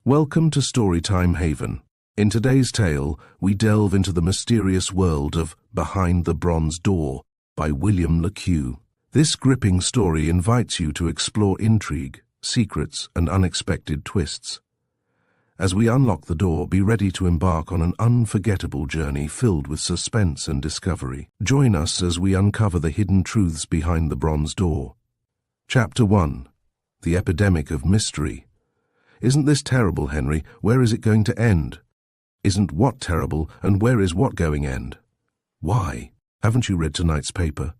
Welcome to Storytime Haven. In today's tale, we delve into the mysterious world of Behind the Bronze Door by William Le Queux. This gripping story invites you to explore intrigue, secrets, and unexpected twists. As we unlock the door, be ready to embark on an unforgettable journey filled with suspense and discovery. Join us as we uncover the hidden truths behind the bronze door. Chapter 1. The Epidemic of Mystery. Isn't this terrible, Henry? Where is it going to end? Isn't what terrible, and where is what going end? Why? Haven't you read tonight's paper?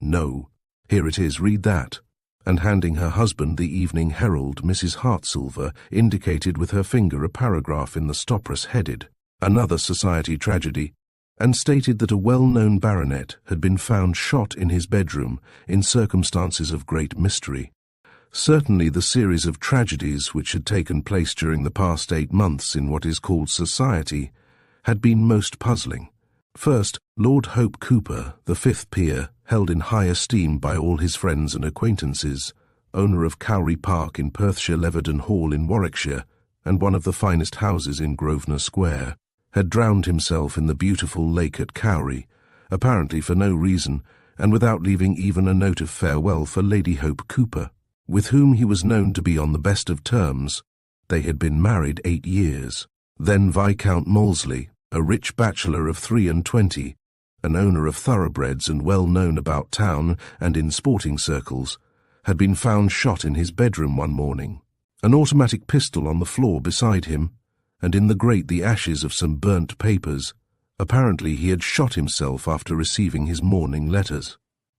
No. Here it is, read that. And handing her husband the Evening Herald, Mrs. Hartsilver indicated with her finger a paragraph in the stoppress headed, "Another Society Tragedy," and stated that a well-known baronet had been found shot in his bedroom in circumstances of great mystery. Certainly the series of tragedies which had taken place during the past 8 months in what is called society had been most puzzling. First, Lord Hope Cooper, the fifth peer, held in high esteem by all his friends and acquaintances, owner of Cowrie Park in Perthshire, Leverden Hall in Warwickshire, and one of the finest houses in Grosvenor Square, had drowned himself in the beautiful lake at Cowrie, apparently for no reason, and without leaving even a note of farewell for Lady Hope Cooper, with whom he was known to be on the best of terms. They had been married 8 years. Then Viscount Molesey, a rich bachelor of 23, an owner of thoroughbreds and well known about town and in sporting circles, had been found shot in his bedroom one morning, an automatic pistol on the floor beside him, and in the grate the ashes of some burnt papers. Apparently he had shot himself after receiving his morning letters.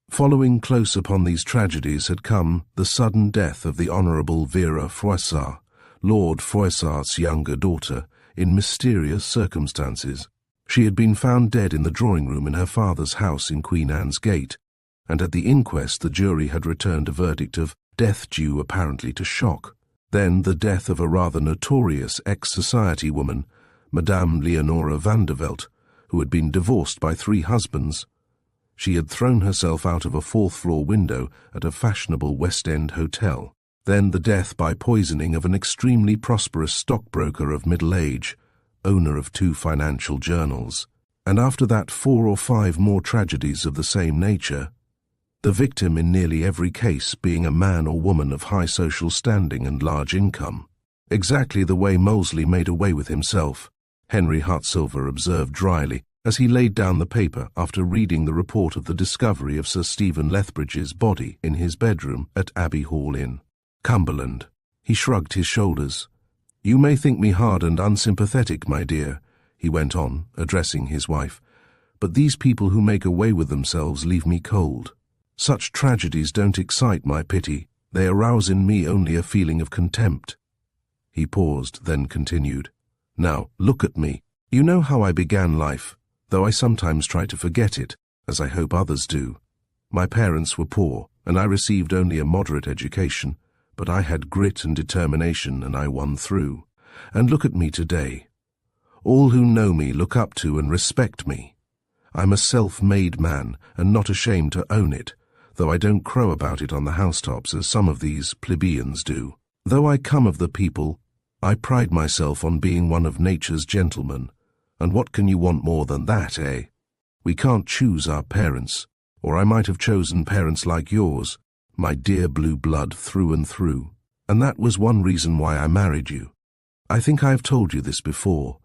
Following close upon these tragedies had come the sudden death of the Honourable Vera Froissart, Lord Froissart's younger daughter, in mysterious circumstances. She had been found dead in the drawing-room in her father's house in Queen Anne's Gate, and at the inquest the jury had returned a verdict of death due apparently to shock. Then the death of a rather notorious ex-society woman, Madame Leonora Vandervelt, who had been divorced by 3 husbands. She had thrown herself out of a 4th-floor window at a fashionable West End hotel. Then the death by poisoning of an extremely prosperous stockbroker of middle age, owner of 2 financial journals. And after that 4 or 5 more tragedies of the same nature, the victim in nearly every case being a man or woman of high social standing and large income. Exactly the way Molesey made away with himself, Henry Hartsilver observed dryly, as he laid down the paper after reading the report of the discovery of Sir Stephen Lethbridge's body in his bedroom at Abbey Hall Inn, Cumberland. He shrugged his shoulders. "You may think me hard and unsympathetic, my dear," he went on, addressing his wife, "but these people who make away with themselves leave me cold. Such tragedies don't excite my pity, they arouse in me only a feeling of contempt." He paused, then continued, "Now, look at me. You know how I began life, though I sometimes try to forget it, as I hope others do. My parents were poor, and I received only a moderate education, but I had grit and determination, and I won through. And look at me today. All who know me look up to and respect me. I'm a self-made man, and not ashamed to own it, though I don't crow about it on the housetops as some of these plebeians do. Though I come of the people, I pride myself on being one of nature's gentlemen. And what can you want more than that, eh? We can't choose our parents, or I might have chosen parents like yours, my dear blue blood through and through, and that was one reason why I married you. I think I have told you this before.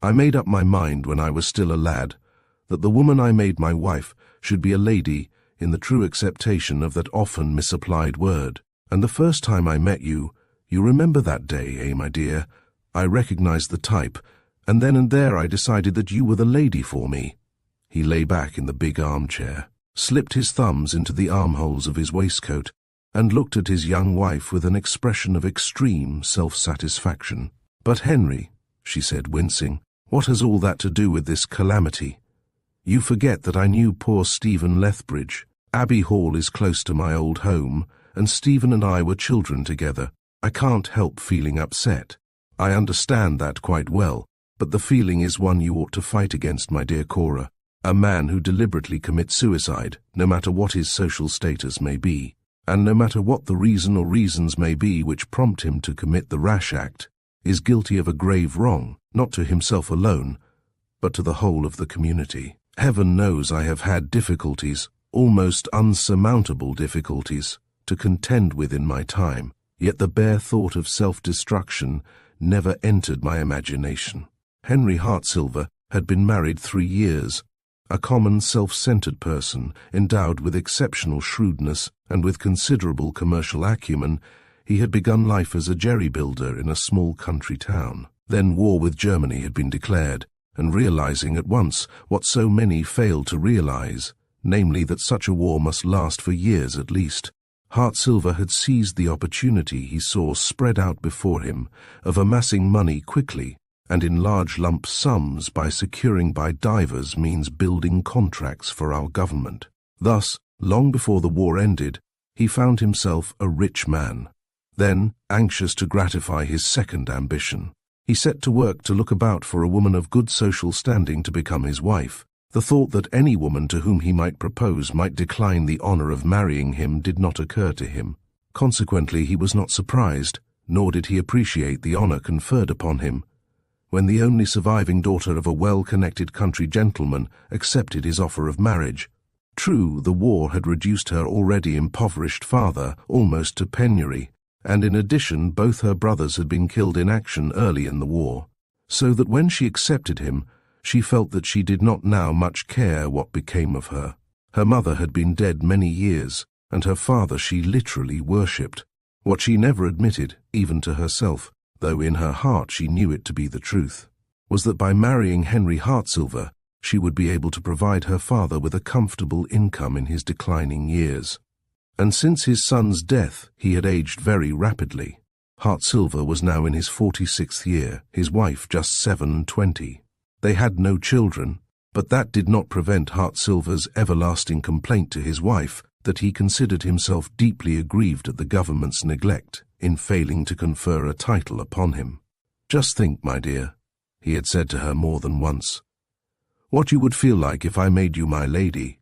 I made up my mind when I was still a lad that the woman I made my wife should be a lady in the true acceptation of that often misapplied word. And the first time I met you, you remember that day, eh, my dear? I recognized the type, and then and there I decided that you were the lady for me." He lay back in the big armchair, slipped his thumbs into the armholes of his waistcoat, and looked at his young wife with an expression of extreme self-satisfaction. "But Henry," she said, wincing, "what has all that to do with this calamity? You forget that I knew poor Stephen Lethbridge. Abbey Hall is close to my old home, and Stephen and I were children together. I can't help feeling upset. I understand that quite well. But the feeling is one you ought to fight against, my dear Cora. A man who deliberately commits suicide, no matter what his social status may be, and no matter what the reason or reasons may be which prompt him to commit the rash act, is guilty of a grave wrong, not to himself alone, but to the whole of the community. Heaven knows I have had difficulties, almost unsurmountable difficulties, to contend with in my time, yet the bare thought of self-destruction never entered my imagination. Henry Hartsilver had been married 3 years, a common self-centered person, endowed with exceptional shrewdness and with considerable commercial acumen. He had begun life as a jerry builder in a small country town. Then war with Germany had been declared, and realizing at once what so many failed to realize, namely that such a war must last for years at least, Hartsilver had seized the opportunity he saw spread out before him of amassing money quickly and in large lump sums by securing by divers means building contracts for our government. Thus, long before the war ended, he found himself a rich man. Then, anxious to gratify his second ambition, he set to work to look about for a woman of good social standing to become his wife. The thought that any woman to whom he might propose might decline the honor of marrying him did not occur to him. Consequently, he was not surprised, nor did he appreciate the honor conferred upon him, when the only surviving daughter of a well-connected country gentleman accepted his offer of marriage. True, the war had reduced her already impoverished father almost to penury, and in addition both her brothers had been killed in action early in the war, so that when she accepted him, she felt that she did not now much care what became of her. Her mother had been dead many years, and her father she literally worshipped. What she never admitted, even to herself, though in her heart she knew it to be the truth, was that by marrying Henry Hartsilver, she would be able to provide her father with a comfortable income in his declining years. And since his son's death, he had aged very rapidly. Hartsilver was now in his 46th year, his wife just 27. They had no children, but that did not prevent Hartsilver's everlasting complaint to his wife that he considered himself deeply aggrieved at the government's neglect in failing to confer a title upon him. "Just think, my dear," he had said to her more than once, "what you would feel like if I made you my lady.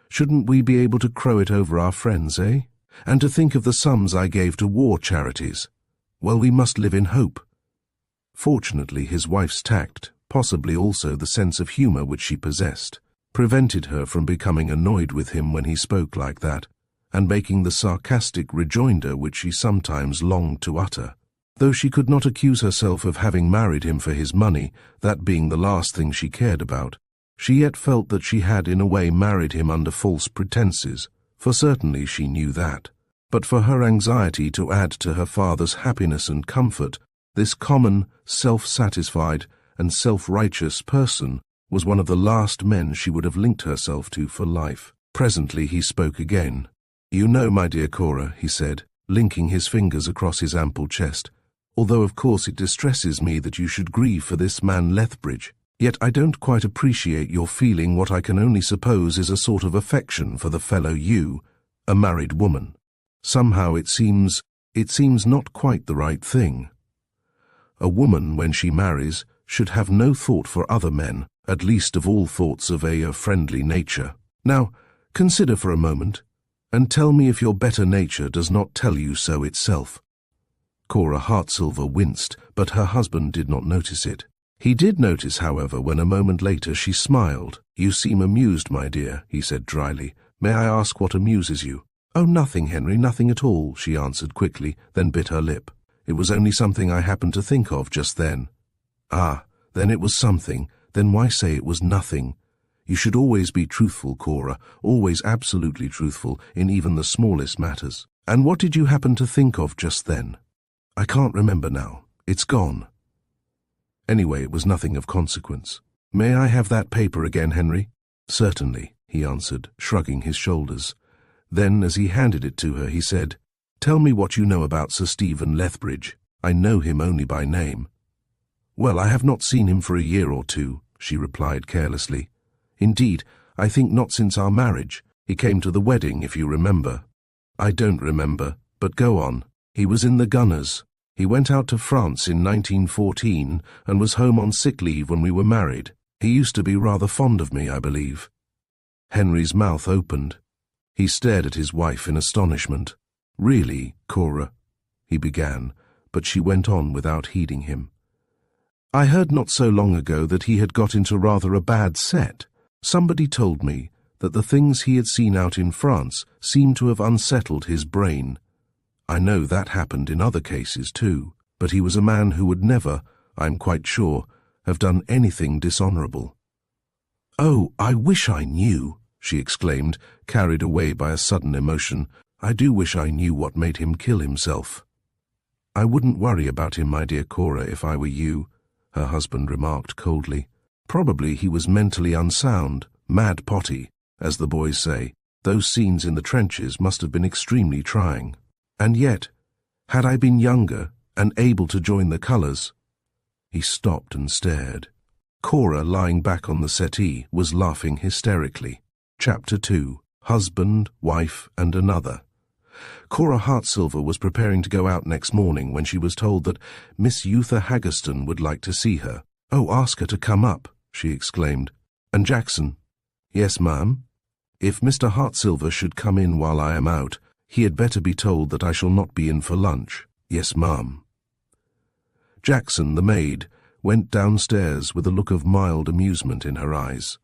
Shouldn't we be able to crow it over our friends, eh? And to think of the sums I gave to war charities. Well, we must live in hope." Fortunately, his wife's tact, possibly also the sense of humor which she possessed, prevented her from becoming annoyed with him when he spoke like that, and making the sarcastic rejoinder which she sometimes longed to utter. Though she could not accuse herself of having married him for his money, that being the last thing she cared about, she yet felt that she had in a way married him under false pretenses, for certainly she knew that. But for her anxiety to add to her father's happiness and comfort, this common, self-satisfied, and self-righteous person was one of the last men she would have linked herself to for life. Presently he spoke again. "You know, my dear Cora," he said, linking his fingers across his ample chest, "although of course it distresses me that you should grieve for this man Lethbridge, yet I don't quite appreciate your feeling what I can only suppose is a sort of affection for the fellow you, a married woman. Somehow it seems not quite the right thing. A woman, when she marries, should have no thought for other men, at least of all thoughts of a friendly nature. Now, consider for a moment, and tell me if your better nature does not tell you so itself." Cora Hartsilver winced, but her husband did not notice it. He did notice, however, when a moment later she smiled. "You seem amused, my dear," he said dryly. "May I ask what amuses you?" "Oh, nothing, Henry, nothing at all," she answered quickly, then bit her lip. "It was only something I happened to think of just then." "Ah, then it was something. Then why say it was nothing? You should always be truthful, Cora, always absolutely truthful in even the smallest matters. And what did you happen to think of just then?" "I can't remember now. It's gone." Anyway, it was nothing of consequence. "May I have that paper again, Henry?" "Certainly," he answered, shrugging his shoulders. Then, as he handed it to her, he said, "Tell me what you know about Sir Stephen Lethbridge. I know him only by name." "Well, I have not seen him for a year or two," she replied carelessly. "Indeed, I think not since our marriage. He came to the wedding, if you remember." "I don't remember, but go on." "He was in the gunners. He went out to France in 1914 and was home on sick leave when we were married. He used to be rather fond of me, I believe." Henry's mouth opened. He stared at his wife in astonishment. "Really, Cora," he began, but she went on without heeding him. I heard not so long ago that he had got into rather a bad set. Somebody told me that the things he had seen out in France seemed to have unsettled his brain. I know that happened in other cases too, but he was a man who would never, I'm quite sure, have done anything dishonourable. "Oh, I wish I knew," she exclaimed, carried away by a sudden emotion. "I do wish I knew what made him kill himself." "I wouldn't worry about him, my dear Cora, if I were you," her husband remarked coldly. "Probably he was mentally unsound, mad potty, as the boys say. Those scenes in the trenches must have been extremely trying. And yet, had I been younger and able to join the colours—" He stopped and stared. Cora, lying back on the settee, was laughing hysterically. Chapter 2. Husband, Wife, and Another. Cora Hartsilver was preparing to go out next morning when she was told that Miss Yootha Haggerston would like to see her. "Oh, ask her to come up," she exclaimed. "And Jackson." "Yes, ma'am." "If Mr. Hartsilver should come in while I am out, he had better be told that I shall not be in for lunch." "Yes, ma'am." Jackson, the maid, went downstairs with a look of mild amusement in her eyes.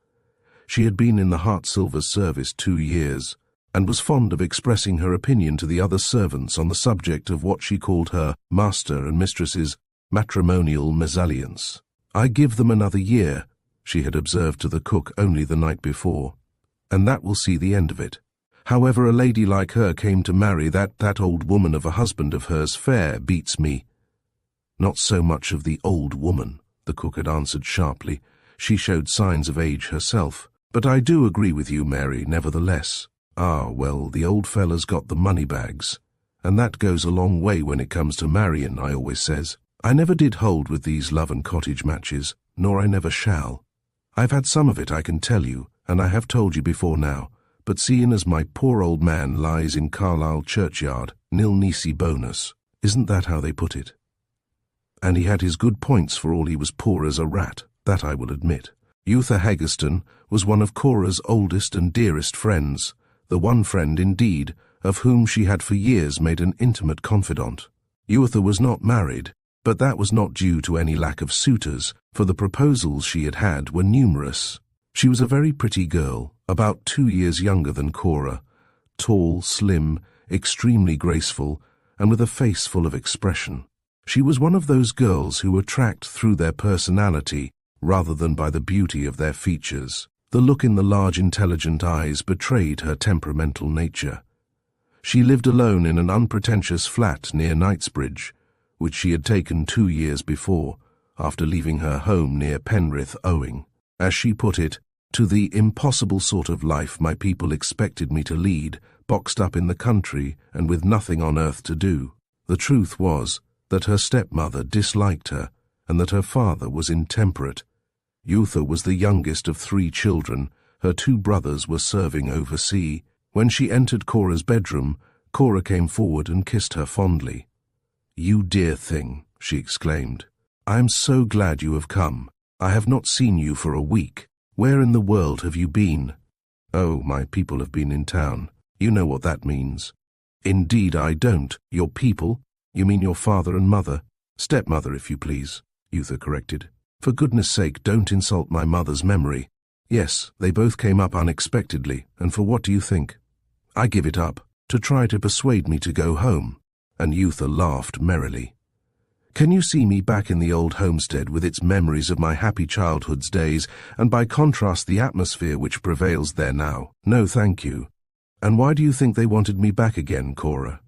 She had been in the Hartsilver's service 2 years, and was fond of expressing her opinion to the other servants on the subject of what she called her master and mistress's matrimonial mesalliance. "I give them another year," she had observed to the cook only the night before, "and that will see the end of it. However a lady like her came to marry that old woman of a husband of hers fair beats me." "Not so much of the old woman," the cook had answered sharply. She showed signs of age herself. "But I do agree with you, Mary, nevertheless. Ah, well, the old fella's got the money bags, and that goes a long way when it comes to marrying, I always says. I never did hold with these love and cottage matches, nor I never shall. I've had some of it, I can tell you, and I have told you before now, but seeing as my poor old man lies in Carlisle churchyard, nil nisi bonus, isn't that how they put it? And he had his good points for all he was poor as a rat, that I will admit. Yootha Haggerston was one of Cora's oldest and dearest friends, the one friend, indeed, of whom she had for years made an intimate confidant. Yootha was not married, but that was not due to any lack of suitors, for the proposals she had had were numerous. She was a very pretty girl, about 2 years younger than Cora, tall, slim, extremely graceful, and with a face full of expression. She was one of those girls who attract through their personality rather than by the beauty of their features. The look in the large, intelligent eyes betrayed her temperamental nature. She lived alone in an unpretentious flat near Knightsbridge, which she had taken 2 years before, after leaving her home near Penrith owing, as she put it, to the impossible sort of life my people expected me to lead, boxed up in the country and with nothing on earth to do. The truth was that her stepmother disliked her, and that her father was intemperate. Yootha was the youngest of 3 children. Her 2 brothers were serving overseas. When she entered Cora's bedroom, Cora came forward and kissed her fondly. "You dear thing," she exclaimed. "I am so glad you have come. I have not seen you for a week. Where in the world have you been?" "Oh, my people have been in town. You know what that means." "Indeed I don't. Your people? You mean your father and mother?" "Stepmother, if you please," Yootha corrected. "For goodness sake, don't insult my mother's memory. Yes, they both came up unexpectedly, and for what do you think? I give it up, to try to persuade me to go home." And Yootha laughed merrily. "Can you see me back in the old homestead with its memories of my happy childhood's days, and by contrast the atmosphere which prevails there now? No, thank you. And why do you think they wanted me back again, Cora?"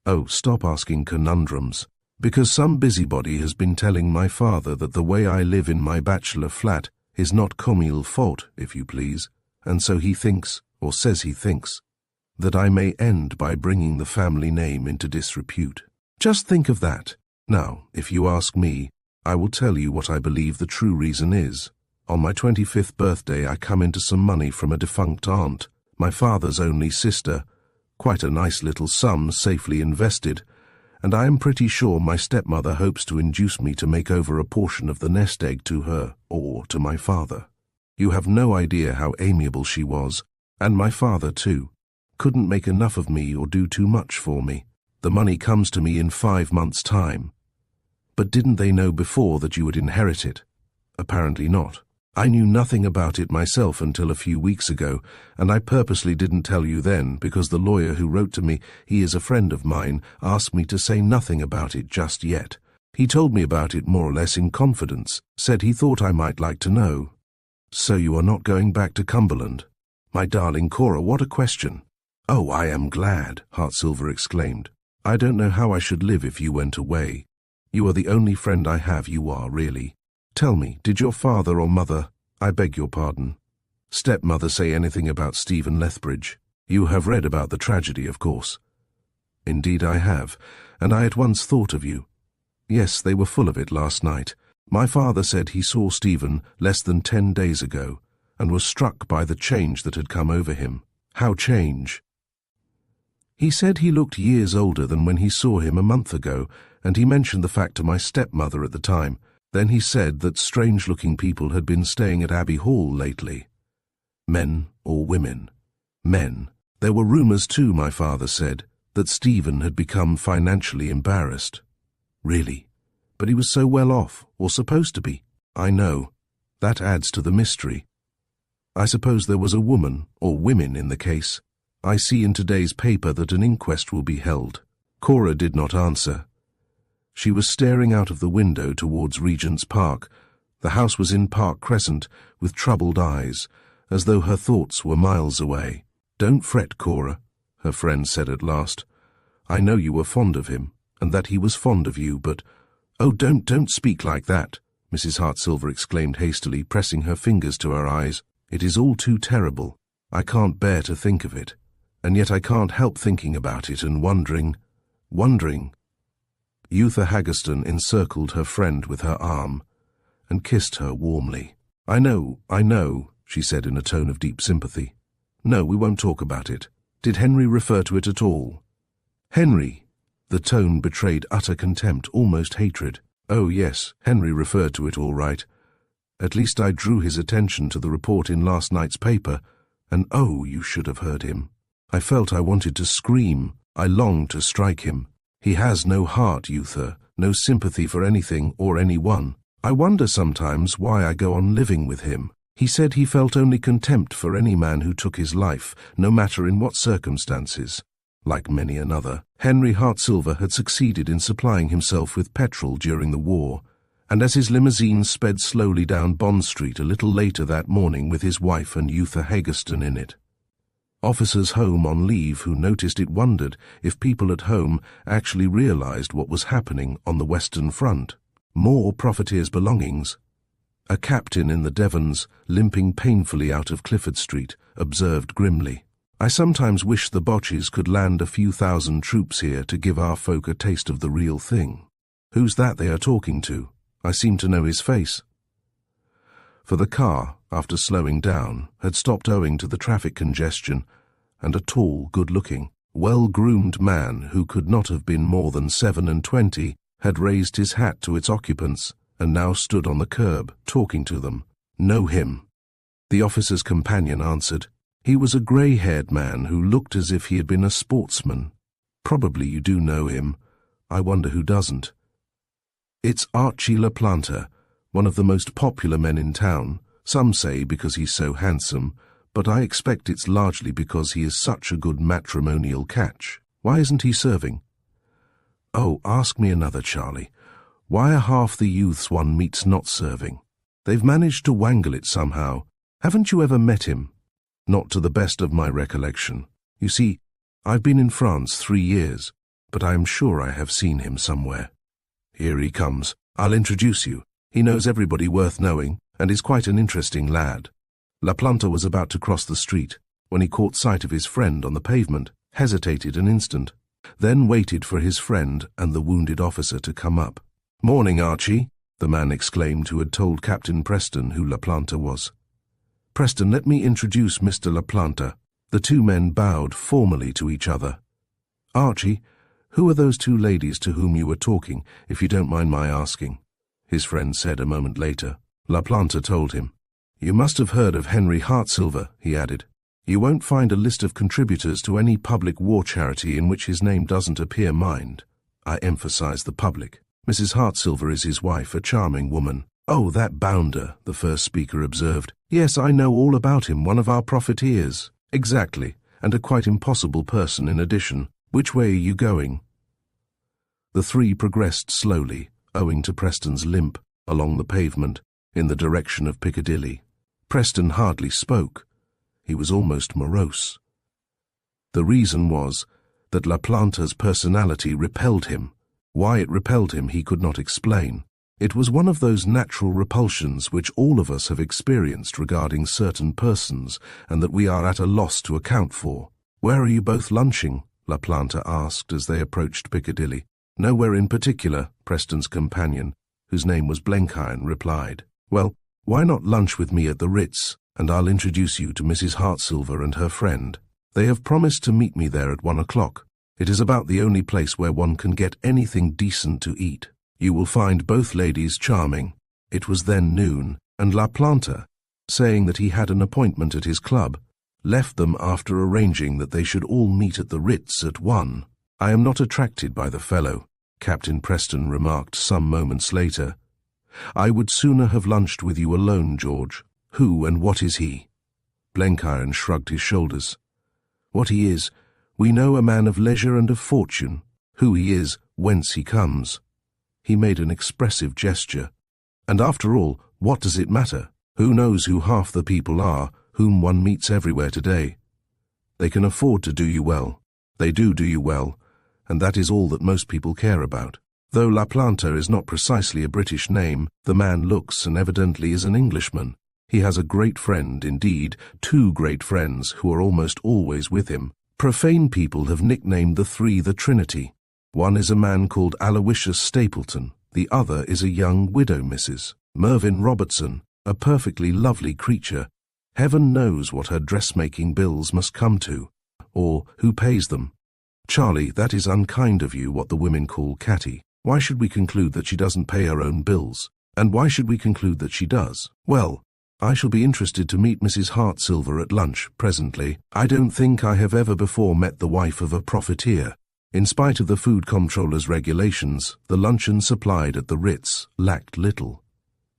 "Oh, stop asking conundrums. Because some busybody has been telling my father that the way I live in my bachelor flat is not comme il faut, if you please, and so he thinks, or says he thinks, that I may end by bringing the family name into disrepute. Just think of that. Now, if you ask me, I will tell you what I believe the true reason is. On my 25th birthday I come into some money from a defunct aunt, my father's only sister, quite a nice little sum safely invested, and I am pretty sure my stepmother hopes to induce me to make over a portion of the nest egg to her, or to my father. You have no idea how amiable she was, and my father too. Couldn't make enough of me or do too much for me. The money comes to me in 5 months' time. But didn't they know before that you would inherit it? Apparently not. I knew nothing about it myself until a few weeks ago, and I purposely didn't tell you then because the lawyer who wrote to me, he is a friend of mine, asked me to say nothing about it just yet. He told me about it more or less in confidence, said he thought I might like to know. So you are not going back to Cumberland? My darling Cora, what a question. Oh, I am glad, Hartsilver exclaimed. I don't know how I should live if you went away. You are the only friend I have, you are, really. Tell me, did your father or mother, I beg your pardon, stepmother say anything about Stephen Lethbridge? You have read about the tragedy, of course. Indeed I have, and I at once thought of you. Yes, they were full of it last night. My father said he saw Stephen less than 10 days ago, and was struck by the change that had come over him. How change? He said he looked years older than when he saw him a month ago, and he mentioned the fact to my stepmother at the time. Then he said that strange-looking people had been staying at Abbey Hall lately. Men or women? Men. There were rumours too, my father said, that Stephen had become financially embarrassed. Really? But he was so well off, or supposed to be. I know. That adds to the mystery. I suppose there was a woman, or women, in the case. I see in today's paper that an inquest will be held. Cora did not answer. She was staring out of the window towards Regent's Park. The house was in Park Crescent, with troubled eyes, as though her thoughts were miles away. Don't fret, Cora, her friend said at last. I know you were fond of him, and that he was fond of you, but— Oh, don't speak like that, Mrs. Hartsilver exclaimed hastily, pressing her fingers to her eyes. It is all too terrible. I can't bear to think of it, and yet I can't help thinking about it and wondering. Yootha Haggerston encircled her friend with her arm and kissed her warmly. I know, she said in a tone of deep sympathy. No, we won't talk about it. Did Henry refer to it at all? Henry? The tone betrayed utter contempt, almost hatred. Oh, yes, Henry referred to it all right. At least I drew his attention to the report in last night's paper, and oh, you should have heard him. I felt I wanted to scream. I longed to strike him. He has no heart, Yootha, no sympathy for anything or anyone. I wonder sometimes why I go on living with him. He said he felt only contempt for any man who took his life, no matter in what circumstances. Like many another, Henry Hartsilver had succeeded in supplying himself with petrol during the war, and as his limousine sped slowly down Bond Street a little later that morning with his wife and Yootha Haggerston in it. Officers home on leave who noticed it wondered if people at home actually realized what was happening on the Western Front. More profiteers' belongings. A captain in the Devons, limping painfully out of Clifford Street, observed grimly, I sometimes wish the Boches could land a few thousand troops here to give our folk a taste of the real thing. Who's that they are talking to? I seem to know his face. For the car, after slowing down, had stopped owing to the traffic congestion, and a tall, good-looking, well-groomed man who could not have been more than 27 had raised his hat to its occupants and now stood on the curb, talking to them. Know him? The officer's companion answered. He was a grey-haired man who looked as if he had been a sportsman. Probably you do know him. I wonder who doesn't. It's Archie LaPlante, one of the most popular men in town. Some say because he's so handsome, but I expect it's largely because he is such a good matrimonial catch. Why isn't he serving? Oh, ask me another, Charlie. Why are half the youths one meets not serving? They've managed to wangle it somehow. Haven't you ever met him? Not to the best of my recollection. You see, I've been in France 3 years, but I am sure I have seen him somewhere. Here he comes. I'll introduce you. He knows everybody worth knowing, and is quite an interesting lad. LaPlante was about to cross the street, when he caught sight of his friend on the pavement, hesitated an instant, then waited for his friend and the wounded officer to come up. Morning, Archie, the man exclaimed who had told Captain Preston who LaPlante was. Preston, let me introduce Mr. LaPlante. The two men bowed formally to each other. Archie, who are those two ladies to whom you were talking, if you don't mind my asking? His friend said a moment later. LaPlante told him. You must have heard of Henry Hartsilver, he added. You won't find a list of contributors to any public war charity in which his name doesn't appear, mind. I emphasize the public. Mrs. Hartsilver is his wife, a charming woman. Oh, that bounder, the first speaker observed. Yes, I know all about him, one of our profiteers. Exactly, and a quite impossible person in addition. Which way are you going? The three progressed slowly, owing to Preston's limp, along the pavement, in the direction of Piccadilly. Preston hardly spoke. He was almost morose. The reason was that La Planta's personality repelled him. Why it repelled him he could not explain. It was one of those natural repulsions which all of us have experienced regarding certain persons and that we are at a loss to account for. "Where are you both lunching?" La Planta asked as they approached Piccadilly. "Nowhere in particular," Preston's companion, whose name was Blenkiron, replied. "Well, why not lunch with me at the Ritz, and I'll introduce you to Mrs. Hartsilver and her friend. They have promised to meet me there at 1 o'clock. It is about the only place where one can get anything decent to eat. You will find both ladies charming." It was then noon, and La Planta, saying that he had an appointment at his club, left them after arranging that they should all meet at the Ritz at 1. "I am not attracted by the fellow," Captain Preston remarked some moments later. "I would sooner have lunched with you alone, George. Who and what is he?" Blenkiron shrugged his shoulders. "What he is, we know, a man of leisure and of fortune. Who he is, whence he comes." He made an expressive gesture. "And after all, what does it matter? Who knows who half the people are whom one meets everywhere today? They can afford to do you well. They do you well, and that is all that most people care about. Though La Planta is not precisely a British name, the man looks and evidently is an Englishman. He has a great friend, indeed, 2 great friends, who are almost always with him. Profane people have nicknamed the three the Trinity. One is a man called Aloysius Stapleton, the other is a young widow Mrs. Mervyn Robertson, a perfectly lovely creature. Heaven knows what her dressmaking bills must come to, or who pays them. Charlie, that is unkind of you, what the women call catty. Why should we conclude that she doesn't pay her own bills? And why should we conclude that she does? Well, I shall be interested to meet Mrs. Hartsilver at lunch presently. I don't think I have ever before met the wife of a profiteer. In spite of the food comptroller's regulations, the luncheon supplied at the Ritz lacked little.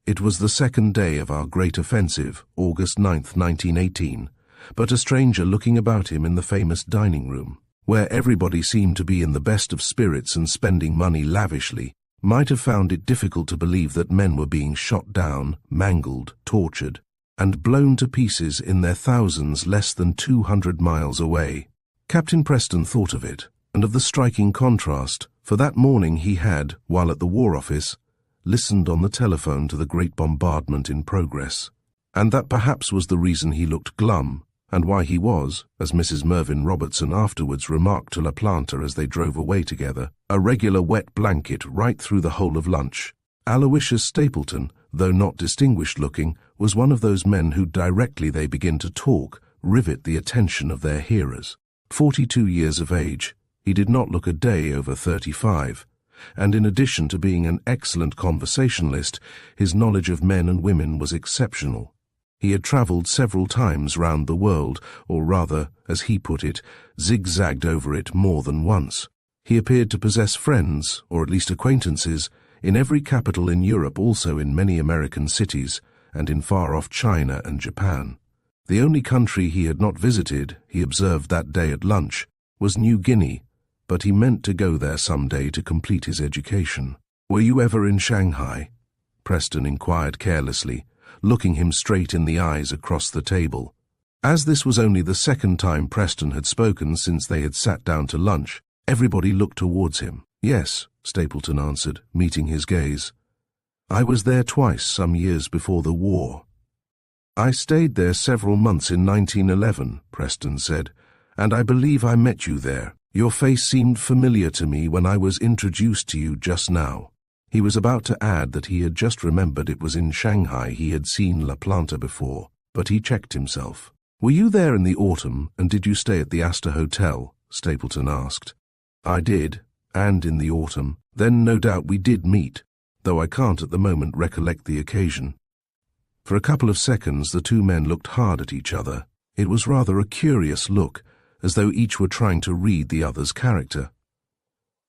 It was the second day of our great offensive, August 9th, 1918, but a stranger looking about him in the famous dining room, where everybody seemed to be in the best of spirits and spending money lavishly, might have found it difficult to believe that men were being shot down, mangled, tortured, and blown to pieces in their thousands less than 200 miles away. Captain Preston thought of it, and of the striking contrast, for that morning he had, while at the War Office, listened on the telephone to the great bombardment in progress. And that perhaps was the reason he looked glum, and why he was, as Mrs. Mervyn Robertson afterwards remarked to La Planta as they drove away together, a regular wet blanket right through the whole of lunch. Aloysius Stapleton, though not distinguished-looking, was one of those men who directly they begin to talk, rivet the attention of their hearers. 42 years of age, he did not look a day over 35, and in addition to being an excellent conversationalist, his knowledge of men and women was exceptional. He had travelled several times round the world, or rather, as he put it, zigzagged over it more than once. He appeared to possess friends, or at least acquaintances, in every capital in Europe, also in many American cities, and in far-off China and Japan. The only country he had not visited, he observed that day at lunch, was New Guinea, but he meant to go there some day to complete his education. "Were you ever in Shanghai?" Preston inquired carelessly, looking him straight in the eyes across the table. As this was only the second time Preston had spoken since they had sat down to lunch, everybody looked towards him. "Yes," Stapleton answered, meeting his gaze. "I was there twice some years before the war." "I stayed there several months in 1911, Preston said, "and I believe I met you there. Your face seemed familiar to me when I was introduced to you just now." He was about to add that he had just remembered it was in Shanghai he had seen La Planta before, but he checked himself. "Were you there in the autumn, and did you stay at the Astor Hotel?" Stapleton asked. "I did, and in the autumn. Then no doubt we did meet, though I can't at the moment recollect the occasion." For a couple of seconds the two men looked hard at each other. It was rather a curious look, as though each were trying to read the other's character.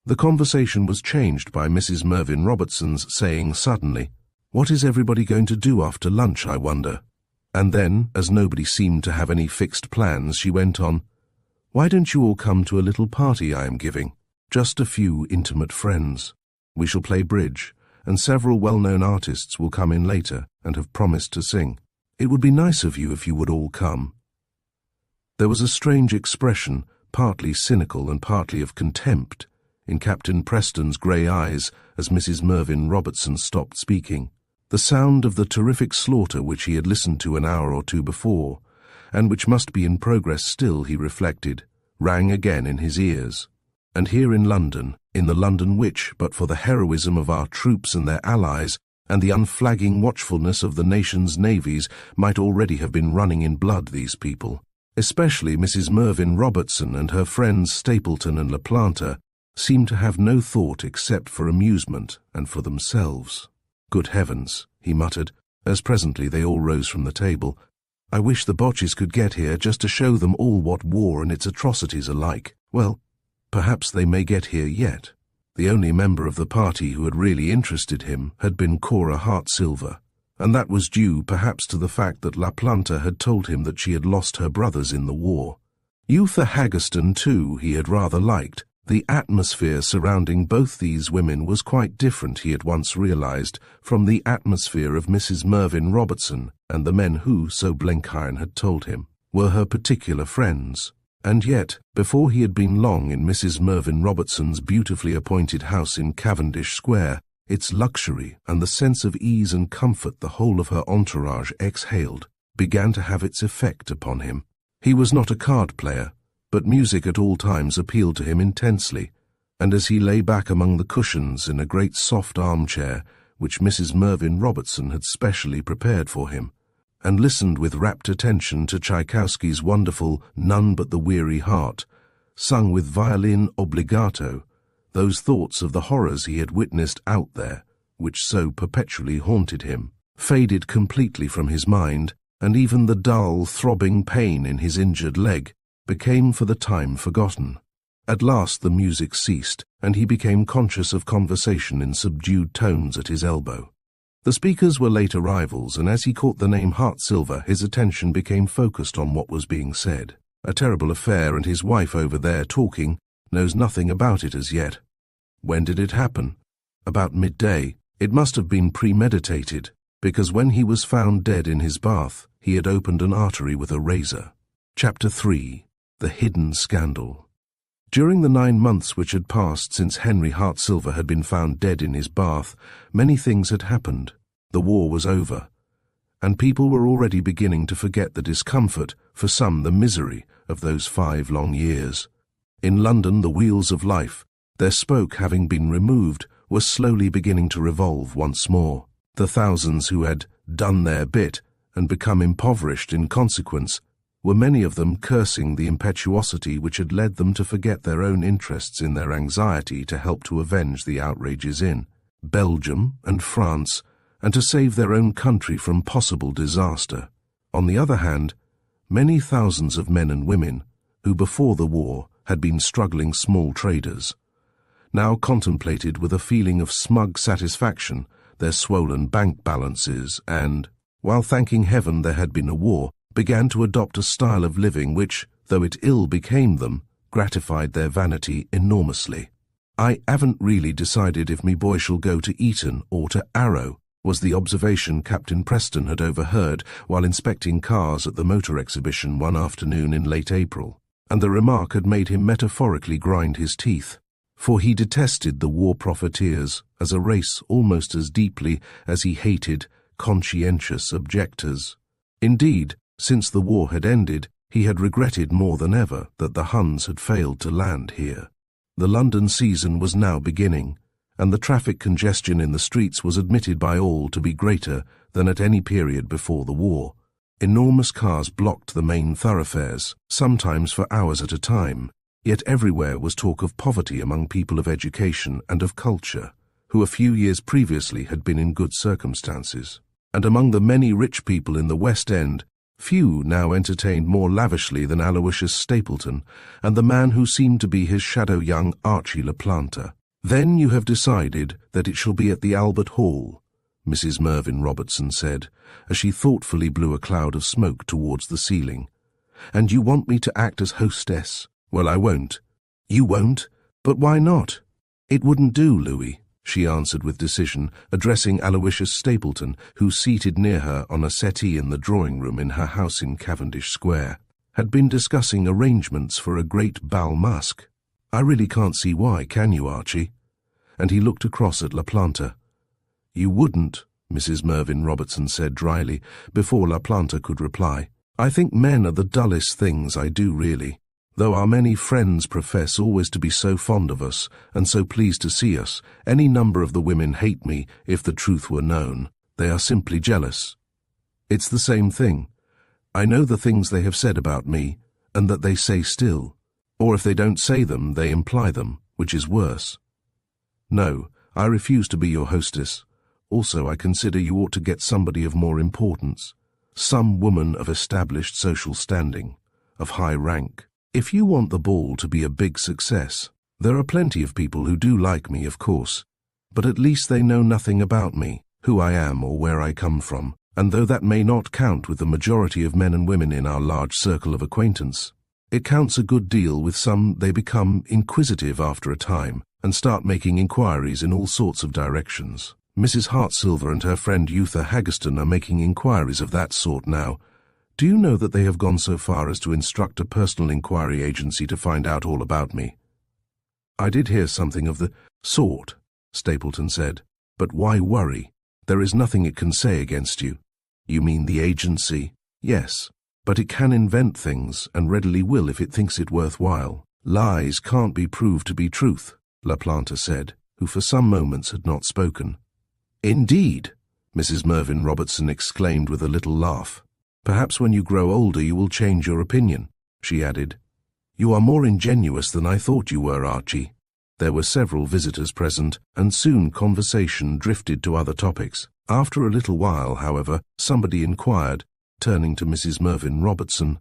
The conversation was changed by Mrs. Mervyn Robertson's saying suddenly, "What is everybody going to do after lunch, I wonder?" And then, as nobody seemed to have any fixed plans, she went on, "Why don't you all come to a little party I am giving? Just a few intimate friends. We shall play bridge, and several well-known artists will come in later and have promised to sing. It would be nice of you if you would all come." There was a strange expression, partly cynical and partly of contempt, in Captain Preston's grey eyes as Mrs. Mervyn Robertson stopped speaking. The sound of the terrific slaughter which he had listened to an hour or two before, and which must be in progress still, he reflected, rang again in his ears. And here in London, in the London which, but for the heroism of our troops and their allies, and the unflagging watchfulness of the nation's navies, might already have been running in blood, these people, especially Mrs. Mervyn Robertson and her friends Stapleton and LaPlanta, seemed to have no thought except for amusement and for themselves. "Good heavens," he muttered, as presently they all rose from the table. "I wish the Botches could get here just to show them all what war and its atrocities are like. Well, perhaps they may get here yet." The only member of the party who had really interested him had been Cora Hartsilver, and that was due perhaps to the fact that LaPlanta had told him that she had lost her brothers in the war. Yootha Haggerston, too, he had rather liked. The atmosphere surrounding both these women was quite different, he at once realized, from the atmosphere of Mrs. Mervyn Robertson and the men who, so Blenkiron had told him, were her particular friends. And yet, before he had been long in Mrs. Mervyn Robertson's beautifully appointed house in Cavendish Square, its luxury and the sense of ease and comfort the whole of her entourage exhaled began to have its effect upon him. He was not a card player, but music at all times appealed to him intensely, and as he lay back among the cushions in a great soft armchair which Mrs. Mervyn Robertson had specially prepared for him, and listened with rapt attention to Tchaikovsky's wonderful None But the Weary Heart, sung with violin obbligato, those thoughts of the horrors he had witnessed out there, which so perpetually haunted him, faded completely from his mind, and even the dull, throbbing pain in his injured leg became for the time forgotten. At last the music ceased, and he became conscious of conversation in subdued tones at his elbow. The speakers were late arrivals, and as he caught the name Hartsilver, his attention became focused on what was being said. A terrible affair, and his wife over there talking, knows nothing about it as yet. When did it happen? About midday. It must have been premeditated, because when he was found dead in his bath, he had opened an artery with a razor. Chapter 3. The Hidden Scandal. During the 9 months which had passed since Henry Hartsilver had been found dead in his bath, many things had happened. The war was over, and people were already beginning to forget the discomfort, for some the misery, of those 5 long years. In London the wheels of life, their spoke having been removed, were slowly beginning to revolve once more. The thousands who had done their bit and become impoverished in consequence were many of them cursing the impetuosity which had led them to forget their own interests in their anxiety to help to avenge the outrages in Belgium and France, and to save their own country from possible disaster. On the other hand, many thousands of men and women, who before the war had been struggling small traders, now contemplated with a feeling of smug satisfaction their swollen bank balances and, while thanking heaven there had been a war, began to adopt a style of living which, though it ill became them, gratified their vanity enormously. "I haven't really decided if me boy shall go to Eton or to Arrow," was the observation Captain Preston had overheard while inspecting cars at the motor exhibition one afternoon in late April, and the remark had made him metaphorically grind his teeth, for he detested the war profiteers as a race almost as deeply as he hated conscientious objectors. Indeed, since the war had ended, he had regretted more than ever that the Huns had failed to land here. The London season was now beginning, and the traffic congestion in the streets was admitted by all to be greater than at any period before the war. Enormous cars blocked the main thoroughfares, sometimes for hours at a time, yet everywhere was talk of poverty among people of education and of culture, who a few years previously had been in good circumstances. And among the many rich people in the West End, Few now entertained more lavishly than Aloysius Stapleton, and the man who seemed to be his shadow young Archie LaPlanta. "Then you have decided that it shall be at the Albert Hall," Mrs. Mervyn Robertson said, as she thoughtfully blew a cloud of smoke towards the ceiling. "And you want me to act as hostess? Well, I won't." "You won't? But why not?" "It wouldn't do, Louis," she answered with decision, addressing Aloysius Stapleton, who, seated near her on a settee in the drawing-room in her house in Cavendish Square, had been discussing arrangements for a great bal masque. "I really can't see why, can you, Archie?" And he looked across at LaPlanta. "You wouldn't," Mrs. Mervyn Robertson said dryly, before LaPlanta could reply. "I think men are the dullest things, I do really. Though our many friends profess always to be so fond of us, and so pleased to see us, any number of the women hate me, if the truth were known. They are simply jealous. It's the same thing. I know the things they have said about me, and that they say still. Or if they don't say them, they imply them, which is worse. No, I refuse to be your hostess. Also, I consider you ought to get somebody of more importance. Some woman of established social standing, of high rank. If you want the ball to be a big success, there are plenty of people who do like me, of course, but at least they know nothing about me, who I am or where I come from, and though that may not count with the majority of men and women in our large circle of acquaintance, it counts a good deal with some. They become inquisitive after a time and start making inquiries in all sorts of directions. Mrs. Hartsilver and her friend Yootha Haggerston are making inquiries of that sort now. Do you know that they have gone so far as to instruct a personal inquiry agency to find out all about me?" "I did hear something of the sort," Stapleton said. "But why worry? There is nothing it can say against you." "You mean the agency?" "Yes, but it can invent things, and readily will if it thinks it worthwhile. Lies can't be proved to be truth," LaPlanta said, who for some moments had not spoken. "Indeed!" Mrs. Mervyn Robertson exclaimed with a little laugh. "Perhaps when you grow older you will change your opinion," she added. "You are more ingenuous than I thought you were, Archie." There were several visitors present, and soon conversation drifted to other topics. After a little while, however, somebody inquired, turning to Mrs. Mervyn Robertson,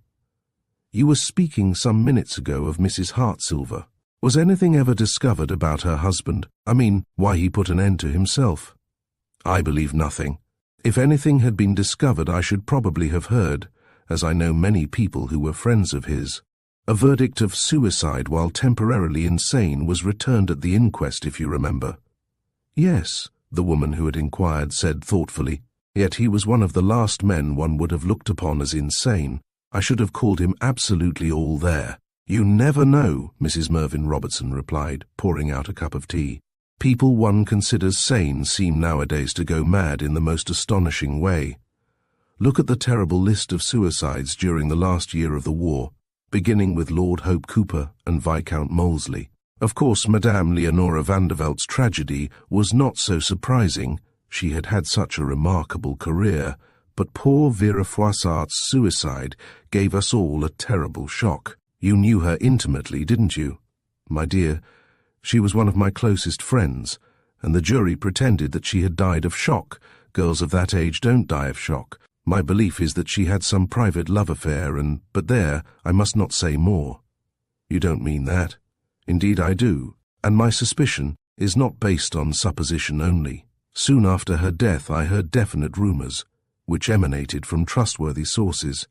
"You were speaking some minutes ago of Mrs. Hartsilver. Was anything ever discovered about her husband? I mean, why he put an end to himself?" "I believe nothing. If anything had been discovered, I should probably have heard, as I know many people who were friends of his. A verdict of suicide while temporarily insane was returned at the inquest, if you remember." "Yes," the woman who had inquired said thoughtfully. "Yet he was one of the last men one would have looked upon as insane. I should have called him absolutely all there." "You never know," Mrs. Mervyn Robertson replied, pouring out a cup of tea. "People one considers sane seem nowadays to go mad in the most astonishing way. Look at the terrible list of suicides during the last year of the war, beginning with Lord Hope Cooper and Viscount Molesley. Of course, Madame Leonora Vandervelt's tragedy was not so surprising. She had had such a remarkable career, but poor Vera Froissart's suicide gave us all a terrible shock. You knew her intimately, didn't you?" "My dear, she was one of my closest friends, and the jury pretended that she had died of shock. Girls of that age don't die of shock. My belief is that she had some private love affair but there, I must not say more." "You don't mean that?" "Indeed I do, and my suspicion is not based on supposition only. Soon after her death I heard definite rumors, which emanated from trustworthy sources."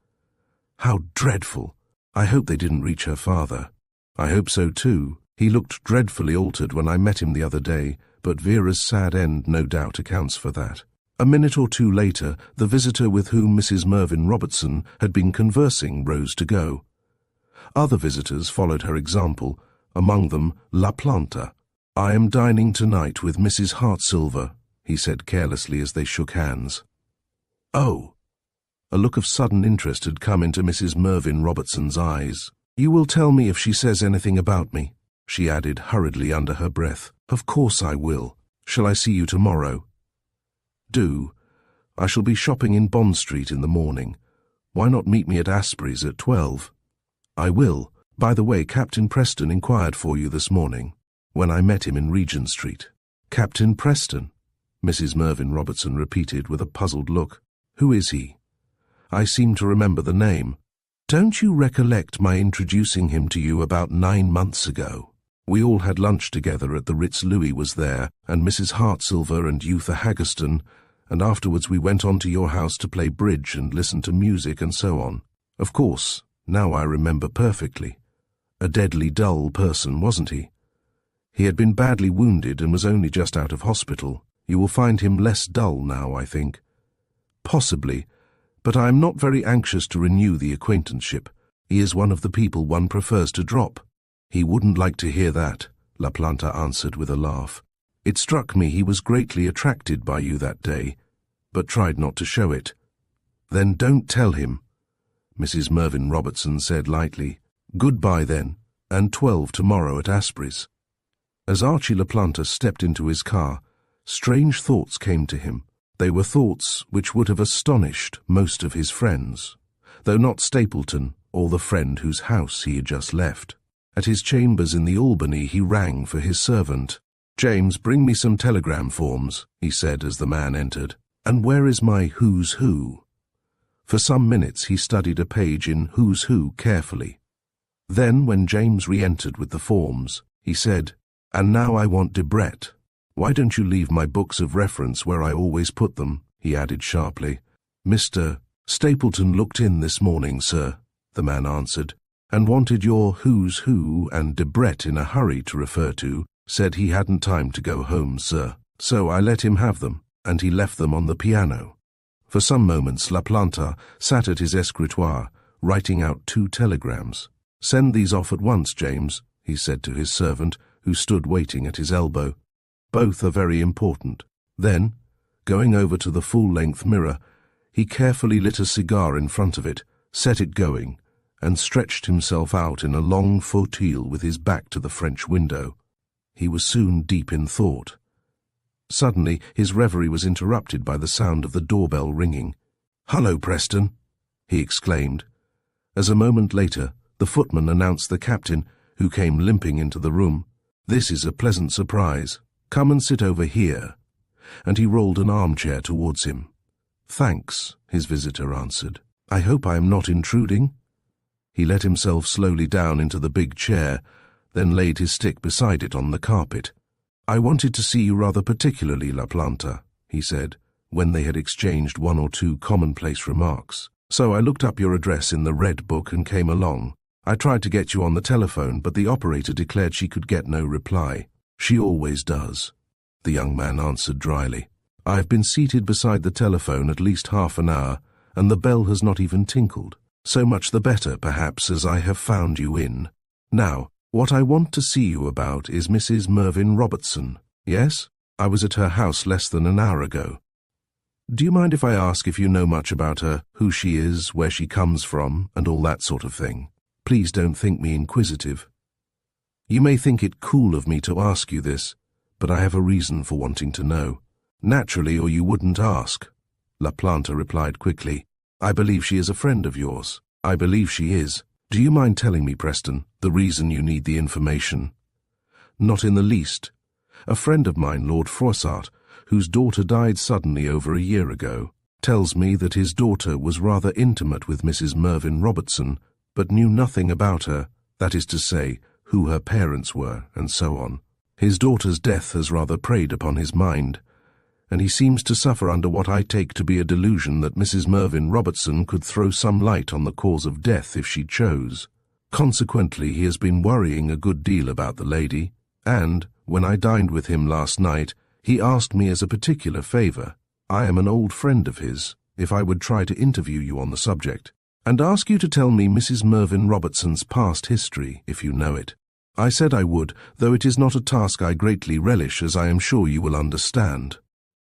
"How dreadful! I hope they didn't reach her father." "I hope so too. He looked dreadfully altered when I met him the other day, but Vera's sad end no doubt accounts for that." A minute or two later, the visitor with whom Mrs. Mervyn Robertson had been conversing rose to go. Other visitors followed her example, among them LaPlanta. "I am dining tonight with Mrs. Hartsilver," he said carelessly as they shook hands. "Oh!" A look of sudden interest had come into Mrs. Mervyn Robertson's eyes. "You will tell me if she says anything about me?" she added hurriedly under her breath. "Of course I will. Shall I see you tomorrow?" "Do. I shall be shopping in Bond Street in the morning. Why not meet me at Asprey's at 12? "I will. By the way, Captain Preston inquired for you this morning, when I met him in Regent Street." "Captain Preston?" Mrs. Mervyn Robertson repeated with a puzzled look. "Who is he?" I seem to remember the name. Don't you recollect my introducing him to you about 9 months ago? We all had lunch together at the Ritz. Louis was there, and Mrs. Hartsilver and Yootha Haggerston, and afterwards we went on to your house to play bridge and listen to music and so on. Of course, now I remember perfectly. A deadly dull person, wasn't he? He had been badly wounded and was only just out of hospital. You will find him less dull now, I think. Possibly, but I am not very anxious to renew the acquaintanceship. He is one of the people one prefers to drop. He wouldn't like to hear that, La Planta answered with a laugh. It struck me he was greatly attracted by you that day, but tried not to show it. Then don't tell him, Mrs. Mervyn Robertson said lightly. Goodbye then, and 12 tomorrow at Asprey's. As Archie La Planta stepped into his car, strange thoughts came to him. They were thoughts which would have astonished most of his friends, though not Stapleton or the friend whose house he had just left. At his chambers in the Albany he rang for his servant. "James, bring me some telegram forms," he said as the man entered. "And where is my Who's Who?" For some minutes he studied a page in Who's Who carefully. Then, when James re-entered with the forms, he said, "And now I want Debrett. Why don't you leave my books of reference where I always put them?" he added sharply. "Mr. Stapleton looked in this morning, sir," the man answered, "and wanted your Who's Who and Debrett in a hurry to refer to. Said he hadn't time to go home, sir. So I let him have them, and he left them on the piano." For some moments La Planta sat at his escritoire, writing out 2 telegrams. "Send these off at once, James," he said to his servant, who stood waiting at his elbow. "Both are very important." Then, going over to the full-length mirror, he carefully lit a cigar in front of it, set it going, and stretched himself out in a long fauteuil with his back to the French window. He was soon deep in thought. Suddenly, his reverie was interrupted by the sound of the doorbell ringing. "Hullo, Preston," he exclaimed. As a moment later, the footman announced the captain, who came limping into the room. "This is a pleasant surprise. Come and sit over here." And he rolled an armchair towards him. "Thanks," his visitor answered. "I hope I am not intruding." He let himself slowly down into the big chair, then laid his stick beside it on the carpet. "I wanted to see you rather particularly, La Planta," he said, when they had exchanged 1 or 2 commonplace remarks. "So I looked up your address in the Red Book and came along. I tried to get you on the telephone, but the operator declared she could get no reply." "She always does," the young man answered dryly. "I have been seated beside the telephone at least half an hour, and the bell has not even tinkled. So much the better, perhaps, as I have found you in. Now, what I want to see you about is Mrs. Mervyn Robertson. Yes? I was at her house less than an hour ago. Do you mind if I ask if you know much about her, who she is, where she comes from, and all that sort of thing? Please don't think me inquisitive. You may think it cool of me to ask you this, but I have a reason for wanting to know." "Naturally, or you wouldn't ask," La Planta replied quickly. "I believe she is a friend of yours." "I believe she is. Do you mind telling me, Preston, the reason you need the information?" "Not in the least. A friend of mine, Lord Froissart, whose daughter died suddenly over a year ago, tells me that his daughter was rather intimate with Mrs. Mervyn Robertson, but knew nothing about her, that is to say, who her parents were, and so on. His daughter's death has rather preyed upon his mind, and he seems to suffer under what I take to be a delusion that Mrs. Mervyn Robertson could throw some light on the cause of death if she chose. Consequently, he has been worrying a good deal about the lady, and, when I dined with him last night, he asked me as a particular favour, I am an old friend of his, if I would try to interview you on the subject, and ask you to tell me Mrs. Mervyn Robertson's past history, if you know it. I said I would, though it is not a task I greatly relish, as I am sure you will understand."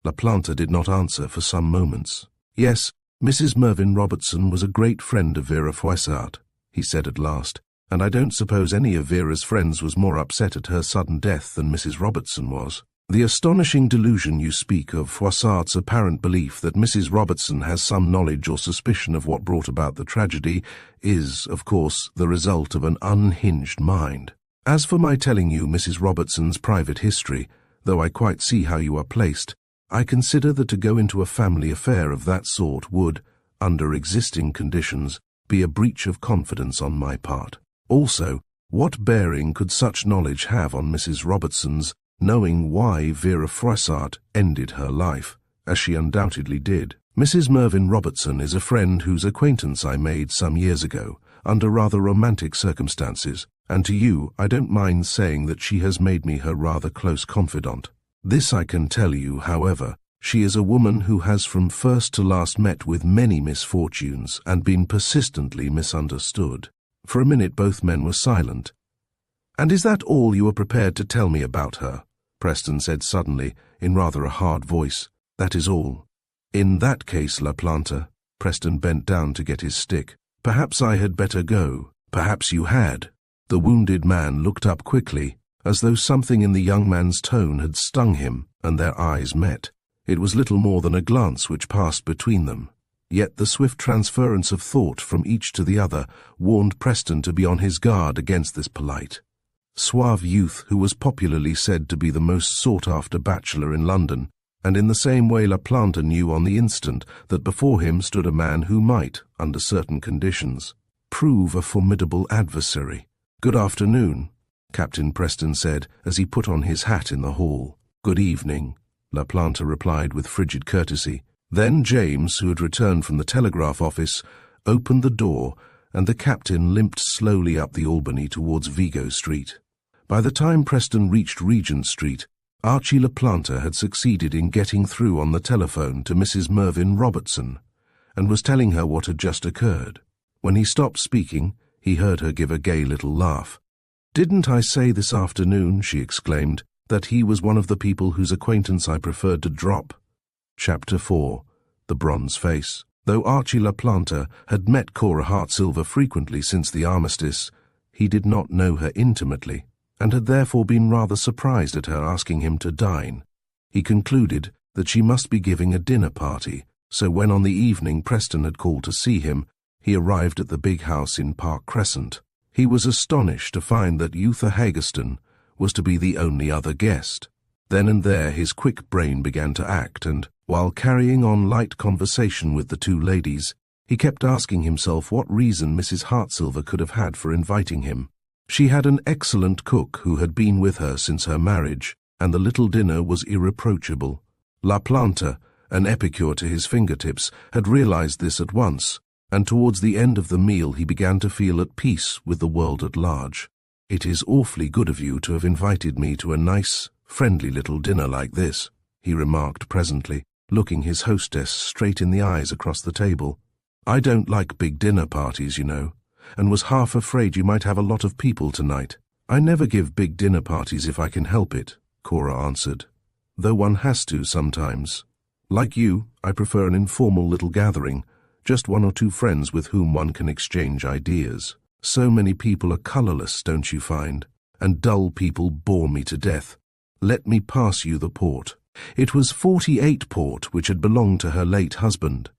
La Planta did not answer for some moments. "Yes, Mrs. Mervyn Robertson was a great friend of Vera Froissart," he said at last, "and I don't suppose any of Vera's friends was more upset at her sudden death than Mrs. Robertson was. The astonishing delusion you speak of, Froissart's apparent belief that Mrs. Robertson has some knowledge or suspicion of what brought about the tragedy, is, of course, the result of an unhinged mind. As for my telling you Mrs. Robertson's private history, though I quite see how you are placed, I consider that to go into a family affair of that sort would, under existing conditions, be a breach of confidence on my part. Also, what bearing could such knowledge have on Mrs. Robertson's knowing why Vera Froissart ended her life, as she undoubtedly did? Mrs. Mervyn Robertson is a friend whose acquaintance I made some years ago, under rather romantic circumstances, and to you I don't mind saying that she has made me her rather close confidant. This I can tell you, however, she is a woman who has from first to last met with many misfortunes and been persistently misunderstood. For a minute both men were silent. "And is that all you are prepared to tell me about her?" Preston said suddenly, in rather a hard voice. "That is all." "In that case, La Planta," Preston bent down to get his stick, "perhaps I had better go." "Perhaps you had." The wounded man looked up quickly, as though something in the young man's tone had stung him, and their eyes met. It was little more than a glance which passed between them. Yet the swift transference of thought from each to the other warned Preston to be on his guard against this polite, suave youth who was popularly said to be the most sought-after bachelor in London, and in the same way La Planta knew on the instant that before him stood a man who might, under certain conditions, prove a formidable adversary. "Good afternoon," Captain Preston said as he put on his hat in the hall. "Good evening," La Planta replied with frigid courtesy. Then James, who had returned from the telegraph office, opened the door, and the captain limped slowly up the Albany towards Vigo Street. By the time Preston reached Regent Street, Archie La Planta had succeeded in getting through on the telephone to Mrs. Mervyn Robertson, and was telling her what had just occurred. When he stopped speaking, he heard her give a gay little laugh. "Didn't I say this afternoon," she exclaimed, "that he was one of the people whose acquaintance I preferred to drop?" Chapter 4. The Bronze Face. Though Archie La Planta had met Cora Hartsilver frequently since the armistice, he did not know her intimately, and had therefore been rather surprised at her asking him to dine. He concluded that she must be giving a dinner party, so when on the evening Preston had called to see him, he arrived at the big house in Park Crescent. He was astonished to find that Yootha Haggerston was to be the only other guest. Then and there his quick brain began to act, and, while carrying on light conversation with the two ladies, he kept asking himself what reason Mrs. Hartsilver could have had for inviting him. She had an excellent cook who had been with her since her marriage, and the little dinner was irreproachable. La Planta, an epicure to his fingertips, had realized this at once, and towards the end of the meal he began to feel at peace with the world at large. "It is awfully good of you to have invited me to a nice, friendly little dinner like this," he remarked presently, looking his hostess straight in the eyes across the table. "I don't like big dinner parties, you know, and was half afraid you might have a lot of people tonight." "I never give big dinner parties if I can help it," Cora answered, "though one has to sometimes. Like you, I prefer an informal little gathering, just one or two friends with whom one can exchange ideas. So many people are colourless, don't you find? And dull people bore me to death. Let me pass you the port." It was 48 port which had belonged to her late husband.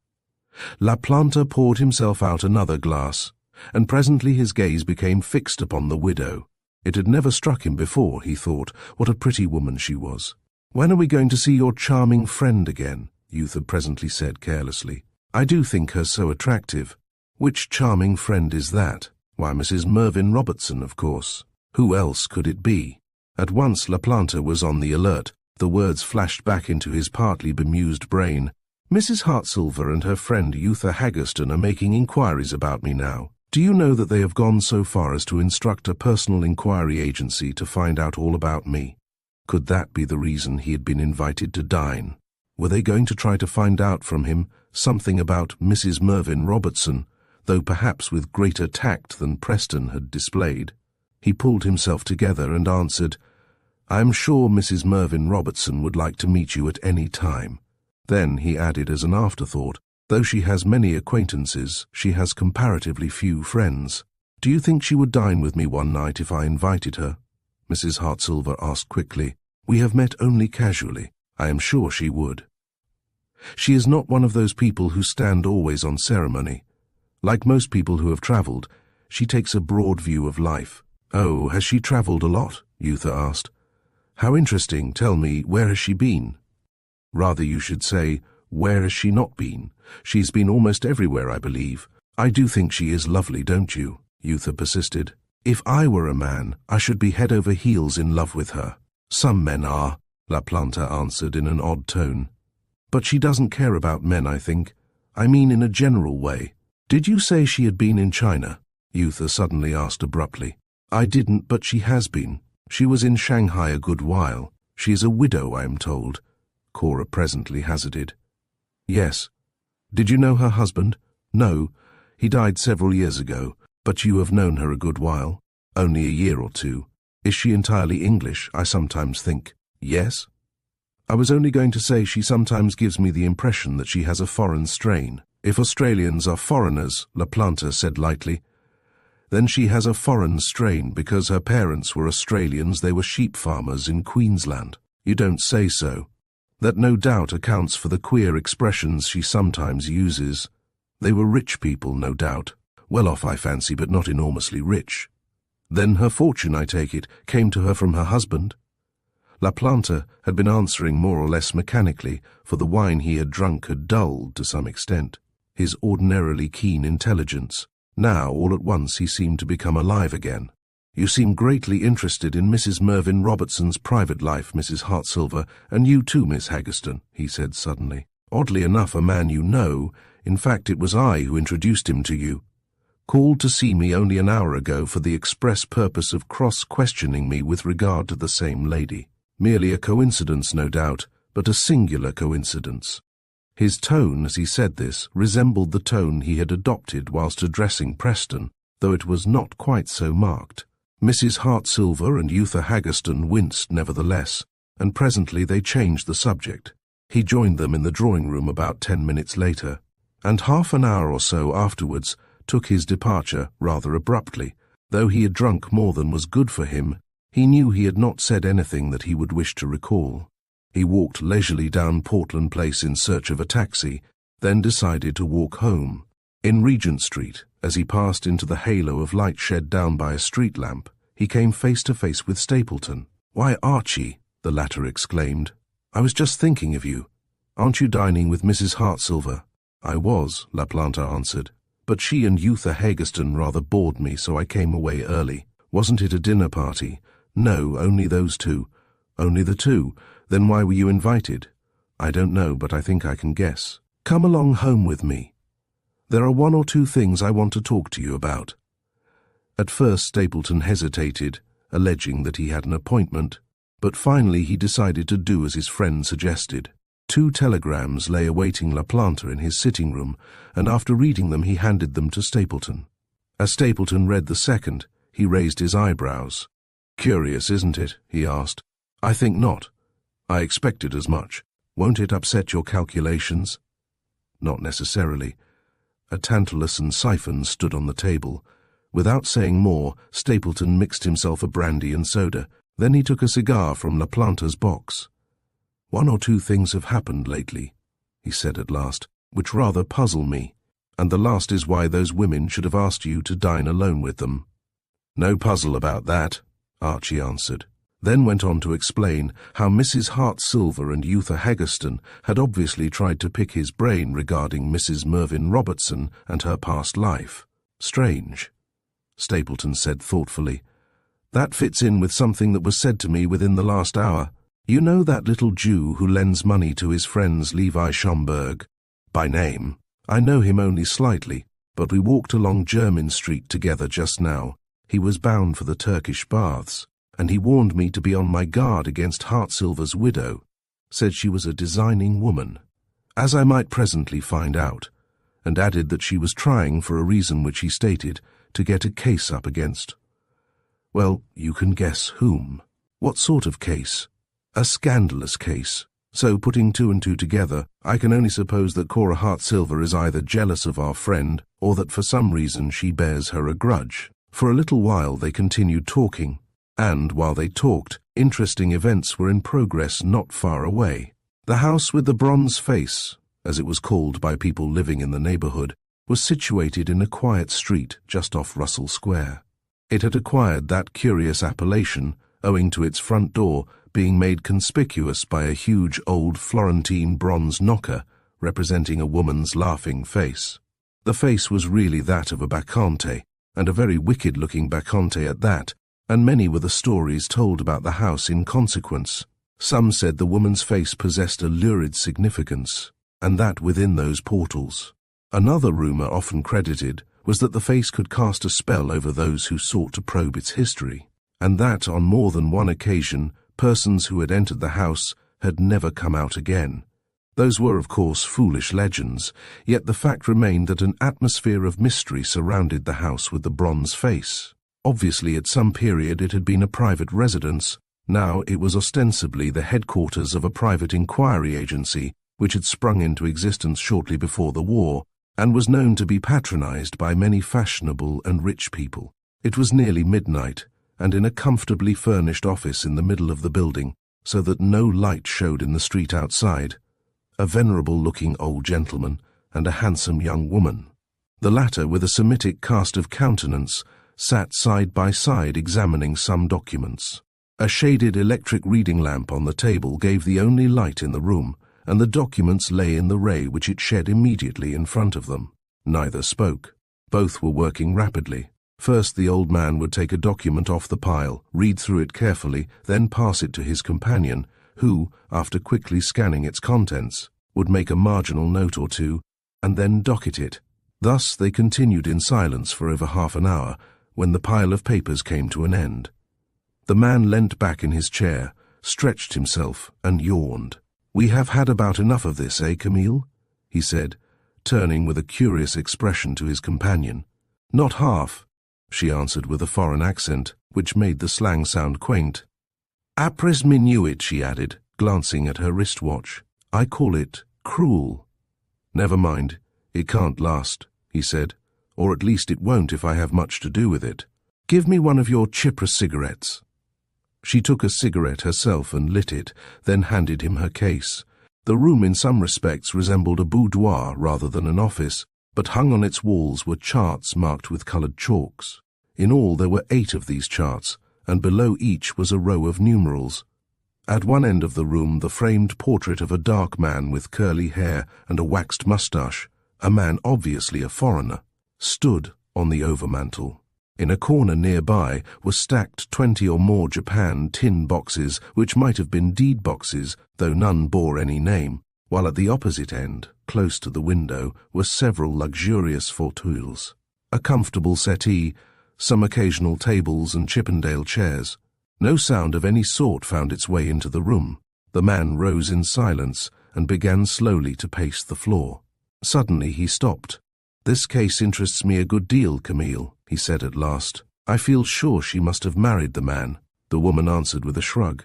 La Planta poured himself out another glass, and presently his gaze became fixed upon the widow. It had never struck him before, he thought, what a pretty woman she was. "When are we going to see your charming friend again?" Yootha presently said carelessly. "I do think her so attractive." "Which charming friend is that?" "Why, Mrs. Mervyn Robertson, of course. Who else could it be?" At once La Planta was on the alert. The words flashed back into his partly bemused brain. "Mrs. Hartsilver and her friend Yootha Haggerston are making inquiries about me now. Do you know that they have gone so far as to instruct a personal inquiry agency to find out all about me?" Could that be the reason he had been invited to dine? Were they going to try to find out from him something about Mrs. Mervyn Robertson, though perhaps with greater tact than Preston had displayed? He pulled himself together and answered, "I am sure Mrs. Mervyn Robertson would like to meet you at any time." Then he added as an afterthought, "Though she has many acquaintances, she has comparatively few friends. Do you think she would dine with me one night if I invited her?" Mrs. Hartsilver asked quickly. "We have met only casually. I am sure she would." "She is not one of those people who stand always on ceremony. Like most people who have travelled, she takes a broad view of life." "Oh, has she travelled a lot?" Yootha asked. "How interesting. Tell me, where has she been?" "Rather you should say, where has she not been? She's been almost everywhere, I believe. I do think she is lovely, don't you? Yootha persisted. If I were a man, I should be head over heels in love with her. Some men are, La Planta answered in an odd tone. But she doesn't care about men, I think. I mean in a general way. Did you say she had been in China? Yootha suddenly asked abruptly. I didn't, but she has been. She was in Shanghai a good while. She is a widow, I am told. Cora presently hazarded. Yes. Did you know her husband? No. He died several years ago, but you have known her a good while. Only a year or two. Is she entirely English, I sometimes think? Yes. I was only going to say she sometimes gives me the impression that she has a foreign strain. If Australians are foreigners, La Planta said lightly, then she has a foreign strain because her parents were Australians, they were sheep farmers in Queensland. You don't say so. That no doubt accounts for the queer expressions she sometimes uses. They were rich people, no doubt. Well off, I fancy, but not enormously rich. Then her fortune, I take it, came to her from her husband? La Planta had been answering more or less mechanically, for the wine he had drunk had dulled to some extent his ordinarily keen intelligence. Now, all at once, he seemed to become alive again. You seem greatly interested in Mrs. Mervyn Robertson's private life, Mrs. Hartsilver, and you too, Miss Haggerston, he said suddenly. Oddly enough, a man you know, in fact it was I who introduced him to you, called to see me only an hour ago for the express purpose of cross-questioning me with regard to the same lady. Merely a coincidence, no doubt, but a singular coincidence. His tone, as he said this, resembled the tone he had adopted whilst addressing Preston, though it was not quite so marked. Mrs. Hartsilver and Yootha Haggerston winced nevertheless, and presently they changed the subject. He joined them in the drawing-room about 10 minutes later, and half an hour or so afterwards took his departure rather abruptly. Though he had drunk more than was good for him, he knew he had not said anything that he would wish to recall. He walked leisurely down Portland Place in search of a taxi, then decided to walk home. In Regent Street, as he passed into the halo of light shed down by a street lamp, he came face to face with Stapleton. "Why, Archie," the latter exclaimed, "I was just thinking of you. Aren't you dining with Mrs. Hartsilver?" "I was," La Planta answered, "but she and Yootha Haggerston rather bored me, so I came away early." "Wasn't it a dinner party?" "No, only those two." "Only the two? Then why were you invited?" "I don't know, but I think I can guess." "Come along home with me. There are one or two things I want to talk to you about." At first Stapleton hesitated, alleging that he had an appointment, but finally he decided to do as his friend suggested. 2 telegrams lay awaiting La Planta in his sitting room, and after reading them he handed them to Stapleton. As Stapleton read the second, he raised his eyebrows. "Curious, isn't it?" he asked. "I think not. I expected as much. Won't it upset your calculations?" "Not necessarily." A Tantalus siphon stood on the table. Without saying more, Stapleton mixed himself a brandy and soda. Then he took a cigar from La Planta's box. "1 or 2 things have happened lately," he said at last, "which rather puzzle me, and the last is why those women should have asked you to dine alone with them." "No puzzle about that," Archie answered, then went on to explain how Mrs. Hartsilver and Yootha Haggerston had obviously tried to pick his brain regarding Mrs. Mervyn Robertson and her past life. "Strange," Stapleton said thoughtfully. "That fits in with something that was said to me within the last hour. You know that little Jew who lends money to his friends Levi Schomburg? By name. I know him only slightly, but we walked along Jermyn Street together just now. He was bound for the Turkish baths, and he warned me to be on my guard against Hartsilver's widow, said she was a designing woman, as I might presently find out, and added that she was trying, for a reason which he stated, to get a case up against. Well, you can guess whom. What sort of case? A scandalous case. So, putting 2 and 2 together, I can only suppose that Cora Hartsilver is either jealous of our friend, or that for some reason she bears her a grudge. For a little while they continued talking, and, while they talked, interesting events were in progress not far away. The house with the bronze face, as it was called by people living in the neighbourhood, was situated in a quiet street just off Russell Square. It had acquired that curious appellation owing to its front door being made conspicuous by a huge old Florentine bronze knocker representing a woman's laughing face. The face was really that of a bacchante, and a very wicked-looking bacchante at that, and many were the stories told about the house in consequence. Some said the woman's face possessed a lurid significance, and that within those portals. Another rumor often credited was that the face could cast a spell over those who sought to probe its history, and that on more than one occasion persons who had entered the house had never come out again. Those were, of course, foolish legends, yet the fact remained that an atmosphere of mystery surrounded the house with the bronze face. Obviously, at some period it had been a private residence. Now it was ostensibly the headquarters of a private inquiry agency which had sprung into existence shortly before the war, and was known to be patronized by many fashionable and rich people. It was nearly midnight, and in a comfortably furnished office in the middle of the building, so that no light showed in the street outside, a venerable-looking old gentleman and a handsome young woman. The latter, with a Semitic cast of countenance, sat side by side examining some documents. A shaded electric reading lamp on the table gave the only light in the room, and the documents lay in the ray which it shed immediately in front of them. Neither spoke. Both were working rapidly. First the old man would take a document off the pile, read through it carefully, then pass it to his companion, who, after quickly scanning its contents, would make a marginal note or two, and then docket it. Thus they continued in silence for over half an hour, when the pile of papers came to an end. The man leant back in his chair, stretched himself, and yawned. "We have had about enough of this, eh, Camille?" he said, turning with a curious expression to his companion. "Not half," she answered with a foreign accent, which made the slang sound quaint. "Après minuit," she added, glancing at her wristwatch. "I call it cruel." "Never mind, it can't last," he said, "or at least it won't if I have much to do with it. Give me one of your Chypre cigarettes." She took a cigarette herself and lit it, then handed him her case. The room in some respects resembled a boudoir rather than an office, but hung on its walls were charts marked with coloured chalks. In all there were 8 of these charts, and below each was a row of numerals. At one end of the room the framed portrait of a dark man with curly hair and a waxed moustache, a man obviously a foreigner, stood on the overmantel. In a corner nearby were stacked 20 or more Japan tin boxes, which might have been deed boxes, though none bore any name, while at the opposite end, close to the window, were several luxurious fauteuils, a comfortable settee, some occasional tables and Chippendale chairs. No sound of any sort found its way into the room. The man rose in silence and began slowly to pace the floor. Suddenly he stopped. "This case interests me a good deal, Camille," he said at last. "I feel sure she must have married the man." The woman answered with a shrug.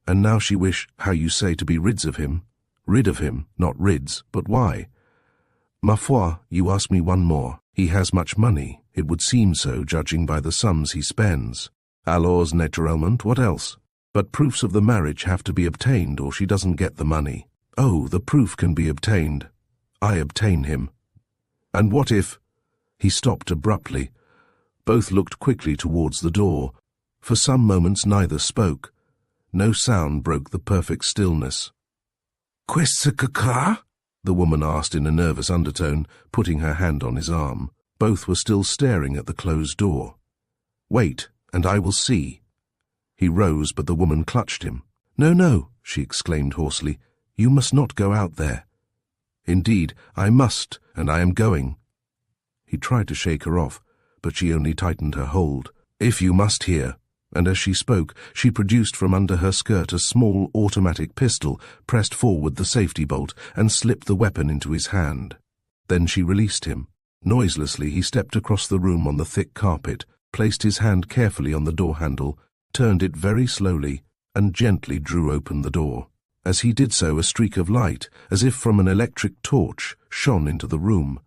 "And now she how you say, to be rid of him?" "Rid of him, not rids, but why?" "Ma foi, you ask me one more. He has much money. It would seem so, judging by the sums he spends." "Alors, naturellement, what else?" "But proofs of the marriage have to be obtained, or she doesn't get the money." "Oh, the proof can be obtained. I obtain him." "And what if—" He stopped abruptly. Both looked quickly towards the door. For some moments neither spoke. No sound broke the perfect stillness. "Qu'est-ce que ça?" the woman asked in a nervous undertone, putting her hand on his arm. Both were still staring at the closed door. "Wait, and I will see." He rose, but the woman clutched him. "No, no," she exclaimed hoarsely. "You must not go out there." "Indeed, I must, and I am going." He tried to shake her off, but she only tightened her hold. "If you must hear," and as she spoke, she produced from under her skirt a small automatic pistol, pressed forward the safety bolt, and slipped the weapon into his hand. Then she released him. Noiselessly he stepped across the room on the thick carpet, placed his hand carefully on the door handle, turned it very slowly, and gently drew open the door. As he did so, a streak of light, as if from an electric torch, shone into the room.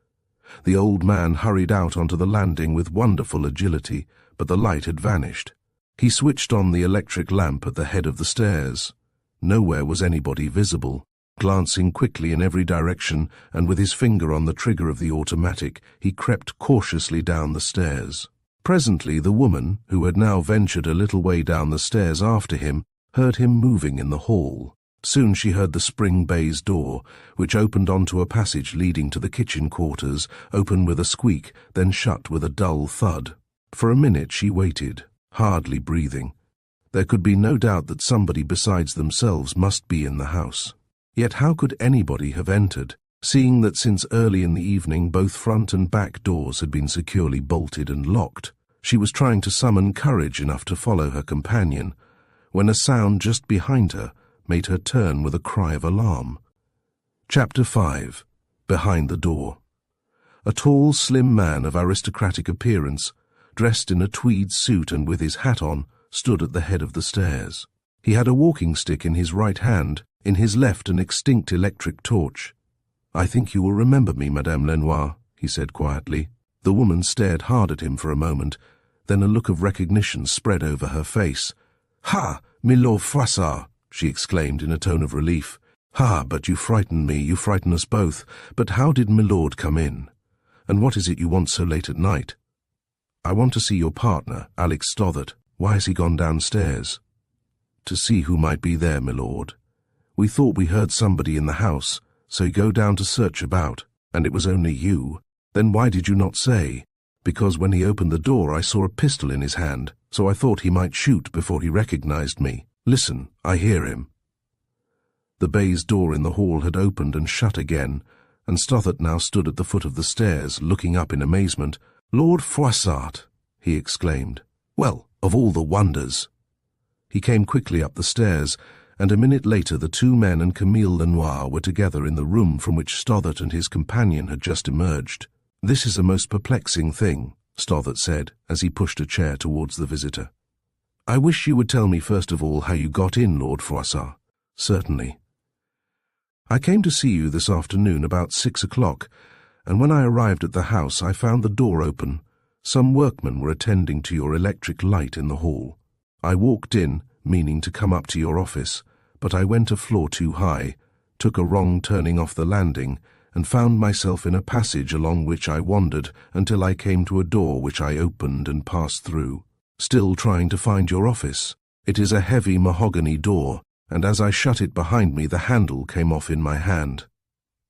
The old man hurried out onto the landing with wonderful agility, but the light had vanished. He switched on the electric lamp at the head of the stairs. Nowhere was anybody visible. Glancing quickly in every direction, and with his finger on the trigger of the automatic, he crept cautiously down the stairs. Presently the woman, who had now ventured a little way down the stairs after him, heard him moving in the hall. Soon she heard the spring baize door, which opened onto a passage leading to the kitchen quarters, open with a squeak, then shut with a dull thud. For a minute she waited, hardly breathing. There could be no doubt that somebody besides themselves must be in the house. Yet how could anybody have entered, seeing that since early in the evening both front and back doors had been securely bolted and locked? She was trying to summon courage enough to follow her companion, when a sound just behind her made her turn with a cry of alarm. Chapter 5. Behind the door. A tall, slim man of aristocratic appearance, dressed in a tweed suit and with his hat on, stood at the head of the stairs. He had a walking stick in his right hand, in his left an extinct electric torch. "I think you will remember me, Madame Lenoir," he said quietly. The woman stared hard at him for a moment, then a look of recognition spread over her face. "Ha, Milord Froissart!" she exclaimed in a tone of relief. "Ha, but you frighten me, you frighten us both. But how did Milord come in? And what is it you want so late at night?" "I want to see your partner, Alex Stothert. Why has he gone downstairs?" "To see who might be there, Milord. We thought we heard somebody in the house, so you go down to search about, and it was only you. Then why did you not say?" "Because when he opened the door I saw a pistol in his hand, so I thought he might shoot before he recognized me. Listen, I hear him." The baize door in the hall had opened and shut again, and Stothert now stood at the foot of the stairs, looking up in amazement. "Lord Froissart!" he exclaimed. "Well, of all the wonders!" He came quickly up the stairs, and a minute later the two men and Camille Lenoir were together in the room from which Stothert and his companion had just emerged. "This is a most perplexing thing," Stothert said, as he pushed a chair towards the visitor. "I wish you would tell me first of all how you got in, Lord Froissart." "Certainly." "I came to see you this afternoon about 6 o'clock, and when I arrived at the house I found the door open. Some workmen were attending to your electric light in the hall. I walked in, meaning to come up to your office, but I went a floor too high, took a wrong turning off the landing, and found myself in a passage along which I wandered until I came to a door which I opened and passed through, still trying to find your office. It is a heavy mahogany door, and as I shut it behind me the handle came off in my hand.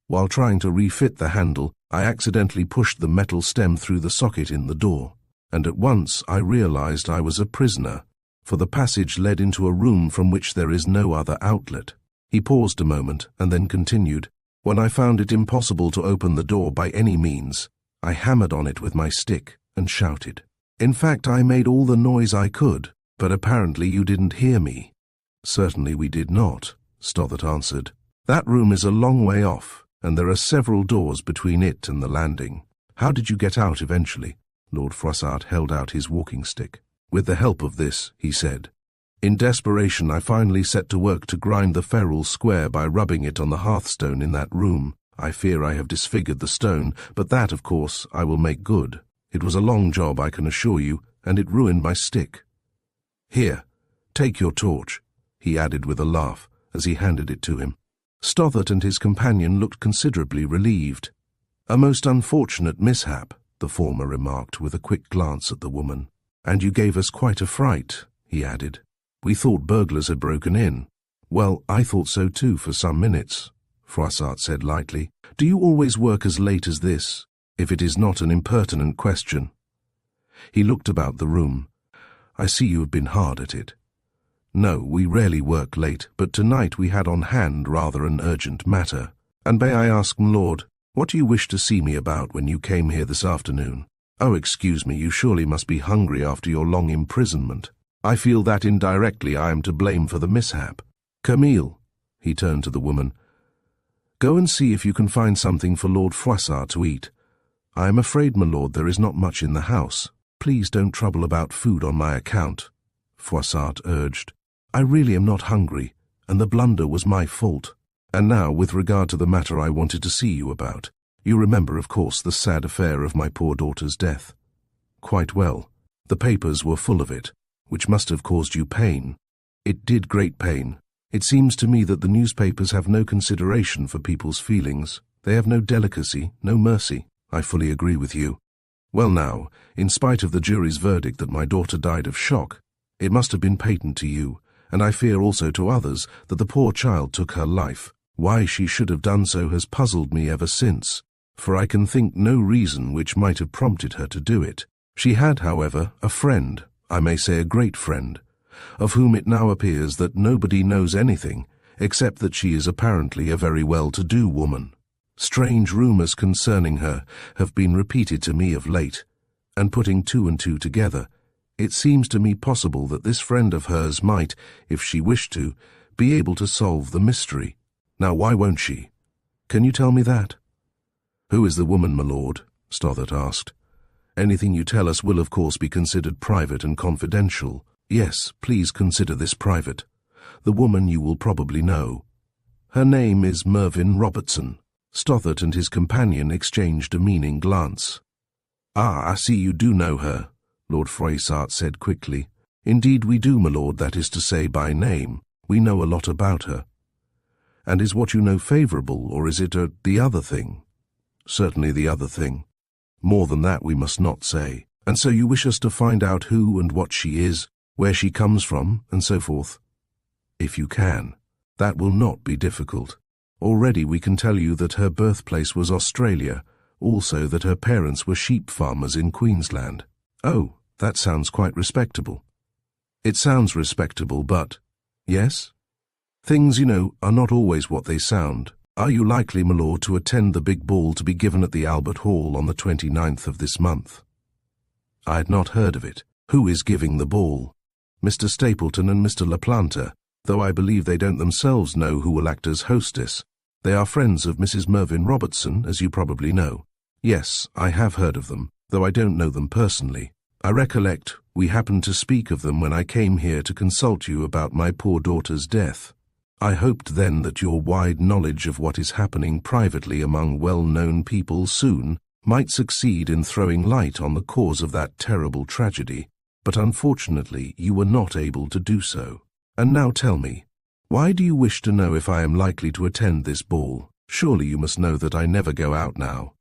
While trying to refit the handle, I accidentally pushed the metal stem through the socket in the door, and at once I realized I was a prisoner, for the passage led into a room from which there is no other outlet." He paused a moment and then continued. "When I found it impossible to open the door by any means, I hammered on it with my stick and shouted. In fact, I made all the noise I could, but apparently you didn't hear me." "Certainly we did not," Stothert answered. "That room is a long way off, and there are several doors between it and the landing. How did you get out eventually?" Lord Froissart held out his walking stick. "With the help of this," he said. "In desperation I finally set to work to grind the ferrule square by rubbing it on the hearthstone in that room. I fear I have disfigured the stone, but that, of course, I will make good. It was a long job, I can assure you, and it ruined my stick. Here, take your torch," he added with a laugh, as he handed it to him. Stothert and his companion looked considerably relieved. "A most unfortunate mishap," the former remarked with a quick glance at the woman. "And you gave us quite a fright," he added. "We thought burglars had broken in." "Well, I thought so too for some minutes," Froissart said lightly. "Do you always work as late as this, if it is not an impertinent question?" He looked about the room. "I see you have been hard at it." "No, we rarely work late, but tonight we had on hand rather an urgent matter. And may I ask, m'lord, what do you wish to see me about when you came here this afternoon? Oh, excuse me, you surely must be hungry after your long imprisonment. I feel that indirectly I am to blame for the mishap. Camille," he turned to the woman, "go and see if you can find something for Lord Froissart to eat. I am afraid, my lord, there is not much in the house. Please don't trouble about food on my account," Froissart urged. "I really am not hungry, and the blunder was my fault. And now, with regard to the matter I wanted to see you about. You remember, of course, the sad affair of my poor daughter's death?" "Quite well. The papers were full of it, which must have caused you pain." "It did great pain. It seems to me that the newspapers have no consideration for people's feelings. They have no delicacy, no mercy." "I fully agree with you. Well now, in spite of the jury's verdict that my daughter died of shock, it must have been patent to you, and I fear also to others that the poor child took her life. Why she should have done so has puzzled me ever since, for I can think no reason which might have prompted her to do it. She had, however, a friend, I may say a great friend, of whom it now appears that nobody knows anything, except that she is apparently a very well-to-do woman. Strange rumours concerning her have been repeated to me of late, and putting two and two together, it seems to me possible that this friend of hers might, if she wished to, be able to solve the mystery. Now why won't she? Can you tell me that? Who is the woman, my lord? Stothard asked. Anything you tell us will of course be considered private and confidential. Yes, please consider this private. The woman you will probably know. Her name is Mervyn Robertson. Stothard and his companion exchanged a meaning glance. Ah, I see you do know her, Lord Froissart said quickly. Indeed we do, my lord, that is to say by name. We know a lot about her. And is what you know favourable, or is it the other thing? Certainly the other thing. More than that we must not say. And so you wish us to find out who and what she is, where she comes from, and so forth? If you can. That will not be difficult. Already we can tell you that her birthplace was Australia, also that her parents were sheep farmers in Queensland. Oh, that sounds quite respectable. It sounds respectable, but... Yes? Things, you know, are not always what they sound. Are you likely, my lord, to attend the big ball to be given at the Albert Hall on the 29th of this month? I had not heard of it. Who is giving the ball? Mr. Stapleton and Mr. LaPlanta, though I believe they don't themselves know who will act as hostess. They are friends of Mrs. Mervyn Robertson, as you probably know. Yes, I have heard of them, though I don't know them personally. I recollect we happened to speak of them when I came here to consult you about my poor daughter's death. I hoped then that your wide knowledge of what is happening privately among well-known people soon might succeed in throwing light on the cause of that terrible tragedy, but unfortunately you were not able to do so. And now tell me, why do you wish to know if I am likely to attend this ball? Surely you must know that I never go out now.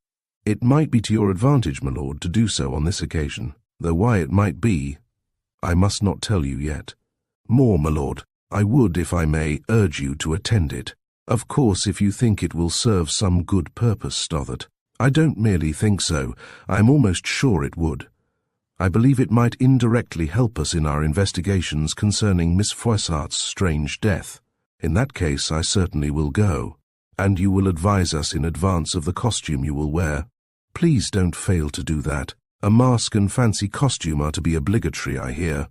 It might be to your advantage, my lord, to do so on this occasion, though why it might be, I must not tell you yet. More, my lord, I would, if I may, urge you to attend it. Of course, if you think it will serve some good purpose, Stothard. I don't merely think so, I am almost sure it would. I believe it might indirectly help us in our investigations concerning Miss Froissart's strange death. In that case, I certainly will go. And you will advise us in advance of the costume you will wear. Please don't fail to do that. A mask and fancy costume are to be obligatory, I hear.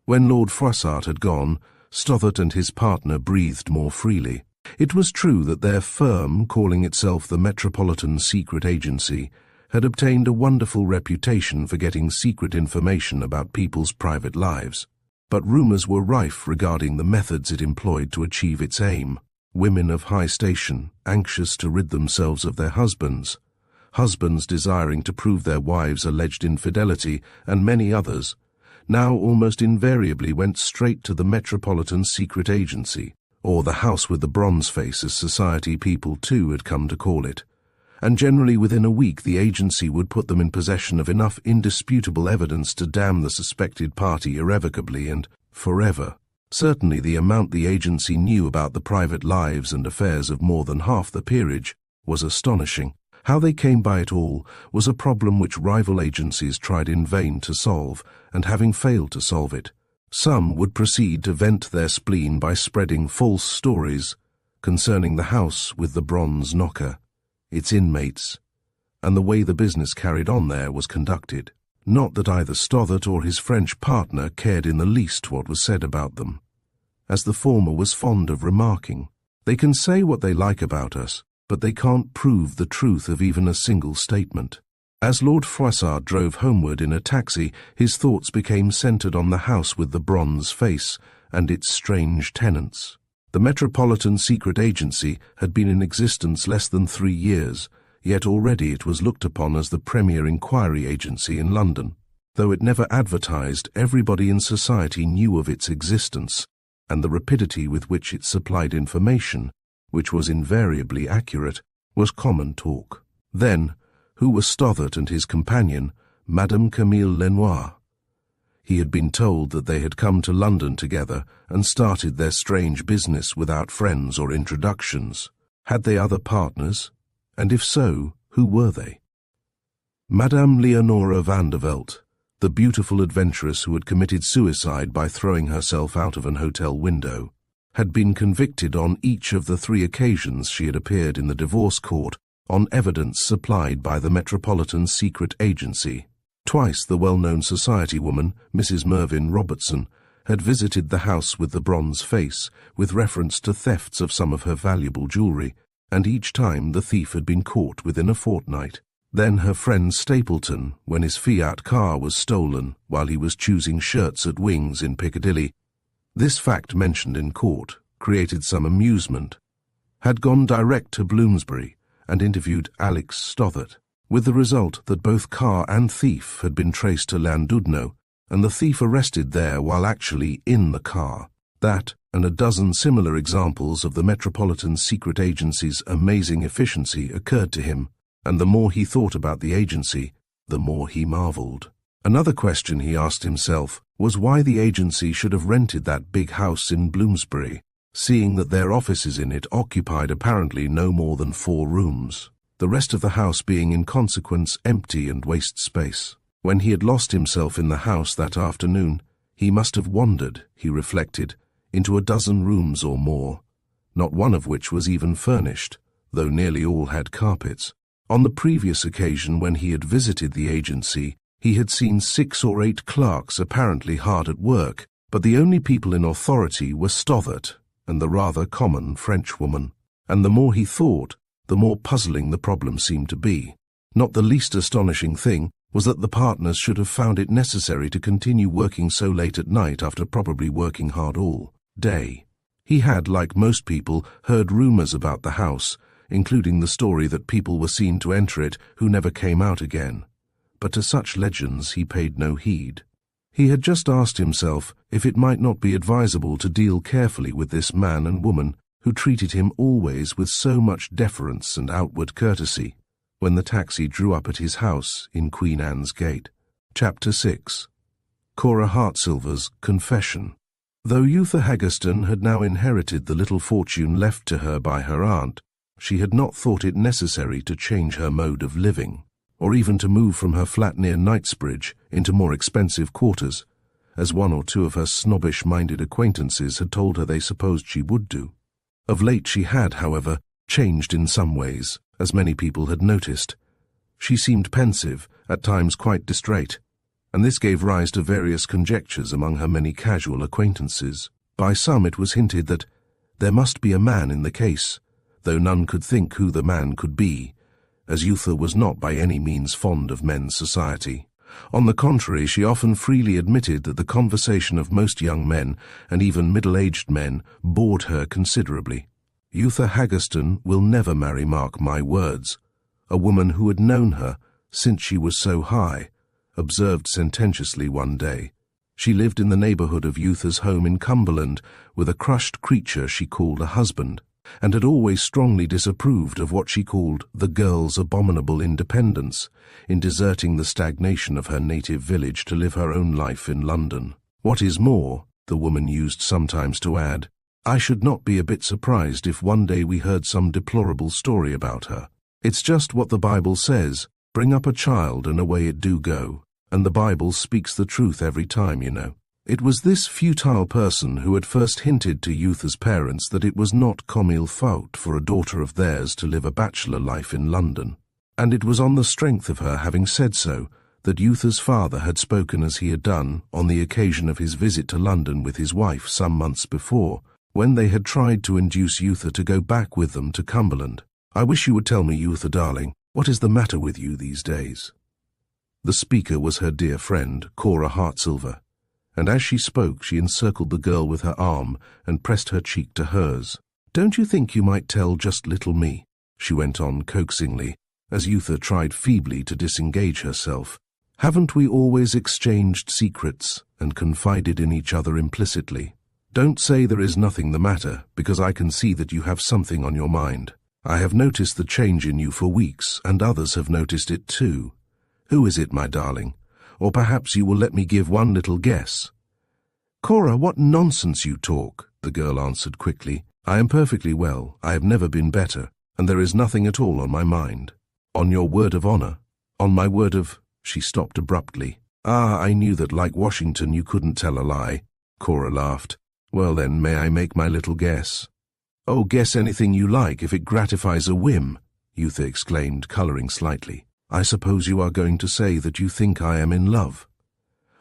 When Lord Froissart had gone, Stothard and his partner breathed more freely. It was true that their firm, calling itself the Metropolitan Secret Agency, had obtained a wonderful reputation for getting secret information about people's private lives. But rumours were rife regarding the methods it employed to achieve its aim. Women of high station, anxious to rid themselves of their husbands, husbands desiring to prove their wives' alleged infidelity, and many others, now almost invariably went straight to the Metropolitan Secret Agency, or the House with the Bronze Face as society people too had come to call it, and generally within a week the agency would put them in possession of enough indisputable evidence to damn the suspected party irrevocably and forever. Certainly the amount the agency knew about the private lives and affairs of more than half the peerage was astonishing. How they came by it all was a problem which rival agencies tried in vain to solve, and having failed to solve it, some would proceed to vent their spleen by spreading false stories concerning the house with the bronze knocker, its inmates, and the way the business carried on there was conducted. Not that either Stothard or his French partner cared in the least what was said about them. As the former was fond of remarking, they can say what they like about us, but they can't prove the truth of even a single statement. As Lord Froissart drove homeward in a taxi, his thoughts became centred on the house with the bronze face and its strange tenants. The Metropolitan Secret Agency had been in existence less than 3 years, yet already it was looked upon as the premier inquiry agency in London. Though it never advertised, everybody in society knew of its existence, and the rapidity with which it supplied information, which was invariably accurate, was common talk. Then, who was Stothard and his companion, Madame Camille Lenoir? He had been told that they had come to London together and started their strange business without friends or introductions. Had they other partners? And if so, who were they? Madame Leonora Vandervelt, the beautiful adventuress who had committed suicide by throwing herself out of an hotel window, had been convicted on each of the 3 occasions she had appeared in the divorce court on evidence supplied by the Metropolitan Secret Agency. Twice the well-known society woman, Mrs. Mervyn Robertson, had visited the house with the bronze face with reference to thefts of some of her valuable jewellery, and each time the thief had been caught within a fortnight. Then her friend Stapleton, when his Fiat car was stolen while he was choosing shirts at Wings in Piccadilly. This fact mentioned in court created some amusement. Had gone direct to Bloomsbury and interviewed Alex Stothert, with the result that both car and thief had been traced to Llandudno, and the thief arrested there while actually in the car. That, and a dozen similar examples of the Metropolitan Secret Agency's amazing efficiency occurred to him, and the more he thought about the agency, the more he marvelled. Another question he asked himself was why the agency should have rented that big house in Bloomsbury, seeing that their offices in it occupied apparently no more than 4 rooms, the rest of the house being in consequence empty and waste space. When he had lost himself in the house that afternoon, he must have wandered, he reflected, into a dozen rooms or more, not one of which was even furnished, though nearly all had carpets. On the previous occasion when he had visited the agency, he had seen 6 or 8 clerks apparently hard at work, but the only people in authority were Stothert and the rather common Frenchwoman. And the more he thought, the more puzzling the problem seemed to be. Not the least astonishing thing was that the partners should have found it necessary to continue working so late at night after probably working hard all day. He had, like most people, heard rumours about the house, including the story that people were seen to enter it who never came out again. But to such legends he paid no heed. He had just asked himself if it might not be advisable to deal carefully with this man and woman who treated him always with so much deference and outward courtesy, when the taxi drew up at his house in Queen Anne's Gate. Chapter 6. Cora Hartsilver's Confession. Though Yootha Haggerston had now inherited the little fortune left to her by her aunt, she had not thought it necessary to change her mode of living, or even to move from her flat near Knightsbridge into more expensive quarters, as 1 or 2 of her snobbish-minded acquaintances had told her they supposed she would do. Of late she had, however, changed in some ways, as many people had noticed. She seemed pensive, at times quite distrait, and this gave rise to various conjectures among her many casual acquaintances. By some it was hinted that there must be a man in the case, though none could think who the man could be, as Yootha was not by any means fond of men's society. On the contrary, she often freely admitted that the conversation of most young men, and even middle-aged men, bored her considerably. Yootha Haggerston will never marry, mark my words. A woman who had known her since she was so high observed sententiously one day. She lived in the neighbourhood of Yootha's home in Cumberland with a crushed creature she called a husband, and had always strongly disapproved of what she called the girl's abominable independence in deserting the stagnation of her native village to live her own life in London. What is more, the woman used sometimes to add, I should not be a bit surprised if one day we heard some deplorable story about her. It's just what the Bible says, bring up a child and away it do go, and the Bible speaks the truth every time, you know. It was this futile person who had first hinted to Yootha's parents that it was not comme il faut for a daughter of theirs to live a bachelor life in London, and it was on the strength of her having said so that Yootha's father had spoken as he had done on the occasion of his visit to London with his wife some months before, when they had tried to induce Yootha to go back with them to Cumberland. I wish you would tell me, Yootha darling, what is the matter with you these days? The speaker was her dear friend, Cora Hartsilver, and as she spoke she encircled the girl with her arm and pressed her cheek to hers. Don't you think you might tell just little me? She went on coaxingly, as Yootha tried feebly to disengage herself. Haven't we always exchanged secrets and confided in each other implicitly? Don't say there is nothing the matter, because I can see that you have something on your mind. I have noticed the change in you for weeks, and others have noticed it too. Who is it, my darling? Or perhaps you will let me give one little guess." "Cora, what nonsense you talk," the girl answered quickly. "I am perfectly well, I have never been better, and there is nothing at all on my mind." "On your word of honor?" "On my word of—" She stopped abruptly. "Ah, I knew that, like Washington, you couldn't tell a lie." Cora laughed. "Well then, may I make my little guess?" "Oh, guess anything you like if it gratifies a whim," Yootha exclaimed, colouring slightly. "I suppose you are going to say that you think I am in love.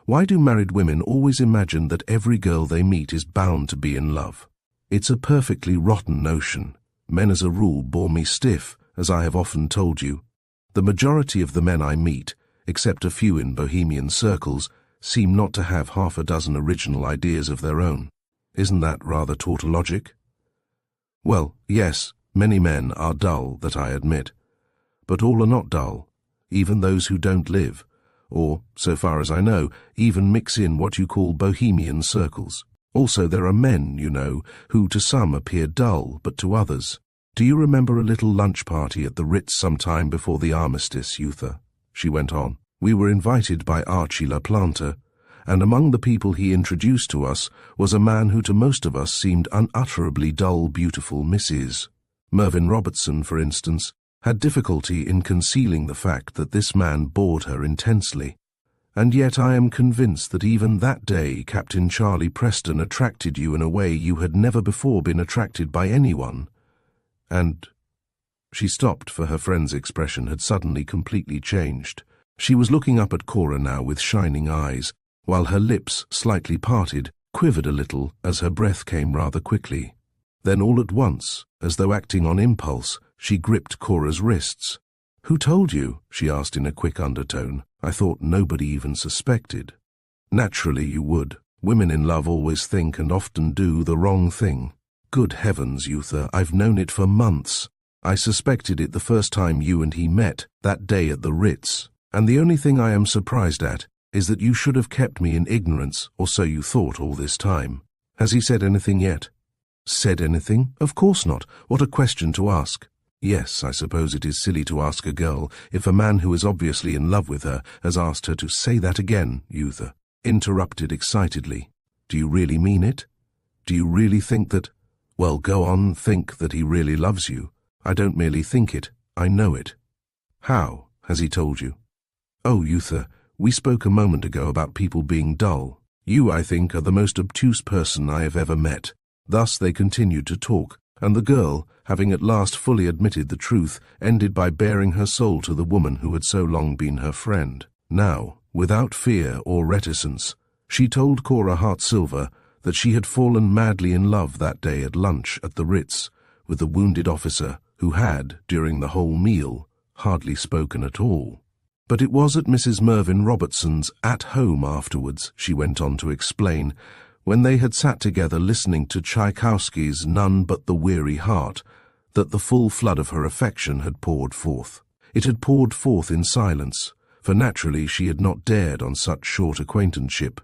Why do married women always imagine that every girl they meet is bound to be in love? It's a perfectly rotten notion. Men as a rule bore me stiff, as I have often told you. The majority of the men I meet, except a few in bohemian circles, seem not to have half a dozen original ideas of their own. Isn't that rather tautologic?" "Well, yes, many men are dull, that I admit. But all are not dull, even those who don't live, or, so far as I know, even mix in what you call bohemian circles. Also there are men, you know, who to some appear dull, but to others. Do you remember a little lunch party at the Ritz some time before the armistice, Yootha?" she went on. "We were invited by Archie LaPlante, and among the people he introduced to us was a man who to most of us seemed unutterably dull, beautiful Mrs. Mervyn Robertson, for instance, had difficulty in concealing the fact that this man bored her intensely. And yet I am convinced that even that day Captain Charlie Preston attracted you in a way you had never before been attracted by anyone. And—" She stopped, for her friend's expression had suddenly completely changed. She was looking up at Cora now with shining eyes, while her lips, slightly parted, quivered a little as her breath came rather quickly. Then all at once, as though acting on impulse, she gripped Cora's wrists. "Who told you?" she asked in a quick undertone. "I thought nobody even suspected." "Naturally you would. Women in love always think, and often do, the wrong thing. Good heavens, Yootha, I've known it for months. I suspected it the first time you and he met, that day at the Ritz. And the only thing I am surprised at is that you should have kept me in ignorance, or so you thought all this time. Has he said anything yet?" "Said anything? Of course not. What a question to ask." "Yes, I suppose it is silly to ask a girl if a man who is obviously in love with her has asked her to say that again," Yootha interrupted excitedly. "Do you really mean it? Do you really think that—" "Well, go on, think that he really loves you. I don't merely think it, I know it." "How? Has he told you?" "Oh, Yootha, we spoke a moment ago about people being dull. You, I think, are the most obtuse person I have ever met." Thus they continued to talk, and the girl, having at last fully admitted the truth, ended by baring her soul to the woman who had so long been her friend. Now, without fear or reticence, she told Cora Hartsilver that she had fallen madly in love that day at lunch at the Ritz with the wounded officer who had, during the whole meal, hardly spoken at all. But it was at Mrs. Mervyn Robertson's at home afterwards, she went on to explain, when they had sat together listening to Tchaikovsky's None But the Weary Heart, that the full flood of her affection had poured forth. It had poured forth in silence, for naturally she had not dared on such short acquaintanceship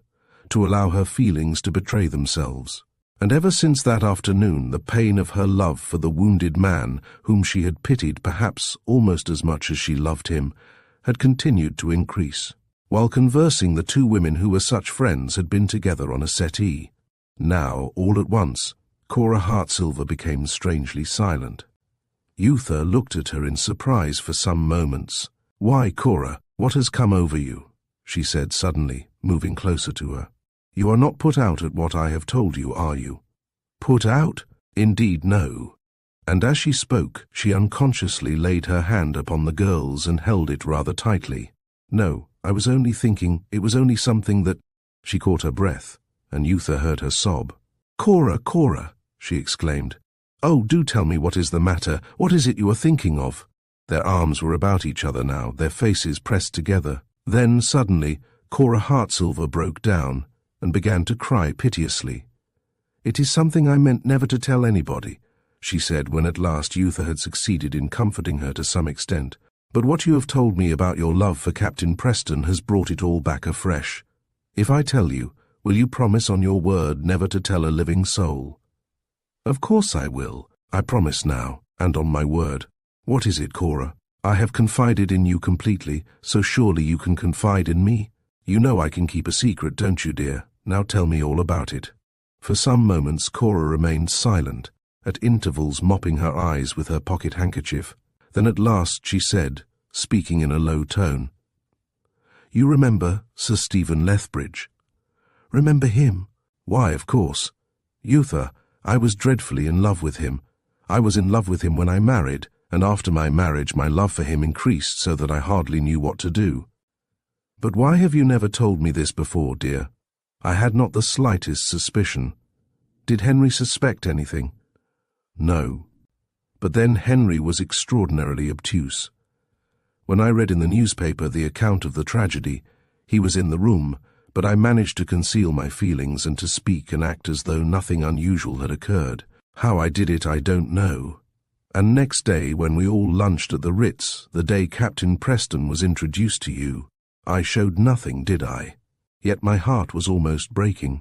to allow her feelings to betray themselves. And ever since that afternoon the pain of her love for the wounded man, whom she had pitied perhaps almost as much as she loved him, had continued to increase. While conversing, the two women who were such friends had been together on a settee. Now, all at once, Cora Hartsilver became strangely silent. Yootha looked at her in surprise for some moments. "Why, Cora, what has come over you?" she said suddenly, moving closer to her. "You are not put out at what I have told you, are you?" "Put out? Indeed, no." And as she spoke, she unconsciously laid her hand upon the girl's and held it rather tightly. "No, I was only thinking, it was only something that—" She caught her breath, and Yootha heard her sob. "Cora, Cora!" she exclaimed. "Oh, do tell me what is the matter. What is it you are thinking of?" Their arms were about each other now, their faces pressed together. Then, suddenly, Cora Hartsilver broke down and began to cry piteously. "It is something I meant never to tell anybody," she said when at last Yootha had succeeded in comforting her to some extent. "But what you have told me about your love for Captain Preston has brought it all back afresh. If I tell you, will you promise on your word never to tell a living soul?" "Of course I will. I promise now, and on my word." "What is it, Cora? I have confided in you completely, so surely you can confide in me?" You know I can keep a secret, don't you, dear? Now tell me all about it." For some moments Cora remained silent, at intervals mopping her eyes with her pocket handkerchief. Then at last she said, speaking in a low tone, "You remember Sir Stephen Lethbridge?" "Remember him? Why, of course. Yootha, I was dreadfully in love with him. I was in love with him when I married, and after my marriage my love for him increased so that I hardly knew what to do." "But why have you never told me this before, dear? I had not the slightest suspicion. Did Henry suspect anything?" "No. But then Henry was extraordinarily obtuse. When I read in the newspaper the account of the tragedy, he was in the room, but I managed to conceal my feelings and to speak and act as though nothing unusual had occurred. How I did it I don't know. And next day, when we all lunched at the Ritz, the day Captain Preston was introduced to you, I showed nothing, did I? Yet my heart was almost breaking."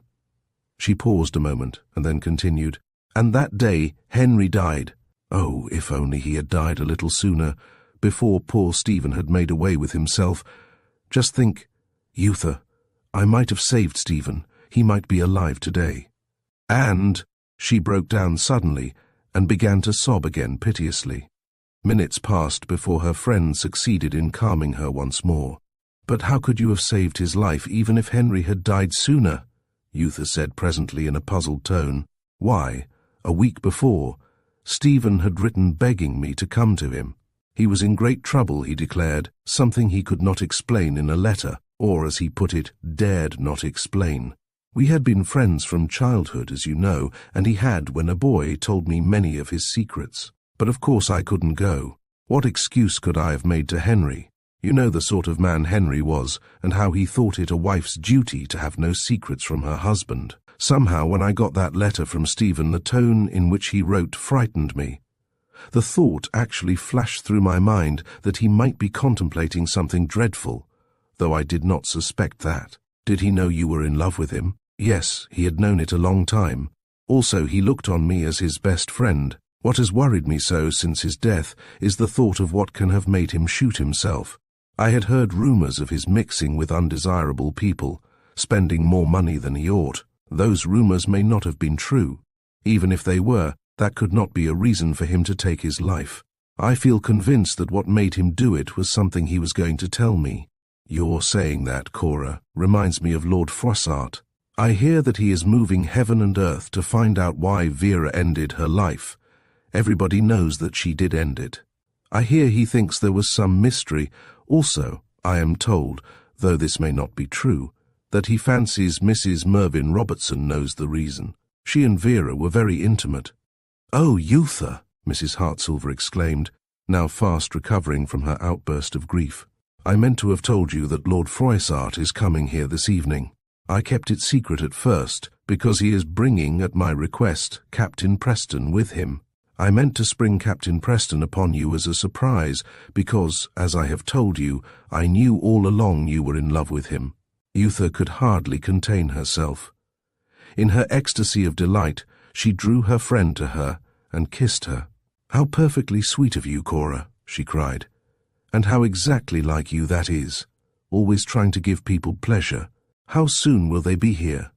She paused a moment and then continued, "And that day Henry died. Oh, if only he had died a little sooner, before poor Stephen had made away with himself. Just think, Yootha, I might have saved Stephen. He might be alive today." And she broke down suddenly and began to sob again piteously. Minutes passed before her friend succeeded in calming her once more. "But how could you have saved his life even if Henry had died sooner?" Yootha said presently in a puzzled tone. "Why, a week before, Stephen had written begging me to come to him. He was in great trouble, he declared, something he could not explain in a letter, or, as he put it, dared not explain. We had been friends from childhood, as you know, and he had, when a boy, told me many of his secrets. But of course I couldn't go. What excuse could I have made to Henry? You know the sort of man Henry was, and how he thought it a wife's duty to have no secrets from her husband. Somehow, when I got that letter from Stephen, the tone in which he wrote frightened me. The thought actually flashed through my mind that he might be contemplating something dreadful, though I did not suspect that. Did he know you were in love with him? Yes, he had known it a long time. Also, he looked on me as his best friend. What has worried me so since his death is the thought of what can have made him shoot himself. I had heard rumors of his mixing with undesirable people, spending more money than he ought. Those rumors may not have been true. Even if they were, that could not be a reason for him to take his life. I feel convinced that what made him do it was something he was going to tell me. Your saying that, Cora, reminds me of Lord Froissart. I hear that he is moving heaven and earth to find out why Vera ended her life. Everybody knows that she did end it. I hear he thinks there was some mystery. Also, I am told, though this may not be true, that he fancies Mrs. Mervyn Robertson knows the reason. She and Vera were very intimate. "Oh, Yootha!" Mrs. Hartsilver exclaimed, now fast recovering from her outburst of grief. "I meant to have told you that Lord Froissart is coming here this evening. I kept it secret at first, because he is bringing, at my request, Captain Preston with him. I meant to spring Captain Preston upon you as a surprise, because, as I have told you, I knew all along you were in love with him." Yootha could hardly contain herself. In her ecstasy of delight, she drew her friend to her and kissed her. "How perfectly sweet of you, Cora," she cried. "And how exactly like you that is, always trying to give people pleasure. How soon will they be here?"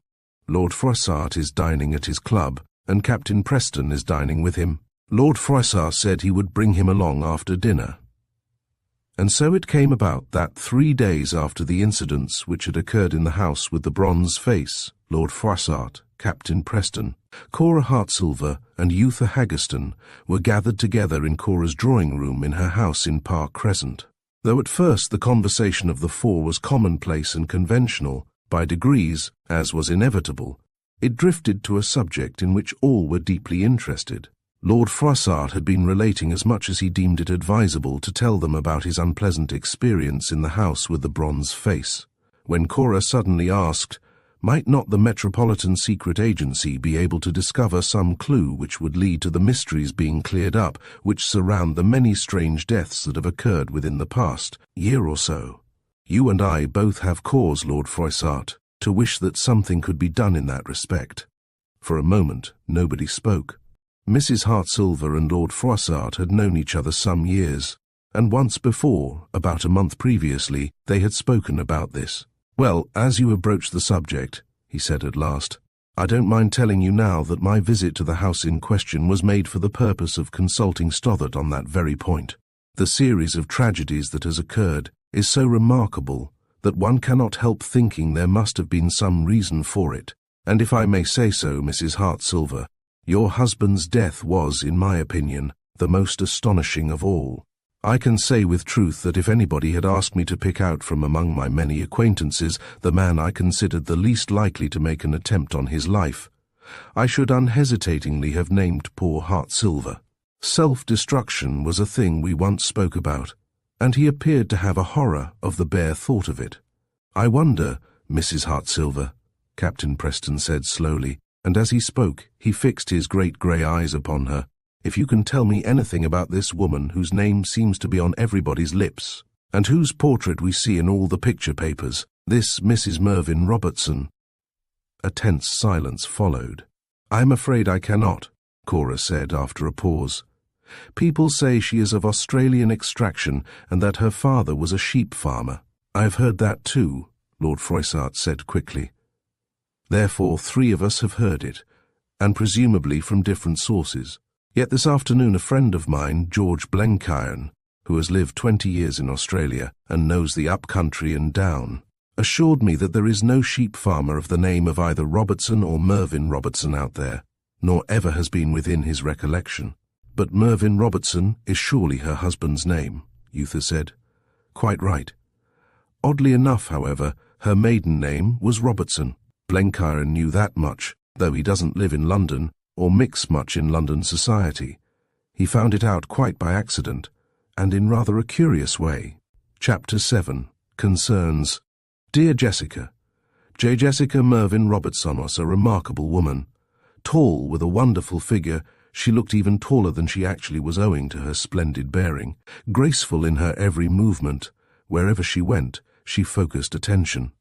"Lord Froissart is dining at his club, and Captain Preston is dining with him. Lord Froissart said he would bring him along after dinner." And so it came about that 3 days after the incidents which had occurred in the house with the bronze face, Lord Froissart, Captain Preston, Cora Hartsilver and Yootha Haggerston were gathered together in Cora's drawing-room in her house in Park Crescent. Though at first the conversation of the four was commonplace and conventional, by degrees, as was inevitable, it drifted to a subject in which all were deeply interested. Lord Froissart had been relating as much as he deemed it advisable to tell them about his unpleasant experience in the house with the bronze face, when Cora suddenly asked, might not the Metropolitan Secret Agency be able to discover some clue which would lead to the mysteries being cleared up which surround the many strange deaths that have occurred within the past year or so? You and I both have cause, Lord Froissart, to wish that something could be done in that respect. For a moment, nobody spoke. Mrs. Hartsilver and Lord Froissart had known each other some years, and once before, about a month previously, they had spoken about this. "Well, as you have broached the subject," he said at last, "I don't mind telling you now that my visit to the house in question was made for the purpose of consulting Stothard on that very point. The series of tragedies that has occurred is so remarkable that one cannot help thinking there must have been some reason for it. And if I may say so, Mrs. Hartsilver, your husband's death was, in my opinion, the most astonishing of all. I can say with truth that if anybody had asked me to pick out from among my many acquaintances the man I considered the least likely to make an attempt on his life, I should unhesitatingly have named poor Hartsilver. Self-destruction was a thing we once spoke about, and he appeared to have a horror of the bare thought of it. I wonder, Mrs. Hartsilver, Captain Preston said slowly, and as he spoke he fixed his great grey eyes upon her, if you can tell me anything about this woman whose name seems to be on everybody's lips, and whose portrait we see in all the picture papers, this Mrs. Mervyn Robertson." A tense silence followed. "I am afraid I cannot," Cora said after a pause. "People say she is of Australian extraction and that her father was a sheep farmer." "I have heard that too," Lord Froissart said quickly. "Therefore 3 of us have heard it, and presumably from different sources. Yet this afternoon a friend of mine, George Blenkiron, who has lived 20 years in Australia and knows the up-country and down, assured me that there is no sheep farmer of the name of either Robertson or Mervyn Robertson out there, nor ever has been within his recollection. But Mervyn Robertson is surely her husband's name," Yootha said. "Quite right. Oddly enough, however, her maiden name was Robertson. Blenkiron knew that much, though he doesn't live in London or mix much in London society. He found it out quite by accident, and in rather a curious way." Chapter 7 concerns Dear Jessica, Jessica Mervyn Robertson was a remarkable woman. Tall, with a wonderful figure, she looked even taller than she actually was owing to her splendid bearing. Graceful in her every movement, wherever she went, she focused attention.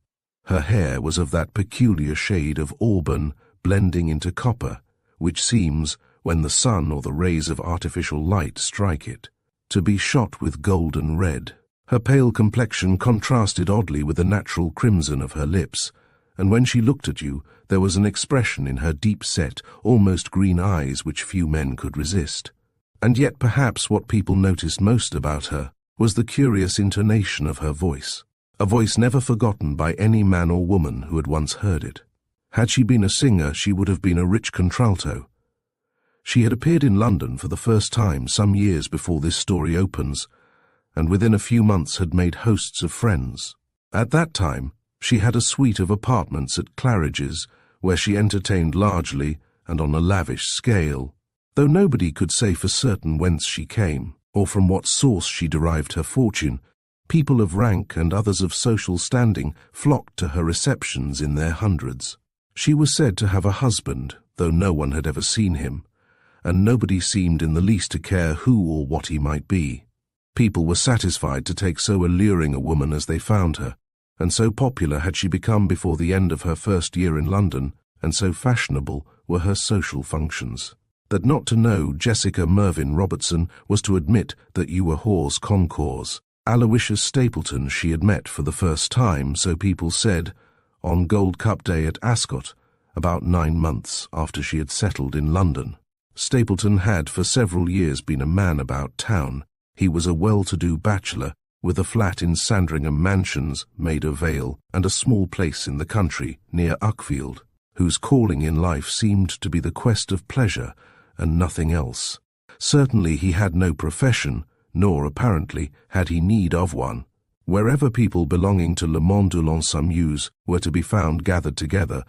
Her hair was of that peculiar shade of auburn blending into copper, which seems, when the sun or the rays of artificial light strike it, to be shot with golden red. Her pale complexion contrasted oddly with the natural crimson of her lips, and when she looked at you, there was an expression in her deep-set, almost green eyes which few men could resist. And yet perhaps what people noticed most about her was the curious intonation of her voice, a voice never forgotten by any man or woman who had once heard it. Had she been a singer, she would have been a rich contralto. She had appeared in London for the first time some years before this story opens, and within a few months had made hosts of friends. At that time, she had a suite of apartments at Claridge's, where she entertained largely and on a lavish scale. Though nobody could say for certain whence she came, or from what source she derived her fortune, people of rank and others of social standing flocked to her receptions in their hundreds. She was said to have a husband, though no one had ever seen him, and nobody seemed in the least to care who or what he might be. People were satisfied to take so alluring a woman as they found her, and so popular had she become before the end of her first year in London, and so fashionable were her social functions, that not to know Jessica Mervyn Robertson was to admit that you were hors concours. Aloysius Stapleton she had met for the first time, so people said, on Gold Cup Day at Ascot, about 9 months after she had settled in London. Stapleton had for several years been a man about town. He was a well-to-do bachelor, with a flat in Sandringham Mansions, Maida Vale, and a small place in the country, near Uckfield, whose calling in life seemed to be the quest of pleasure, and nothing else. Certainly he had no profession, nor, apparently, had he need of one. Wherever people belonging to Le Monde de l'Ensemuse were to be found gathered together,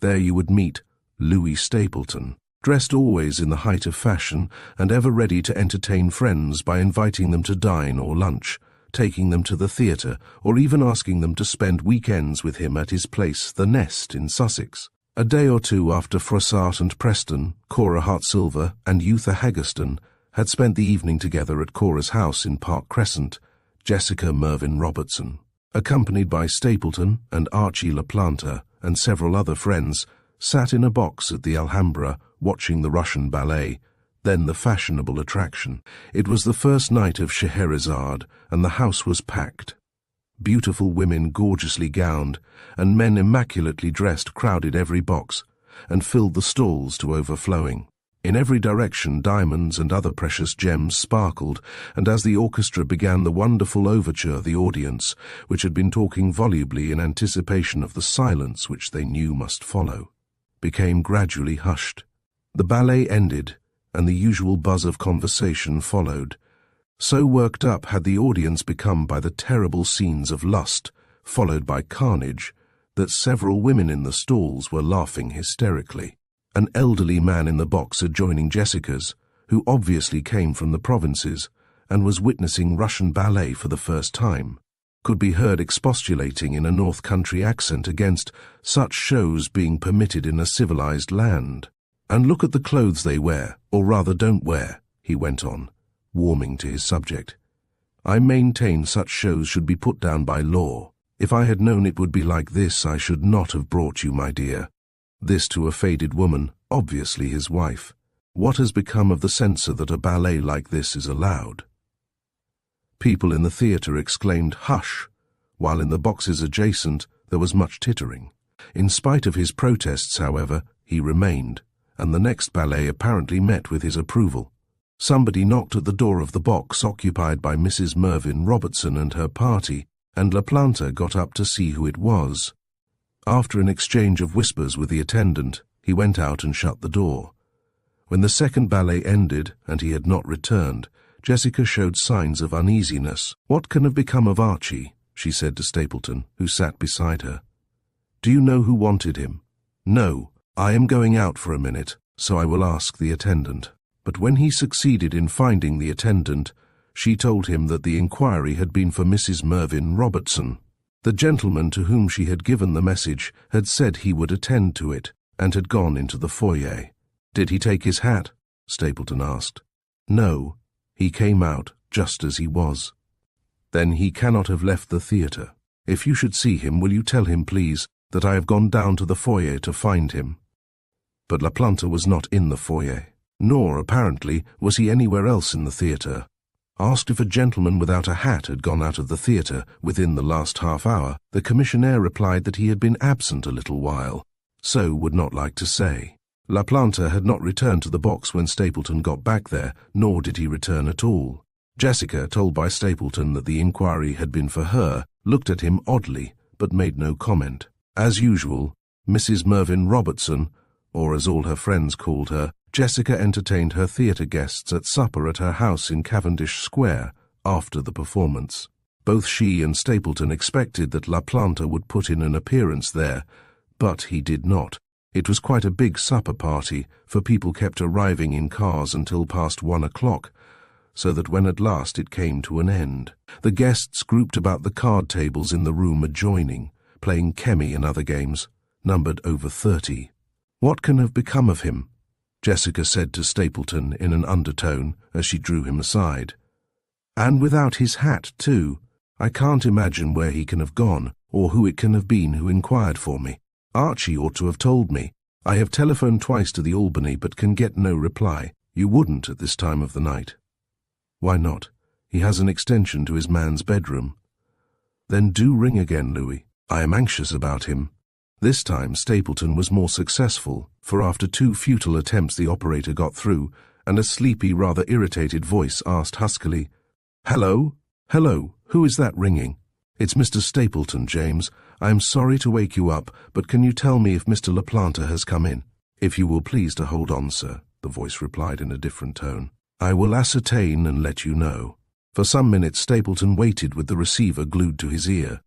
there you would meet Louis Stapleton, dressed always in the height of fashion and ever ready to entertain friends by inviting them to dine or lunch, taking them to the theatre, or even asking them to spend weekends with him at his place, The Nest, in Sussex. A day or two after Froissart and Preston, Cora Hartsilver and Yootha Haggerston had spent the evening together at Cora's house in Park Crescent, Jessica Mervyn Robertson, accompanied by Stapleton and Archie LaPlanta and several other friends, sat in a box at the Alhambra watching the Russian ballet, then the fashionable attraction. It was the first night of Scheherazade, and the house was packed. Beautiful women gorgeously gowned, and men immaculately dressed crowded every box, and filled the stalls to overflowing. In every direction diamonds and other precious gems sparkled, and as the orchestra began the wonderful overture, the audience, which had been talking volubly in anticipation of the silence which they knew must follow, became gradually hushed. The ballet ended, and the usual buzz of conversation followed. So worked up had the audience become by the terrible scenes of lust, followed by carnage, that several women in the stalls were laughing hysterically. An elderly man in the box adjoining Jessica's, who obviously came from the provinces and was witnessing Russian ballet for the first time, could be heard expostulating in a North Country accent against such shows being permitted in a civilized land. "And look at the clothes they wear, or rather don't wear," he went on, warming to his subject. "I maintain such shows should be put down by law. If I had known it would be like this, I should not have brought you, my dear." This to a faded woman, obviously his wife. What has become of the censor that a ballet like this is allowed? People in the theatre exclaimed, "Hush!" while in the boxes adjacent there was much tittering. In spite of his protests, however, he remained, and the next ballet apparently met with his approval. Somebody knocked at the door of the box occupied by Mrs. Mervyn Robertson and her party, and La Planta got up to see who it was. After an exchange of whispers with the attendant, he went out and shut the door. When the second ballet ended and he had not returned, Jessica showed signs of uneasiness. "What can have become of Archie?" she said to Stapleton, who sat beside her. "Do you know who wanted him?" "No. I am going out for a minute, so I will ask the attendant." But when he succeeded in finding the attendant, she told him that the inquiry had been for Mrs. Mervyn Robertson. The gentleman to whom she had given the message had said he would attend to it, and had gone into the foyer. "Did he take his hat?" Stapleton asked. "No, he came out just as he was." "Then he cannot have left the theatre. If you should see him, will you tell him, please, that I have gone down to the foyer to find him?" But La Planta was not in the foyer, nor, apparently, was he anywhere else in the theatre. Asked if a gentleman without a hat had gone out of the theatre within the last half-hour, the commissionaire replied that he had been absent a little while, so would not like to say. La Planta had not returned to the box when Stapleton got back there, nor did he return at all. Jessica, told by Stapleton that the inquiry had been for her, looked at him oddly, but made no comment. As usual, Mrs. Mervyn Robertson, or as all her friends called her, Jessica entertained her theatre guests at supper at her house in Cavendish Square after the performance. Both she and Stapleton expected that La Planta would put in an appearance there, but he did not. It was quite a big supper party, for people kept arriving in cars until past 1 o'clock, so that when at last it came to an end, the guests grouped about the card tables in the room adjoining, playing chemi and other games, numbered over 30. "What can have become of him?" Jessica said to Stapleton in an undertone as she drew him aside. "And without his hat, too. I can't imagine where he can have gone, or who it can have been who inquired for me. Archie ought to have told me. I have telephoned twice to the Albany, but can get no reply. You wouldn't at this time of the night." "Why not? He has an extension to his man's bedroom." "Then do ring again, Louis. I am anxious about him." This time Stapleton was more successful, for after 2 futile attempts the operator got through, and a sleepy, rather irritated voice asked huskily, "Hello? Hello, who is that ringing?" "It's Mr. Stapleton, James. I am sorry to wake you up, but can you tell me if Mr. La Planta has come in?" "If you will please to hold on, sir," the voice replied in a different tone. "I will ascertain and let you know." For some minutes Stapleton waited with the receiver glued to his ear.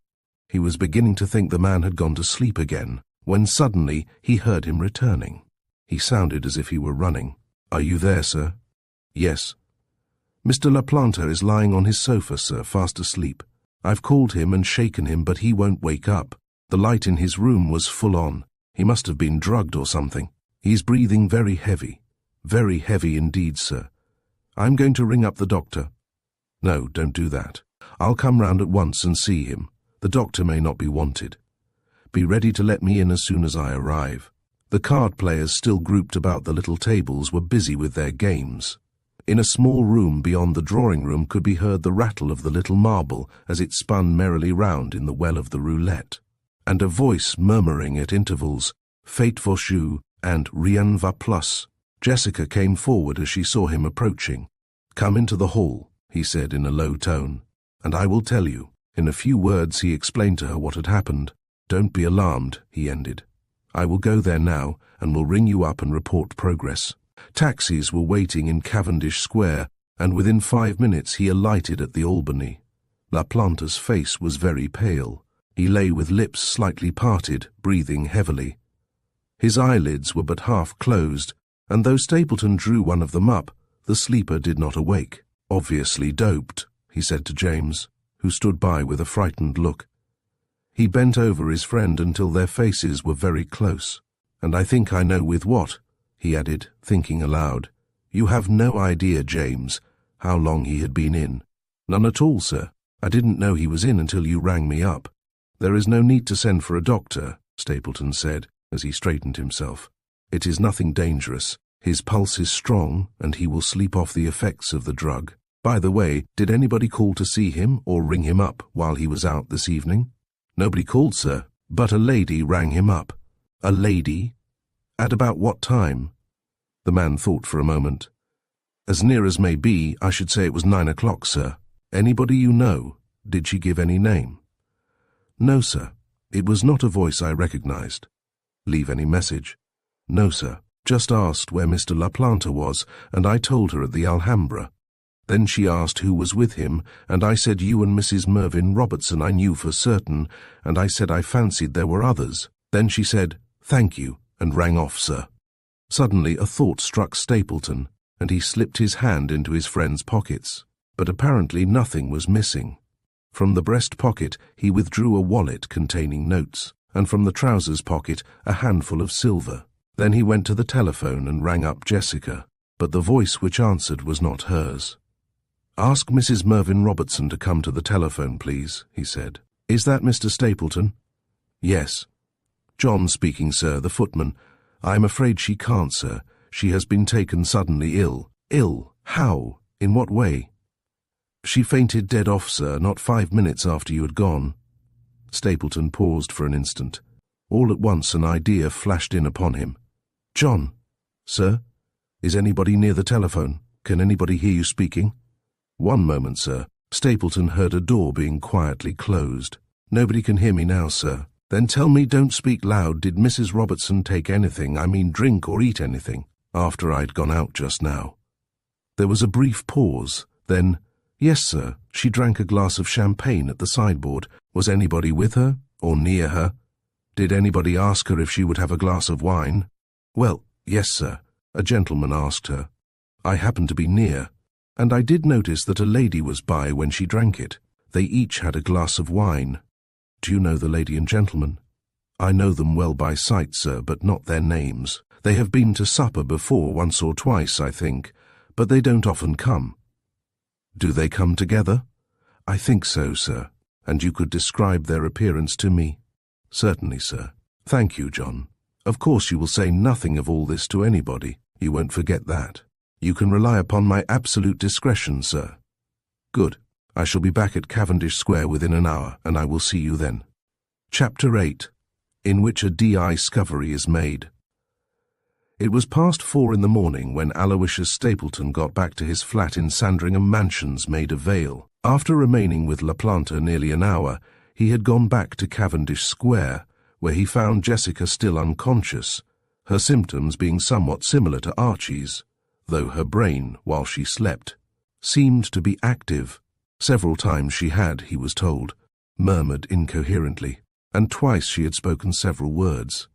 He was beginning to think the man had gone to sleep again, when suddenly he heard him returning. He sounded as if he were running. "Are you there, sir?" "Yes." "Mr. La Planta is lying on his sofa, sir, fast asleep. I've called him and shaken him, but he won't wake up. The light in his room was full on. He must have been drugged or something. He's breathing very heavy indeed, sir. I'm going to ring up the doctor." "No, don't do that. I'll come round at once and see him. The doctor may not be wanted. Be ready to let me in as soon as I arrive." The card players still grouped about the little tables were busy with their games. In a small room beyond the drawing-room could be heard the rattle of the little marble as it spun merrily round in the well of the roulette, and a voice murmuring at intervals, "Fate Vauchou" and "Rien va plus." Jessica came forward as she saw him approaching. "Come into the hall," he said in a low tone, "and I will tell you." In a few words he explained to her what had happened. "Don't be alarmed," he ended. "I will go there now and will ring you up and report progress." Taxis were waiting in Cavendish Square, and within 5 minutes he alighted at the Albany. La Planta's face was very pale. He lay with lips slightly parted, breathing heavily. His eyelids were but half closed, and though Stapleton drew one of them up, the sleeper did not awake. "Obviously doped," he said to James, who stood by with a frightened look. He bent over his friend until their faces were very close. "And I think I know with what," he added, thinking aloud. "You have no idea, James, how long he had been in." "None at all, sir. I didn't know he was in until you rang me up." "There is no need to send for a doctor," Stapleton said, as he straightened himself. "It is nothing dangerous. His pulse is strong, and he will sleep off the effects of the drug. By the way, did anybody call to see him or ring him up while he was out this evening?" "Nobody called, sir, but a lady rang him up." "A lady? At about what time?" The man thought for a moment. "As near as may be, I should say it was 9 o'clock, sir." "Anybody you know? Did she give any name?" "No, sir. It was not a voice I recognized." "Leave any message?" "No, sir. Just asked where Mr. La Planta was, and I told her at the Alhambra. Then she asked who was with him, and I said you and Mrs. Mervyn Robertson I knew for certain, and I said I fancied there were others. Then she said, 'Thank you,' and rang off, sir." Suddenly a thought struck Stapleton, and he slipped his hand into his friend's pockets. But apparently nothing was missing. From the breast pocket he withdrew a wallet containing notes, and from the trousers pocket a handful of silver. Then he went to the telephone and rang up Jessica, but the voice which answered was not hers. "Ask Mrs. Mervyn Robertson to come to the telephone, please," he said. "Is that Mr. Stapleton?" "Yes." "John speaking, sir, the footman. I am afraid she can't, sir. She has been taken suddenly ill." "Ill? How? In what way?" "She fainted dead off, sir, not 5 minutes after you had gone." Stapleton paused for an instant. All at once an idea flashed in upon him. "John." "Sir? Is anybody near the telephone? Can anybody hear you speaking?" "One moment, sir." Stapleton heard a door being quietly closed. "Nobody can hear me now, sir." "Then tell me, don't speak loud, did Mrs. Robertson take anything, I mean drink or eat anything, after I'd gone out just now?" There was a brief pause, then, "Yes, sir, she drank a glass of champagne at the sideboard. Was anybody with her, or near her? Did anybody ask her if she would have a glass of wine?" "Well, yes, sir. A gentleman asked her. I happened to be near, and I did notice that a lady was by when she drank it. They each had a glass of wine." "Do you know the lady and gentleman?" "I know them well by sight, sir, but not their names. They have been to supper before, once or twice, I think, but they don't often come." "Do they come together?" "I think so, sir. And you could describe their appearance to me?" "Certainly, sir." "Thank you, John. Of course you will say nothing of all this to anybody. You won't forget that. You can rely upon my absolute discretion, sir." "Good. I shall be back at Cavendish Square within an hour, and I will see you then." Chapter 8, in which a DI discovery is made. It was past 4 in the morning when Aloysius Stapleton got back to his flat in Sandringham Mansions, Maida Vale. After remaining with La Planta nearly an hour, he had gone back to Cavendish Square, where he found Jessica still unconscious, her symptoms being somewhat similar to Archie's, though her brain, while she slept, seemed to be active. Several times she had, he was told, murmured incoherently, and twice she had spoken several words.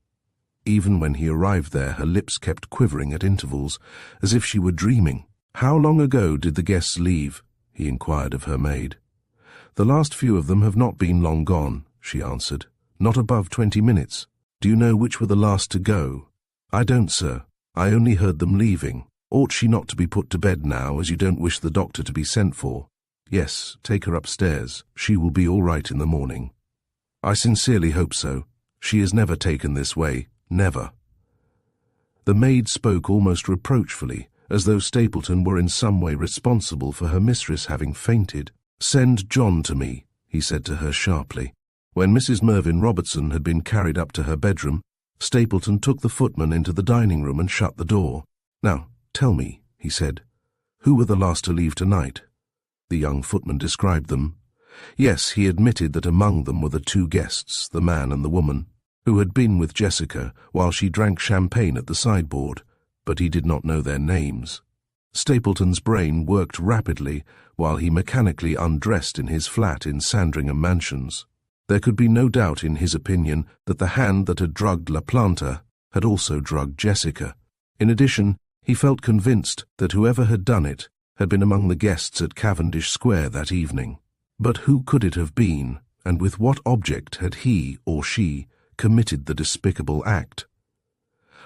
Even when he arrived there, her lips kept quivering at intervals, as if she were dreaming. "How long ago did the guests leave?" he inquired of her maid. "The last few of them have not been long gone," she answered. "Not above 20 minutes. Do you know which were the last to go?" "I don't, sir. I only heard them leaving." "Ought she not to be put to bed now, as you don't wish the doctor to be sent for?" "Yes, take her upstairs. She will be all right in the morning." "I sincerely hope so. She is never taken this way. Never." The maid spoke almost reproachfully, as though Stapleton were in some way responsible for her mistress having fainted. "Send John to me," he said to her sharply. When Mrs. Mervyn Robertson had been carried up to her bedroom, Stapleton took the footman into the dining room and shut the door. "Now, tell me," he said, "who were the last to leave tonight?" The young footman described them. Yes, he admitted that among them were the two guests, the man and the woman, who had been with Jessica while she drank champagne at the sideboard, but he did not know their names. Stapleton's brain worked rapidly while he mechanically undressed in his flat in Sandringham Mansions. There could be no doubt in his opinion that the hand that had drugged La Planta had also drugged Jessica. In addition, he felt convinced that whoever had done it had been among the guests at Cavendish Square that evening. But who could it have been, and with what object had he or she committed the despicable act?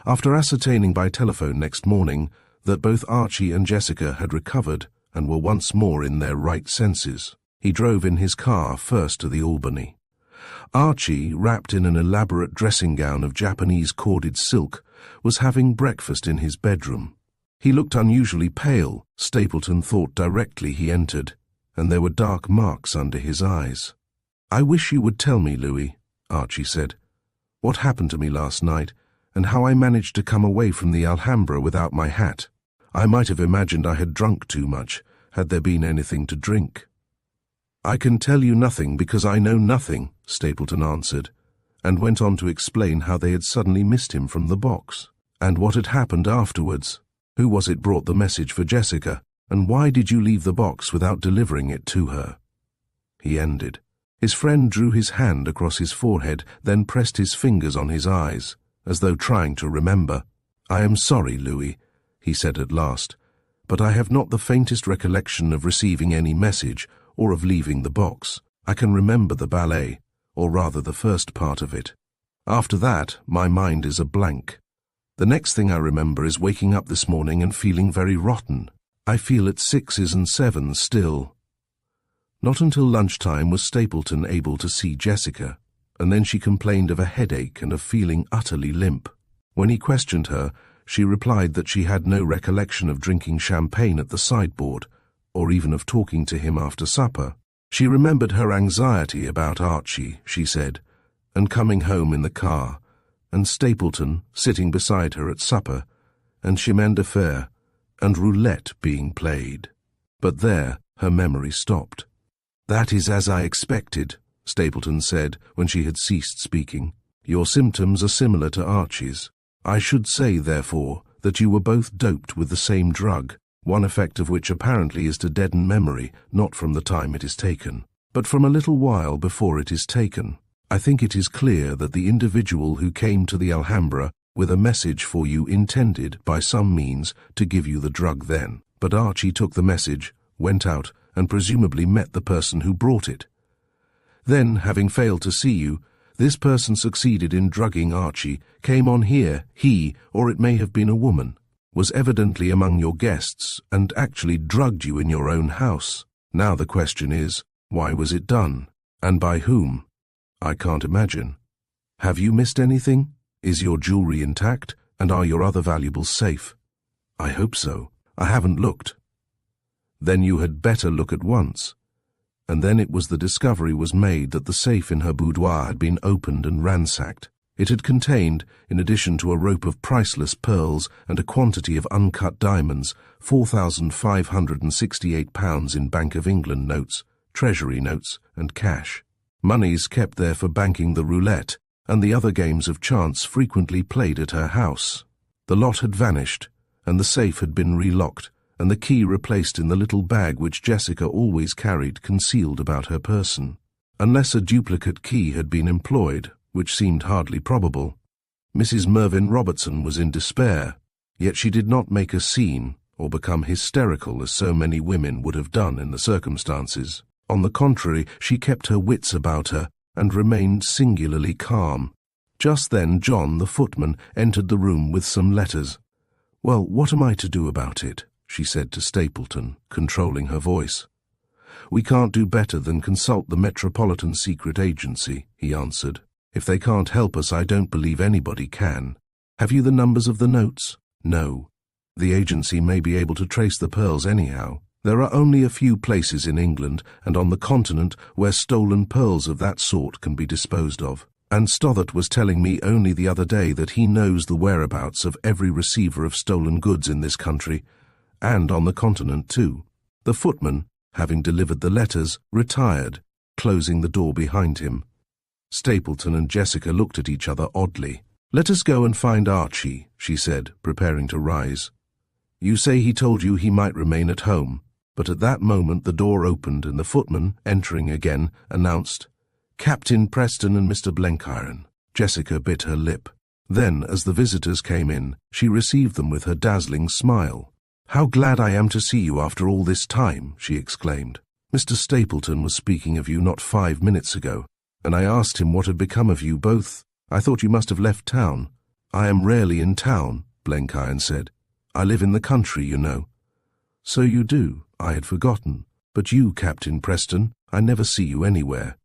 After ascertaining by telephone next morning that both Archie and Jessica had recovered and were once more in their right senses, he drove in his car first to the Albany. Archie, wrapped in an elaborate dressing gown of Japanese corded silk, was having breakfast in his bedroom. He looked unusually pale, Stapleton thought directly he entered, and there were dark marks under his eyes. "I wish you would tell me, Louis," Archie said, "what happened to me last night, and how I managed to come away from the Alhambra without my hat. I might have imagined I had drunk too much, had there been anything to drink." "I can tell you nothing because I know nothing," Stapleton answered, and went on to explain how they had suddenly missed him from the box, and what had happened afterwards. Who was it brought the message for Jessica, and why did you leave the box without delivering it to her? He ended. His friend drew his hand across his forehead, then pressed his fingers on his eyes, as though trying to remember. "I am sorry, Louis," he said at last, "but I have not the faintest recollection of receiving any message or of leaving the box. I can remember the ballet, or rather the first part of it. After that, my mind is a blank. The next thing I remember is waking up this morning and feeling very rotten. I feel at 6s and 7s still." Not until lunchtime was Stapleton able to see Jessica, and then she complained of a headache and of feeling utterly limp. When he questioned her, she replied that she had no recollection of drinking champagne at the sideboard, or even of talking to him after supper. She remembered her anxiety about Archie, she said, and coming home in the car, and Stapleton sitting beside her at supper, and chemin de fer, and roulette being played. But there her memory stopped. "That is as I expected," Stapleton said when she had ceased speaking. "Your symptoms are similar to Archie's. I should say, therefore, that you were both doped with the same drug, one effect of which apparently is to deaden memory, not from the time it is taken, but from a little while before it is taken. I think it is clear that the individual who came to the Alhambra with a message for you intended, by some means, to give you the drug then, but Archie took the message, went out, and presumably met the person who brought it. Then, having failed to see you, this person succeeded in drugging Archie, came on here, he, or it may have been a woman, was evidently among your guests, and actually drugged you in your own house. Now the question is, why was it done? And by whom? I can't imagine. Have you missed anything? Is your jewelry intact, and are your other valuables safe? I hope so. I haven't looked. Then you had better look at once. And then it was the discovery was made that the safe in her boudoir had been opened and ransacked. It had contained, in addition to a rope of priceless pearls and a quantity of uncut diamonds, £4,568 in Bank of England notes, Treasury notes, and cash. Moneys kept there for banking the roulette and the other games of chance frequently played at her house. The lot had vanished, and the safe had been relocked, and the key replaced in the little bag which Jessica always carried concealed about her person. Unless a duplicate key had been employed, which seemed hardly probable. Mrs. Mervyn Robertson was in despair, yet she did not make a scene or become hysterical as so many women would have done in the circumstances. On the contrary, she kept her wits about her and remained singularly calm. Just then John, the footman, entered the room with some letters. "Well, what am I to do about it?" she said to Stapleton, controlling her voice. "We can't do better than consult the Metropolitan Secret Agency," he answered. "If they can't help us, I don't believe anybody can. Have you the numbers of the notes?" "No." The agency may be able to trace the pearls anyhow. There are only a few places in England and on the continent where stolen pearls of that sort can be disposed of. And Stothard was telling me only the other day that he knows the whereabouts of every receiver of stolen goods in this country, and on the continent too. The footman, having delivered the letters, retired, closing the door behind him. Stapleton and Jessica looked at each other oddly. "Let us go and find Archie," she said, preparing to rise. "You say he told you he might remain at home." But at that moment the door opened and the footman, entering again, announced, "Captain Preston and Mr. Blenkiron." Jessica bit her lip. Then, as the visitors came in, she received them with her dazzling smile. "How glad I am to see you after all this time," she exclaimed. "Mr. Stapleton was speaking of you not 5 minutes ago, and I asked him what had become of you both. I thought you must have left town." "I am rarely in town," Blenkiron said. "I live in the country, you know." "So you do. I had forgotten. But you, Captain Preston, I never see you anywhere.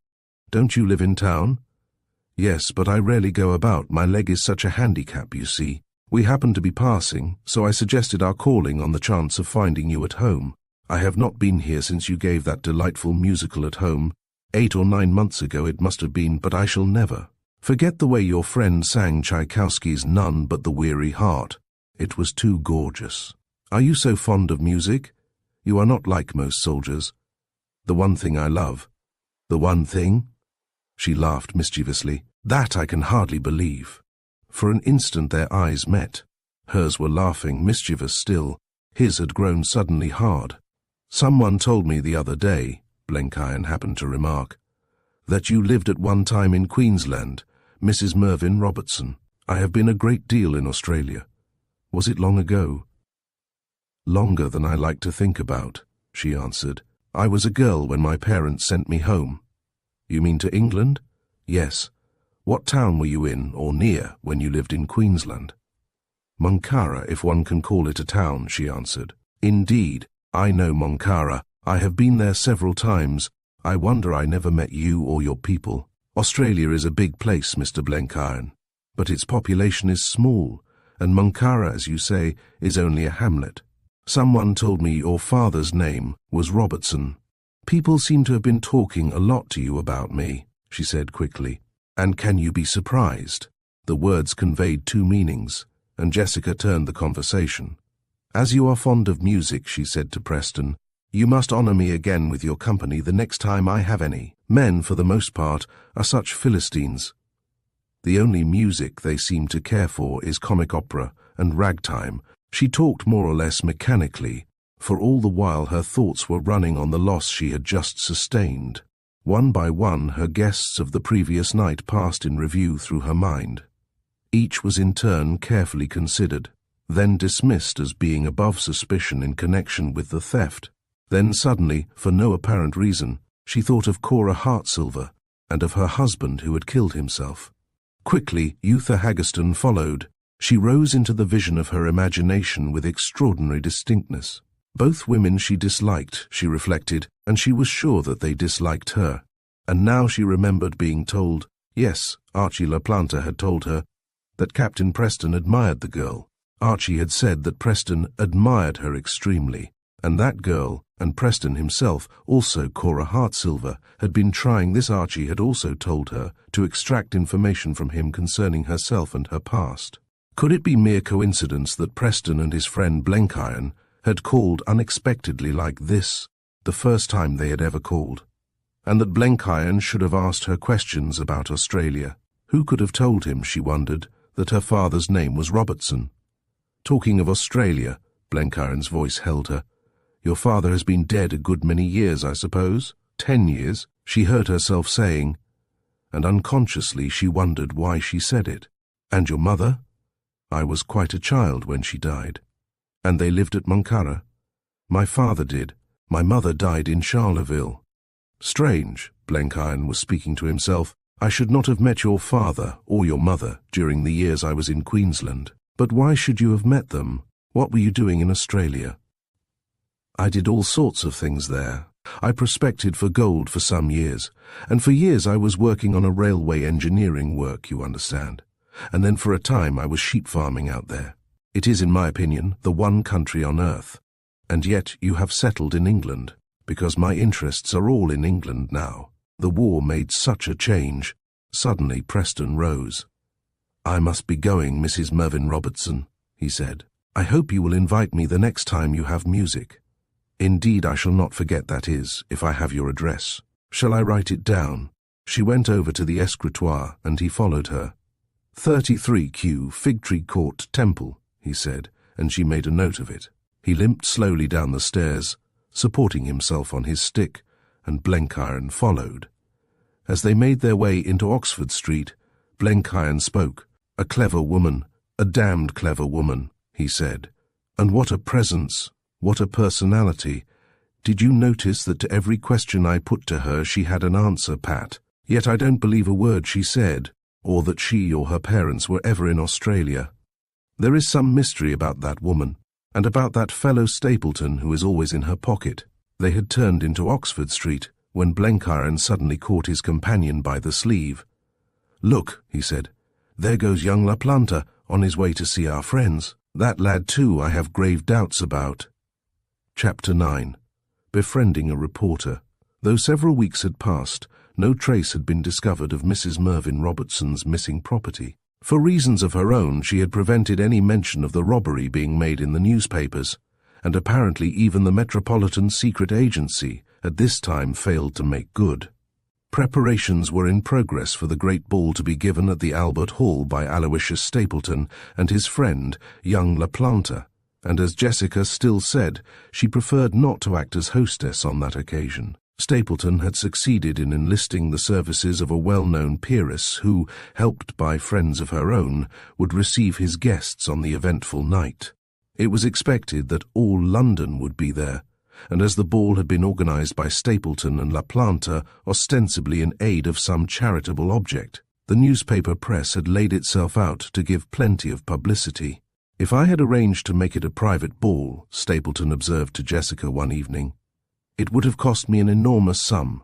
Don't you live in town?" "Yes, but I rarely go about. My leg is such a handicap, you see. We happened to be passing, so I suggested our calling on the chance of finding you at home. I have not been here since you gave that delightful musical at home. 8 or 9 months ago it must have been, but I shall never forget the way your friend sang Tchaikovsky's None But the Weary Heart. It was too gorgeous. Are you so fond of music? You are not like most soldiers. The one thing I love." "The one thing?" She laughed mischievously. "That I can hardly believe." For an instant their eyes met. Hers were laughing, mischievous still. His had grown suddenly hard. "Someone told me the other day," Blenkiron happened to remark, "that you lived at one time in Queensland, Mrs. Mervyn Robertson. I have been a great deal in Australia. Was it long ago?" "Longer than I like to think about," she answered. "I was a girl when my parents sent me home." "You mean to England?" "Yes. What town were you in, or near, when you lived in Queensland?" "Monkara, if one can call it a town," she answered. "Indeed, I know Monkara. I have been there several times. I wonder I never met you or your people. Australia is a big place, Mr. Blenkiron, but its population is small, and Monkara, as you say, is only a hamlet. Someone told me your father's name was Robertson. People seem to have been talking a lot to you about me," she said quickly. "And can you be surprised?" The words conveyed 2 meanings, and Jessica turned the conversation. "As you are fond of music," she said to Preston, "you must honor me again with your company the next time I have any. Men, for the most part, are such Philistines. The only music they seem to care for is comic opera and ragtime." She talked more or less mechanically, for all the while her thoughts were running on the loss she had just sustained. One by one her guests of the previous night passed in review through her mind. Each was in turn carefully considered, then dismissed as being above suspicion in connection with the theft. Then suddenly, for no apparent reason, she thought of Cora Hartsilver and of her husband who had killed himself. Quickly, Yootha Haggerston followed. She rose into the vision of her imagination with extraordinary distinctness. Both women she disliked, she reflected, and she was sure that they disliked her. And now she remembered being told, yes, Archie LaPlanta had told her, that Captain Preston admired the girl. Archie had said that Preston admired her extremely, and that girl, and Preston himself, also Cora Hartsilver, had been trying, this Archie had also told her, to extract information from him concerning herself and her past. Could it be mere coincidence that Preston and his friend Blenkiron had called unexpectedly like this, the first time they had ever called, and that Blenkiron should have asked her questions about Australia? Who could have told him, she wondered, that her father's name was Robertson? "Talking of Australia," Blenkiron's voice held her. "Your father has been dead a good many years, I suppose? 10 years?" she heard herself saying, and unconsciously she wondered why she said it. "And your mother?" "I was quite a child when she died." "And they lived at Monkara?" "My father did. My mother died in Charleville." "Strange," Blenkiron was speaking to himself. "I should not have met your father or your mother during the years I was in Queensland. But why should you have met them? What were you doing in Australia?" "I did all sorts of things there. I prospected for gold for some years, and for years I was working on a railway engineering work, you understand. And then for a time I was sheep farming out there." It is, in my opinion, the one country on earth. And yet you have settled in England, because my interests are all in England now. The war made such a change. Suddenly Preston rose. "I must be going, Mrs. Mervyn Robertson," he said. "I hope you will invite me the next time you have music." "Indeed, I shall not forget, that is, if I have your address. Shall I write it down?" She went over to the escritoire, and he followed her. 33Q Fig Tree Court, Temple, he said, and she made a note of it. He limped slowly down the stairs, supporting himself on his stick, and Blenkiron followed. As they made their way into Oxford Street, Blenkiron spoke. "A clever woman, a damned clever woman," he said. "And what a presence, what a personality. Did you notice that to every question I put to her she had an answer pat? Yet I don't believe a word she said, or that she or her parents were ever in Australia. There is some mystery about that woman, and about that fellow Stapleton who is always in her pocket." They had turned into Oxford Street, when Blenkiron suddenly caught his companion by the sleeve. "Look," he said, "there goes young La Planta, on his way to see our friends. That lad, too, I have grave doubts about." Chapter 9. Befriending a Reporter. Though several weeks had passed, no trace had been discovered of Mrs. Mervyn Robertson's missing property. For reasons of her own, she had prevented any mention of the robbery being made in the newspapers, and apparently even the Metropolitan Secret Agency at this time failed to make good. Preparations were in progress for the great ball to be given at the Albert Hall by Aloysius Stapleton and his friend, young La Planta, and as Jessica still said, she preferred not to act as hostess on that occasion. Stapleton had succeeded in enlisting the services of a well-known peeress who, helped by friends of her own, would receive his guests on the eventful night. It was expected that all London would be there, and as the ball had been organized by Stapleton and La Planta ostensibly in aid of some charitable object, the newspaper press had laid itself out to give plenty of publicity. "If I had arranged to make it a private ball," Stapleton observed to Jessica one evening, "it would have cost me an enormous sum,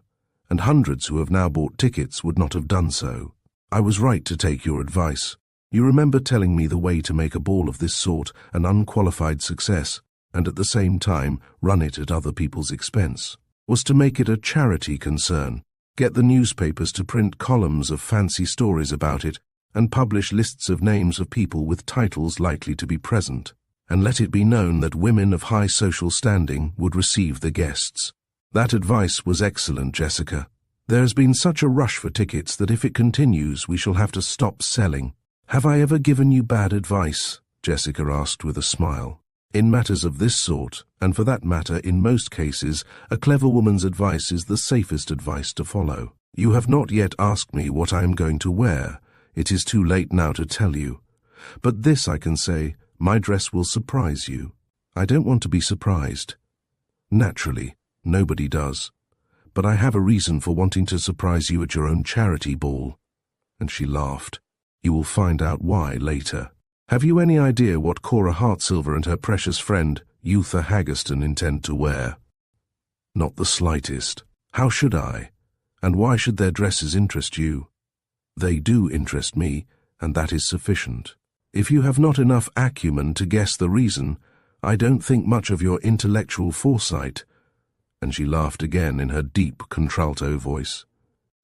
and hundreds who have now bought tickets would not have done so. I was right to take your advice. You remember telling me the way to make a ball of this sort an unqualified success, and at the same time run it at other people's expense, was to make it a charity concern, get the newspapers to print columns of fancy stories about it, and publish lists of names of people with titles likely to be present, and let it be known that women of high social standing would receive the guests. That advice was excellent, Jessica. There has been such a rush for tickets that if it continues we shall have to stop selling." "Have I ever given you bad advice?" Jessica asked with a smile. "In matters of this sort, and for that matter in most cases, a clever woman's advice is the safest advice to follow. You have not yet asked me what I am going to wear. It is too late now to tell you. But this I can say, my dress will surprise you. I don't want to be surprised. Naturally, nobody does. But I have a reason for wanting to surprise you at your own charity ball." And she laughed. "You will find out why later. Have you any idea what Cora Hartsilver and her precious friend, Yootha Haggerston, intend to wear?" "Not the slightest. How should I? And why should their dresses interest you?" "They do interest me, and that is sufficient. If you have not enough acumen to guess the reason, I don't think much of your intellectual foresight." And she laughed again in her deep contralto voice.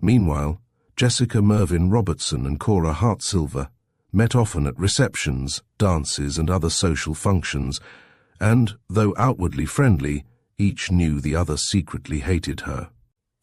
Meanwhile, Jessica Mervyn Robertson and Cora Hartsilver met often at receptions, dances, and other social functions, and, though outwardly friendly, each knew the other secretly hated her.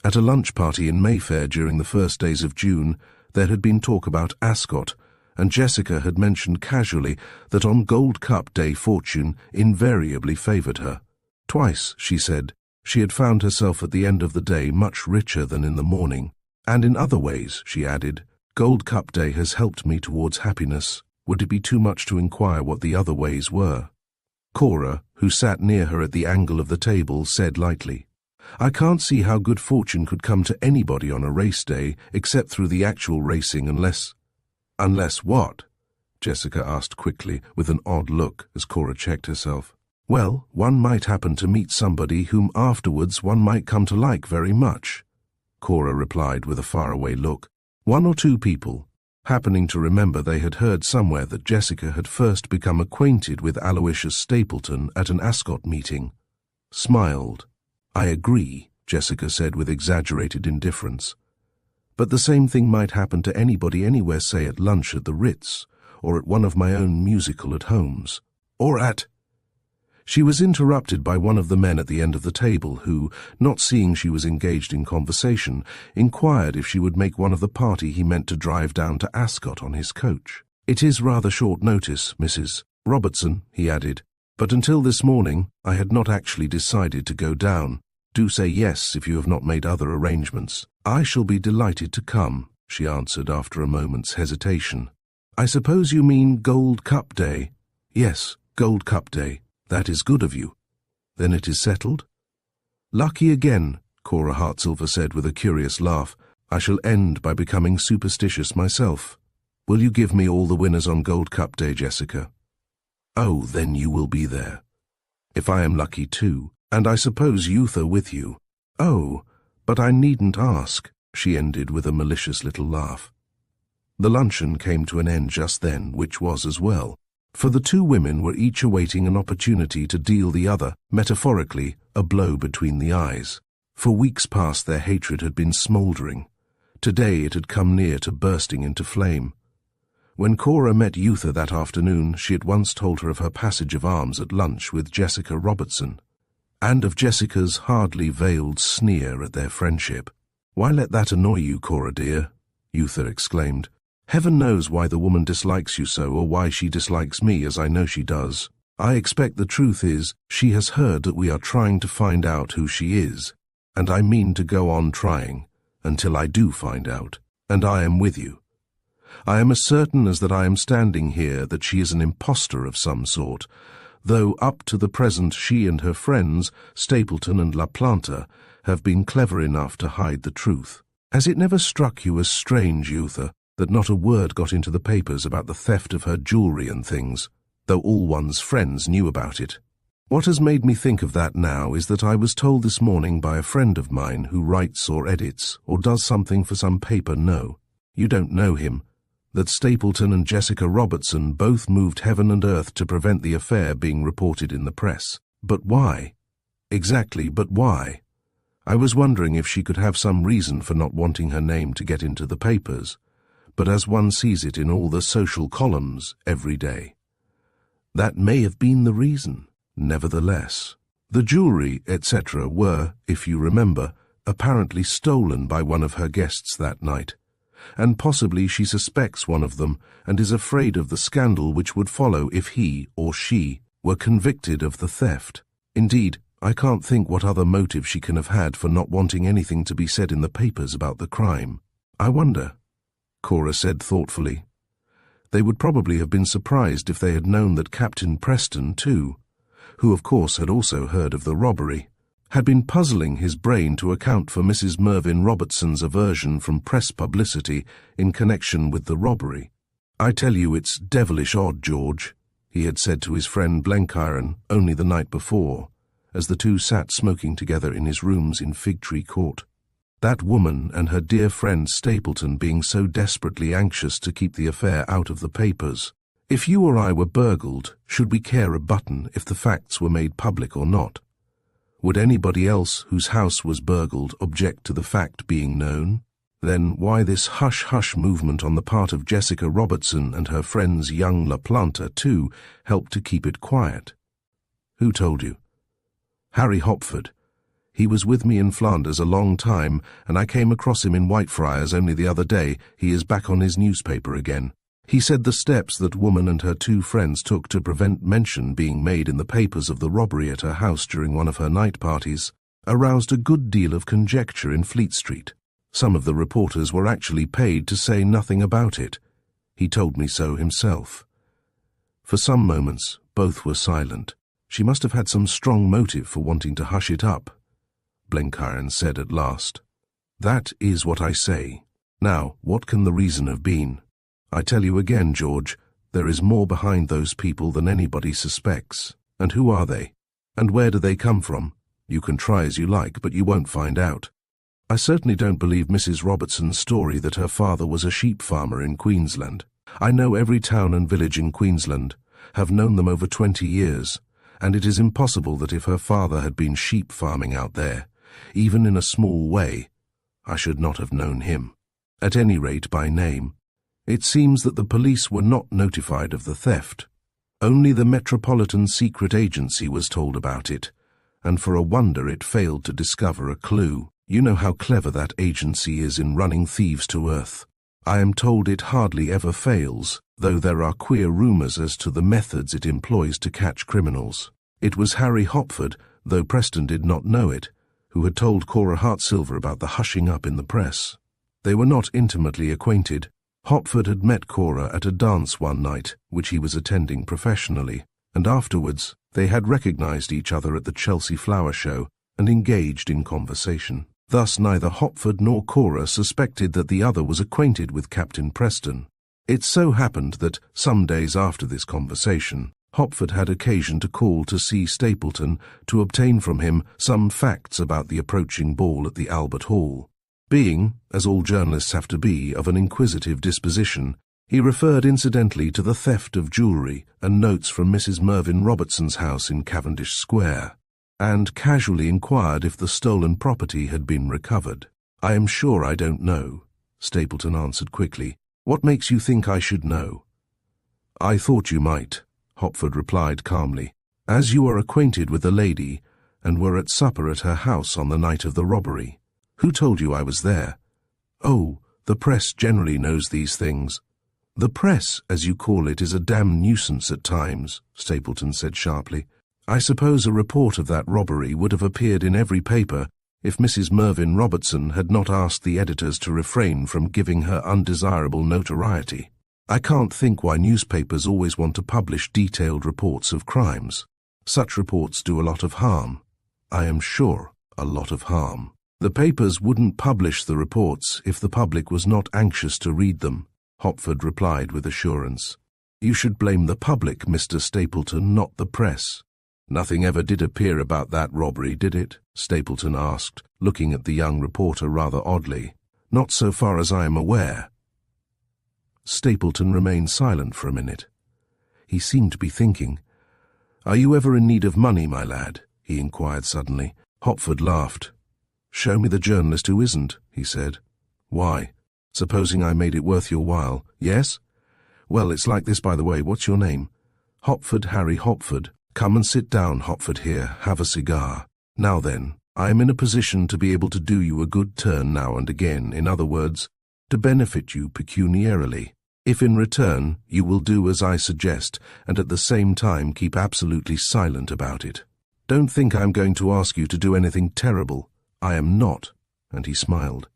At a lunch party in Mayfair during the first days of June, there had been talk about Ascot, and Jessica had mentioned casually that on Gold Cup Day fortune invariably favoured her. Twice, she said, she had found herself at the end of the day much richer than in the morning. "And in other ways," she added, "Gold Cup Day has helped me towards happiness. Would it be too much to inquire what the other ways were?" Cora, who sat near her at the angle of the table, said lightly, "I can't see how good fortune could come to anybody on a race day except through the actual racing unless—" "Unless what?" Jessica asked quickly, with an odd look as Cora checked herself. "Well, one might happen to meet somebody whom afterwards one might come to like very much," Cora replied with a faraway look. "One or two people. happening to remember they had heard somewhere that Jessica had first become acquainted with Aloysius Stapleton at an Ascot meeting, smiled. "I agree," Jessica said with exaggerated indifference. "But the same thing might happen to anybody anywhere, say at lunch at the Ritz, or at one of my own musical at homes, or at—" She was interrupted by one of the men at the end of the table who, not seeing she was engaged in conversation, inquired if she would make one of the party he meant to drive down to Ascot on his coach. "It is rather short notice, Mrs. Robertson," he added, "but until this morning I had not actually decided to go down. Do say yes if you have not made other arrangements." "I shall be delighted to come," she answered after a moment's hesitation. "I suppose you mean Gold Cup Day?" "Yes, Gold Cup Day. That is good of you. Then it is settled?" "Lucky again," Cora Hartsilver said with a curious laugh. "I shall end by becoming superstitious myself. Will you give me all the winners on Gold Cup Day, Jessica?" "Oh, then you will be there." "If I am lucky too, and I suppose Yootha with you." "Oh, but I needn't ask," she ended with a malicious little laugh. The luncheon came to an end just then, which was as well, for the two women were each awaiting an opportunity to deal the other, metaphorically, a blow between the eyes. For weeks past their hatred had been smouldering. Today it had come near to bursting into flame. When Cora met Yootha that afternoon, she at once told her of her passage of arms at lunch with Jessica Robertson, and of Jessica's hardly veiled sneer at their friendship. "Why let that annoy you, Cora dear?" Yootha exclaimed. "Heaven knows why the woman dislikes you so, or why she dislikes me, as I know she does. I expect the truth is, she has heard that we are trying to find out who she is, and I mean to go on trying, until I do find out, and I am with you. I am as certain as that I am standing here that she is an impostor of some sort, though up to the present she and her friends, Stapleton and La Planta, have been clever enough to hide the truth. Has it never struck you as strange, Yootha, that not a word got into the papers about the theft of her jewellery and things, though all one's friends knew about it? What has made me think of that now is that I was told this morning by a friend of mine who writes or edits or does something for some paper. No, you don't know him, that Stapleton and Jessica Robertson both moved heaven and earth to prevent the affair being reported in the press. But why? Exactly, but why? I was wondering if she could have some reason for not wanting her name to get into the papers, but as one sees it in all the social columns every day. That may have been the reason. Nevertheless, the jewellery, etc. were, if you remember, apparently stolen by one of her guests that night, and possibly she suspects one of them and is afraid of the scandal which would follow if he or she were convicted of the theft. Indeed, I can't think what other motive she can have had for not wanting anything to be said in the papers about the crime. I wonder, Cora said thoughtfully. They would probably have been surprised if they had known that Captain Preston, too, who of course had also heard of the robbery, had been puzzling his brain to account for Mrs. Mervyn Robertson's aversion from press publicity in connection with the robbery. "I tell you it's devilish odd, George," he had said to his friend Blenkiron only the night before, as the two sat smoking together in his rooms in Fig Tree Court. That woman and her dear friend Stapleton being so desperately anxious to keep the affair out of the papers. If you or I were burgled, should we care a button if the facts were made public or not? Would anybody else whose house was burgled object to the fact being known? Then why this hush-hush movement on the part of Jessica Robertson and her friends young La Planta, too, helped to keep it quiet? Who told you? Harry Hopford. He was with me in Flanders a long time, and I came across him in Whitefriars only the other day. He is back on his newspaper again. He said the steps that woman and her two friends took to prevent mention being made in the papers of the robbery at her house during one of her night parties aroused a good deal of conjecture in Fleet Street. Some of the reporters were actually paid to say nothing about it. He told me so himself. For some moments, both were silent. She must have had some strong motive for wanting to hush it up, Blenkiron said at last. That is what I say. Now, what can the reason have been? I tell you again, George, there is more behind those people than anybody suspects. And who are they? And where do they come from? You can try as you like, but you won't find out. I certainly don't believe Mrs. Robertson's story that her father was a sheep farmer in Queensland. I know every town and village in Queensland, have known them over 20 years, and it is impossible that if her father had been sheep farming out there, even in a small way, I should not have known him. At any rate, by name. It seems that the police were not notified of the theft. Only the Metropolitan Secret Agency was told about it, and for a wonder it failed to discover a clue. You know how clever that agency is in running thieves to earth. I am told it hardly ever fails, though there are queer rumours as to the methods it employs to catch criminals. It was Harry Hopford, though Preston did not know it, who had told Cora Hartsilver about the hushing up in the press. They were not intimately acquainted. Hopford had met Cora at a dance one night, which he was attending professionally, and afterwards they had recognised each other at the Chelsea Flower Show and engaged in conversation. Thus neither Hopford nor Cora suspected that the other was acquainted with Captain Preston. It so happened that, some days after this conversation, Hopford had occasion to call to see Stapleton to obtain from him some facts about the approaching ball at the Albert Hall. Being, as all journalists have to be, of an inquisitive disposition, he referred incidentally to the theft of jewellery and notes from Mrs. Mervyn Robertson's house in Cavendish Square, and casually inquired if the stolen property had been recovered. "I am sure I don't know," Stapleton answered quickly. "What makes you think I should know?" "I thought you might," Hopford replied calmly, "as you are acquainted with the lady and were at supper at her house on the night of the robbery. Who told you I was there?" "Oh, the press generally knows these things." "The press, as you call it, is a damn nuisance at times," Stapleton said sharply. "I suppose a report of that robbery would have appeared in every paper if Mrs. Mervyn Robertson had not asked the editors to refrain from giving her undesirable notoriety. I can't think why newspapers always want to publish detailed reports of crimes. Such reports do a lot of harm. I am sure a lot of harm. The papers wouldn't publish the reports if the public was not anxious to read them," Hopford replied with assurance. "You should blame the public, Mr. Stapleton, not the press." "Nothing ever did appear about that robbery, did it?" Stapleton asked, looking at the young reporter rather oddly. "Not so far as I am aware." Stapleton remained silent for a minute. He seemed to be thinking. "Are you ever in need of money, my lad?" he inquired suddenly. Hopford laughed. "Show me the journalist who isn't," he said. "Why? Supposing I made it worth your while, yes? Well, it's like this, by the way. What's your name?" "Hopford, Harry Hopford. Come and sit down, Hopford, here. Have a cigar. Now then, I am in a position to be able to do you a good turn now and again, in other words, to benefit you pecuniarily, if in return you will do as I suggest and at the same time keep absolutely silent about it. Don't think I'm going to ask you to do anything terrible. I am not," and he smiled.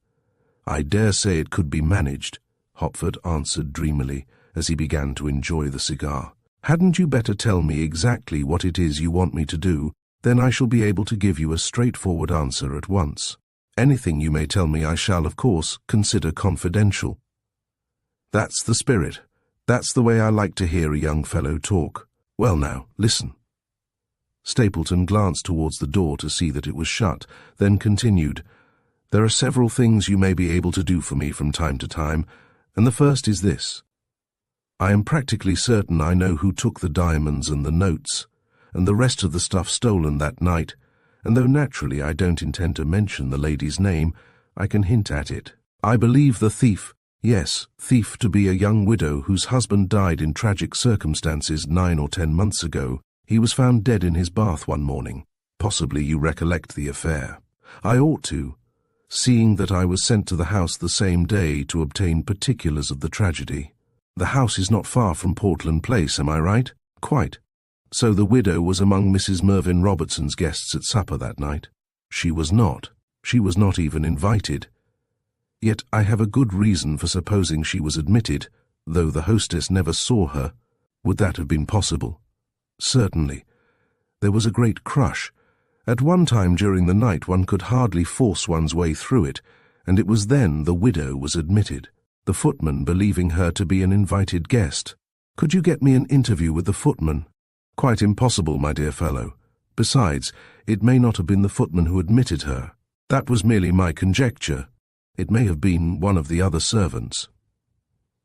"I dare say it could be managed," Hopford answered dreamily as he began to enjoy the cigar. "Hadn't you better tell me exactly what it is you want me to do? Then I shall be able to give you a straightforward answer at once. Anything you may tell me I shall, of course, consider confidential." "That's the spirit. That's the way I like to hear a young fellow talk. Well now, listen." Stapleton glanced towards the door to see that it was shut, then continued, "There are several things you may be able to do for me from time to time, and the first is this. I am practically certain I know who took the diamonds and the notes, and the rest of the stuff stolen that night, and though naturally I don't intend to mention the lady's name, I can hint at it. I believe the thief, yes, thief, to be a young widow whose husband died in tragic circumstances 9 or 10 months ago. He was found dead in his bath one morning. Possibly you recollect the affair. I ought to, seeing that I was sent to the house the same day to obtain particulars of the tragedy. The house is not far from Portland Place, am I right? Quite. So the widow was among Mrs. Mervyn Robertson's guests at supper that night? She was not. She was not even invited. Yet I have a good reason for supposing she was admitted, though the hostess never saw her. Would that have been possible? Certainly. There was a great crush. At one time during the night one could hardly force one's way through it, and it was then the widow was admitted, the footman believing her to be an invited guest. Could you get me an interview with the footman? Quite impossible, my dear fellow. Besides, it may not have been the footman who admitted her. That was merely my conjecture. It may have been one of the other servants.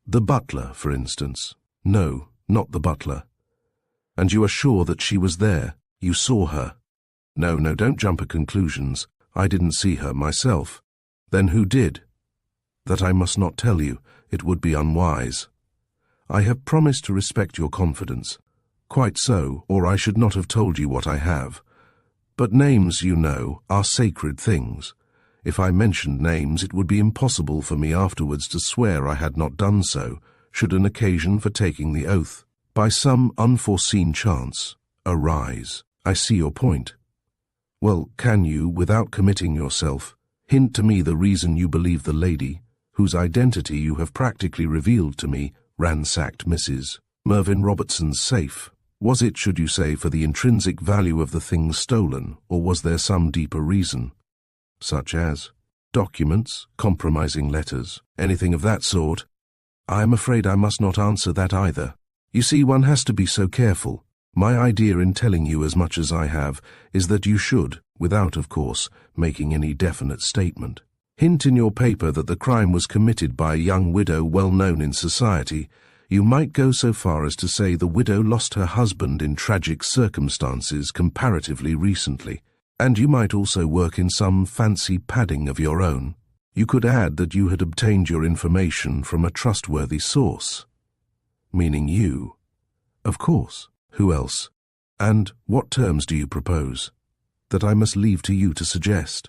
The butler, for instance. No, not the butler. And you are sure that she was there? You saw her? No, don't jump at conclusions. I didn't see her myself. Then who did? That I must not tell you. It would be unwise. I have promised to respect your confidence. Quite so, or I should not have told you what I have. But names, you know, are sacred things. If I mentioned names, it would be impossible for me afterwards to swear I had not done so, should an occasion for taking the oath, by some unforeseen chance, arise. I see your point. Well, can you, without committing yourself, hint to me the reason you believe the lady, whose identity you have practically revealed to me, ransacked Mrs. Mervyn Robertson's safe? Was it, should you say, for the intrinsic value of the things stolen, or was there some deeper reason? Such as documents, compromising letters, anything of that sort? I am afraid I must not answer that either. You see, one has to be so careful. My idea in telling you as much as I have is that you should, without, of course, making any definite statement, hint in your paper that the crime was committed by a young widow well known in society. You might go so far as to say the widow lost her husband in tragic circumstances comparatively recently, and you might also work in some fancy padding of your own. You could add that you had obtained your information from a trustworthy source, meaning you. Of course. Who else? And what terms do you propose? That I must leave to you to suggest.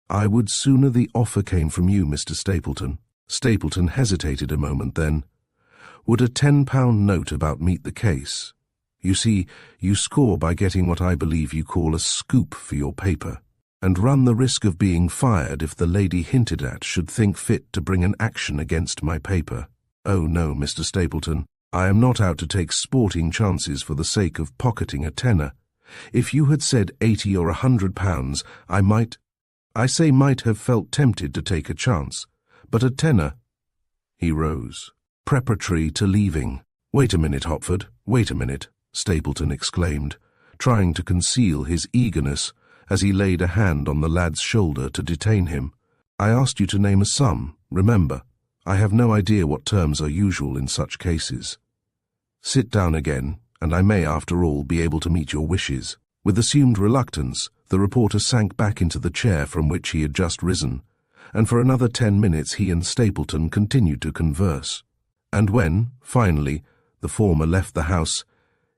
I would sooner the offer came from you, Mr. Stapleton. Stapleton hesitated a moment, then. Would a £10 note about meet the case? You see, you score by getting what I believe you call a scoop for your paper, and run the risk of being fired if the lady hinted at should think fit to bring an action against my paper. Oh no, Mr. Stapleton. I am not out to take sporting chances for the sake of pocketing a tenner. If you had said £80 or £100, I might have felt tempted to take a chance. But a tenner— He rose, preparatory to leaving. Wait a minute, Hopford, wait a minute, Stapleton exclaimed, trying to conceal his eagerness as he laid a hand on the lad's shoulder to detain him. I asked you to name a sum, remember. I have no idea what terms are usual in such cases. Sit down again, and I may, after all, be able to meet your wishes. With assumed reluctance, the reporter sank back into the chair from which he had just risen, and for another 10 minutes he and Stapleton continued to converse. And when, finally, the former left the house,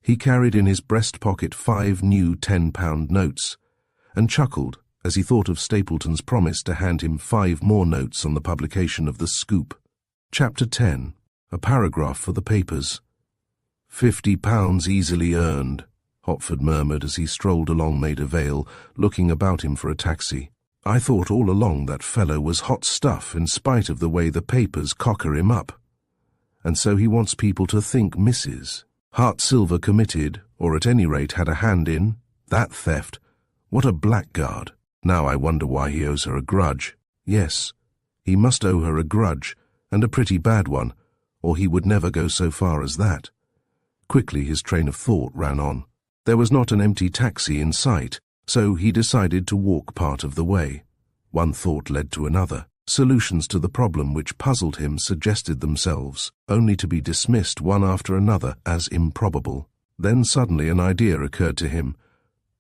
he carried in his breast pocket 5 new £10 notes, and chuckled as he thought of Stapleton's promise to hand him 5 more notes on the publication of the scoop. Chapter 10. A paragraph for the papers. £50 easily earned, Hopford murmured as he strolled along Maida Vale, looking about him for a taxi. I thought all along that fellow was hot stuff in spite of the way the papers cocker him up. And so he wants people to think Mrs. Hartsilver committed, or at any rate had a hand in, that theft. What a blackguard. Now I wonder why he owes her a grudge. Yes, he must owe her a grudge, and a pretty bad one, or he would never go so far as that. Quickly his train of thought ran on. There was not an empty taxi in sight, so he decided to walk part of the way. One thought led to another. Solutions to the problem which puzzled him suggested themselves, only to be dismissed one after another as improbable. Then suddenly an idea occurred to him.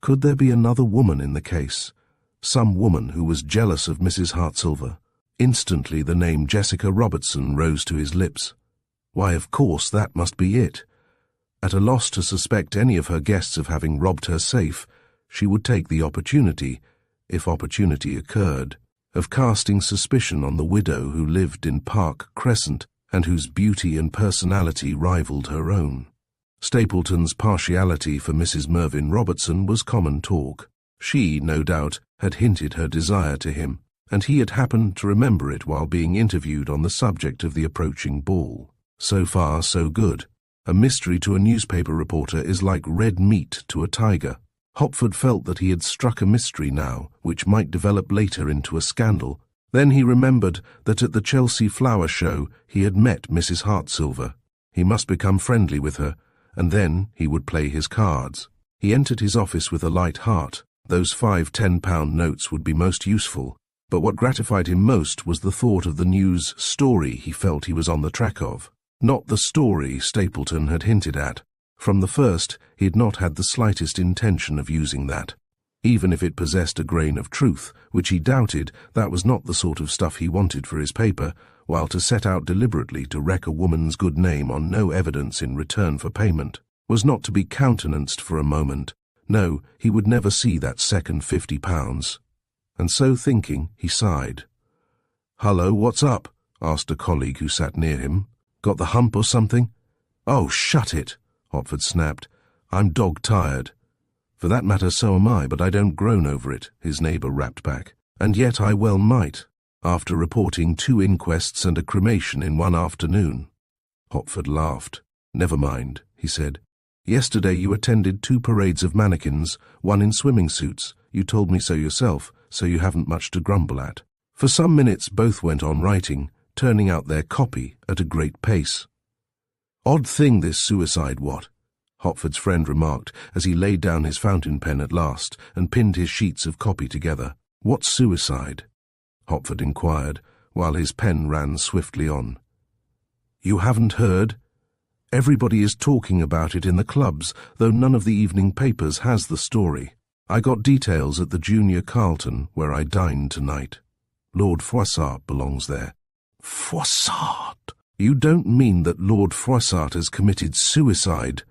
Could there be another woman in the case? Some woman who was jealous of Mrs. Hartsilver? Instantly the name Jessica Robertson rose to his lips. Why, of course, that must be it. At a loss to suspect any of her guests of having robbed her safe, she would take the opportunity, if opportunity occurred, of casting suspicion on the widow who lived in Park Crescent and whose beauty and personality rivaled her own. Stapleton's partiality for Mrs. Mervyn Robertson was common talk. She, no doubt, had hinted her desire to him, and he had happened to remember it while being interviewed on the subject of the approaching ball. So far, so good. A mystery to a newspaper reporter is like red meat to a tiger. Hopford felt that he had struck a mystery now, which might develop later into a scandal. Then he remembered that at the Chelsea Flower Show he had met Mrs. Hartsilver. He must become friendly with her, and then he would play his cards. He entered his office with a light heart, Those 5 £10 notes would be most useful, but what gratified him most was the thought of the news story he felt he was on the track of. Not the story Stapleton had hinted at. From the first, he had not had the slightest intention of using that. Even if it possessed a grain of truth, which he doubted, that was not the sort of stuff he wanted for his paper, while to set out deliberately to wreck a woman's good name on no evidence in return for payment was not to be countenanced for a moment. No, he would never see that second £50. And so thinking, he sighed. "Hullo, what's up?" asked a colleague who sat near him. "Got the hump or something?" "Oh, shut it," Hotford snapped. "I'm dog-tired." "For that matter, so am I, but I don't groan over it," his neighbour rapped back. "And yet I well might, after reporting 2 inquests and a cremation in one afternoon." Hotford laughed. "Never mind," he said. "Yesterday you attended 2 parades of mannequins, one in swimming suits. You told me so yourself, so you haven't much to grumble at." For some minutes both went on writing, turning out their copy at a great pace. "Odd thing, this suicide, what?" Hotford's friend remarked as he laid down his fountain pen at last and pinned his sheets of copy together. "What's suicide?" Hotford inquired, while his pen ran swiftly on. "You haven't heard? Everybody is talking about it in the clubs, though none of the evening papers has the story. I got details at the Junior Carlton, where I dined tonight. Lord Froissart belongs there." "Froissart? You don't mean that Lord Froissart has committed suicide?"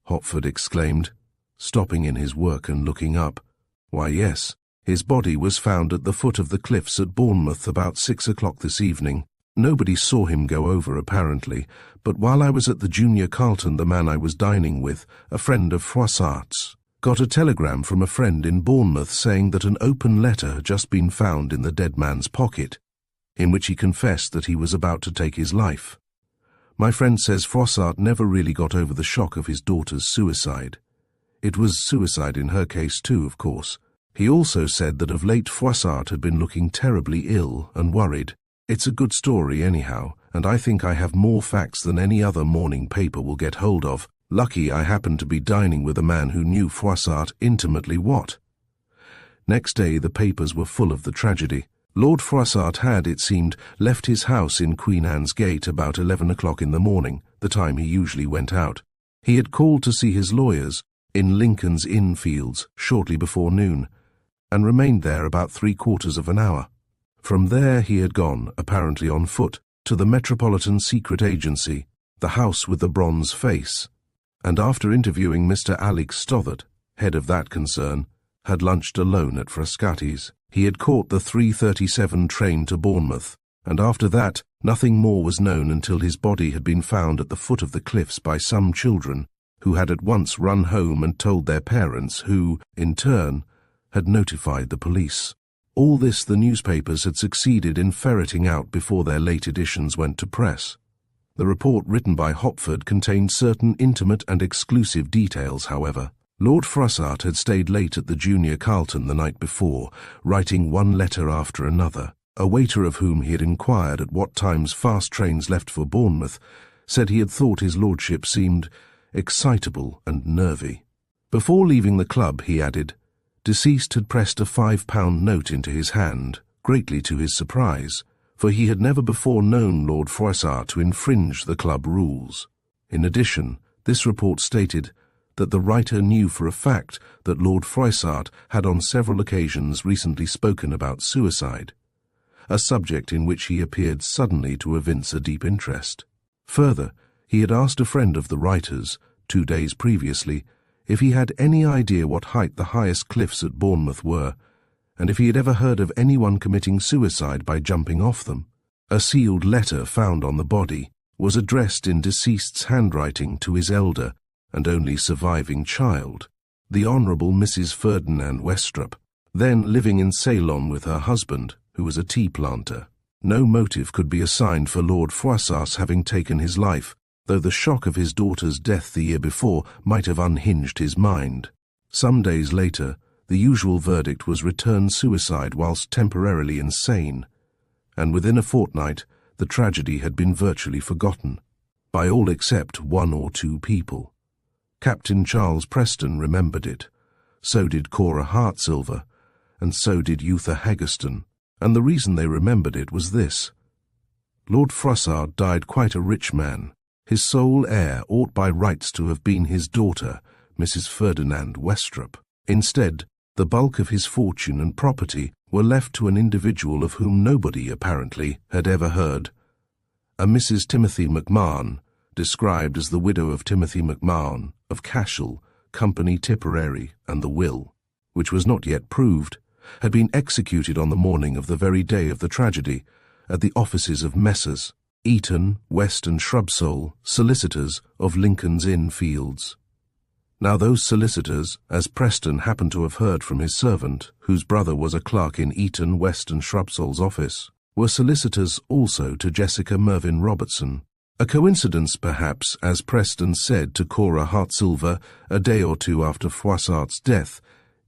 Hotford exclaimed, stopping in his work and looking up. "Why, yes. His body was found at the foot of the cliffs at Bournemouth about 6 o'clock this evening. Nobody saw him go over, apparently, but while I was at the Junior Carlton, the man I was dining with, a friend of Froissart's, got a telegram from a friend in Bournemouth saying that an open letter had just been found in the dead man's pocket, in which he confessed that he was about to take his life. My friend says Froissart never really got over the shock of his daughter's suicide. It was suicide in her case too, of course. He also said that of late Froissart had been looking terribly ill and worried. It's a good story anyhow, and I think I have more facts than any other morning paper will get hold of. Lucky I happened to be dining with a man who knew Froissart intimately. What?" Next day the papers were full of the tragedy. Lord Froissart had, it seemed, left his house in Queen Anne's Gate about 11 o'clock in the morning, the time he usually went out. He had called to see his lawyers in Lincoln's Inn Fields shortly before noon, and remained there about 3/4 of an hour. From there he had gone, apparently on foot, to the Metropolitan Secret Agency, the house with the bronze face, and after interviewing Mr. Alec Stothard, head of that concern, had lunched alone at Frascati's. He had caught the 3:37 train to Bournemouth, and after that nothing more was known until his body had been found at the foot of the cliffs by some children, who had at once run home and told their parents, who, in turn, had notified the police. All this the newspapers had succeeded in ferreting out before their late editions went to press. The report written by Hotford contained certain intimate and exclusive details, however. Lord Froissart had stayed late at the Junior Carlton the night before, writing one letter after another. A waiter of whom he had inquired at what times fast trains left for Bournemouth said he had thought his lordship seemed excitable and nervy. Before leaving the club, he added, deceased had pressed a £5 note into his hand, greatly to his surprise, for he had never before known Lord Froissart to infringe the club rules. In addition, this report stated that the writer knew for a fact that Lord Froissart had on several occasions recently spoken about suicide, a subject in which he appeared suddenly to evince a deep interest. Further, he had asked a friend of the writer's, 2 days previously, if he had any idea what height the highest cliffs at Bournemouth were, and if he had ever heard of anyone committing suicide by jumping off them. A sealed letter found on the body was addressed in deceased's handwriting to his elder and only surviving child, the Honourable Mrs. Ferdinand Westrop, then living in Ceylon with her husband, who was a tea planter. No motive could be assigned for Lord Froissart's having taken his life, though the shock of his daughter's death the year before might have unhinged his mind. Some days later, the usual verdict was returned suicide whilst temporarily insane, and within a fortnight the tragedy had been virtually forgotten, by all except 1 or 2 people. Captain Charles Preston remembered it, so did Cora Hartsilver, and so did Yootha Haggerston, and the reason they remembered it was this. Lord Froissart died quite a rich man. His sole heir ought by rights to have been his daughter, Mrs. Ferdinand Westrop. Instead, the bulk of his fortune and property were left to an individual of whom nobody, apparently, had ever heard. A Mrs. Timothy McMahon, described as the widow of Timothy McMahon, of Cashel, Company Tipperary, and the will, which was not yet proved, had been executed on the morning of the very day of the tragedy, at the offices of Messrs. Eaton, West and Shrubsole, solicitors of Lincoln's Inn Fields. Now those solicitors, as Preston happened to have heard from his servant, whose brother was a clerk in Eaton, West and Shrubsole's office, were solicitors also to Jessica Mervyn Robertson. A coincidence, perhaps, as Preston said to Cora Hartsilver a day or two after Froissart's death,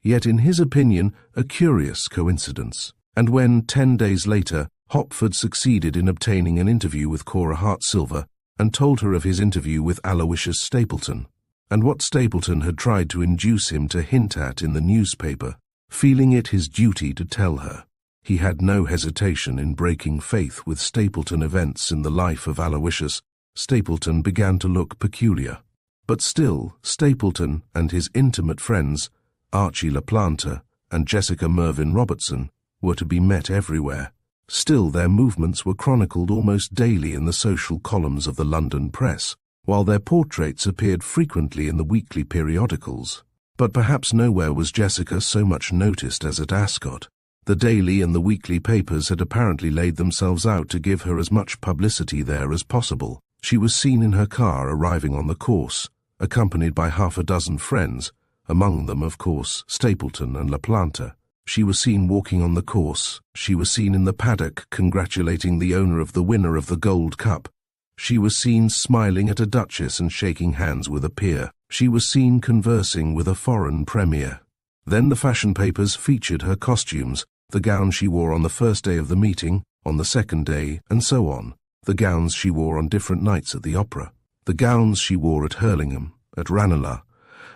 yet in his opinion a curious coincidence. And when, 10 days later, Hopford succeeded in obtaining an interview with Cora Hartsilver and told her of his interview with Aloysius Stapleton, and what Stapleton had tried to induce him to hint at in the newspaper, feeling it his duty to tell her, he had no hesitation in breaking faith with Stapleton events in the life of Aloysius. Stapleton began to look peculiar. But still, Stapleton and his intimate friends, Archie LaPlanta and Jessica Mervyn Robertson, were to be met everywhere. Still, their movements were chronicled almost daily in the social columns of the London press, while their portraits appeared frequently in the weekly periodicals. But perhaps nowhere was Jessica so much noticed as at Ascot. The daily and the weekly papers had apparently laid themselves out to give her as much publicity there as possible. She was seen in her car arriving on the course, accompanied by half a dozen friends, among them, of course, Stapleton and LaPlanta. She was seen walking on the course. She was seen in the paddock congratulating the owner of the winner of the Gold Cup. She was seen smiling at a duchess and shaking hands with a peer. She was seen conversing with a foreign premier. Then the fashion papers featured her costumes, the gown she wore on the first day of the meeting, on the second day, and so on, the gowns she wore on different nights at the opera, the gowns she wore at Hurlingham, at Ranelagh,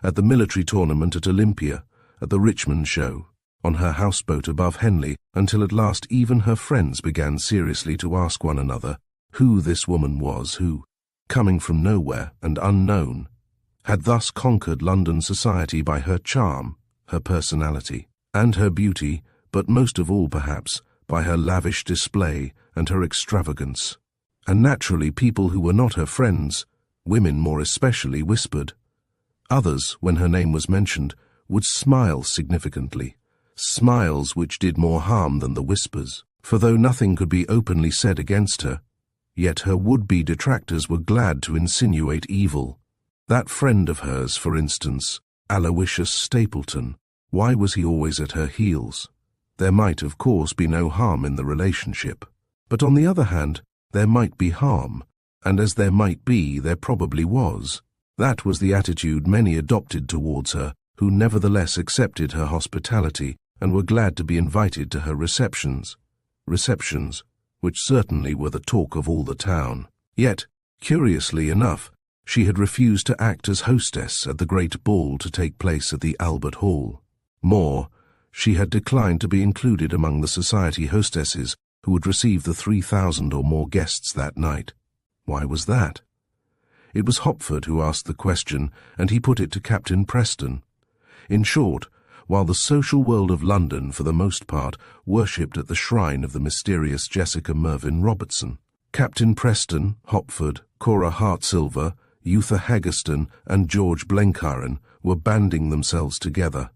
at the military tournament at Olympia, at the Richmond show, on her houseboat above Henley, until at last even her friends began seriously to ask one another who this woman was who, coming from nowhere and unknown, had thus conquered London society by her charm, her personality, and her beauty, but most of all, perhaps, by her lavish display and her extravagance. And naturally people who were not her friends, women more especially, whispered. Others, when her name was mentioned, would smile significantly, smiles which did more harm than the whispers, for though nothing could be openly said against her, yet her would-be detractors were glad to insinuate evil. That friend of hers, for instance, Aloysius Stapleton, why was he always at her heels? There might, of course, be no harm in the relationship. But on the other hand, there might be harm, and as there might be, there probably was. That was the attitude many adopted towards her, who nevertheless accepted her hospitality and were glad to be invited to her receptions, which certainly were the talk of all the town. Yet, curiously enough, she had refused to act as hostess at the great ball to take place at the Albert Hall. More, she had declined to be included among the society hostesses who would receive the 3,000 or more guests that night. Why was that? It was Hopford who asked the question, and he put it to Captain Preston. In short, while the social world of London, for the most part, worshipped at the shrine of the mysterious Jessica Mervyn Robertson, Captain Preston, Hopford, Cora Hartsilver, Yootha Haggerston, and George Blenkiron were banding themselves together,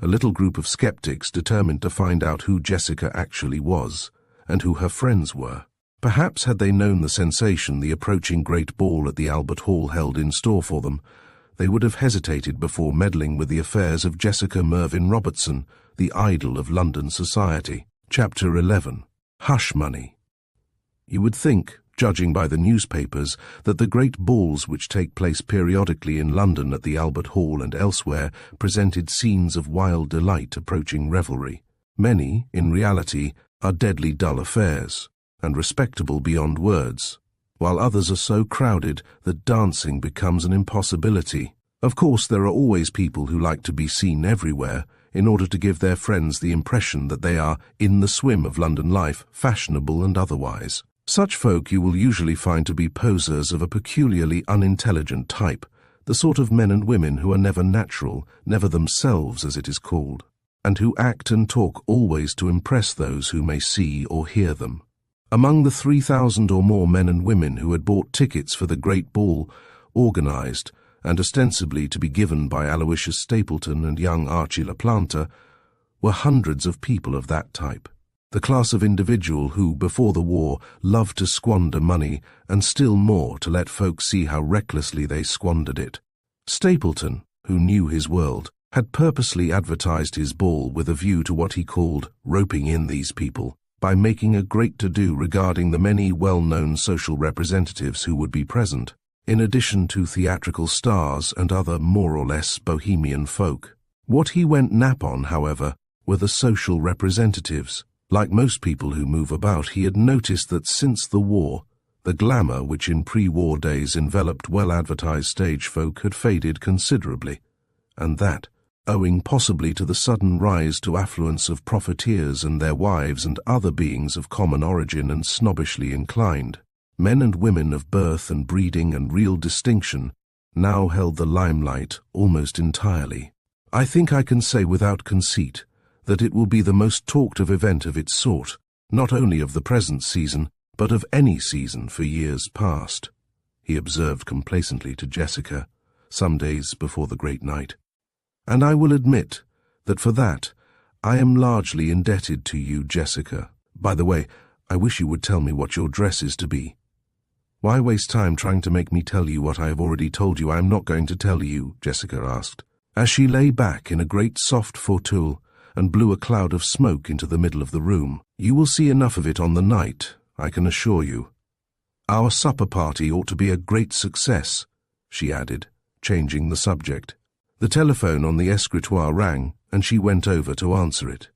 a little group of skeptics determined to find out who Jessica actually was, and who her friends were. Perhaps had they known the sensation the approaching great ball at the Albert Hall held in store for them, they would have hesitated before meddling with the affairs of Jessica Mervyn Robertson, the idol of London society. Chapter 11. Hush Money. You would think, judging by the newspapers, that the great balls which take place periodically in London at the Albert Hall and elsewhere presented scenes of wild delight approaching revelry. Many, in reality, are deadly dull affairs, and respectable beyond words, while others are so crowded that dancing becomes an impossibility. Of course, there are always people who like to be seen everywhere in order to give their friends the impression that they are in the swim of London life, fashionable and otherwise. Such folk you will usually find to be posers of a peculiarly unintelligent type, the sort of men and women who are never natural, never themselves as it is called, and who act and talk always to impress those who may see or hear them. Among the 3,000 or more men and women who had bought tickets for the great ball, organised, and ostensibly to be given by Aloysius Stapleton and young Archie LaPlanta, were hundreds of people of that type. The class of individual who, before the war, loved to squander money, and still more to let folks see how recklessly they squandered it. Stapleton, who knew his world, had purposely advertised his ball with a view to what he called roping in these people, by making a great to-do regarding the many well-known social representatives who would be present, in addition to theatrical stars and other more or less bohemian folk. What he went nap on, however, were the social representatives. Like most people who move about, he had noticed that since the war, the glamour which in pre-war days enveloped well-advertised stage folk had faded considerably, and that, owing possibly to the sudden rise to affluence of profiteers and their wives and other beings of common origin and snobbishly inclined, men and women of birth and breeding and real distinction now held the limelight almost entirely. I think I can say without conceit that it will be the most talked-of event of its sort, not only of the present season, but of any season for years past, he observed complacently to Jessica, some days before the great night. And I will admit that for that I am largely indebted to you, Jessica. By the way, I wish you would tell me what your dress is to be. Why waste time trying to make me tell you what I have already told you I am not going to tell you? Jessica asked, as she lay back in a great soft fauteuil and blew a cloud of smoke into the middle of the room. You will see enough of it on the night, I can assure you. Our supper party ought to be a great success, she added, changing the subject. The telephone on the escritoire rang, and she went over to answer it.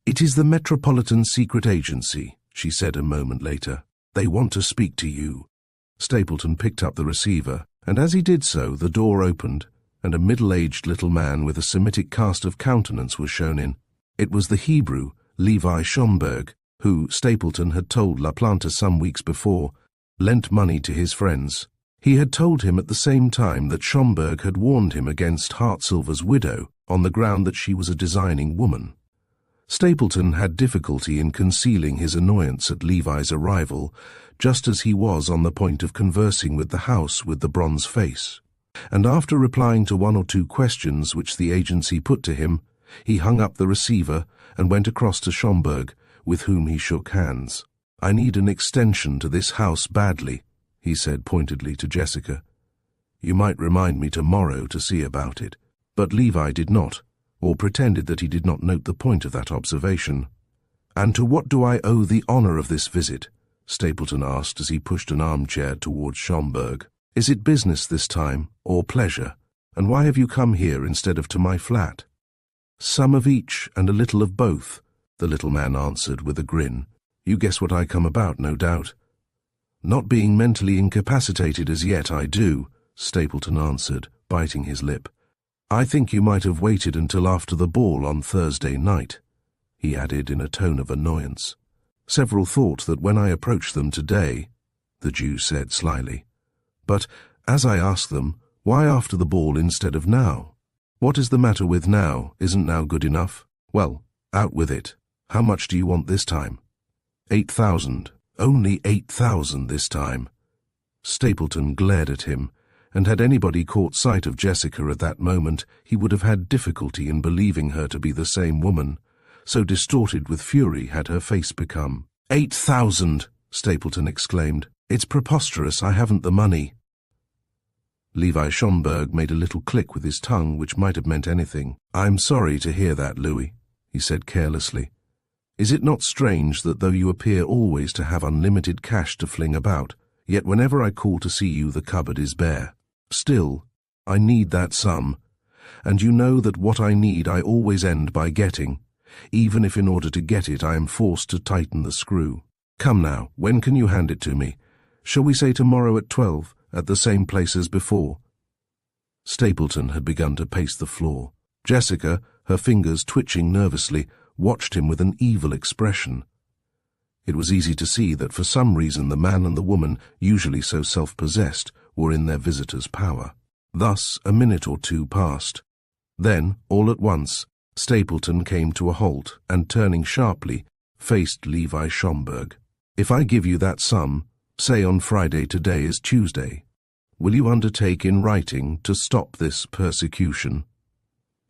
It is the Metropolitan Secret Agency, she said a moment later. They want to speak to you. Stapleton picked up the receiver, and as he did so, the door opened, and a middle-aged little man with a Semitic cast of countenance was shown in. It was the Hebrew, Levi Schomburg, who, Stapleton had told LaPlanta some weeks before, lent money to his friends. He had told him at the same time that Schomburg had warned him against Hartsilver's widow on the ground that she was a designing woman. Stapleton had difficulty in concealing his annoyance at Levi's arrival, just as he was on the point of conversing with the house with the bronze face. And after replying to one or two questions which the agency put to him, he hung up the receiver and went across to Schomburg, with whom he shook hands. I need an extension to this house badly, he said pointedly to Jessica. You might remind me tomorrow to see about it. But Levi did not, or pretended that he did not note the point of that observation. And to what do I owe the honour of this visit? Stapleton asked as he pushed an armchair towards Schomburg. Is it business this time, or pleasure? And why have you come here instead of to my flat? Some of each and a little of both, the little man answered with a grin. You guess what I come about, no doubt. Not being mentally incapacitated as yet, I do, Stapleton answered, biting his lip. I think you might have waited until after the ball on Thursday night, he added in a tone of annoyance. Several thought that when I approached them today, the Jew said slyly. But, as I asked them, why after the ball instead of now? What is the matter with now? Isn't now good enough? Well, out with it. How much do you want this time? 8,000. Only 8,000 this time. Stapleton glared at him, and had anybody caught sight of Jessica at that moment, he would have had difficulty in believing her to be the same woman, so distorted with fury had her face become. 8,000! Stapleton exclaimed. It's preposterous, I haven't the money. Levi Schomburg made a little click with his tongue which might have meant anything. I'm sorry to hear that, Louis, he said carelessly. Is it not strange that though you appear always to have unlimited cash to fling about, yet whenever I call to see you the cupboard is bare? Still, I need that sum, and you know that what I need I always end by getting, even if in order to get it I am forced to tighten the screw. Come now, when can you hand it to me? Shall we say tomorrow at 12, at the same place as before? Stapleton had begun to pace the floor. Jessica, her fingers twitching nervously, watched him with an evil expression. It was easy to see that for some reason the man and the woman, usually so self-possessed, were in their visitor's power. Thus a minute or two passed. Then, all at once, Stapleton came to a halt and, turning sharply, faced Levi Schomburg. "If I give you that sum, say on Friday, today is Tuesday, will you undertake in writing to stop this persecution?"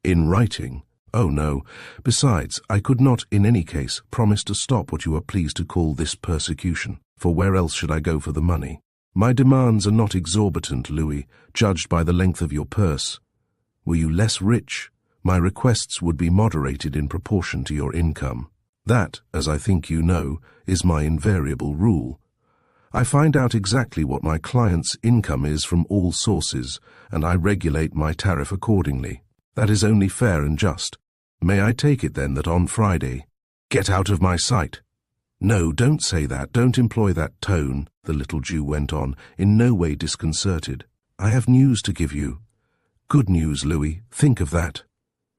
"In writing? Oh no. Besides, I could not, in any case, promise to stop what you are pleased to call this persecution, for where else should I go for the money? My demands are not exorbitant, Louis, judged by the length of your purse. Were you less rich, my requests would be moderated in proportion to your income. That, as I think you know, is my invariable rule. I find out exactly what my client's income is from all sources, and I regulate my tariff accordingly. That is only fair and just. May I take it then that on Friday—" "Get out of my sight." "No, don't say that, don't employ that tone," the little Jew went on, in no way disconcerted. "I have news to give you. Good news, Louis, think of that."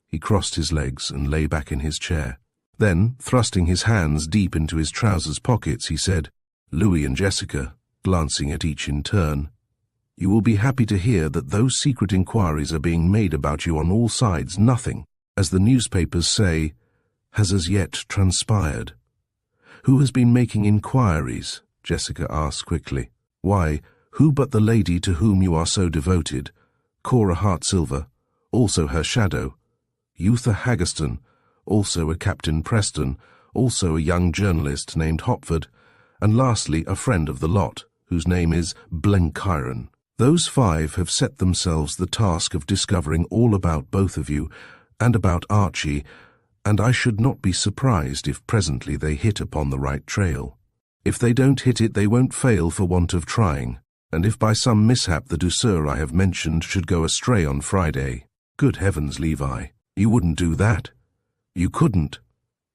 He crossed his legs and lay back in his chair. Then, thrusting his hands deep into his trousers pockets, he said, "Louis and Jessica," glancing at each in turn, "you will be happy to hear that those secret inquiries are being made about you on all sides. Nothing, as the newspapers say, has as yet transpired." "Who has been making inquiries?" Jessica asked quickly. "Why, who but the lady to whom you are so devoted, Cora Hartsilver, also her shadow, Yootha Haggerston, also a Captain Preston, also a young journalist named Hopford, and lastly a friend of the lot, whose name is Blenkiron. Those 5 have set themselves the task of discovering all about both of you, and about Archie, and I should not be surprised if presently they hit upon the right trail. If they don't hit it, they won't fail for want of trying, and if by some mishap the douceur I have mentioned should go astray on Friday— Good heavens, Levi, you wouldn't do that. You couldn't."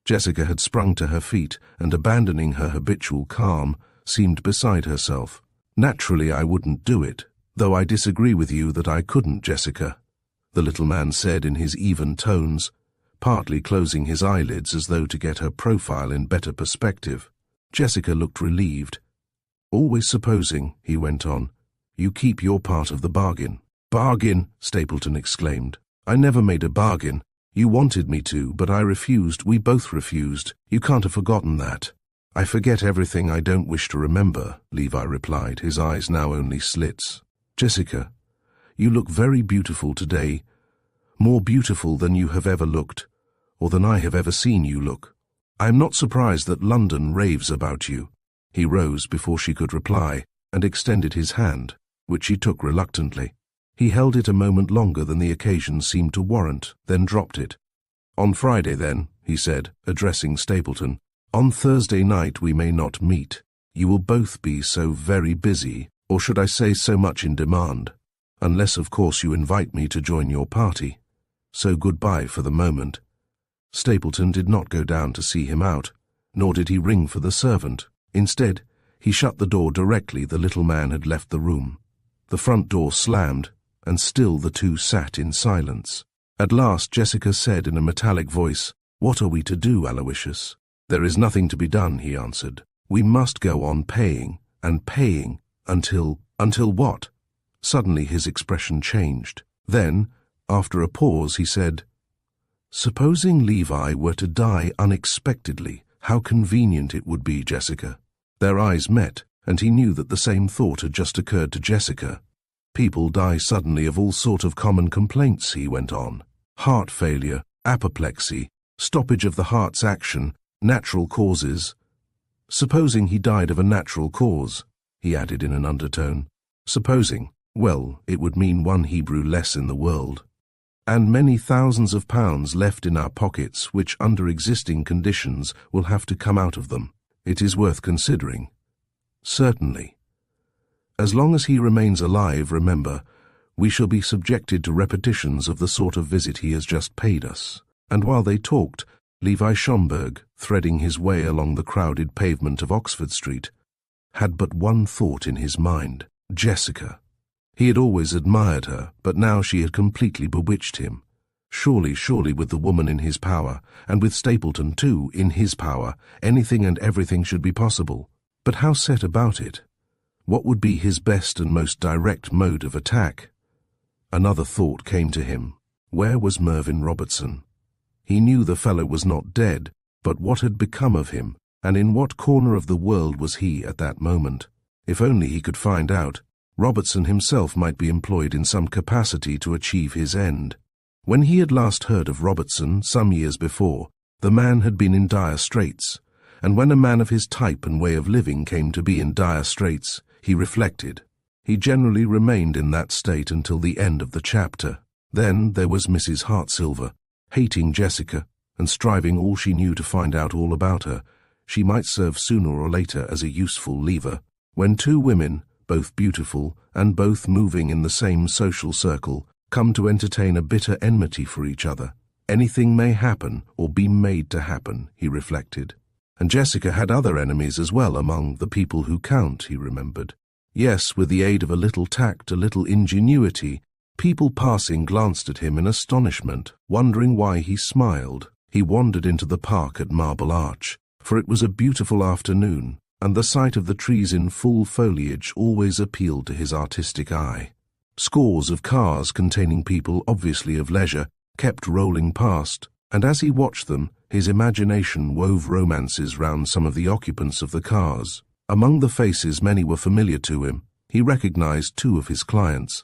Jessica had sprung to her feet and, abandoning her habitual calm, seemed beside herself. "Naturally I wouldn't do it, though I disagree with you that I couldn't, Jessica," the little man said in his even tones, partly closing his eyelids as though to get her profile in better perspective. Jessica looked relieved. "Always supposing," he went on, "you keep your part of the bargain." "Bargain!" Stapleton exclaimed. "I never made a bargain. You wanted me to, but I refused. We both refused. You can't have forgotten that." "I forget everything I don't wish to remember," Levi replied, his eyes now only slits. "Jessica, you look very beautiful today, more beautiful than you have ever looked, or than I have ever seen you look. I am not surprised that London raves about you." He rose before she could reply, and extended his hand, which she took reluctantly. He held it a moment longer than the occasion seemed to warrant, then dropped it. "On Friday, then," he said, addressing Stapleton. "On Thursday night we may not meet. You will both be so very busy, or should I say so much in demand, unless of course you invite me to join your party. So goodbye for the moment." Stapleton did not go down to see him out, nor did he ring for the servant. Instead, he shut the door directly the little man had left the room. The front door slammed, and still the two sat in silence. At last Jessica said in a metallic voice, "What are we to do, Aloysius?" "There is nothing to be done," he answered. "We must go on paying, and paying, until—" "Until what?" Suddenly his expression changed. Then, after a pause, he said, "Supposing Levi were to die unexpectedly, how convenient it would be, Jessica." Their eyes met, and he knew that the same thought had just occurred to Jessica. "People die suddenly of all sort of common complaints," he went on. "Heart failure, apoplexy, stoppage of the heart's action, natural causes." "Supposing he died of a natural cause," he added in an undertone. "Supposing, well, it would mean one Hebrew less in the world, and many thousands of pounds left in our pockets which under existing conditions will have to come out of them. It is worth considering." "Certainly. As long as he remains alive, remember, we shall be subjected to repetitions of the sort of visit he has just paid us." And while they talked, Levi Schomburg, threading his way along the crowded pavement of Oxford Street, had but one thought in his mind: Jessica. He had always admired her, but now she had completely bewitched him. Surely with the woman in his power, and with Stapleton too in his power, anything and everything should be possible. But how set about it? What would be his best and most direct mode of attack? Another thought came to him. Where was Mervyn Robertson? He knew the fellow was not dead, but what had become of him, and in what corner of the world was he at that moment? If only he could find out, Robertson himself might be employed in some capacity to achieve his end. When he had last heard of Robertson, some years before, the man had been in dire straits, and when a man of his type and way of living came to be in dire straits, he reflected. He generally remained in that state until the end of the chapter. Then there was Mrs. Hartsilver, hating Jessica, and striving all she knew to find out all about her. She might serve sooner or later as a useful lever. When two women, both beautiful and both moving in the same social circle, come to entertain a bitter enmity for each other, anything may happen or be made to happen, he reflected. And Jessica had other enemies as well among the people who count, he remembered. Yes, with the aid of a little tact, a little ingenuity, people passing glanced at him in astonishment, wondering why he smiled. He wandered into the park at Marble Arch, for it was a beautiful afternoon, and the sight of the trees in full foliage always appealed to his artistic eye. Scores of cars containing people obviously of leisure kept rolling past, and as he watched them, his imagination wove romances round some of the occupants of the cars. Among the faces many were familiar to him. He recognized two of his clients.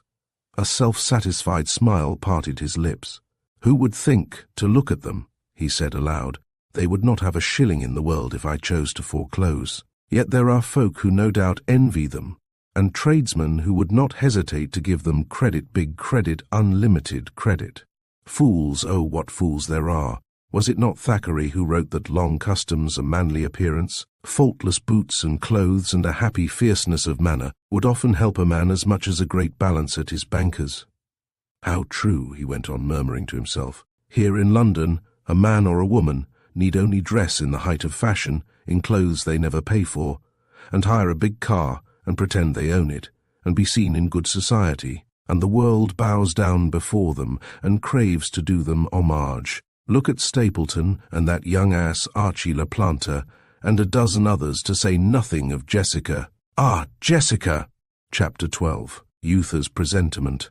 A self-satisfied smile parted his lips. "Who would think, to look at them," he said aloud, "they would not have a shilling in the world if I chose to foreclose. Yet there are folk who no doubt envy them, and tradesmen who would not hesitate to give them credit, big credit, unlimited credit. Fools, oh, what fools there are! Was it not Thackeray who wrote that long customs, a manly appearance, faultless boots and clothes, and a happy fierceness of manner would often help a man as much as a great balance at his banker's? How true, he went on murmuring to himself. Here in London, a man or a woman need only dress in the height of fashion, in clothes they never pay for, and hire a big car and pretend they own it, and be seen in good society, and the world bows down before them and craves to do them homage. Look at Stapleton and that young ass Archie LaPlanta, and a dozen others, to say nothing of Jessica. Ah, Jessica! Chapter 12. Yootha's Presentiment.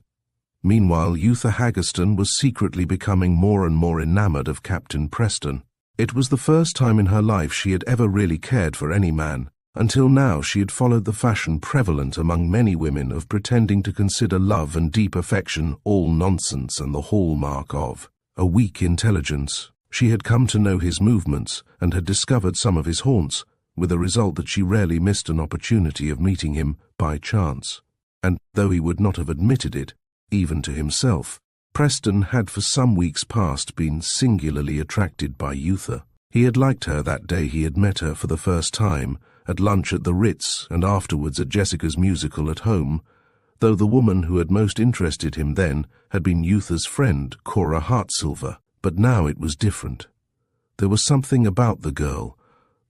Meanwhile, Yootha Haggerston was secretly becoming more and more enamoured of Captain Preston. It was the first time in her life she had ever really cared for any man. Until now she had followed the fashion prevalent among many women of pretending to consider love and deep affection all nonsense and the hallmark of a weak intelligence. She had come to know his movements and had discovered some of his haunts, with the result that she rarely missed an opportunity of meeting him by chance. And, though he would not have admitted it, even to himself, Preston had for some weeks past been singularly attracted by Yootha. He had liked her that day he had met her for the first time, at lunch at the Ritz and afterwards at Jessica's musical at home, though the woman who had most interested him then had been Yootha's friend, Cora Hartsilver. But now it was different. There was something about the girl,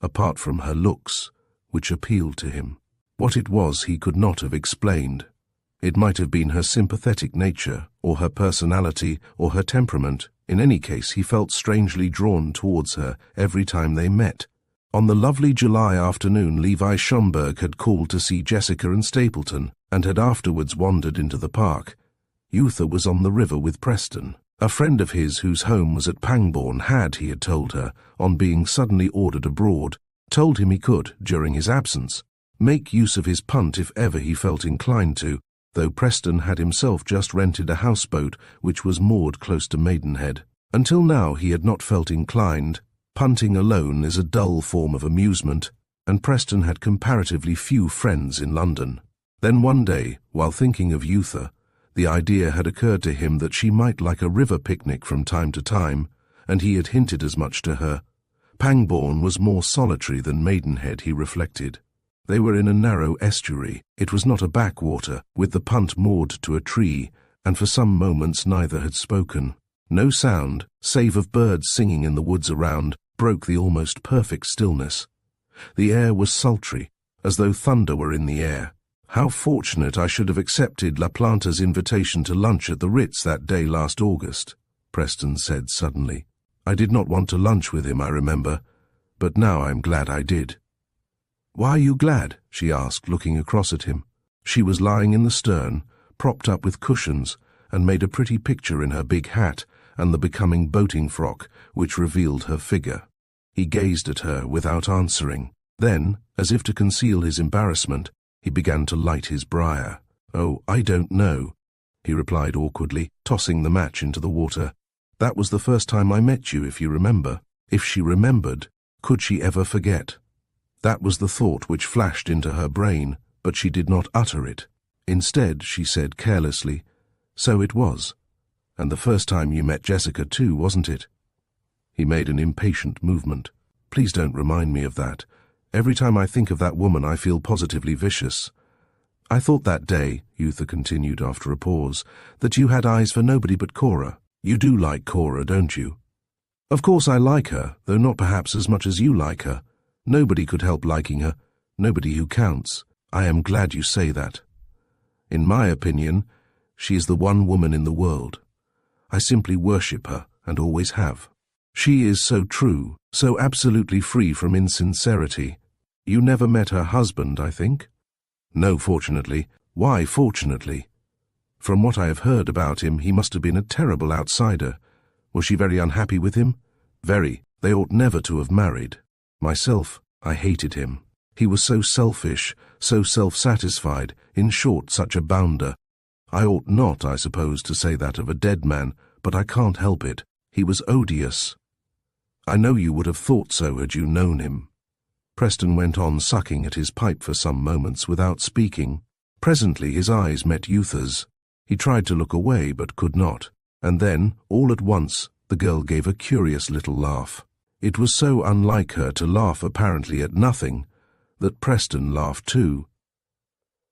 apart from her looks, which appealed to him. What it was he could not have explained. It might have been her sympathetic nature, or her personality, or her temperament. In any case, he felt strangely drawn towards her every time they met. On the lovely July afternoon, Levi Schomburg had called to see Jessica and Stapleton, and had afterwards wandered into the park. Yootha was on the river with Preston. A friend of his whose home was at Pangbourne had, he had told her, on being suddenly ordered abroad, told him he could, during his absence, make use of his punt if ever he felt inclined to, though Preston had himself just rented a houseboat which was moored close to Maidenhead. Until now he had not felt inclined. Punting alone is a dull form of amusement, and Preston had comparatively few friends in London. Then one day, while thinking of Yootha, the idea had occurred to him that she might like a river picnic from time to time, and he had hinted as much to her. Pangbourne was more solitary than Maidenhead, he reflected. They were in a narrow estuary. It was not a backwater, with the punt moored to a tree, and for some moments neither had spoken. No sound, save of birds singing in the woods around, broke the almost perfect stillness. The air was sultry, as though thunder were in the air. How fortunate I should have accepted La Planta's invitation to lunch at the Ritz that day last August, Preston said suddenly. I did not want to lunch with him, I remember, but now I'm glad I did. Why are you glad? She asked, looking across at him. She was lying in the stern, propped up with cushions, and made a pretty picture in her big hat and the becoming boating frock which revealed her figure. He gazed at her without answering. Then, as if to conceal his embarrassment, he began to light his briar. Oh, I don't know, he replied awkwardly, tossing the match into the water. That was the first time I met you, if you remember. If she remembered, could she ever forget? That was the thought which flashed into her brain, but she did not utter it. Instead, she said carelessly, "So it was. And the first time you met Jessica too, wasn't it?" He made an impatient movement. "Please don't remind me of that. Every time I think of that woman, I feel positively vicious." "I thought that day," Yootha continued after a pause, "that you had eyes for nobody but Cora. You do like Cora, don't you?" "Of course I like her, though not perhaps as much as you like her. Nobody could help liking her. Nobody who counts. I am glad you say that. In my opinion, she is the one woman in the world. I simply worship her, and always have. She is so true, so absolutely free from insincerity. You never met her husband, I think?" "No, fortunately." "Why fortunately?" "From what I have heard about him, he must have been a terrible outsider. Was she very unhappy with him?" "Very. They ought never to have married. Myself, I hated him. He was so selfish, so self-satisfied, in short, such a bounder. I ought not, I suppose, to say that of a dead man, but I can't help it. He was odious. I know you would have thought so had you known him." Preston went on sucking at his pipe for some moments without speaking. Presently his eyes met Yootha's. He tried to look away but could not, and then, all at once, the girl gave a curious little laugh. It was so unlike her to laugh apparently at nothing, that Preston laughed too.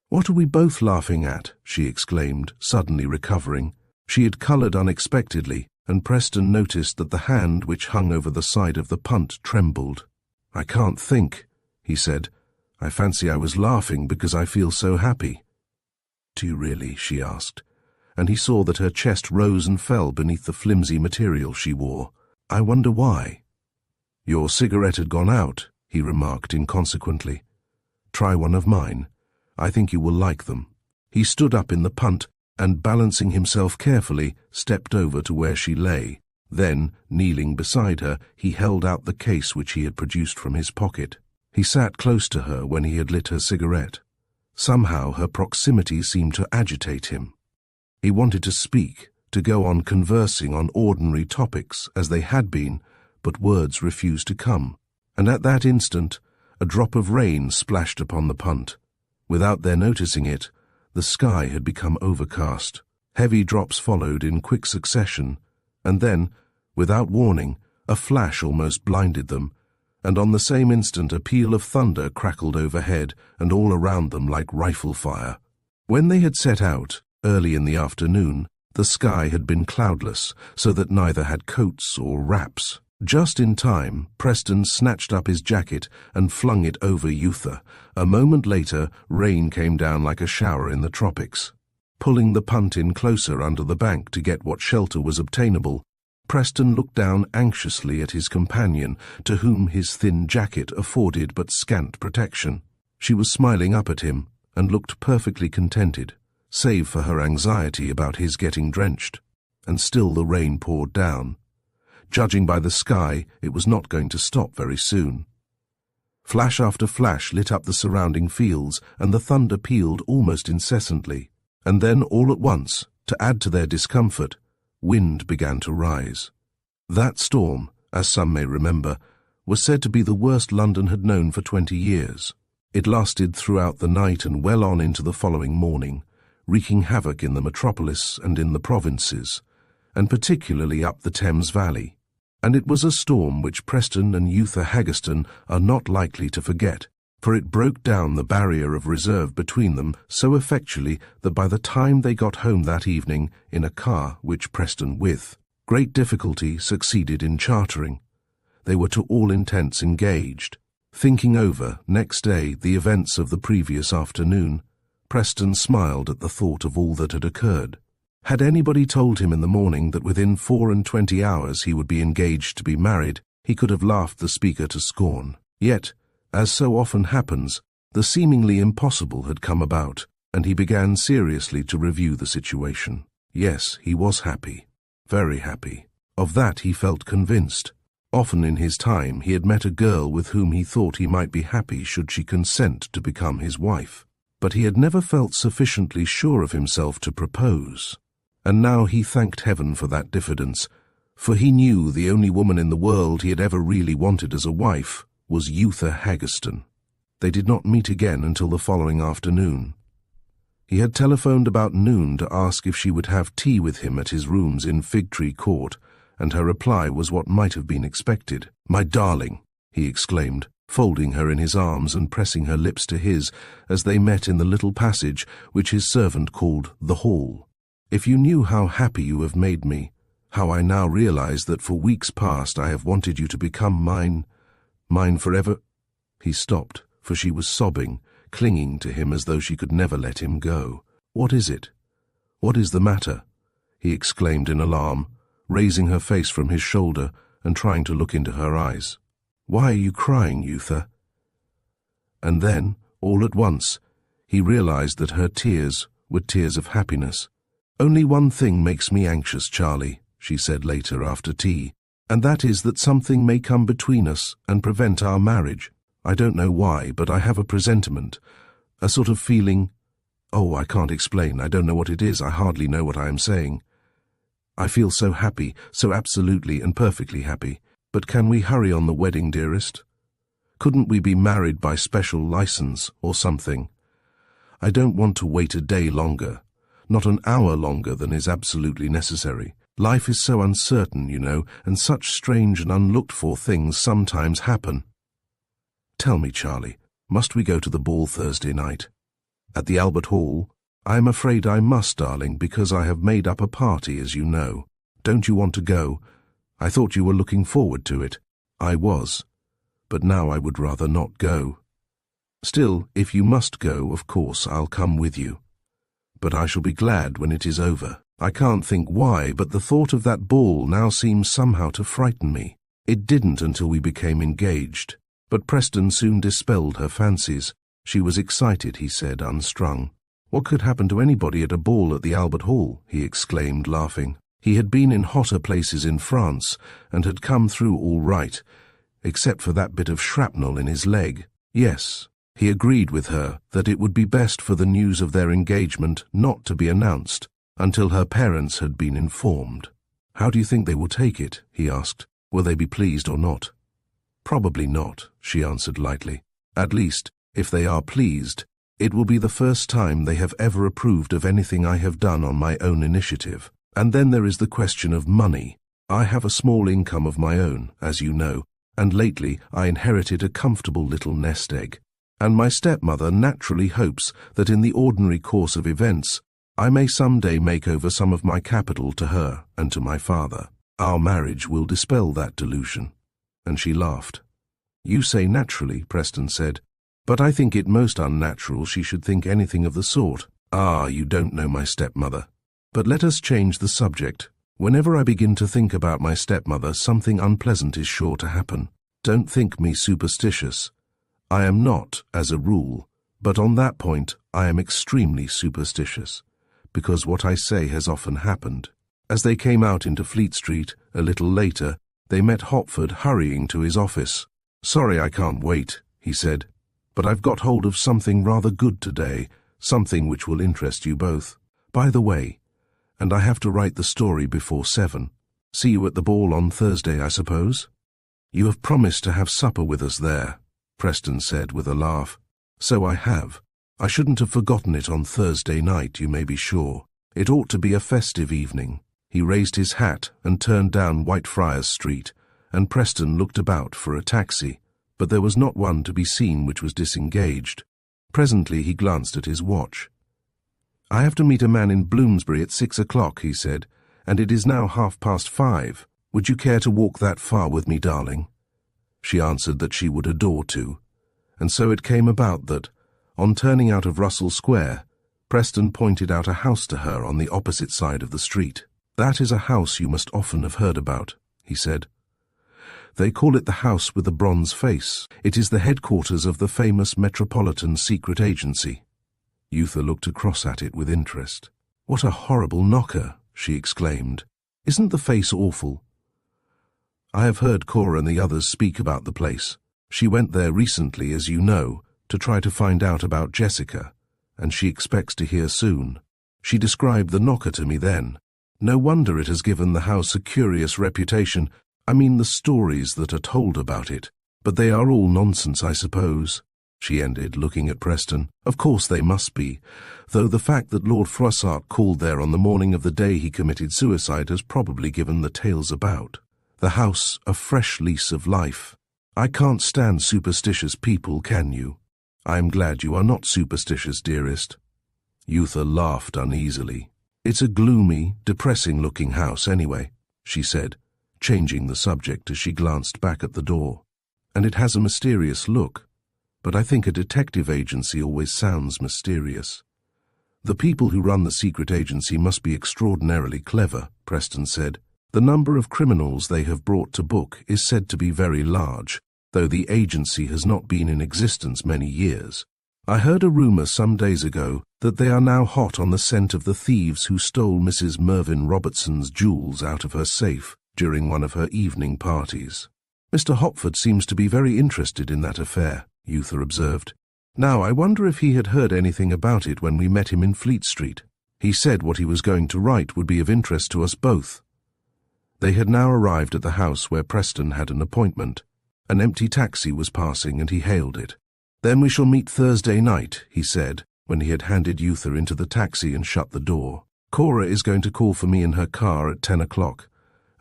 "What are we both laughing at?" she exclaimed, suddenly recovering. She had coloured unexpectedly, and Preston noticed that the hand which hung over the side of the punt trembled. "I can't think," he said. "I fancy I was laughing because I feel so happy." "Do you really?" she asked, and he saw that her chest rose and fell beneath the flimsy material she wore. "I wonder why." "Your cigarette had gone out," he remarked inconsequently. "Try one of mine. I think you will like them." He stood up in the punt and, balancing himself carefully, stepped over to where she lay. Then, kneeling beside her, he held out the case which he had produced from his pocket. He sat close to her when he had lit her cigarette. Somehow her proximity seemed to agitate him. He wanted to speak, to go on conversing on ordinary topics as they had been, but words refused to come. And at that instant, a drop of rain splashed upon the punt. Without their noticing it, the sky had become overcast. Heavy drops followed in quick succession, and then, without warning, a flash almost blinded them, and on the same instant a peal of thunder crackled overhead and all around them like rifle fire. When they had set out, early in the afternoon, the sky had been cloudless, so that neither had coats or wraps. Just in time, Preston snatched up his jacket and flung it over Yootha. A moment later, rain came down like a shower in the tropics. Pulling the punt in closer under the bank to get what shelter was obtainable, Preston looked down anxiously at his companion, to whom his thin jacket afforded but scant protection. She was smiling up at him, and looked perfectly contented, save for her anxiety about his getting drenched. And still the rain poured down. Judging by the sky, it was not going to stop very soon. Flash after flash lit up the surrounding fields, and the thunder pealed almost incessantly. And then, all at once, to add to their discomfort, wind began to rise. That storm, as some may remember, was said to be the worst London had known for 20 years. It lasted throughout the night and well on into the following morning, wreaking havoc in the metropolis and in the provinces, and particularly up the Thames Valley. And it was a storm which Preston and Yootha Haggerston are not likely to forget, for it broke down the barrier of reserve between them so effectually that by the time they got home that evening in a car which Preston with great difficulty succeeded in chartering, they were to all intents engaged. Thinking over, next day, the events of the previous afternoon, Preston smiled at the thought of all that had occurred. Had anybody told him in the morning that within 24 hours he would be engaged to be married, he could have laughed the speaker to scorn. Yet, as so often happens, the seemingly impossible had come about, and he began seriously to review the situation. Yes, he was happy. Very happy. Of that he felt convinced. Often in his time he had met a girl with whom he thought he might be happy should she consent to become his wife. But he had never felt sufficiently sure of himself to propose. And now he thanked heaven for that diffidence, for he knew the only woman in the world he had ever really wanted as a wife was Yootha Haggerston. They did not meet again until the following afternoon. He had telephoned about noon to ask if she would have tea with him at his rooms in Fig Tree Court, and her reply was what might have been expected. "My darling," he exclaimed, folding her in his arms and pressing her lips to his as they met in the little passage which his servant called the hall. "If you knew how happy you have made me, how I now realize that for weeks past I have wanted you to become mine forever—" He stopped, for she was sobbing, clinging to him as though she could never let him go. "What is it? What is the matter?" he exclaimed in alarm, raising her face from his shoulder and trying to look into her eyes. "Why are you crying, Yootha?" And then, all at once, he realized that her tears were tears of happiness. "Only one thing makes me anxious, Charlie," she said later after tea, "and that is that something may come between us and prevent our marriage. I don't know why, but I have a presentiment, a sort of feeling— oh, I can't explain, I don't know what it is, I hardly know what I am saying. I feel so happy, so absolutely and perfectly happy. But can we hurry on the wedding, dearest? Couldn't we be married by special license or something? I don't want to wait a day longer, not an hour longer than is absolutely necessary. Life is so uncertain, you know, and such strange and unlooked-for things sometimes happen. Tell me, Charlie, must we go to the ball Thursday night? At the Albert Hall? I am afraid I must, darling, because I have made up a party, as you know. Don't you want to go? I thought you were looking forward to it. I was. But now I would rather not go. Still, if you must go, of course I'll come with you. But I shall be glad when it is over. I can't think why, but the thought of that ball now seems somehow to frighten me. It didn't until we became engaged. But Preston soon dispelled her fancies. She was excited, he said, unstrung. What could happen to anybody at a ball at the Albert Hall? He exclaimed, laughing. He had been in hotter places in France and had come through all right, except for that bit of shrapnel in his leg. Yes, he agreed with her that it would be best for the news of their engagement not to be announced until her parents had been informed. How do you think they will take it? He asked. Will they be pleased or not? Probably not, she answered lightly. At least, if they are pleased, it will be the first time they have ever approved of anything I have done on my own initiative. And then there is the question of money. I have a small income of my own, as you know, and lately I inherited a comfortable little nest egg. And my stepmother naturally hopes that in the ordinary course of events, I may some day make over some of my capital to her and to my father. Our marriage will dispel that delusion. And she laughed. You say naturally, Preston said, but I think it most unnatural she should think anything of the sort. Ah, you don't know my stepmother. But let us change the subject. Whenever I begin to think about my stepmother, something unpleasant is sure to happen. Don't think me superstitious. I am not, as a rule, but on that point I am extremely superstitious, because what I say has often happened. As they came out into Fleet Street, a little later, they met Hopford hurrying to his office. Sorry I can't wait, he said, but I've got hold of something rather good today, something which will interest you both. By the way, and I have to write the story before 7. See you at the ball on Thursday, I suppose? You have promised to have supper with us there, Preston said with a laugh. So I have. I shouldn't have forgotten it on Thursday night, you may be sure. It ought to be a festive evening. He raised his hat and turned down Whitefriars Street, and Preston looked about for a taxi, but there was not one to be seen which was disengaged. Presently he glanced at his watch. I have to meet a man in Bloomsbury at 6 o'clock, he said, and it is now 5:30. Would you care to walk that far with me, darling? She answered that she would adore to, and so it came about that, on turning out of Russell Square, Preston pointed out a house to her on the opposite side of the street. "That is a house you must often have heard about," he said. "They call it the House with the Bronze Face. It is the headquarters of the famous Metropolitan Secret Agency." Yootha looked across at it with interest. "What a horrible knocker," she exclaimed. "Isn't the face awful?" "I have heard Cora and the others speak about the place. She went there recently, as you know, to try to find out about Jessica, and she expects to hear soon. She described the knocker to me then. No wonder it has given the house a curious reputation. I mean the stories that are told about it. But they are all nonsense, I suppose," she ended, looking at Preston. "Of course they must be, though the fact that Lord Froissart called there on the morning of the day he committed suicide has probably given the tales about. The house a fresh lease of life. I can't stand superstitious people, can you? I am glad you are not superstitious, dearest." Yootha laughed uneasily. "It's a gloomy, depressing-looking house anyway," she said, changing the subject as she glanced back at the door. "And it has a mysterious look, but I think a detective agency always sounds mysterious." "The people who run the secret agency must be extraordinarily clever," Preston said. "The number of criminals they have brought to book is said to be very large, though the agency has not been in existence many years. I heard a rumor some days ago that they are now hot on the scent of the thieves who stole Mrs. Mervyn Robertson's jewels out of her safe during one of her evening parties." "Mr. Hopford seems to be very interested in that affair," Yootha observed. "Now, I wonder if he had heard anything about it when we met him in Fleet Street. He said what he was going to write would be of interest to us both." They had now arrived at the house where Preston had an appointment. An empty taxi was passing and he hailed it. "Then we shall meet Thursday night," he said, when he had handed Yootha into the taxi and shut the door. "Cora is going to call for me in her car at 10 o'clock,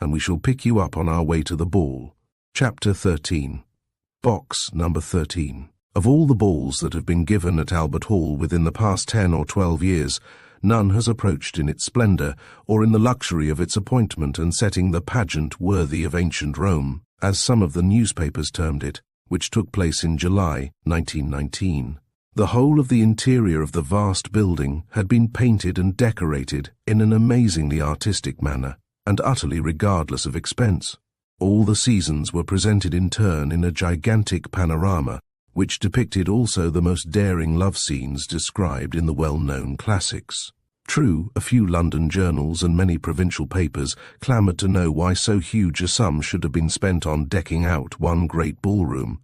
and we shall pick you up on our way to the ball." Chapter 13. Box number 13. Of all the balls that have been given at Albert Hall within the past 10 or 12 years, none has approached in its splendor or in the luxury of its appointment and setting the pageant worthy of ancient Rome, as some of the newspapers termed it, which took place in July 1919. The whole of the interior of the vast building had been painted and decorated in an amazingly artistic manner, and utterly regardless of expense. All the seasons were presented in turn in a gigantic panorama, which depicted also the most daring love scenes described in the well-known classics. True, a few London journals and many provincial papers clamoured to know why so huge a sum should have been spent on decking out one great ballroom,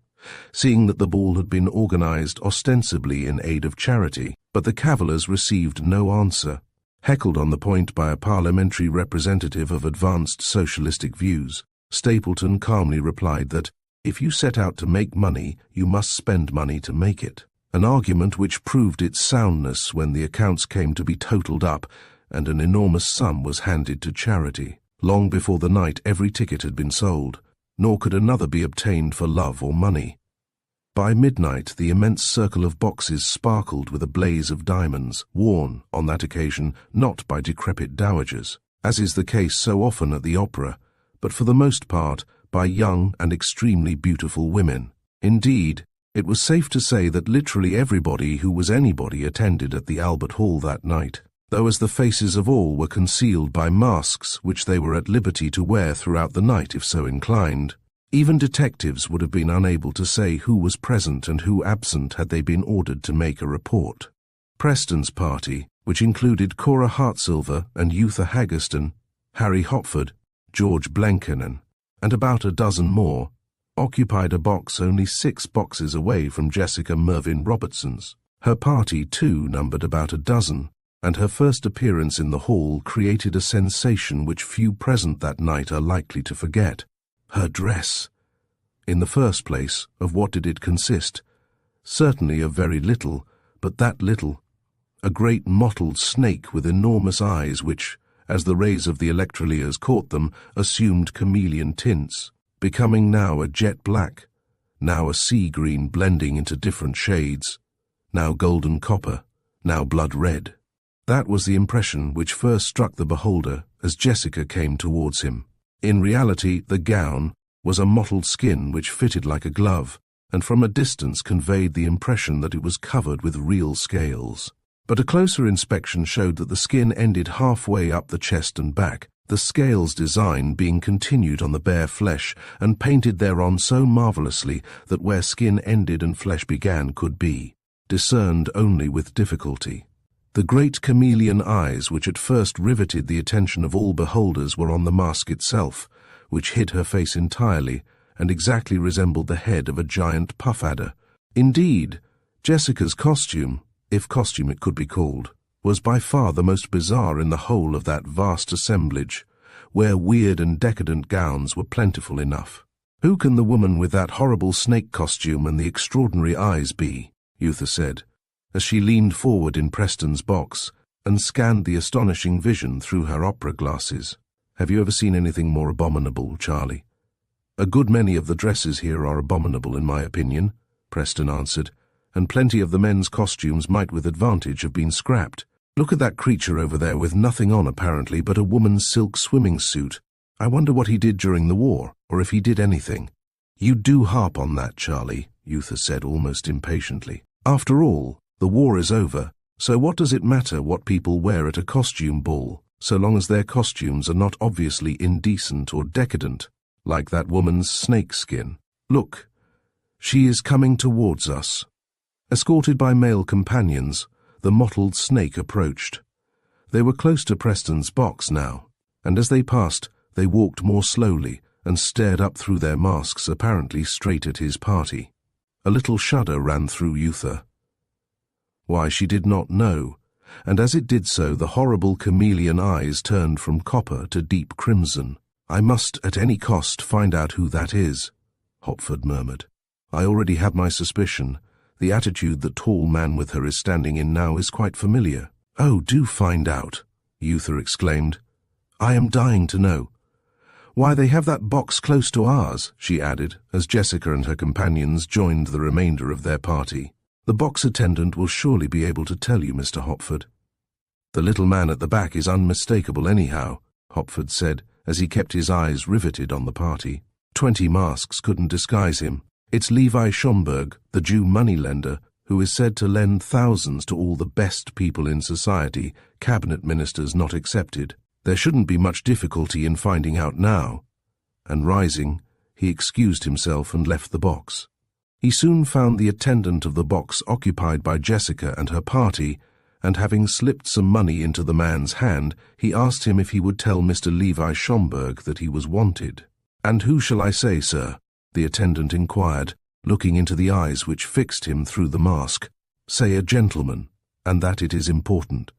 seeing that the ball had been organised ostensibly in aid of charity, but the cavillers received no answer. Heckled on the point by a parliamentary representative of advanced socialistic views, Stapleton calmly replied that, "If you set out to make money, you must spend money to make it," an argument which proved its soundness when the accounts came to be totalled up and an enormous sum was handed to charity. Long before the night every ticket had been sold, nor could another be obtained for love or money. By midnight the immense circle of boxes sparkled with a blaze of diamonds, worn, on that occasion, not by decrepit dowagers, as is the case so often at the opera, but for the most part by young and extremely beautiful women. Indeed, it was safe to say that literally everybody who was anybody attended at the Albert Hall that night, though as the faces of all were concealed by masks which they were at liberty to wear throughout the night if so inclined. Even detectives would have been unable to say who was present and who absent had they been ordered to make a report. Preston's party, which included Cora Hartsilver and Yootha Haggerston, Harry Hopford, George Blenkiron, and about a dozen more, occupied a box only 6 boxes away from Jessica Mervyn Robertson's. Her party, too, numbered about a dozen, and her first appearance in the hall created a sensation which few present that night are likely to forget. Her dress. In the first place, of what did it consist? Certainly of very little, but that little. A great mottled snake with enormous eyes which, as the rays of the electroliers caught them, assumed chameleon tints, becoming now a jet black, now a sea green blending into different shades, now golden copper, now blood red. That was the impression which first struck the beholder as Jessica came towards him. In reality, the gown was a mottled skin which fitted like a glove, and from a distance conveyed the impression that it was covered with real scales. But a closer inspection showed that the skin ended halfway up the chest and back, the scales design being continued on the bare flesh and painted thereon so marvellously that where skin ended and flesh began could be discerned only with difficulty. The great chameleon eyes which at first riveted the attention of all beholders were on the mask itself, which hid her face entirely and exactly resembled the head of a giant puff-adder. Indeed, Jessica's costume, if costume it could be called, was by far the most bizarre in the whole of that vast assemblage, where weird and decadent gowns were plentiful enough. "Who can the woman with that horrible snake costume and the extraordinary eyes be?" Yootha said, as she leaned forward in Preston's box and scanned the astonishing vision through her opera glasses. "Have you ever seen anything more abominable, Charlie?" "A good many of the dresses here are abominable, in my opinion," Preston answered, "and plenty of the men's costumes might with advantage have been scrapped. Look at that creature over there with nothing on apparently but a woman's silk swimming suit. I wonder what he did during the war, or if he did anything." "You do harp on that, Charlie," Yootha said almost impatiently. "After all, the war is over, so what does it matter what people wear at a costume ball, so long as their costumes are not obviously indecent or decadent, like that woman's snake skin? Look, she is coming towards us." Escorted by male companions, the mottled snake approached. They were close to Preston's box now, and as they passed, they walked more slowly and stared up through their masks apparently straight at his party. A little shudder ran through Yootha. Why, she did not know, and as it did so the horrible chameleon eyes turned from copper to deep crimson. "I must at any cost find out who that is," Hopford murmured. "I already have my suspicion. The attitude the tall man with her is standing in now is quite familiar." "Oh, do find out," Yootha exclaimed. "I am dying to know. Why, they have that box close to ours," she added, as Jessica and her companions joined the remainder of their party. "The box attendant will surely be able to tell you, Mr. Hopford." "The little man at the back is unmistakable anyhow," Hopford said, as he kept his eyes riveted on the party. 20 masks couldn't disguise him. "It's Levi Schomburg, the Jew moneylender, who is said to lend thousands to all the best people in society, cabinet ministers not excepted. There shouldn't be much difficulty in finding out now." And rising, he excused himself and left the box. He soon found the attendant of the box occupied by Jessica and her party, and having slipped some money into the man's hand, he asked him if he would tell Mr. Levi Schomburg that he was wanted. "And who shall I say, sir?" the attendant inquired, looking into the eyes which fixed him through the mask. "Say a gentleman, and that it is important."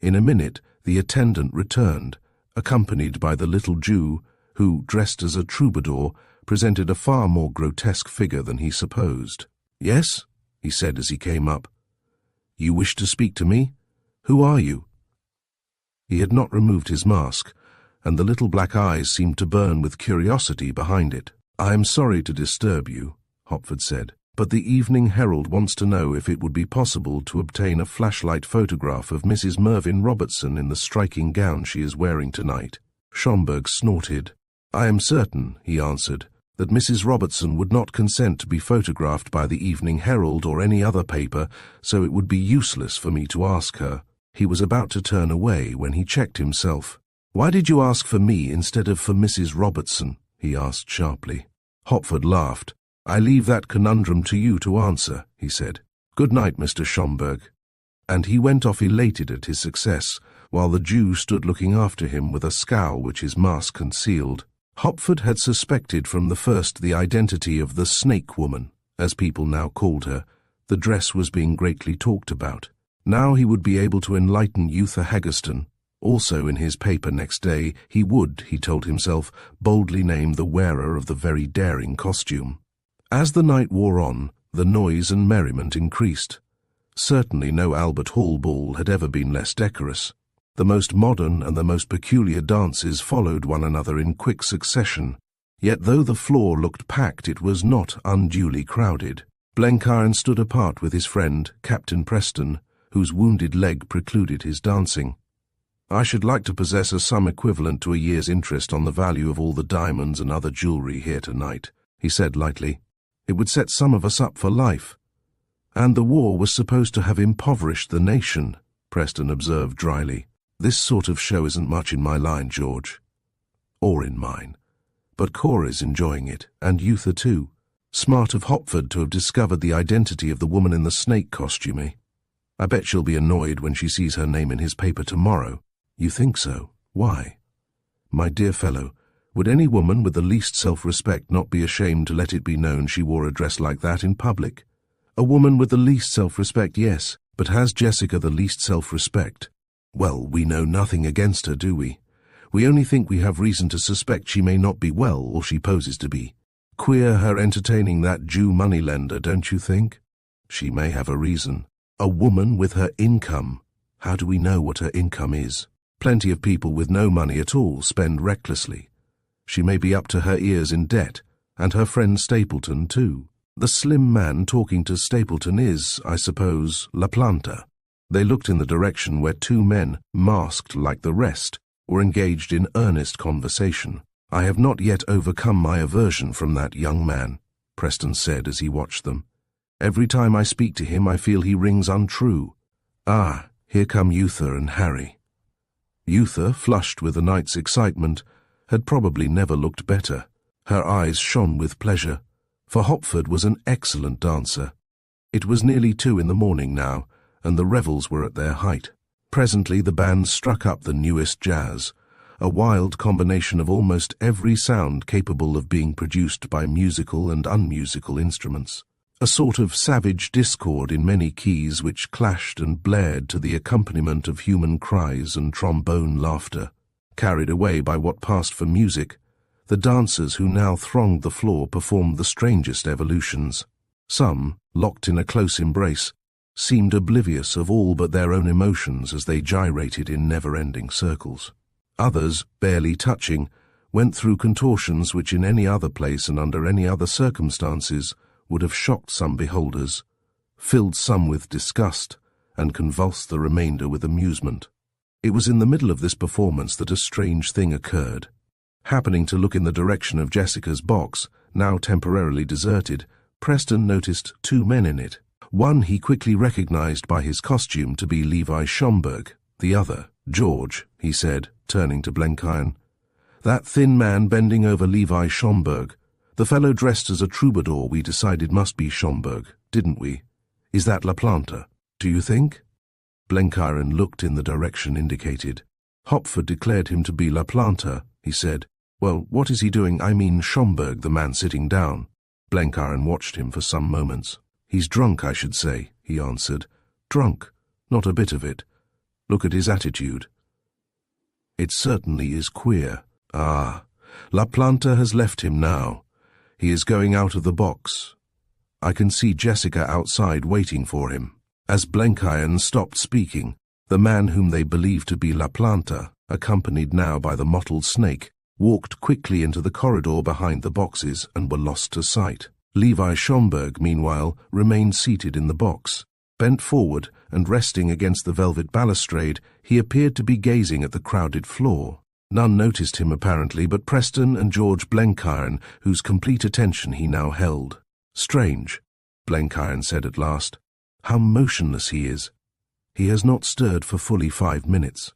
In a minute the attendant returned, accompanied by the little Jew, who, dressed as a troubadour, presented a far more grotesque figure than he supposed. "Yes?" he said as he came up. "You wish to speak to me? Who are you?" He had not removed his mask, and the little black eyes seemed to burn with curiosity behind it. "I am sorry to disturb you," Hopford said, "but the Evening Herald wants to know if it would be possible to obtain a flashlight photograph of Mrs. Mervyn Robertson in the striking gown she is wearing tonight." Schomburg snorted. "I am certain," he answered, "that Mrs. Robertson would not consent to be photographed by the Evening Herald or any other paper, so it would be useless for me to ask her." He was about to turn away when he checked himself. "Why did you ask for me instead of for Mrs. Robertson?" he asked sharply. Hopford laughed. "I leave that conundrum to you to answer," he said. "Good night, Mr. Schomburg." And he went off elated at his success, while the Jew stood looking after him with a scowl which his mask concealed. Hopford had suspected from the first the identity of the snake woman, as people now called her. The dress was being greatly talked about. Now he would be able to enlighten Yootha Haggerston. Also in his paper next day he would, he told himself, boldly name the wearer of the very daring costume. As the night wore on, the noise and merriment increased. Certainly no Albert Hall ball had ever been less decorous. The most modern and the most peculiar dances followed one another in quick succession. Yet though the floor looked packed, it was not unduly crowded. Blenkiron stood apart with his friend, Captain Preston, whose wounded leg precluded his dancing. "I should like to possess a sum equivalent to a year's interest on the value of all the diamonds and other jewellery here tonight," he said lightly. "It would set some of us up for life." And the war was supposed to have impoverished the nation, Preston observed dryly. This sort of show isn't much in my line, George. Or in mine. But Cora's enjoying it, and Yootha too. Smart of Hopford to have discovered the identity of the woman in the snake costume, eh? I bet she'll be annoyed when she sees her name in his paper tomorrow. You think so? Why? My dear fellow, would any woman with the least self-respect not be ashamed to let it be known she wore a dress like that in public? A woman with the least self-respect, yes, but has Jessica the least self-respect? Well, we know nothing against her, do we? We only think we have reason to suspect she may not be well, or she poses to be. Queer her entertaining that Jew moneylender, don't you think? She may have a reason. A woman with her income. How do we know what her income is? Plenty of people with no money at all spend recklessly. She may be up to her ears in debt, and her friend Stapleton too. The slim man talking to Stapleton is, I suppose, La Planta. They looked in the direction where two men, masked like the rest, were engaged in earnest conversation. I have not yet overcome my aversion from that young man, Preston said as he watched them. Every time I speak to him I feel he rings untrue. Ah, here come Yootha and Harry. Yootha, flushed with the night's excitement, had probably never looked better. Her eyes shone with pleasure, for Hopford was an excellent dancer. It was nearly 2 in the morning now, and the revels were at their height. Presently the band struck up the newest jazz, a wild combination of almost every sound capable of being produced by musical and unmusical instruments. A sort of savage discord in many keys which clashed and blared to the accompaniment of human cries and trombone laughter. Carried away by what passed for music, the dancers who now thronged the floor performed the strangest evolutions. Some, locked in a close embrace, seemed oblivious of all but their own emotions as they gyrated in never-ending circles. Others, barely touching, went through contortions which in any other place and under any other circumstances would have shocked some beholders, filled some with disgust, and convulsed the remainder with amusement. It was in the middle of this performance that a strange thing occurred. Happening to look in the direction of Jessica's box, now temporarily deserted, Preston noticed 2 men in it. One he quickly recognized by his costume to be Levi Schomburg. The other, George, he said, turning to Blenkiron. That thin man bending over Levi Schomburg. The fellow dressed as a troubadour we decided must be Schomburg, didn't we? Is that La Planta, do you think? Blenkiron looked in the direction indicated. Hopford declared him to be La Planta, he said. Well, what is he doing? I mean Schomburg, the man sitting down. Blenkiron watched him for some moments. He's drunk, I should say, he answered. Drunk? Not a bit of it. Look at his attitude. It certainly is queer. Ah, La Planta has left him now. He is going out of the box. I can see Jessica outside waiting for him. As Blenkiron stopped speaking, the man whom they believed to be La Planta, accompanied now by the mottled snake, walked quickly into the corridor behind the boxes and were lost to sight. Levi Schomburg, meanwhile, remained seated in the box. Bent forward and resting against the velvet balustrade, he appeared to be gazing at the crowded floor. None noticed him apparently but Preston and George Blenkiron, whose complete attention he now held. Strange, Blenkiron said at last. How motionless he is. He has not stirred for fully 5 minutes.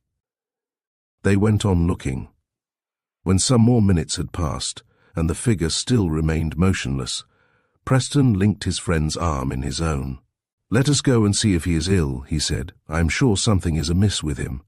They went on looking. When some more minutes had passed, and the figure still remained motionless, Preston linked his friend's arm in his own. Let us go and see if he is ill, he said. I am sure something is amiss with him.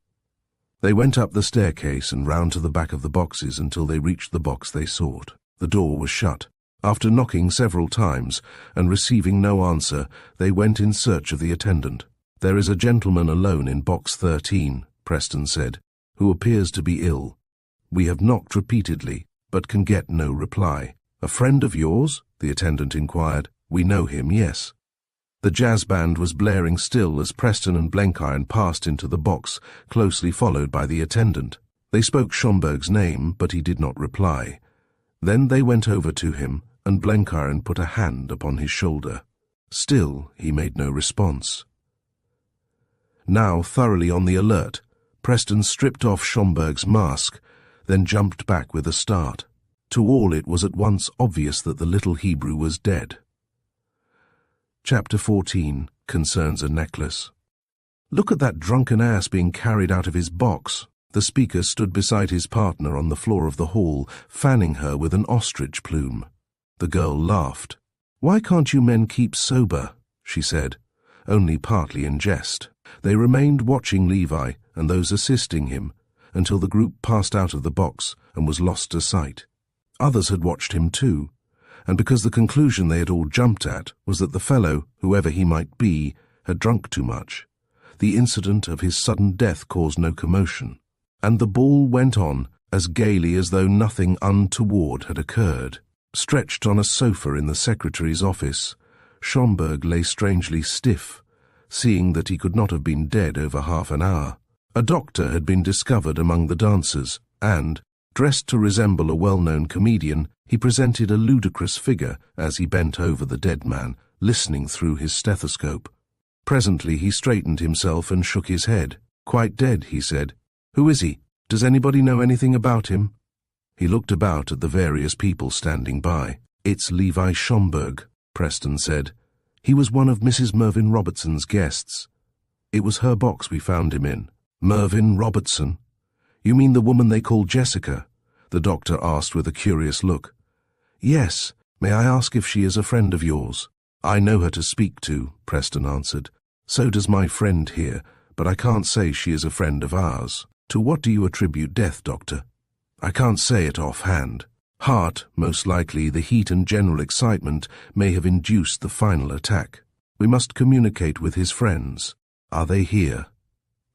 They went up the staircase and round to the back of the boxes until they reached the box they sought. The door was shut. After knocking several times and receiving no answer, they went in search of the attendant. There is a gentleman alone in box 13, Preston said, who appears to be ill. We have knocked repeatedly, but can get no reply. A friend of yours? The attendant inquired. We know him, yes. The jazz band was blaring still as Preston and Blenkiron passed into the box, closely followed by the attendant. They spoke Schomburg's name, but he did not reply. Then they went over to him, and Blenkiron put a hand upon his shoulder. Still, he made no response. Now thoroughly on the alert, Preston stripped off Schomburg's mask, then jumped back with a start. To all it was at once obvious that the little Hebrew was dead. Chapter 14 concerns a necklace. "Look at that drunken ass being carried out of his box." The speaker stood beside his partner on the floor of the hall, fanning her with an ostrich plume. The girl laughed. "Why can't you men keep sober?" she said, only partly in jest. They remained watching Levi and those assisting him until the group passed out of the box and was lost to sight. Others had watched him too, and because the conclusion they had all jumped at was that the fellow, whoever he might be, had drunk too much, the incident of his sudden death caused no commotion, and the ball went on as gaily as though nothing untoward had occurred. Stretched on a sofa in the secretary's office, Schomburg lay strangely stiff, seeing that he could not have been dead over half an hour. A doctor had been discovered among the dancers, and, dressed to resemble a well-known comedian, he presented a ludicrous figure as he bent over the dead man, listening through his stethoscope. Presently he straightened himself and shook his head. "Quite dead," he said. "Who is he? Does anybody know anything about him?" He looked about at the various people standing by. "It's Levi Schomburg," Preston said. "He was one of Mrs. Mervyn Robertson's guests. It was her box we found him in." "Mervyn Robertson? You mean the woman they call Jessica?" the doctor asked with a curious look. "Yes. May I ask if she is a friend of yours?" "I know her to speak to," Preston answered. "So does my friend here, but I can't say she is a friend of ours." "To what do you attribute death, Doctor?" "I can't say it offhand. Heart, most likely. The heat and general excitement may have induced the final attack. We must communicate with his friends. Are they here?"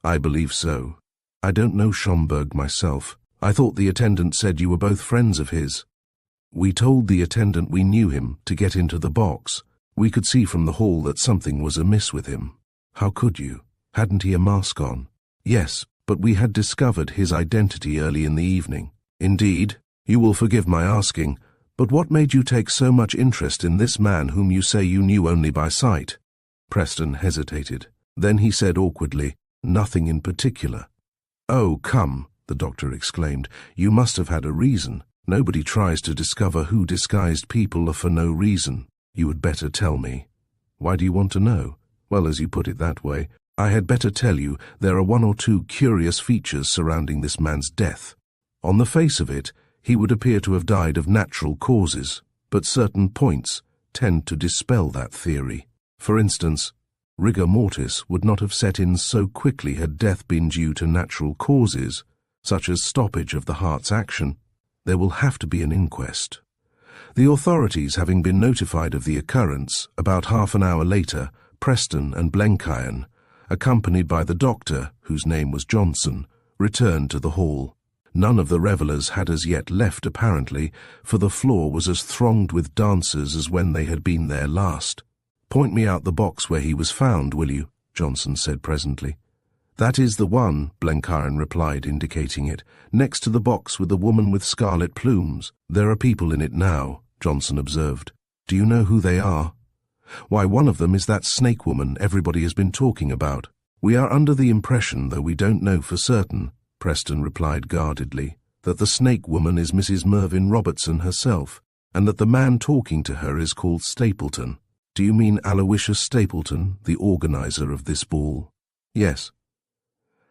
"I believe so. I don't know Schomburg myself. I thought the attendant said you were both friends of his." "We told the attendant we knew him to get into the box. We could see from the hall that something was amiss with him." "How could you? Hadn't he a mask on?" "Yes, but we had discovered his identity early in the evening." "Indeed? You will forgive my asking, but what made you take so much interest in this man whom you say you knew only by sight?" Preston hesitated. Then he said awkwardly, "Nothing in particular." "Oh, come," the doctor exclaimed. "You must have had a reason. Nobody tries to discover who disguised people are for no reason. You had better tell me." "Why do you want to know?" "Well, as you put it that way, I had better tell you there are one or two curious features surrounding this man's death. On the face of it, he would appear to have died of natural causes, but certain points tend to dispel that theory. For instance, rigor mortis would not have set in so quickly had death been due to natural causes, such as stoppage of the heart's action. There will have to be an inquest." The authorities having been notified of the occurrence, about half an hour later, Preston and Blenkiron, accompanied by the doctor, whose name was Johnson, returned to the hall. None of the revellers had as yet left apparently, for the floor was as thronged with dancers as when they had been there last. "Point me out the box where he was found, will you?" Johnson said presently. "That is the one," Blenkiron replied, indicating it, "next to the box with the woman with scarlet plumes. There are people in it now," Johnson observed. "Do you know who they are?" "Why, one of them is that snake woman everybody has been talking about." "We are under the impression, though we don't know for certain," Preston replied guardedly, "that the snake woman is Mrs. Mervyn Robertson herself, and that the man talking to her is called Stapleton." "Do you mean Aloysius Stapleton, the organizer of this ball?" "Yes."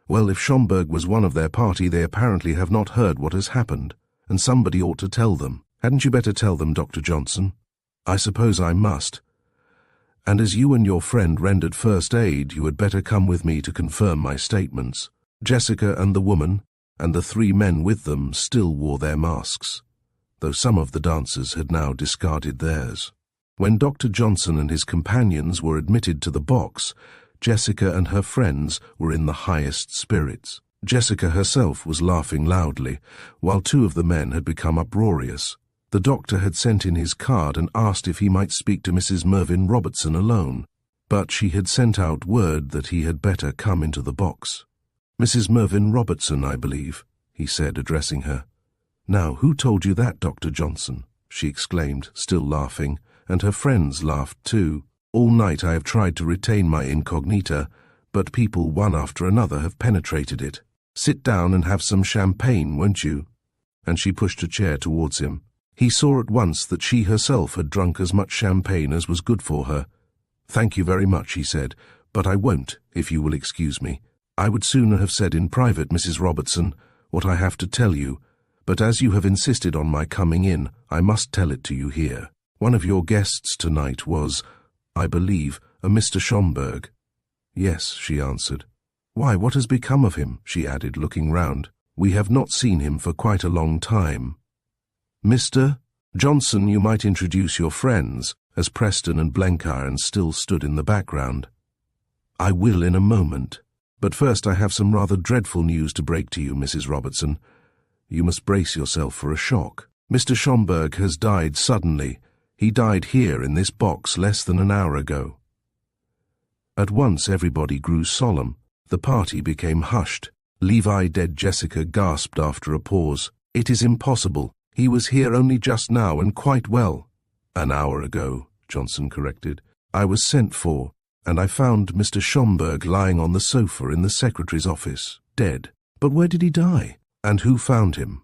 "Well, if Schomburg was one of their party, they apparently have not heard what has happened, and somebody ought to tell them. Hadn't you better tell them, Dr. Johnson?" "I suppose I must. And as you and your friend rendered first aid, you had better come with me to confirm my statements." Jessica and the woman, and the 3 men with them, still wore their masks, though some of the dancers had now discarded theirs. When Dr. Johnson and his companions were admitted to the box, Jessica and her friends were in the highest spirits. Jessica herself was laughing loudly, while 2 of the men had become uproarious. The doctor had sent in his card and asked if he might speak to Mrs. Mervyn Robertson alone, but she had sent out word that he had better come into the box. "Mrs. Mervyn Robertson, I believe," he said, addressing her. "Now, who told you that, Dr. Johnson?" she exclaimed, still laughing, and her friends laughed too. "All night I have tried to retain my incognita, but people one after another have penetrated it. Sit down and have some champagne, won't you?" And she pushed a chair towards him. He saw at once that she herself had drunk as much champagne as was good for her, "Thank you very much," he said, "but I won't, if you will excuse me. I would sooner have said in private, Mrs. Robertson, what I have to tell you, but as you have insisted on my coming in, I must tell it to you here. One of your guests tonight was, I believe, a Mr. Schomburg." "Yes," she answered. "Why, what has become of him?" she added, looking round. "We have not seen him for quite a long time." "Mr. Johnson, you might introduce your friends," as Preston and Blenkiron still stood in the background. "I will in a moment. But first I have some rather dreadful news to break to you, Mrs. Robertson. You must brace yourself for a shock. Mr. Schomburg has died suddenly. He died here in this box less than an hour ago." At once everybody grew solemn. The party became hushed. Levi dead Jessica gasped after a pause. "It is impossible. He was here only just now and quite well." "An hour ago," Johnson corrected. "I was sent for, and I found Mr. Schomburg lying on the sofa in the secretary's office, dead." "But where did he die? And who found him?"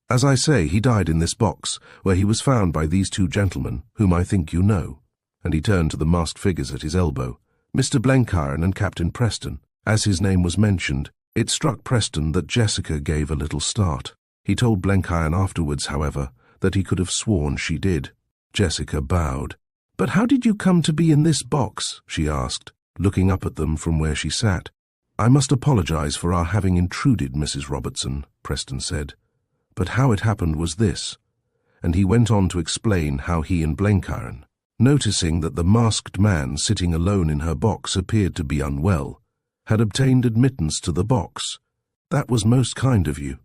"As I say, he died in this box, where he was found by these two gentlemen, whom I think you know." And he turned to the masked figures at his elbow. "Mr. Blenkiron and Captain Preston." As his name was mentioned, it struck Preston that Jessica gave a little start. He told Blenkiron afterwards, however, that he could have sworn she did. Jessica bowed. "But how did you come to be in this box?" she asked, looking up at them from where she sat. "I must apologize for our having intruded, Mrs. Robertson," Preston said. "But how it happened was this," and he went on to explain how he and Blenkiron, noticing that the masked man sitting alone in her box appeared to be unwell, had obtained admittance to the box. "That was most kind of you,"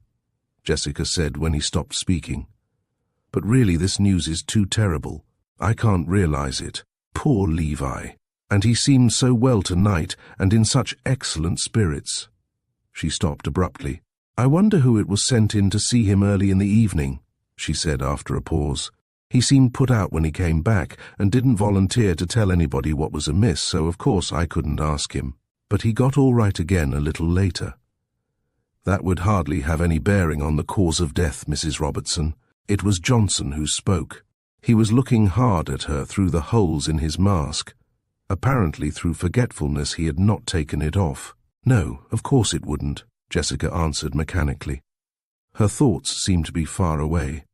Jessica said when he stopped speaking. "But really this news is too terrible. I can't realize it. Poor Levi. And he seemed so well tonight and in such excellent spirits." She stopped abruptly. "I wonder who it was sent in to see him early in the evening," she said after a pause. "He seemed put out when he came back and didn't volunteer to tell anybody what was amiss, so of course I couldn't ask him. But he got all right again a little later." "That would hardly have any bearing on the cause of death, Mrs. Robertson." It was Johnson who spoke. He was looking hard at her through the holes in his mask. Apparently through forgetfulness he had not taken it off. "No, of course it wouldn't," Jessica answered mechanically. Her thoughts seemed to be far away.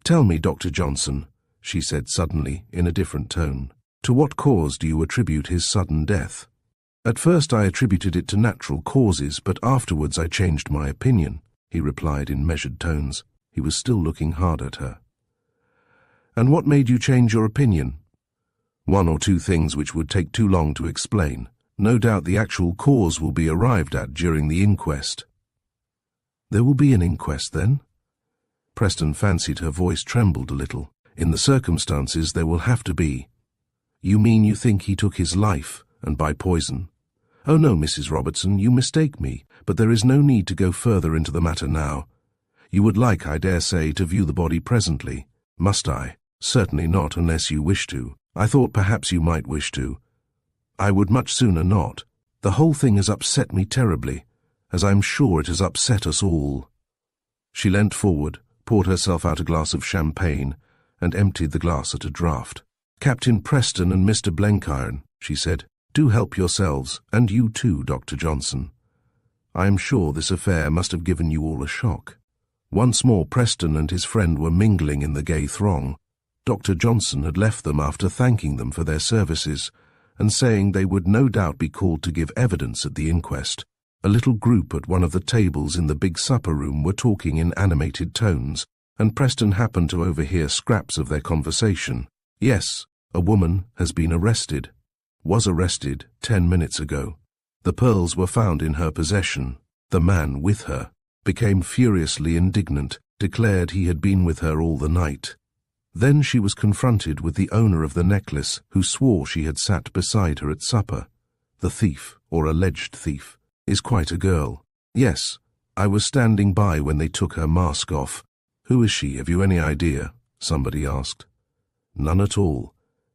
"Tell me, Dr. Johnson," she said suddenly, in a different tone, "to what cause do you attribute his sudden death?" "At first I attributed it to natural causes, but afterwards I changed my opinion," he replied in measured tones. He was still looking hard at her. "And what made you change your opinion?" "One or two things which would take too long to explain. No doubt the actual cause will be arrived at during the inquest." "There will be an inquest, then?" Preston fancied her voice trembled a little. "In the circumstances there will have to be." "You mean you think he took his life, and by poison?" "Oh no, Mrs. Robertson, you mistake me, but there is no need to go further into the matter now. You would like, I dare say, to view the body presently. Must I?" "Certainly not, unless you wish to. I thought perhaps you might wish to." "I would much sooner not. The whole thing has upset me terribly, as I am sure it has upset us all." She leant forward, poured herself out a glass of champagne, and emptied the glass at a draught. "Captain Preston and Mr. Blenkiron," she said, "do help yourselves, and you too, Dr. Johnson. I am sure this affair must have given you all a shock." Once more Preston and his friend were mingling in the gay throng. Dr. Johnson had left them after thanking them for their services, and saying they would no doubt be called to give evidence at the inquest. A little group at one of the tables in the big supper room were talking in animated tones, and Preston happened to overhear scraps of their conversation. "Yes, a woman has been arrested. Was arrested 10 minutes ago. The pearls were found in her possession. The man with her became furiously indignant, declared he had been with her all the night. Then she was confronted with the owner of the necklace, who swore she had sat beside her at supper. The thief, or alleged thief, is quite a girl. Yes, I was standing by when they took her mask off." "Who is she? Have you any idea?" somebody asked. "None at all.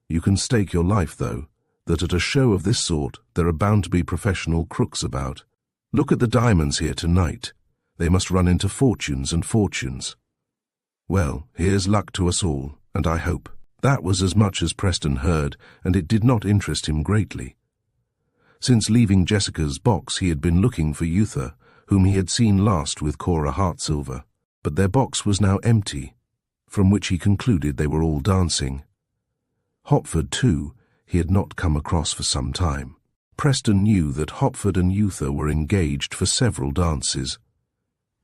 You can stake your life, though, that at a show of this sort there are bound to be professional crooks about. Look at the diamonds here tonight. They must run into fortunes and fortunes. Well, here's luck to us all, and I hope That was as much as Preston heard, and it did not interest him greatly. Since leaving Jessica's box he had been looking for Yootha, whom he had seen last with Cora Hartsilver, but their box was now empty, from which he concluded they were all dancing. Hopford, too, he had not come across for some time. Preston knew that Hopford and Yootha were engaged for several dances.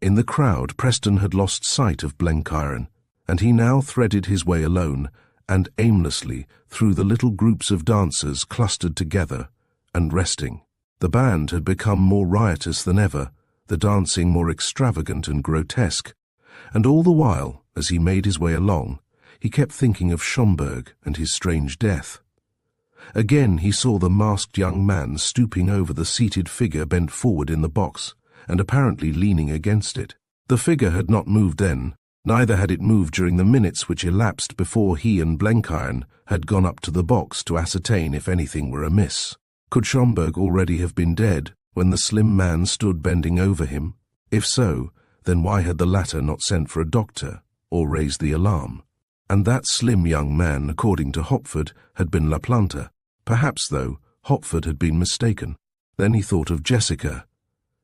In the crowd, Preston had lost sight of Blenkiron, and he now threaded his way alone and aimlessly through the little groups of dancers clustered together and resting. The band had become more riotous than ever, the dancing more extravagant and grotesque, and all the while, as he made his way along, he kept thinking of Schomburg and his strange death. Again he saw the masked young man stooping over the seated figure bent forward in the box, and apparently leaning against it. The figure had not moved then, neither had it moved during the minutes which elapsed before he and Blenkiron had gone up to the box to ascertain if anything were amiss. Could Schomburg already have been dead when the slim man stood bending over him? If so, then why had the latter not sent for a doctor or raised the alarm? And that slim young man, according to Hopford, had been La Planta. Perhaps, though, Hopford had been mistaken. Then he thought of Jessica.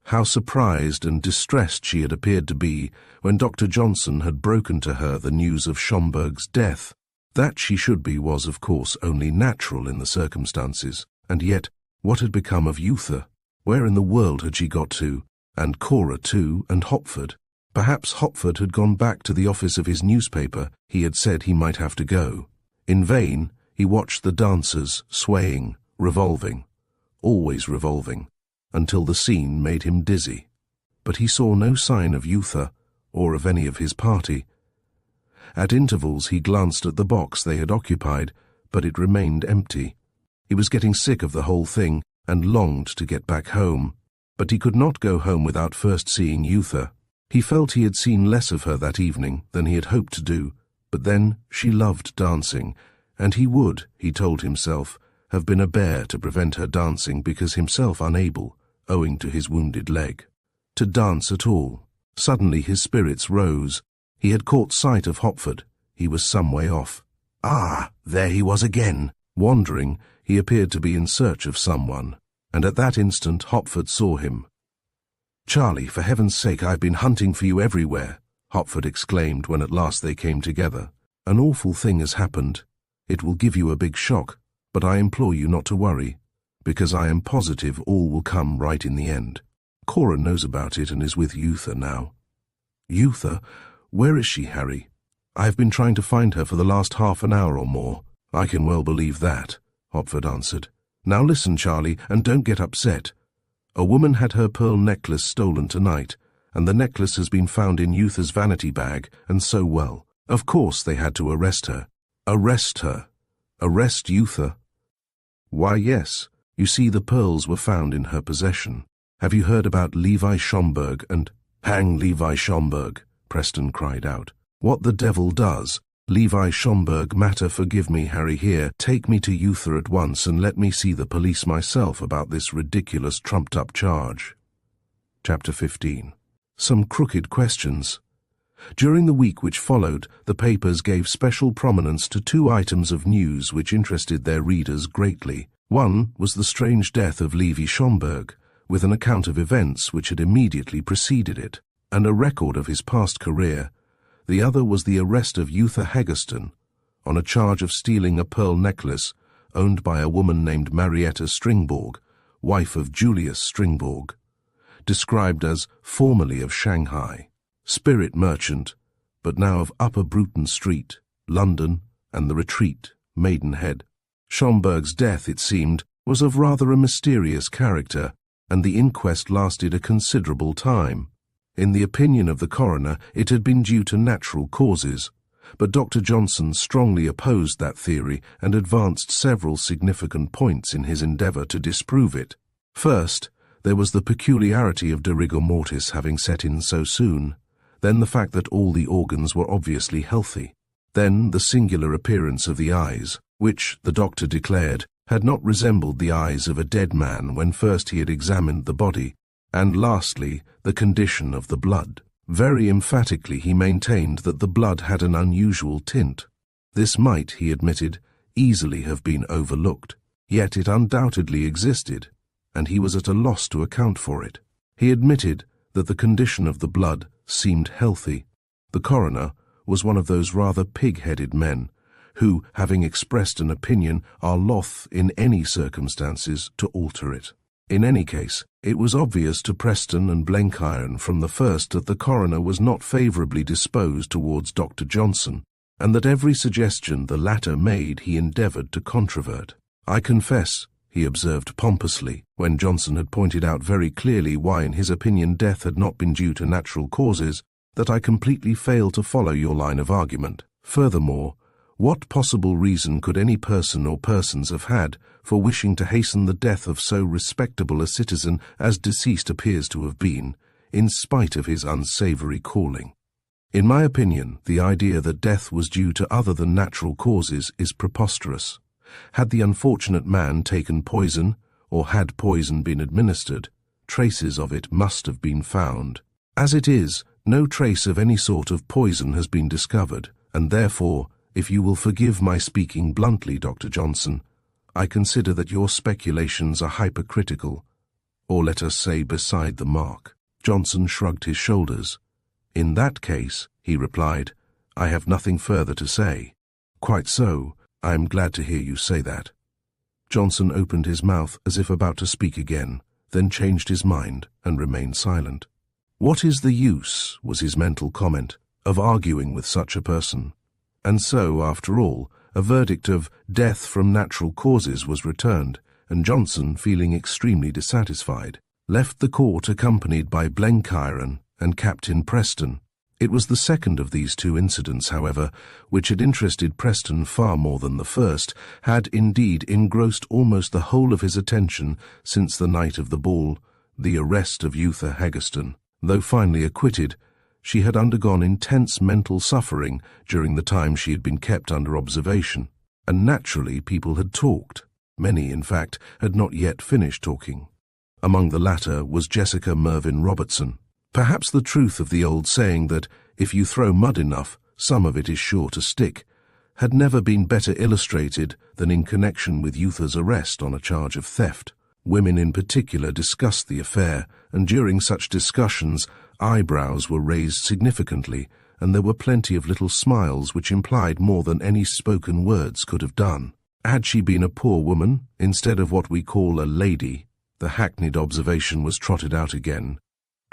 How surprised and distressed she had appeared to be when Dr. Johnson had broken to her the news of Schomburg's death. That she should be was, of course, only natural in the circumstances. And yet, what had become of Yootha? Where in the world had she got to? And Cora, too, and Hopford? Perhaps Hopford had gone back to the office of his newspaper. He had said he might have to go. In vain, he watched the dancers, swaying, revolving, always revolving, until the scene made him dizzy. But he saw no sign of Yootha, or of any of his party. At intervals he glanced at the box they had occupied, but it remained empty. He was getting sick of the whole thing, and longed to get back home. But he could not go home without first seeing Yootha. He felt he had seen less of her that evening than he had hoped to do, but then she loved dancing, and he would, he told himself, have been a bear to prevent her dancing because himself unable, owing to his wounded leg, to dance at all. Suddenly his spirits rose. He had caught sight of Hopford. He was some way off. Ah, there he was again. Wandering, he appeared to be in search of someone, and at that instant Hopford saw him. "Charlie, for heaven's sake, I've been hunting for you everywhere," Hopford exclaimed when at last they came together. "An awful thing has happened. It will give you a big shock, but I implore you not to worry, because I am positive all will come right in the end. Cora knows about it and is with Yootha now." "Yootha? Where is she, Harry? I have been trying to find her for the last half an hour or more." "I can well believe that," Hopford answered. "Now listen, Charlie, and don't get upset. A woman had her pearl necklace stolen tonight, and the necklace has been found in Yootha's vanity bag, and so well. Of course they had to arrest her." "Arrest her? Arrest Yootha?" "Why, yes. You see, the pearls were found in her possession. Have you heard about Levi Schomburg and—" "Hang Levi Schomburg," Preston cried out. "What the devil does Levi Schomburg matter? Forgive me, Harry, here. Take me to Yootha at once and let me see the police myself about this ridiculous trumped-up charge." Chapter 15. Some crooked questions. During the week which followed, the papers gave special prominence to two items of news which interested their readers greatly. One was the strange death of Levi Schomburg, with an account of events which had immediately preceded it, and a record of his past career. The other was the arrest of Yootha Haggerston, on a charge of stealing a pearl necklace owned by a woman named Marietta Stringborg, wife of Julius Stringborg, described as formerly of Shanghai, spirit merchant, but now of Upper Bruton Street, London, and the Retreat, Maidenhead. Schomburg's death, it seemed, was of rather a mysterious character, and the inquest lasted a considerable time. In the opinion of the coroner, it had been due to natural causes, but Dr. Johnson strongly opposed that theory and advanced several significant points in his endeavour to disprove it. First, there was the peculiarity of de rigor mortis having set in so soon, then the fact that all the organs were obviously healthy, then the singular appearance of the eyes, which, the doctor declared, had not resembled the eyes of a dead man when first he had examined the body, and lastly, the condition of the blood. Very emphatically he maintained that the blood had an unusual tint. This might, he admitted, easily have been overlooked. Yet it undoubtedly existed, and he was at a loss to account for it. He admitted that the condition of the blood seemed healthy. The coroner was one of those rather pig-headed men who, having expressed an opinion, are loth in any circumstances to alter it. In any case, it was obvious to Preston and Blenkiron from the first that the coroner was not favourably disposed towards Dr. Johnson, and that every suggestion the latter made he endeavoured to controvert. "I confess," he observed pompously, when Johnson had pointed out very clearly why in his opinion death had not been due to natural causes, "that I completely fail to follow your line of argument. Furthermore, what possible reason could any person or persons have had for wishing to hasten the death of so respectable a citizen as deceased appears to have been, in spite of his unsavoury calling? In my opinion, the idea that death was due to other than natural causes is preposterous. Had the unfortunate man taken poison, or had poison been administered, traces of it must have been found. As it is, no trace of any sort of poison has been discovered, and therefore, if you will forgive my speaking bluntly, Dr. Johnson, I consider that your speculations are hypercritical, or let us say beside the mark." Johnson shrugged his shoulders. "In that case," he replied, "I have nothing further to say." "Quite so. I am glad to hear you say that." Johnson opened his mouth as if about to speak again, then changed his mind and remained silent. "What is the use," was his mental comment, "of arguing with such a person?" And so, after all, a verdict of death from natural causes was returned, and Johnson, feeling extremely dissatisfied, left the court accompanied by Blenkiron and Captain Preston. It was the second of these two incidents, however, which had interested Preston far more than the first, had indeed engrossed almost the whole of his attention since the night of the ball, the arrest of Yootha Haggerston. Though finally acquitted, she had undergone intense mental suffering during the time she had been kept under observation, and naturally people had talked. Many, in fact, had not yet finished talking. Among the latter was Jessica Mervyn Robertson. Perhaps the truth of the old saying that, if you throw mud enough, some of it is sure to stick, had never been better illustrated than in connection with Yootha's arrest on a charge of theft. Women in particular discussed the affair, and during such discussions, eyebrows were raised significantly, and there were plenty of little smiles which implied more than any spoken words could have done. Had she been a poor woman, instead of what we call a lady, the hackneyed observation was trotted out again,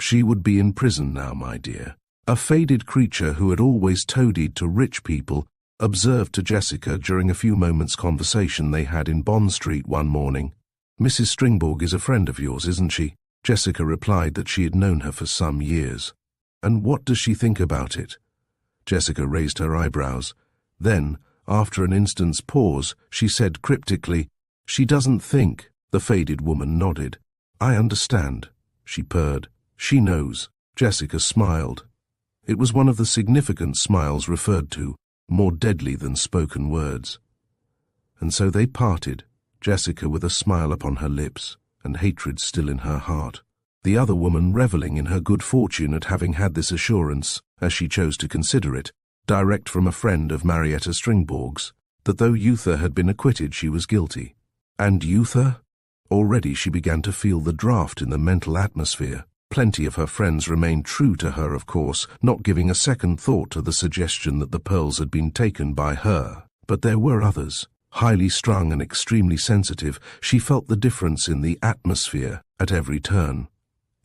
she would be in prison now, my dear. A faded creature who had always toadied to rich people observed to Jessica during a few moments' conversation they had in Bond Street one morning, "Mrs. Stringborg is a friend of yours, isn't she?" Jessica replied that she had known her for some years. "And what does she think about it?" Jessica raised her eyebrows. Then, after an instant's pause, she said cryptically, "She doesn't think." The faded woman nodded. "I understand," she purred. "She knows." Jessica smiled. It was one of the significant smiles referred to, more deadly than spoken words. And so they parted, Jessica with a smile upon her lips, and hatred still in her heart. The other woman revelling in her good fortune at having had this assurance, as she chose to consider it, direct from a friend of Marietta Stringborg's, that though Yootha had been acquitted she was guilty. And Yootha? Already she began to feel the draught in the mental atmosphere. Plenty of her friends remained true to her, of course, not giving a second thought to the suggestion that the pearls had been taken by her. But there were others. Highly strung and extremely sensitive, she felt the difference in the atmosphere at every turn.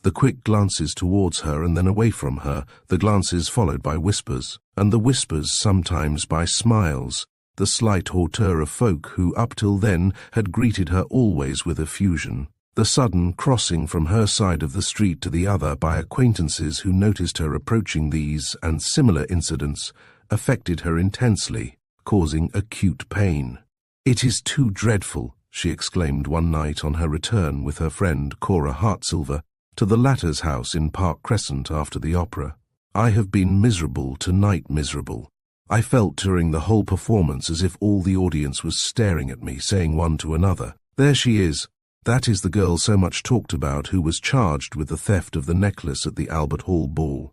The quick glances towards her and then away from her, the glances followed by whispers, and the whispers sometimes by smiles, the slight hauteur of folk who up till then had greeted her always with effusion. The sudden crossing from her side of the street to the other by acquaintances who noticed her approaching these and similar incidents affected her intensely, causing acute pain. "It is too dreadful," she exclaimed one night on her return with her friend Cora Hartsilver to the latter's house in Park Crescent after the opera. "I have been miserable tonight, miserable. I felt during the whole performance as if all the audience was staring at me, saying one to another, 'There she is. That is the girl so much talked about who was charged with the theft of the necklace at the Albert Hall ball.'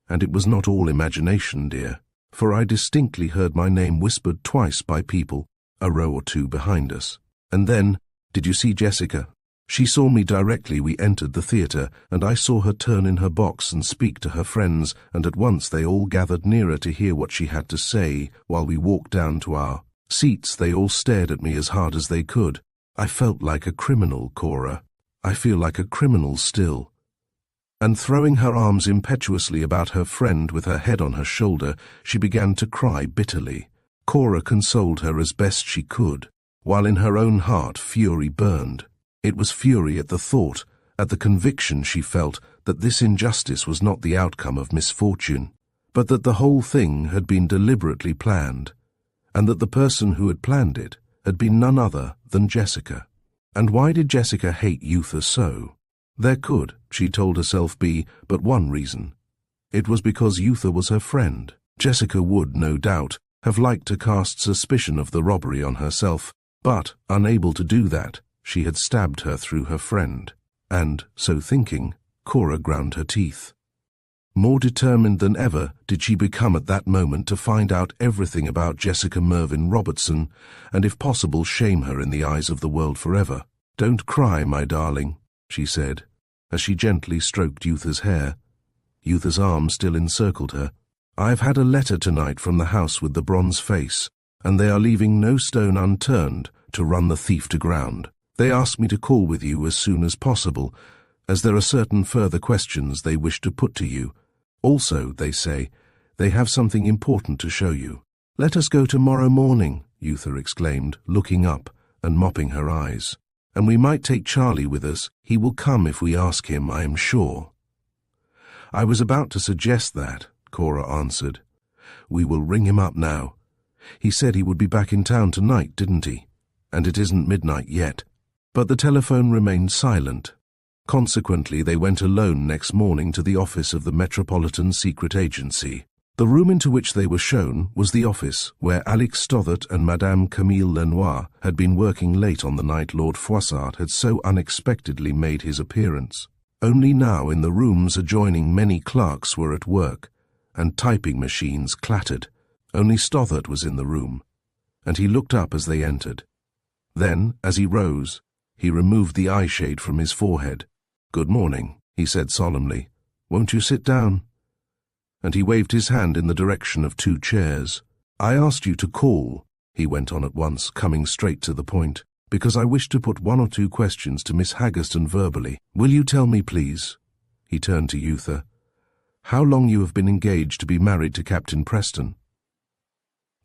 And it was not all imagination, dear. for I distinctly heard my name whispered twice by people, a row or two behind us. And then, did you see Jessica? She saw me directly we entered the theatre, and I saw her turn in her box and speak to her friends, and at once they all gathered nearer to hear what she had to say. While we walked down to our seats, they all stared at me as hard as they could. I felt like a criminal, Cora. I feel like a criminal still." And throwing her arms impetuously about her friend with her head on her shoulder, she began to cry bitterly. Cora consoled her as best she could, while in her own heart fury burned. It was fury at the thought, at the conviction she felt that this injustice was not the outcome of misfortune, but that the whole thing had been deliberately planned, and that the person who had planned it had been none other than Jessica. And why did Jessica hate Yootha so? There could, she told herself, be but one reason. It was because Yootha was her friend. Jessica would, no doubt, have liked to cast suspicion of the robbery on herself, but, unable to do that, she had stabbed her through her friend. And, so thinking, Cora ground her teeth. More determined than ever did she become at that moment to find out everything about Jessica Mervyn Robertson, and if possible shame her in the eyes of the world forever. "Don't cry, my darling," she said, as she gently stroked Yootha's hair. Yootha's arm still encircled her. "I've had a letter tonight from the house with the bronze face, and they are leaving no stone unturned to run the thief to ground. They asked me to call with you as soon as possible, as there are certain further questions they wish to put to you. Also, they say, they have something important to show you." "Let us go tomorrow morning," Yootha exclaimed, looking up and mopping her eyes. "And we might take Charlie with us. He will come if we ask him, I am sure." "I was about to suggest that," Cora answered. "We will ring him up now. He said he would be back in town tonight, didn't he? And it isn't midnight yet." But the telephone remained silent. Consequently, they went alone next morning to the office of the Metropolitan Secret Agency. The room into which they were shown was the office where Alex Stothert and Madame Camille Lenoir had been working late on the night Lord Froissart had so unexpectedly made his appearance. Only now in the rooms adjoining many clerks were at work, and typing machines clattered. Only Stothert was in the room, and he looked up as they entered. Then, as he rose, he removed the eye shade from his forehead. "Good morning," he said solemnly. "Won't you sit down?" And he waved his hand in the direction of two chairs. "I asked you to call," he went on at once, coming straight to the point, "because I wish to put one or two questions to Miss Haggerston verbally. Will you tell me, please," he turned to Yootha, "how long you have been engaged to be married to Captain Preston?"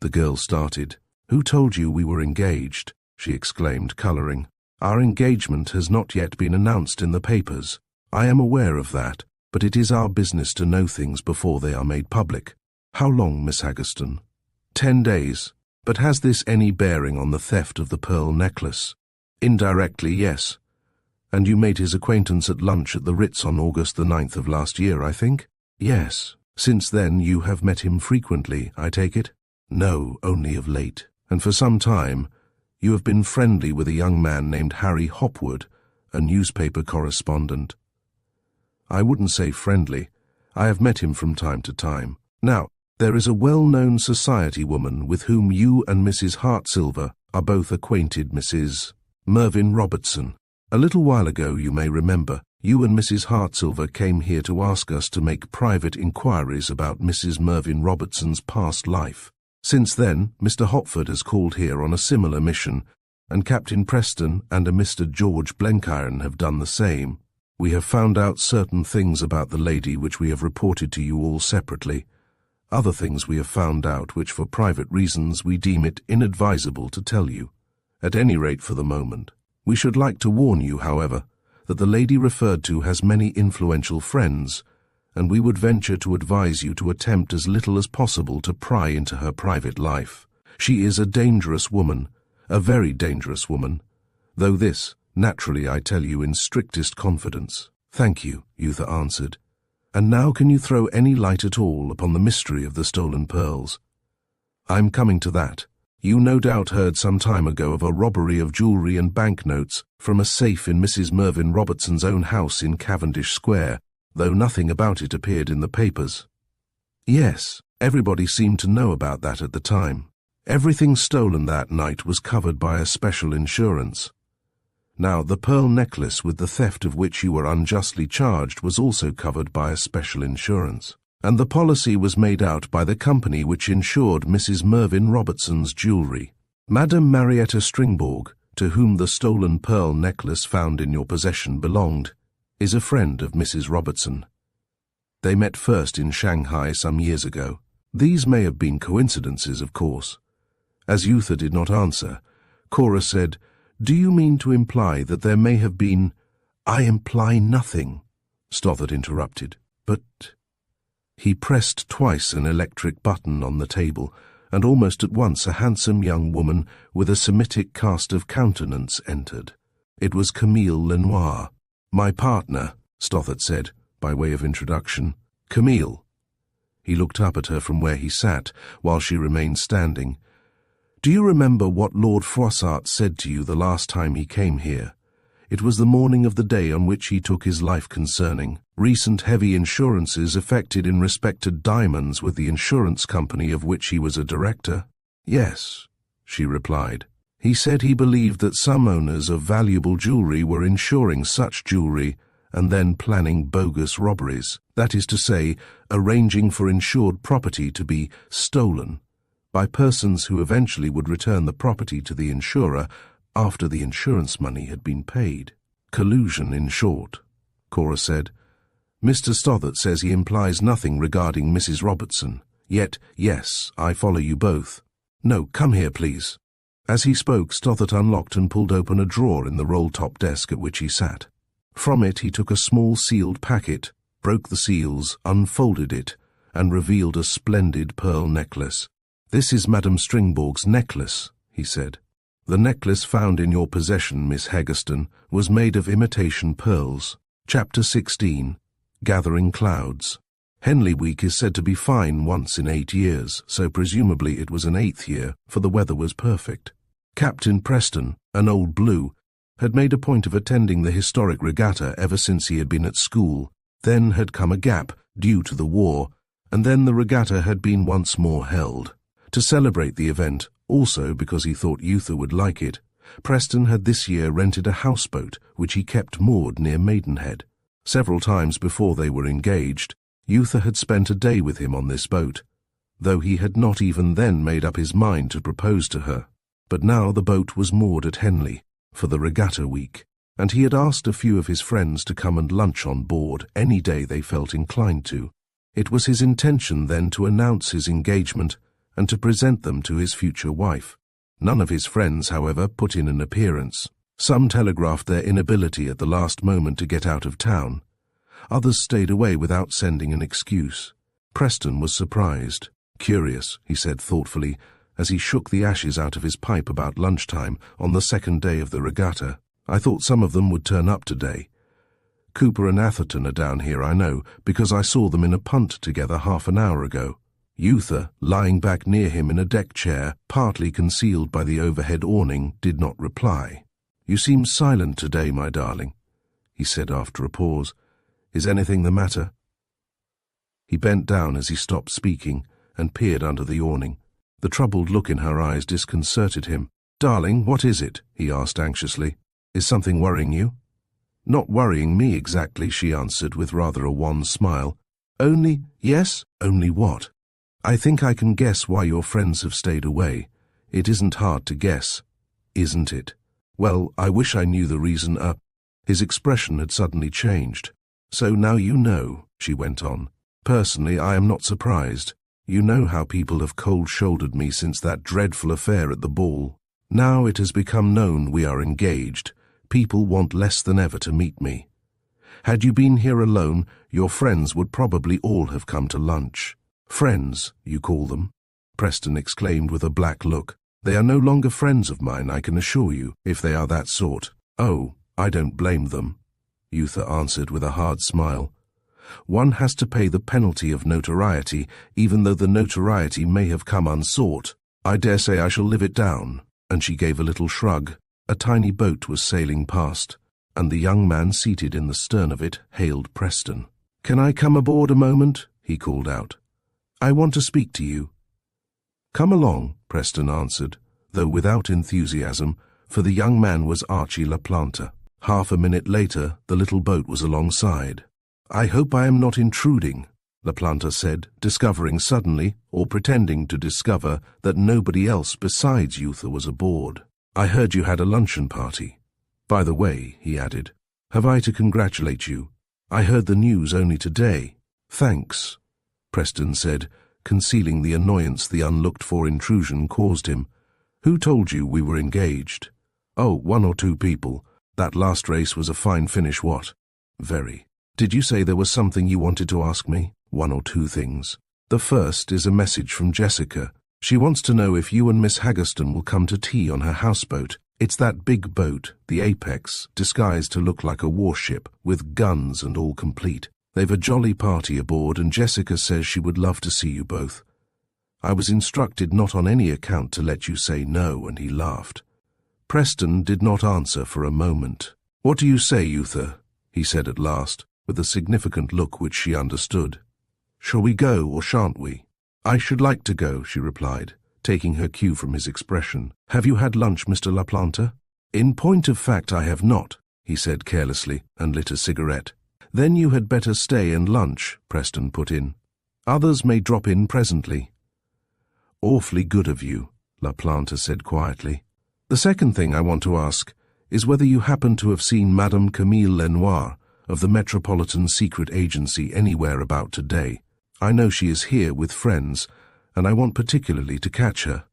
The girl started. "Who told you we were engaged?" she exclaimed, colouring. "Our engagement has not yet been announced in the papers. I am aware of that, but it is our business to know things before they are made public." "How long, Miss Haggerston?" 10 days. But has this any bearing on the theft of the pearl necklace?" "Indirectly, yes." "And you made his acquaintance at lunch at the Ritz on August the 9th of last year, I think?" "Yes." "Since then you have met him frequently, I take it?" "No, only of late. And for some time you have been friendly with a young man named Harry Hopwood, a newspaper correspondent." "I wouldn't say friendly. I have met him from time to time. Now, there is a well-known society woman with whom you and Mrs. Hartsilver are both acquainted, Mrs. Mervyn Robertson. A little while ago, you may remember, you and Mrs. Hartsilver came here to ask us to make private inquiries about Mrs. Mervyn Robertson's past life. Since then, Mr. Hopford has called here on a similar mission, and Captain Preston and a Mr. George Blenkiron have done the same. We have found out certain things about the lady which we have reported to you all separately. Other things we have found out which for private reasons we deem it inadvisable to tell you, at any rate for the moment. We should like to warn you, however, that the lady referred to has many influential friends, and we would venture to advise you to attempt as little as possible to pry into her private life. She is a dangerous woman, a very dangerous woman, though this, naturally, I tell you in strictest confidence." "Thank you," Yootha answered. "And now can you throw any light at all upon the mystery of the stolen pearls?" "I'm coming to that. You no doubt heard some time ago of a robbery of jewellery and banknotes from a safe in Mrs. Mervyn Robertson's own house in Cavendish Square, though nothing about it appeared in the papers." "Yes, Everybody seemed to know about that at the time. Everything stolen that night was covered by a special insurance. Now, the pearl necklace with the theft of which you were unjustly charged was also covered by a special insurance. And the policy was made out by the company which insured Mrs. Mervyn Robertson's jewellery. Madame Marietta Stringborg, to whom the stolen pearl necklace found in your possession belonged, is a friend of Mrs. Robertson. They met first in Shanghai some years ago. These may have been coincidences, of course. As Yootha did not answer, Cora said, "Do you mean to imply that there may have been—" "I imply nothing," Stothard interrupted, "but—" He pressed twice an electric button on the table, and almost at once a handsome young woman with a Semitic cast of countenance entered. It was Camille Lenoir. "My partner," Stothard said, by way of introduction. "Camille." He looked up at her from where he sat, while she remained standing. "Do you remember what Lord Froissart said to you the last time he came here? It was the morning of the day on which he took his life concerning recent heavy insurances effected in respect to diamonds with the insurance company of which he was a director." "Yes," she replied. "He said he believed that some owners of valuable jewellery were insuring such jewellery and then planning bogus robberies, that is to say, arranging for insured property to be stolen by persons who eventually would return the property to the insurer after the insurance money had been paid. Collusion, in short," Cora said. "Mr. Stothard says he implies nothing regarding Mrs. Robertson. Yet, yes, I follow you both. No, come here, please." As he spoke, Stothard unlocked and pulled open a drawer in the roll-top desk at which he sat. From it he took a small sealed packet, broke the seals, unfolded it, and revealed a splendid pearl necklace. "This is Madame Stringborg's necklace," he said. "The necklace found in your possession, Miss Heggerston, was made of imitation pearls." Chapter 16. Gathering Clouds. Henley Week is said to be fine once in 8 years, so presumably it was an 8th year, for the weather was perfect. Captain Preston, an old blue, had made a point of attending the historic regatta ever since he had been at school. Then had come a gap, due to the war, and then the regatta had been once more held. To celebrate the event, also because he thought Yootha would like it, Preston had this year rented a houseboat which he kept moored near Maidenhead. Several times before they were engaged, Yootha had spent a day with him on this boat, though he had not even then made up his mind to propose to her. But now the boat was moored at Henley for the regatta week, and he had asked a few of his friends to come and lunch on board any day they felt inclined to. It was his intention then to announce his engagement and to present them to his future wife. None of his friends, however, put in an appearance. Some telegraphed their inability at the last moment to get out of town. Others stayed away without sending an excuse. Preston was surprised. "Curious," he said thoughtfully, as he shook the ashes out of his pipe about lunchtime on the second day of the regatta. "I thought some of them would turn up today. Cooper and Atherton are down here, I know, because I saw them in a punt together half an hour ago." Yootha, lying back near him in a deck chair, partly concealed by the overhead awning, did not reply. "You seem silent today, my darling," he said after a pause. "Is anything the matter?" He bent down as he stopped speaking and peered under the awning. The troubled look in her eyes disconcerted him. "Darling, what is it?" he asked anxiously. "Is something worrying you?" "Not worrying me exactly," she answered with rather a wan smile. "Only—" "Yes? Only what?" "I think I can guess why your friends have stayed away. It isn't hard to guess, isn't it? Well, I wish I knew the reason." His expression had suddenly changed. "So now you know," she went on. "Personally, I am not surprised. You know how people have cold-shouldered me since that dreadful affair at the ball. Now it has become known we are engaged. People want less than ever to meet me. Had you been here alone, your friends would probably all have come to lunch." "Friends, you call them?" Preston exclaimed with a black look. "They are no longer friends of mine, I can assure you, if they are that sort." "Oh, I don't blame them," Yootha answered with a hard smile. "One has to pay the penalty of notoriety, even though the notoriety may have come unsought. I dare say I shall live it down." And she gave a little shrug. A tiny boat was sailing past, and the young man seated in the stern of it hailed Preston. "Can I come aboard a moment?" he called out. I want to speak to you." "Come along," Preston answered, though without enthusiasm, for the young man was Archie La Planta. Half a minute later, the little boat was alongside. "I hope I am not intruding," La Planta said, discovering suddenly, or pretending to discover, that nobody else besides Yootha was aboard. "I heard you had a luncheon party. By the way," he added, "have I to congratulate you? I heard the news only today." "Thanks," Preston said, concealing the annoyance the unlooked-for intrusion caused him. "Who told you we were engaged?" "Oh, 1 or 2 people. That last race was a fine finish, what?" "Very. Did you say there was something you wanted to ask me?" "1 or 2 things. The first is a message from Jessica. She wants to know if you and Miss Haggerston will come to tea on her houseboat. It's that big boat, the Apex, disguised to look like a warship, with guns and all complete. They've a jolly party aboard, and Jessica says she would love to see you both. I was instructed not on any account to let you say no," and he laughed. Preston did not answer for a moment. "What do you say, Yootha?" he said at last, with a significant look which she understood. "Shall we go, or shan't we?" "I should like to go," she replied, taking her cue from his expression. "Have you had lunch, Mr. La Planta?" "In point of fact, I have not," he said carelessly, and lit a cigarette. "Then you had better stay and lunch," Preston put in. "Others may drop in presently." "Awfully good of you," La Planta said quietly. "The second thing I want to ask is whether you happen to have seen Madame Camille Lenoir of the Metropolitan Secret Agency anywhere about today. I know she is here with friends, and I want particularly to catch her.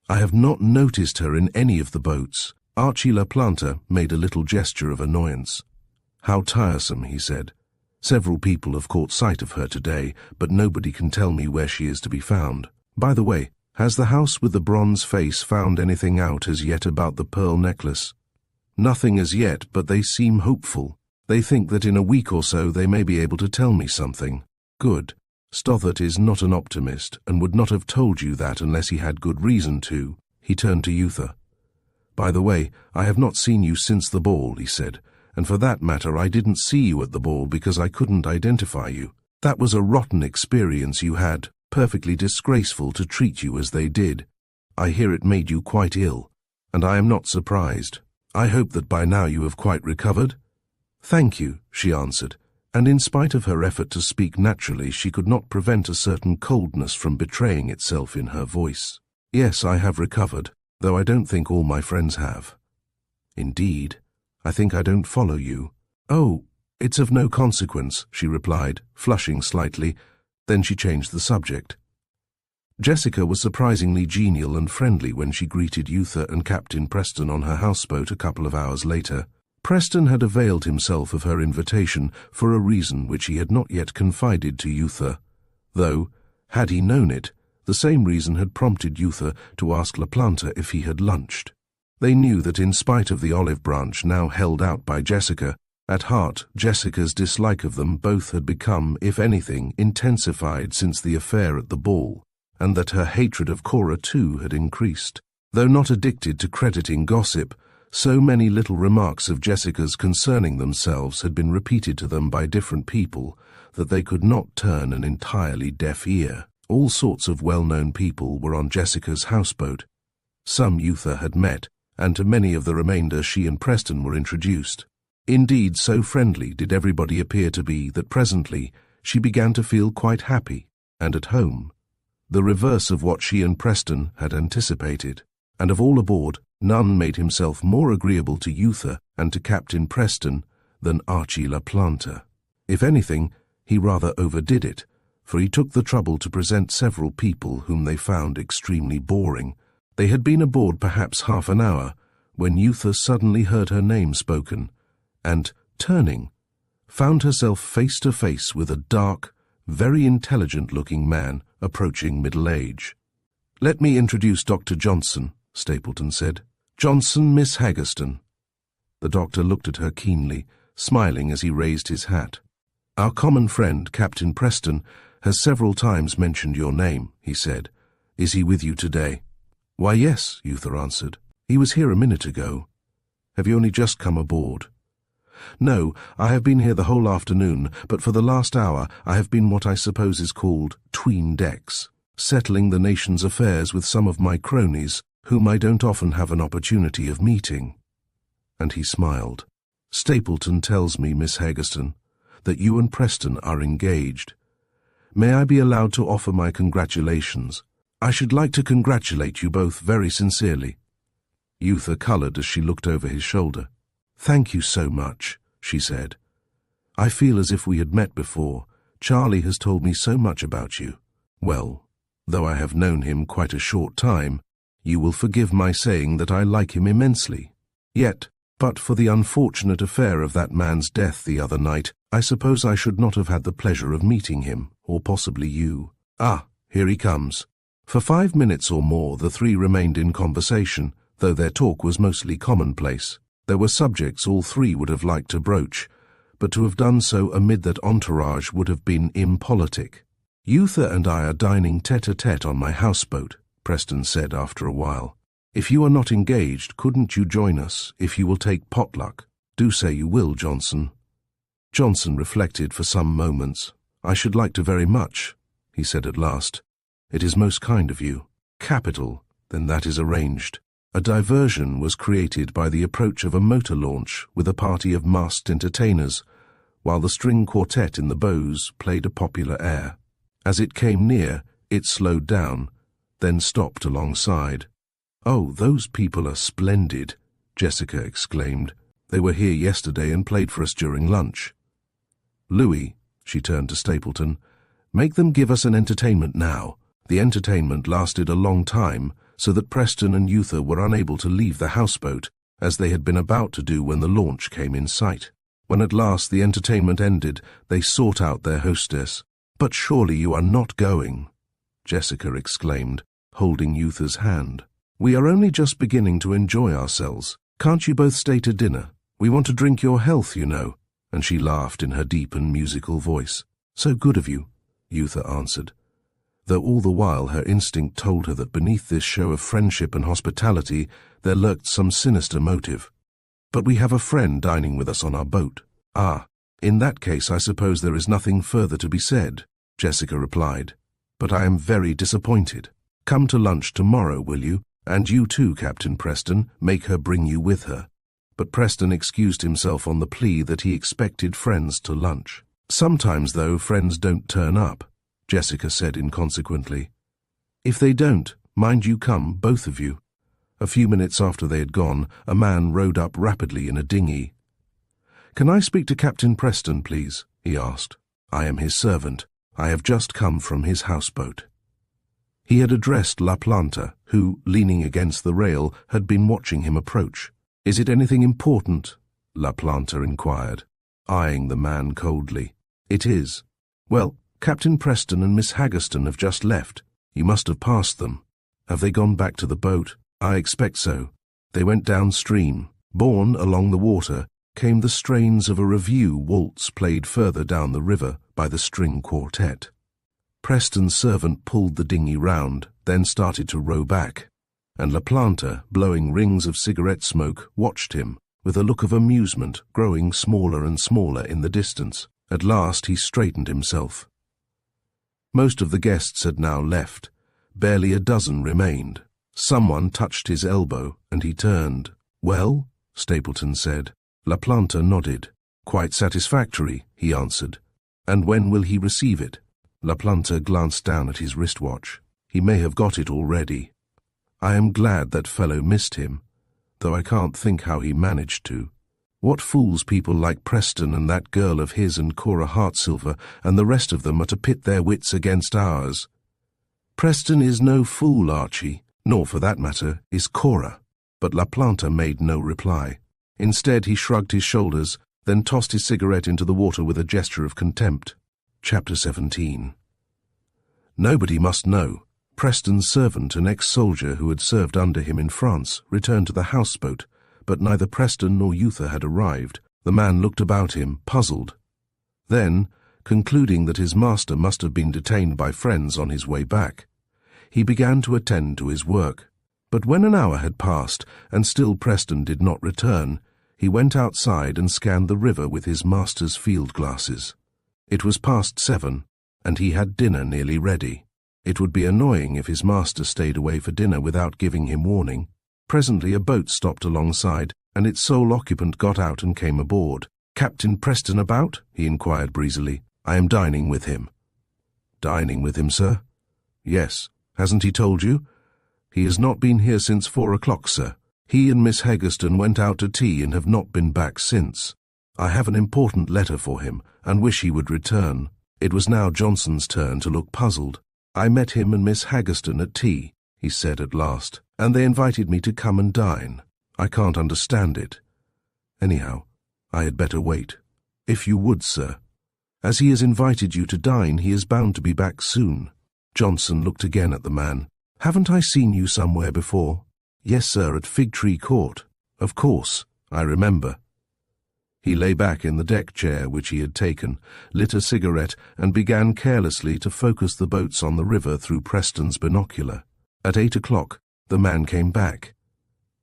I have not noticed her in any of the boats." Archie La Planta made a little gesture of annoyance. "How tiresome," he said. "Several people have caught sight of her today, but nobody can tell me where she is to be found. By the way, has the house with the bronze face found anything out as yet about the pearl necklace?" "Nothing as yet, but they seem hopeful. They think that in a week or so they may be able to tell me something." "Good. Stothert is not an optimist, and would not have told you that unless he had good reason to." He turned to Yootha. "By the way, I have not seen you since the ball," he said, "and for that matter I didn't see you at the ball because I couldn't identify you. That was a rotten experience you had, perfectly disgraceful to treat you as they did. I hear it made you quite ill, and I am not surprised. I hope that by now you have quite recovered?" "Thank you," she answered, and in spite of her effort to speak naturally, she could not prevent a certain coldness from betraying itself in her voice. "Yes, I have recovered, though I don't think all my friends have." "Indeed? I think I don't follow you." "Oh, it's of no consequence," she replied, flushing slightly. Then she changed the subject. Jessica was surprisingly genial and friendly when she greeted Yootha and Captain Preston on her houseboat a couple of hours later. Preston had availed himself of her invitation for a reason which he had not yet confided to Yootha, though, had he known it, the same reason had prompted Yootha to ask La Planta if he had lunched. They knew that in spite of the olive branch now held out by Jessica, at heart Jessica's dislike of them both had become, if anything, intensified since the affair at the ball, and that her hatred of Cora too had increased. Though not addicted to crediting gossip, so many little remarks of Jessica's concerning themselves had been repeated to them by different people that they could not turn an entirely deaf ear. All sorts of well-known people were on Jessica's houseboat. Some Yootha had met, and to many of the remainder she and Preston were introduced. Indeed, so friendly did everybody appear to be that presently she began to feel quite happy and at home, the reverse of what she and Preston had anticipated. And of all aboard, none made himself more agreeable to Yootha and to Captain Preston than Archie La Planta. If anything, he rather overdid it, for he took the trouble to present several people whom they found extremely boring. They had been aboard perhaps half an hour, when Yootha suddenly heard her name spoken, and, turning, found herself face to face with a dark, very intelligent-looking man approaching middle age. "Let me introduce Dr. Johnson," Stapleton said. "Johnson, Miss Haggerston." The doctor looked at her keenly, smiling as he raised his hat. "Our common friend, Captain Preston, has several times mentioned your name," he said. "Is he with you today?" "Why, yes," Yootha answered. "He was here a minute ago." "Have you only just come aboard?" "No, I have been here the whole afternoon, but for the last hour I have been what I suppose is called 'tween decks', settling the nation's affairs with some of my cronies, whom I don't often have an opportunity of meeting." And he smiled. "Stapleton tells me, Miss Haggerston, that you and Preston are engaged. May I be allowed to offer my congratulations? I should like to congratulate you both very sincerely." Yootha coloured as she looked over his shoulder. "Thank you so much," she said. "I feel as if we had met before. Charlie has told me so much about you. Well, though I have known him quite a short time, you will forgive my saying that I like him immensely. Yet, but for the unfortunate affair of that man's death the other night, I suppose I should not have had the pleasure of meeting him, or possibly you. Ah, here he comes." For 5 minutes or more the three remained in conversation, though their talk was mostly commonplace. There were subjects all three would have liked to broach, but to have done so amid that entourage would have been impolitic. "Yootha and I are dining tete-a-tete on my houseboat," Preston said after a while. "If you are not engaged, couldn't you join us, if you will take potluck? Do say you will, Johnson." Johnson reflected for some moments. "I should like to very much," he said at last. "It is most kind of you." "Capital, then that is arranged." A diversion was created by the approach of a motor launch with a party of masked entertainers, while the string quartet in the bows played a popular air. As it came near, it slowed down, then stopped alongside. "Oh, those people are splendid," Jessica exclaimed. "They were here yesterday and played for us during lunch. Louis," she turned to Stapleton, "make them give us an entertainment now." The entertainment lasted a long time, so that Preston and Yootha were unable to leave the houseboat, as they had been about to do when the launch came in sight. When at last the entertainment ended, they sought out their hostess. "But surely you are not going," Jessica exclaimed, holding Yootha's hand. "We are only just beginning to enjoy ourselves. Can't you both stay to dinner? We want to drink your health, you know." And she laughed in her deep and musical voice. "So good of you," Yootha answered, though all the while her instinct told her that beneath this show of friendship and hospitality there lurked some sinister motive. "But we have a friend dining with us on our boat." "Ah, in that case I suppose there is nothing further to be said," Jessica replied. "But I am very disappointed. Come to lunch tomorrow, will you? And you too, Captain Preston, make her bring you with her." But Preston excused himself on the plea that he expected friends to lunch. "Sometimes, though, friends don't turn up," Jessica said inconsequently. "If they don't, mind you come, both of you." A few minutes after they had gone, a man rowed up rapidly in a dinghy. "Can I speak to Captain Preston, please?" he asked. "I am his servant. I have just come from his houseboat." He had addressed La Planta, who, leaning against the rail, had been watching him approach. "Is it anything important?" La Planta inquired, eyeing the man coldly. "It is." "Well, Captain Preston and Miss Haggerston have just left. You must have passed them. Have they gone back to the boat?" "I expect so. They went downstream. Borne along the water came the strains of a revue waltz played further down the river by the string quartet." Preston's servant pulled the dinghy round, then started to row back, and La Planta, blowing rings of cigarette smoke, watched him, with a look of amusement growing smaller and smaller in the distance. At last he straightened himself. Most of the guests had now left. Barely a dozen remained. Someone touched his elbow, and he turned. "Well?" Stapleton said. La Planta nodded. "Quite satisfactory," he answered. "And when will he receive it?" La Planta glanced down at his wristwatch. "He may have got it already. I am glad that fellow missed him, though I can't think how he managed to. What fools people like Preston and that girl of his and Cora Hartsilver and the rest of them are to pit their wits against ours." "Preston is no fool, Archie, nor for that matter is Cora." But La Planta made no reply. Instead he shrugged his shoulders, then tossed his cigarette into the water with a gesture of contempt. Chapter 17. Nobody must know. Preston's servant, an ex-soldier who had served under him in France, returned to the houseboat, but neither Preston nor Yootha had arrived. The man looked about him, puzzled. Then, concluding that his master must have been detained by friends on his way back, he began to attend to his work. But when an hour had passed, and still Preston did not return, He went outside and scanned the river with his master's field glasses. It was past 7, and he had dinner nearly ready. It would be annoying if his master stayed away for dinner without giving him warning. Presently a boat stopped alongside, and its sole occupant got out and came aboard. "Captain Preston about?" he inquired breezily. "I am dining with him." "Dining with him, sir?" "Yes. Hasn't he told you?" "He has not been here since 4 o'clock, sir. He and Miss Haggerston went out to tea and have not been back since. I have an important letter for him, and wish he would return." It was now Johnson's turn to look puzzled. "I met him and Miss Haggerston at tea," he said at last, "and they invited me to come and dine. I can't understand it. Anyhow, I had better wait. If you would, sir. As he has invited you to dine, he is bound to be back soon." Johnson looked again at the man. "Haven't I seen you somewhere before?" "Yes, sir, at Fig Tree Court." "Of course, I remember." He lay back in the deck chair which he had taken, lit a cigarette, and began carelessly to focus the boats on the river through Preston's binocular. At 8 o'clock, the man came back.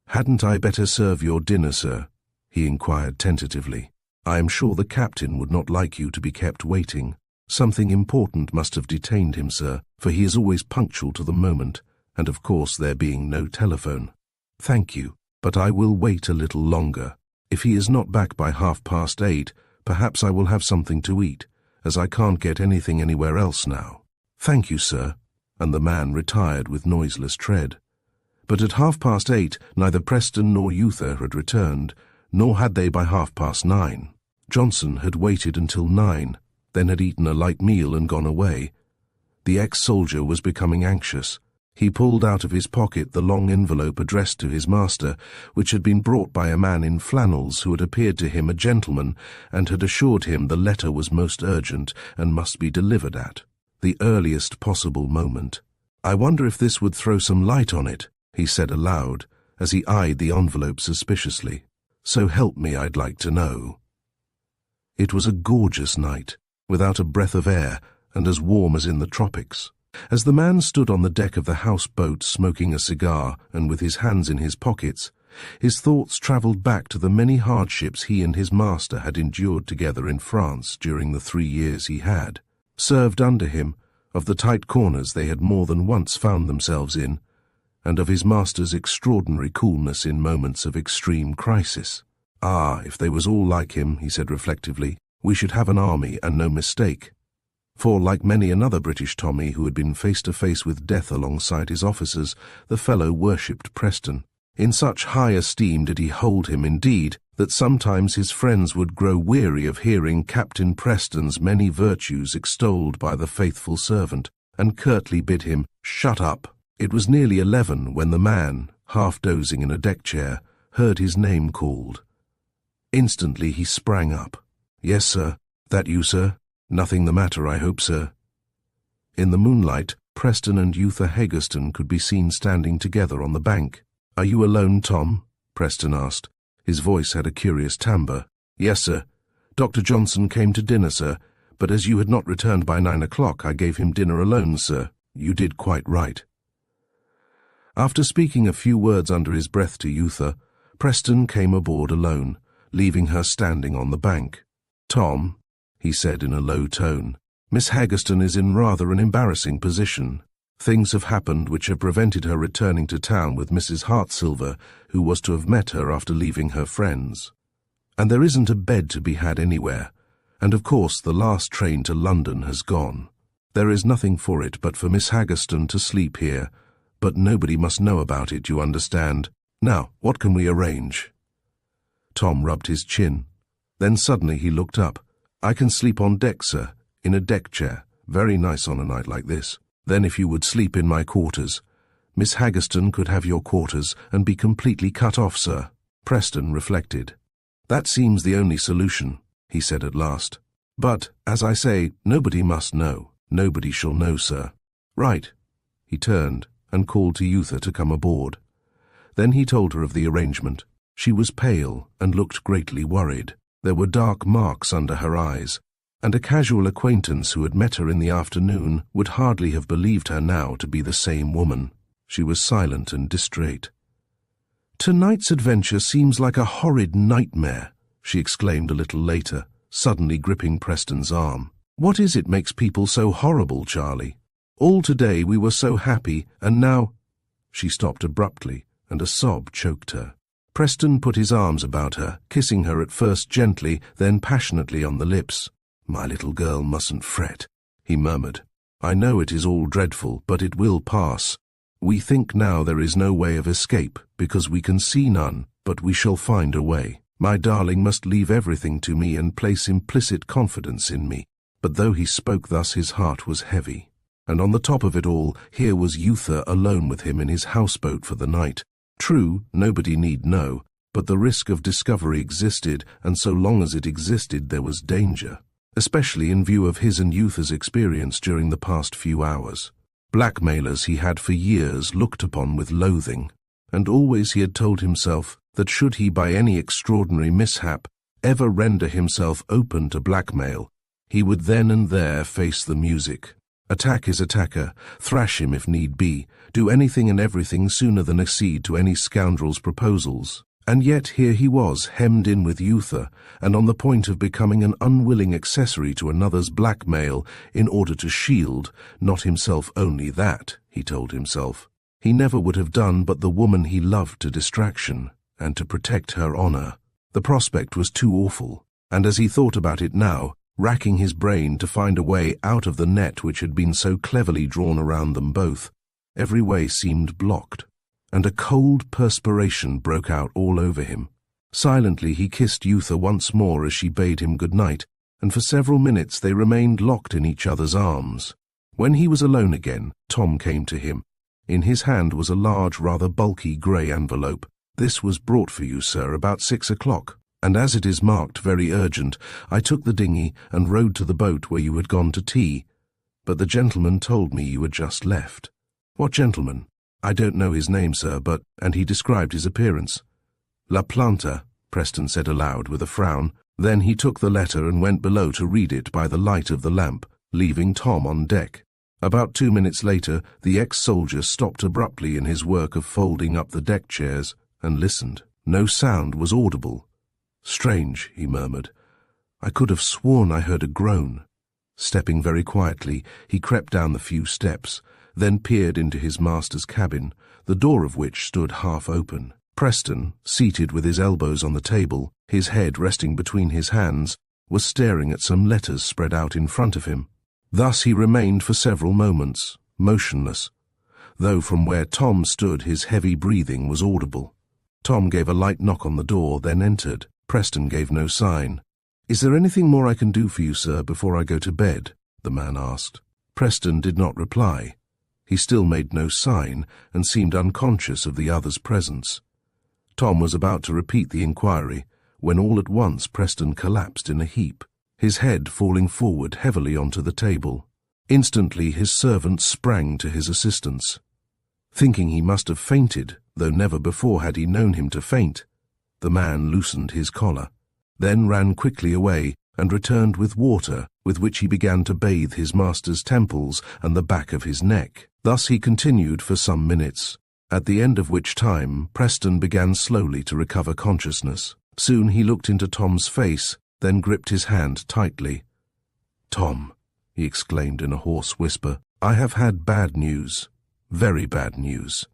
"Hadn't I better serve your dinner, sir?" he inquired tentatively. "I am sure the captain would not like you to be kept waiting. Something important must have detained him, sir, for he is always punctual to the moment, and of course there being no telephone." "Thank you, but I will wait a little longer. If he is not back by 8:30, perhaps I will have something to eat, as I can't get anything anywhere else now." "Thank you, sir," and the man retired with noiseless tread. But at 8:30, neither Preston nor Yootha had returned, nor had they by 9:30. Johnson had waited until 9, then had eaten a light meal and gone away. The ex-soldier was becoming anxious. He pulled out of his pocket the long envelope addressed to his master, which had been brought by a man in flannels who had appeared to him a gentleman, and had assured him the letter was most urgent and must be delivered at the earliest possible moment. "I wonder if this would throw some light on it," he said aloud, as he eyed the envelope suspiciously. "So help me, I'd like to know." It was a gorgeous night, without a breath of air, and as warm as in the tropics. As the man stood on the deck of the houseboat smoking a cigar and with his hands in his pockets, his thoughts travelled back to the many hardships he and his master had endured together in France during the 3 years he had served under him, of the tight corners they had more than once found themselves in, and of his master's extraordinary coolness in moments of extreme crisis. "Ah, if they was all like him," he said reflectively, "we should have an army and no mistake." For, like many another British Tommy who had been face to face with death alongside his officers, the fellow worshipped Preston. In such high esteem did he hold him, indeed, that sometimes his friends would grow weary of hearing Captain Preston's many virtues extolled by the faithful servant, and curtly bid him shut up. It was nearly 11 when the man, half dozing in a deck chair, heard his name called. Instantly he sprang up. "Yes, sir. That you, sir? Nothing the matter, I hope, sir." In the moonlight, Preston and Yootha Haggerston could be seen standing together on the bank. "Are you alone, Tom?" Preston asked. His voice had a curious timbre. "Yes, sir. Dr. Johnson came to dinner, sir, but as you had not returned by 9 o'clock, I gave him dinner alone, sir. You did quite right." After speaking a few words under his breath to Yootha, Preston came aboard alone, leaving her standing on the bank. "Tom," he said in a low tone, "Miss Haggerston is in rather an embarrassing position. Things have happened which have prevented her returning to town with Mrs. Hartsilver, who was to have met her after leaving her friends. And there isn't a bed to be had anywhere, and of course the last train to London has gone. There is nothing for it but for Miss Haggerston to sleep here, but nobody must know about it, you understand. Now, what can we arrange?" Tom rubbed his chin. Then suddenly he looked up. "I can sleep on deck, sir, in a deck chair. Very nice on a night like this. Then if you would sleep in my quarters, Miss Haggerston could have your quarters and be completely cut off, sir." Preston reflected. "That seems the only solution," he said at last. "But, as I say, nobody must know. Nobody shall know, sir." "Right." He turned and called to Yootha to come aboard. Then he told her of the arrangement. She was pale and looked greatly worried. There were dark marks under her eyes, and a casual acquaintance who had met her in the afternoon would hardly have believed her now to be the same woman. She was silent and distrait. "Tonight's adventure seems like a horrid nightmare," she exclaimed a little later, suddenly gripping Preston's arm. "What is it makes people so horrible, Charlie? All today we were so happy, and now—" She stopped abruptly, and a sob choked her. Preston put his arms about her, kissing her at first gently, then passionately on the lips. "My little girl mustn't fret," he murmured. "I know it is all dreadful, but it will pass. We think now there is no way of escape, because we can see none, but we shall find a way. My darling must leave everything to me and place implicit confidence in me." But though he spoke thus, his heart was heavy. And on the top of it all, here was Yootha alone with him in his houseboat for the night. True, nobody need know, but the risk of discovery existed, and so long as it existed there was danger, especially in view of his and Yootha's experience during the past few hours. Blackmailers he had for years looked upon with loathing, and always he had told himself that should he by any extraordinary mishap ever render himself open to blackmail, he would then and there face the music. Attack his attacker, thrash him if need be, do anything and everything sooner than accede to any scoundrel's proposals. And yet here he was, hemmed in with Yootha, and on the point of becoming an unwilling accessory to another's blackmail in order to shield, not himself only that, he told himself. He never would have done but the woman he loved to distraction, and to protect her honor. The prospect was too awful, and as he thought about it now, racking his brain to find a way out of the net which had been so cleverly drawn around them both, every way seemed blocked, and a cold perspiration broke out all over him. Silently he kissed Yootha once more as she bade him good night, and for several minutes they remained locked in each other's arms. When he was alone again, Tom came to him. In his hand was a large, rather bulky grey envelope. "This was brought for you, sir, about 6 o'clock. And as it is marked very urgent, I took the dinghy and rowed to the boat where you had gone to tea. But the gentleman told me you had just left." "What gentleman?" "I don't know his name, sir, but—" and he described his appearance. "La Planta," Preston said aloud with a frown. Then he took the letter and went below to read it by the light of the lamp, leaving Tom on deck. About 2 minutes later, the ex-soldier stopped abruptly in his work of folding up the deck chairs and listened. No sound was audible. "Strange," he murmured. "I could have sworn I heard a groan." Stepping very quietly, he crept down the few steps, then peered into his master's cabin, the door of which stood half open. Preston, seated with his elbows on the table, his head resting between his hands, was staring at some letters spread out in front of him. Thus he remained for several moments, motionless, though from where Tom stood his heavy breathing was audible. Tom gave a light knock on the door, then entered. Preston gave no sign. "Is there anything more I can do for you, sir, before I go to bed?" the man asked. Preston did not reply. He still made no sign, and seemed unconscious of the other's presence. Tom was about to repeat the inquiry, when all at once Preston collapsed in a heap, his head falling forward heavily onto the table. Instantly his servant sprang to his assistance. Thinking he must have fainted, though never before had he known him to faint, the man loosened his collar, then ran quickly away and returned with water, with which he began to bathe his master's temples and the back of his neck. Thus he continued for some minutes, at the end of which time Preston began slowly to recover consciousness. Soon he looked into Tom's face, then gripped his hand tightly. "Tom," he exclaimed in a hoarse whisper, "I have had bad news, very bad news.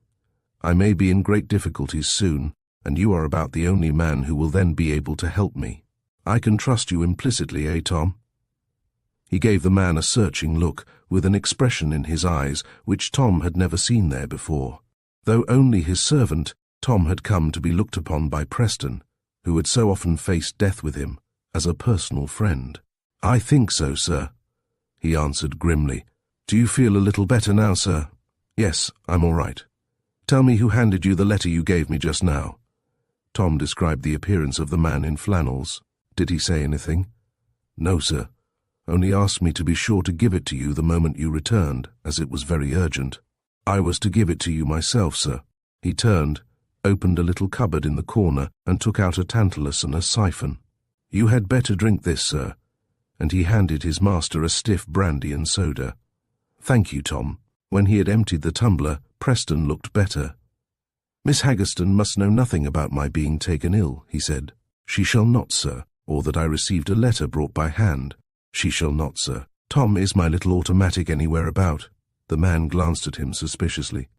I may be in great difficulties soon, and you are about the only man who will then be able to help me. I can trust you implicitly, eh, Tom?" He gave the man a searching look, with an expression in his eyes which Tom had never seen there before. Though only his servant, Tom had come to be looked upon by Preston, who had so often faced death with him, as a personal friend. "I think so, sir," he answered grimly. "Do you feel a little better now, sir?" "Yes, I'm all right." "Tell me who handed you the letter you gave me just now." Tom described the appearance of the man in flannels. "Did he say anything?" "No, sir. Only asked me to be sure to give it to you the moment you returned, as it was very urgent. I was to give it to you myself, sir." He turned, opened a little cupboard in the corner, and took out a tantalus and a siphon. "You had better drink this, sir," and he handed his master a stiff brandy and soda. "Thank you, Tom." When he had emptied the tumbler, Preston looked better. "Miss Haggerston must know nothing about my being taken ill," he said. "She shall not, sir, or that I received a letter brought by hand. She shall not, sir. Tom, is my little automatic anywhere about?" The man glanced at him suspiciously.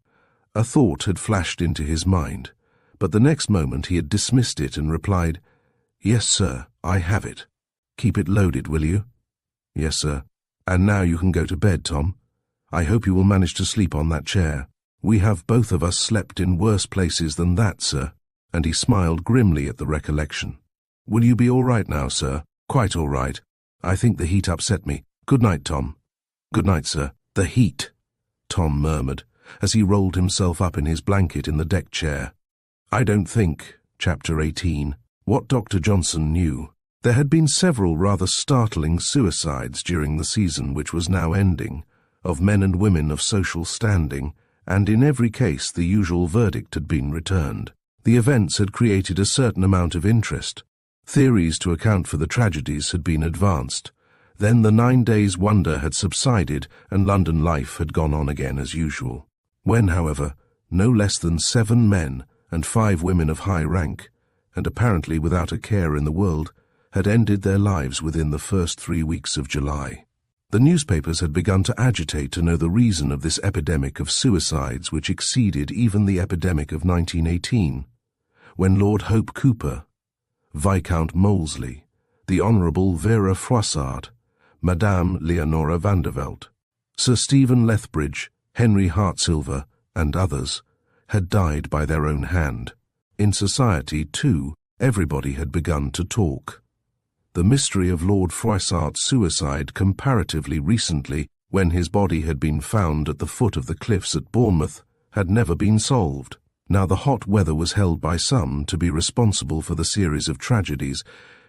A thought had flashed into his mind, but the next moment he had dismissed it and replied, "Yes, sir, I have it. Keep it loaded, will you?" "Yes, sir. And now you can go to bed, Tom. I hope you will manage to sleep on that chair. We have both of us slept in worse places than that, sir," and he smiled grimly at the recollection. "Will you be all right now, sir?" "Quite all right. I think the heat upset me. Good night, Tom." "Good night, sir." "The heat," Tom murmured, as he rolled himself up in his blanket in the deck chair. I don't think, Chapter 18, what Dr. Johnson knew. There had been several rather startling suicides during the season which was now ending, of men and women of social standing, and in every case the usual verdict had been returned. The events had created a certain amount of interest. Theories to account for the tragedies had been advanced. Then the 9 days' wonder had subsided and London life had gone on again as usual. When, however, no less than 7 men and 5 women of high rank, and apparently without a care in the world, had ended their lives within the first 3 weeks of July. The newspapers had begun to agitate to know the reason of this epidemic of suicides which exceeded even the epidemic of 1918, when Lord Hope Cooper, Viscount Molesley, the Honourable Vera Froissart, Madame Leonora Vandervelt, Sir Stephen Lethbridge, Henry Hartsilver, and others, had died by their own hand. In society, too, everybody had begun to talk. The mystery of Lord Froissart's suicide comparatively recently, when his body had been found at the foot of the cliffs at Bournemouth, had never been solved. Now the hot weather was held by some to be responsible for the series of tragedies,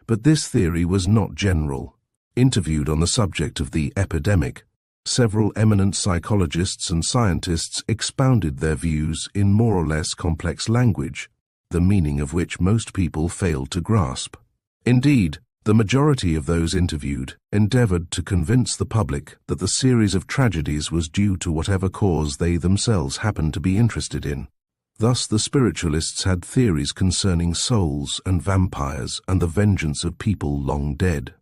but this theory was not general. Interviewed on the subject of the epidemic, several eminent psychologists and scientists expounded their views in more or less complex language, the meaning of which most people failed to grasp. Indeed, the majority of those interviewed endeavored to convince the public that the series of tragedies was due to whatever cause they themselves happened to be interested in. Thus the spiritualists had theories concerning souls and vampires and the vengeance of people long dead.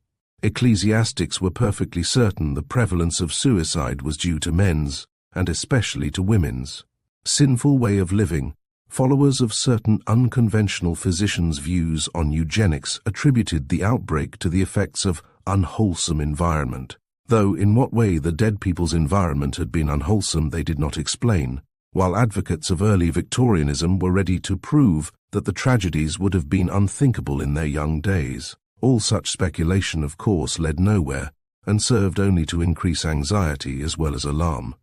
Ecclesiastics were perfectly certain the prevalence of suicide was due to men's, and especially to women's, sinful way of living. Followers of certain unconventional physicians' views on eugenics attributed the outbreak to the effects of unwholesome environment, though in what way the dead people's environment had been unwholesome they did not explain, while advocates of early Victorianism were ready to prove that the tragedies would have been unthinkable in their young days. All such speculation, of course, led nowhere, and served only to increase anxiety as well as alarm.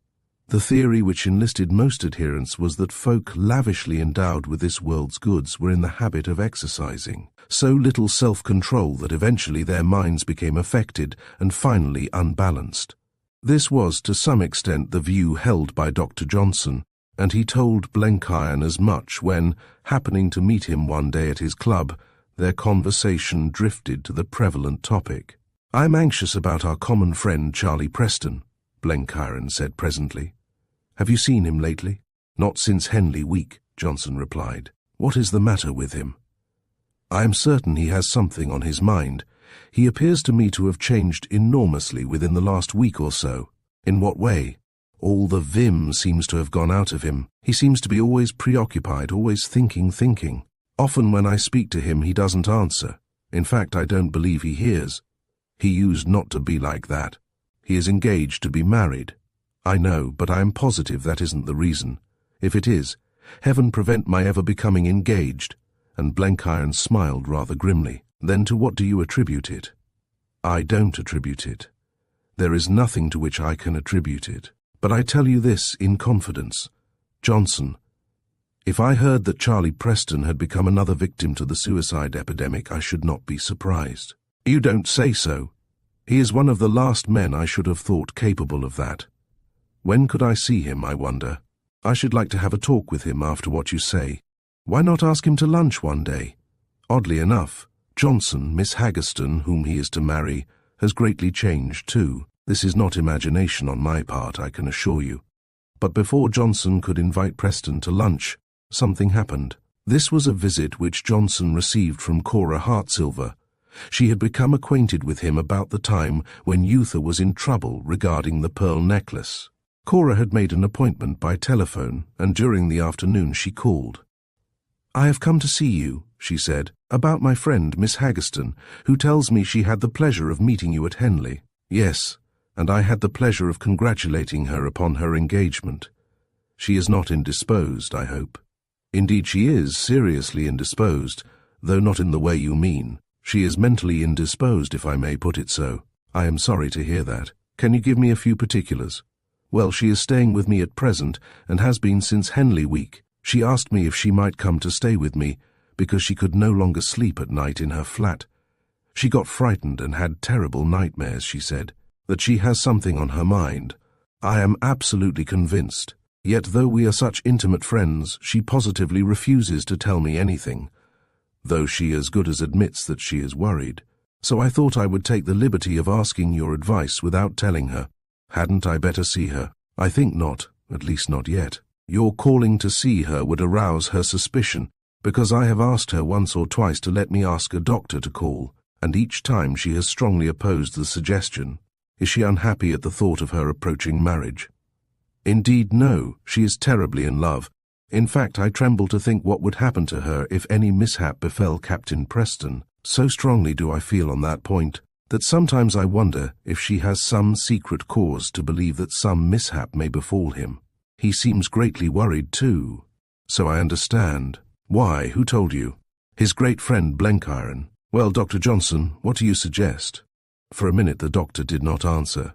The theory which enlisted most adherents was that folk lavishly endowed with this world's goods were in the habit of exercising so little self-control that eventually their minds became affected and finally unbalanced. This was to some extent the view held by Dr. Johnson, and he told Blenkiron as much when, happening to meet him one day at his club, their conversation drifted to the prevalent topic. "I'm anxious about our common friend Charlie Preston," Blenkiron said presently. "Have you seen him lately?" "Not since Henley week," Johnson replied. "What is the matter with him?" "I am certain he has something on his mind. He appears to me to have changed enormously within the last week or so." "In what way?" "All the vim seems to have gone out of him. He seems to be always preoccupied, always thinking. Often when I speak to him he doesn't answer. In fact, I don't believe he hears. He used not to be like that. He is engaged to be married. I know, but I am positive that isn't the reason. If it is, heaven prevent my ever becoming engaged." And Blenkiron smiled rather grimly. "Then to what do you attribute it?" "I don't attribute it. There is nothing to which I can attribute it. But I tell you this in confidence, Johnson, if I heard that Charlie Preston had become another victim to the suicide epidemic, I should not be surprised." "You don't say so. He is one of the last men I should have thought capable of that. When could I see him, I wonder? I should like to have a talk with him after what you say. Why not ask him to lunch one day? Oddly enough, Johnson, Miss Haggerston, whom he is to marry, has greatly changed too. This is not imagination on my part, I can assure you." But before Johnson could invite Preston to lunch, something happened. This was a visit which Johnson received from Cora Hartsilver. She had become acquainted with him about the time when Yootha was in trouble regarding the pearl necklace. Cora had made an appointment by telephone, and during the afternoon she called. "I have come to see you," she said, "about my friend Miss Haggerston, who tells me she had the pleasure of meeting you at Henley." "Yes, and I had the pleasure of congratulating her upon her engagement. She is not indisposed, I hope." "Indeed she is seriously indisposed, though not in the way you mean. She is mentally indisposed, if I may put it so." "I am sorry to hear that. Can you give me a few particulars?" "Well, she is staying with me at present, and has been since Henley week. She asked me if she might come to stay with me, because she could no longer sleep at night in her flat. She got frightened and had terrible nightmares, she said. That she has something on her mind. I am absolutely convinced. Yet though we are such intimate friends, she positively refuses to tell me anything, though she as good as admits that she is worried. So I thought I would take the liberty of asking your advice without telling her. Hadn't I better see her?" "I think not, at least not yet. Your calling to see her would arouse her suspicion, because I have asked her once or twice to let me ask a doctor to call, and each time she has strongly opposed the suggestion. Is she unhappy at the thought of her approaching marriage?" "Indeed, no. She is terribly in love. In fact, I tremble to think what would happen to her if any mishap befell Captain Preston. So strongly do I feel on that point, that sometimes I wonder if she has some secret cause to believe that some mishap may befall him. He seems greatly worried too." "So I understand. Why, who told you?" "His great friend Blenkiron." "Well, Dr. Johnson, what do you suggest?" For a minute the doctor did not answer.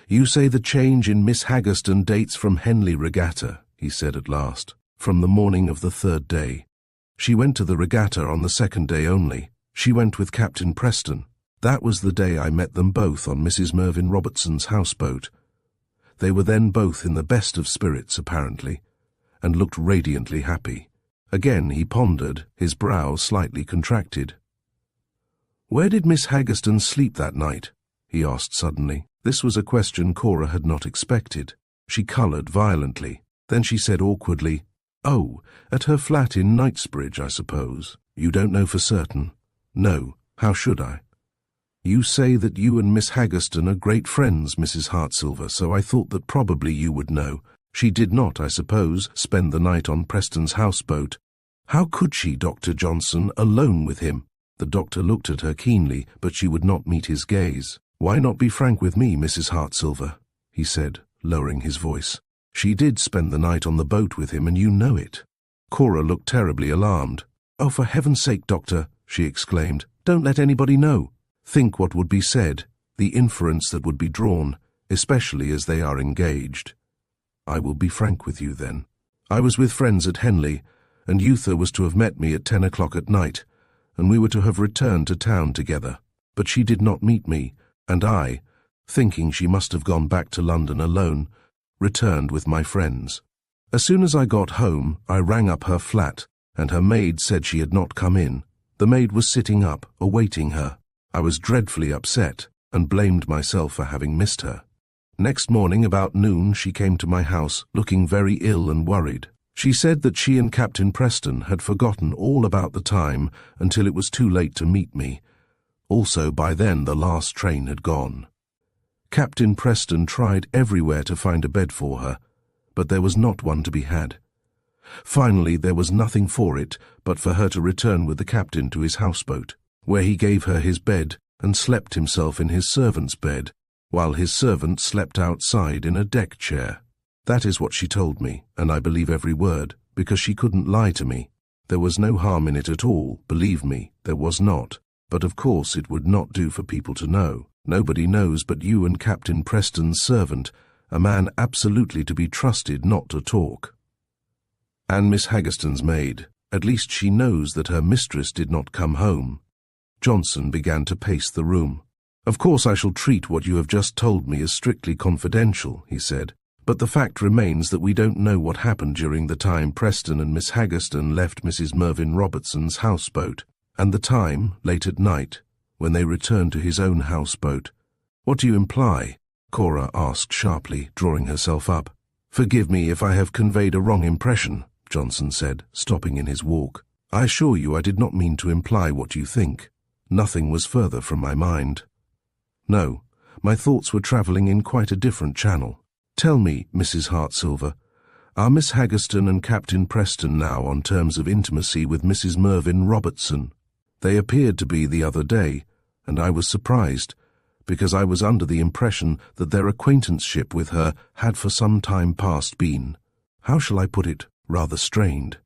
"You say the change in Miss Haggerston dates from Henley Regatta," he said at last, "from the morning of the third day. She went to the regatta on the second day only. She went with Captain Preston. That was the day I met them both on Mrs. Mervyn Robertson's houseboat. They were then both in the best of spirits, apparently, and looked radiantly happy." Again he pondered, his brow slightly contracted. "Where did Miss Haggerston sleep that night?" he asked suddenly. This was a question Cora had not expected. She coloured violently. Then she said awkwardly, "Oh, at her flat in Knightsbridge, I suppose. You don't know for certain?" "No. How should I?" "You say that you and Miss Haggerston are great friends, Mrs. Hartsilver, so I thought that probably you would know. She did not, I suppose, spend the night on Preston's houseboat. How could she, Dr. Johnson, alone with him?" The doctor looked at her keenly, but she would not meet his gaze. "Why not be frank with me, Mrs. Hartsilver?" he said, lowering his voice. "She did spend the night on the boat with him, and you know it." Cora looked terribly alarmed. "Oh, for heaven's sake, doctor," she exclaimed, "don't let anybody know. Think what would be said, the inference that would be drawn, especially as they are engaged." "I will be frank with you, then. I was with friends at Henley, and Yootha was to have met me at 10 o'clock at night, and we were to have returned to town together. But she did not meet me, and I, thinking she must have gone back to London alone, returned with my friends. As soon as I got home, I rang up her flat, and her maid said she had not come in. The maid was sitting up, awaiting her. I was dreadfully upset, and blamed myself for having missed her. Next morning about noon she came to my house, looking very ill and worried. She said that she and Captain Preston had forgotten all about the time until it was too late to meet me. Also, by then the last train had gone. Captain Preston tried everywhere to find a bed for her, but there was not one to be had. Finally, there was nothing for it but for her to return with the captain to his houseboat, where he gave her his bed and slept himself in his servant's bed, while his servant slept outside in a deck chair. That is what she told me, and I believe every word, because she couldn't lie to me. There was no harm in it at all, believe me, there was not. But of course it would not do for people to know. Nobody knows but you and Captain Preston's servant, a man absolutely to be trusted not to talk. And Miss Haggerston's maid. At least she knows that her mistress did not come home." Johnson began to pace the room. "Of course I shall treat what you have just told me as strictly confidential," he said, "but the fact remains that we don't know what happened during the time Preston and Miss Haggerston left Mrs. Mervyn Robertson's houseboat, and the time, late at night, when they returned to his own houseboat." "What do you imply?" Cora asked sharply, drawing herself up. "Forgive me if I have conveyed a wrong impression. Johnson said, stopping in his walk. "I assure you I did not mean to imply what you think. Nothing was further from my mind. No, my thoughts were travelling in quite a different channel. Tell me, Mrs. Hartsilver, are Miss Haggerston and Captain Preston now on terms of intimacy with Mrs. Mervyn Robertson? They appeared to be the other day, and I was surprised, because I was under the impression that their acquaintanceship with her had for some time past been, how shall I put it, rather strained."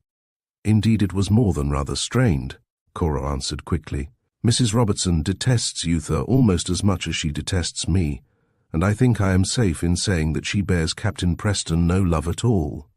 "Indeed, it was more than rather strained," Cora answered quickly. "Mrs. Robertson detests Yootha almost as much as she detests me, and I think I am safe in saying that she bears Captain Preston no love at all.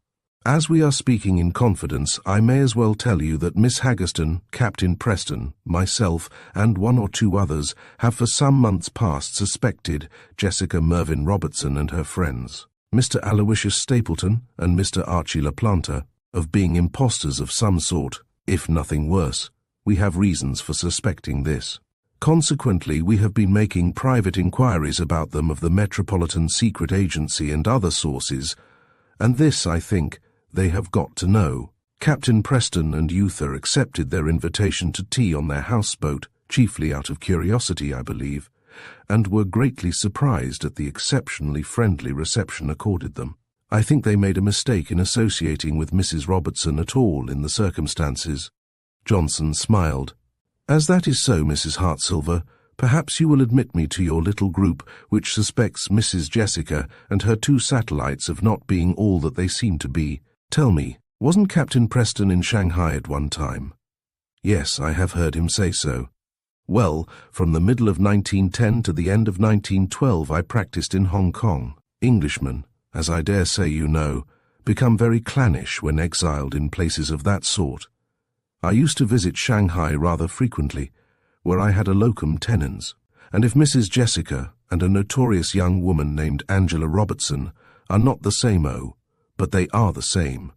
As we are speaking in confidence, I may as well tell you that Miss Haggerston, Captain Preston, myself, and one or two others have for some months past suspected Jessica Mervyn Robertson and her friends, Mr. Aloysius Stapleton and Mr. Archie LaPlanta, of being impostors of some sort, if nothing worse. We have reasons for suspecting this. Consequently, we have been making private inquiries about them of the Metropolitan Secret Agency and other sources, and this, I think, they have got to know. Captain Preston and Yootha accepted their invitation to tea on their houseboat, chiefly out of curiosity, I believe, and were greatly surprised at the exceptionally friendly reception accorded them. I think they made a mistake in associating with Mrs. Robertson at all in the circumstances." Johnson smiled. "As that is so, Mrs. Hartsilver, perhaps you will admit me to your little group which suspects Mrs. Jessica and her two satellites of not being all that they seem to be. Tell me, wasn't Captain Preston in Shanghai at one time?" "Yes, I have heard him say so." "Well, from the middle of 1910 to the end of 1912 I practiced in Hong Kong. Englishmen, as I dare say you know, become very clannish when exiled in places of that sort. I used to visit Shanghai rather frequently, where I had a locum tenens, and if Mrs. Jessica and a notorious young woman named Angela Robertson are not the same-o, but they are the same.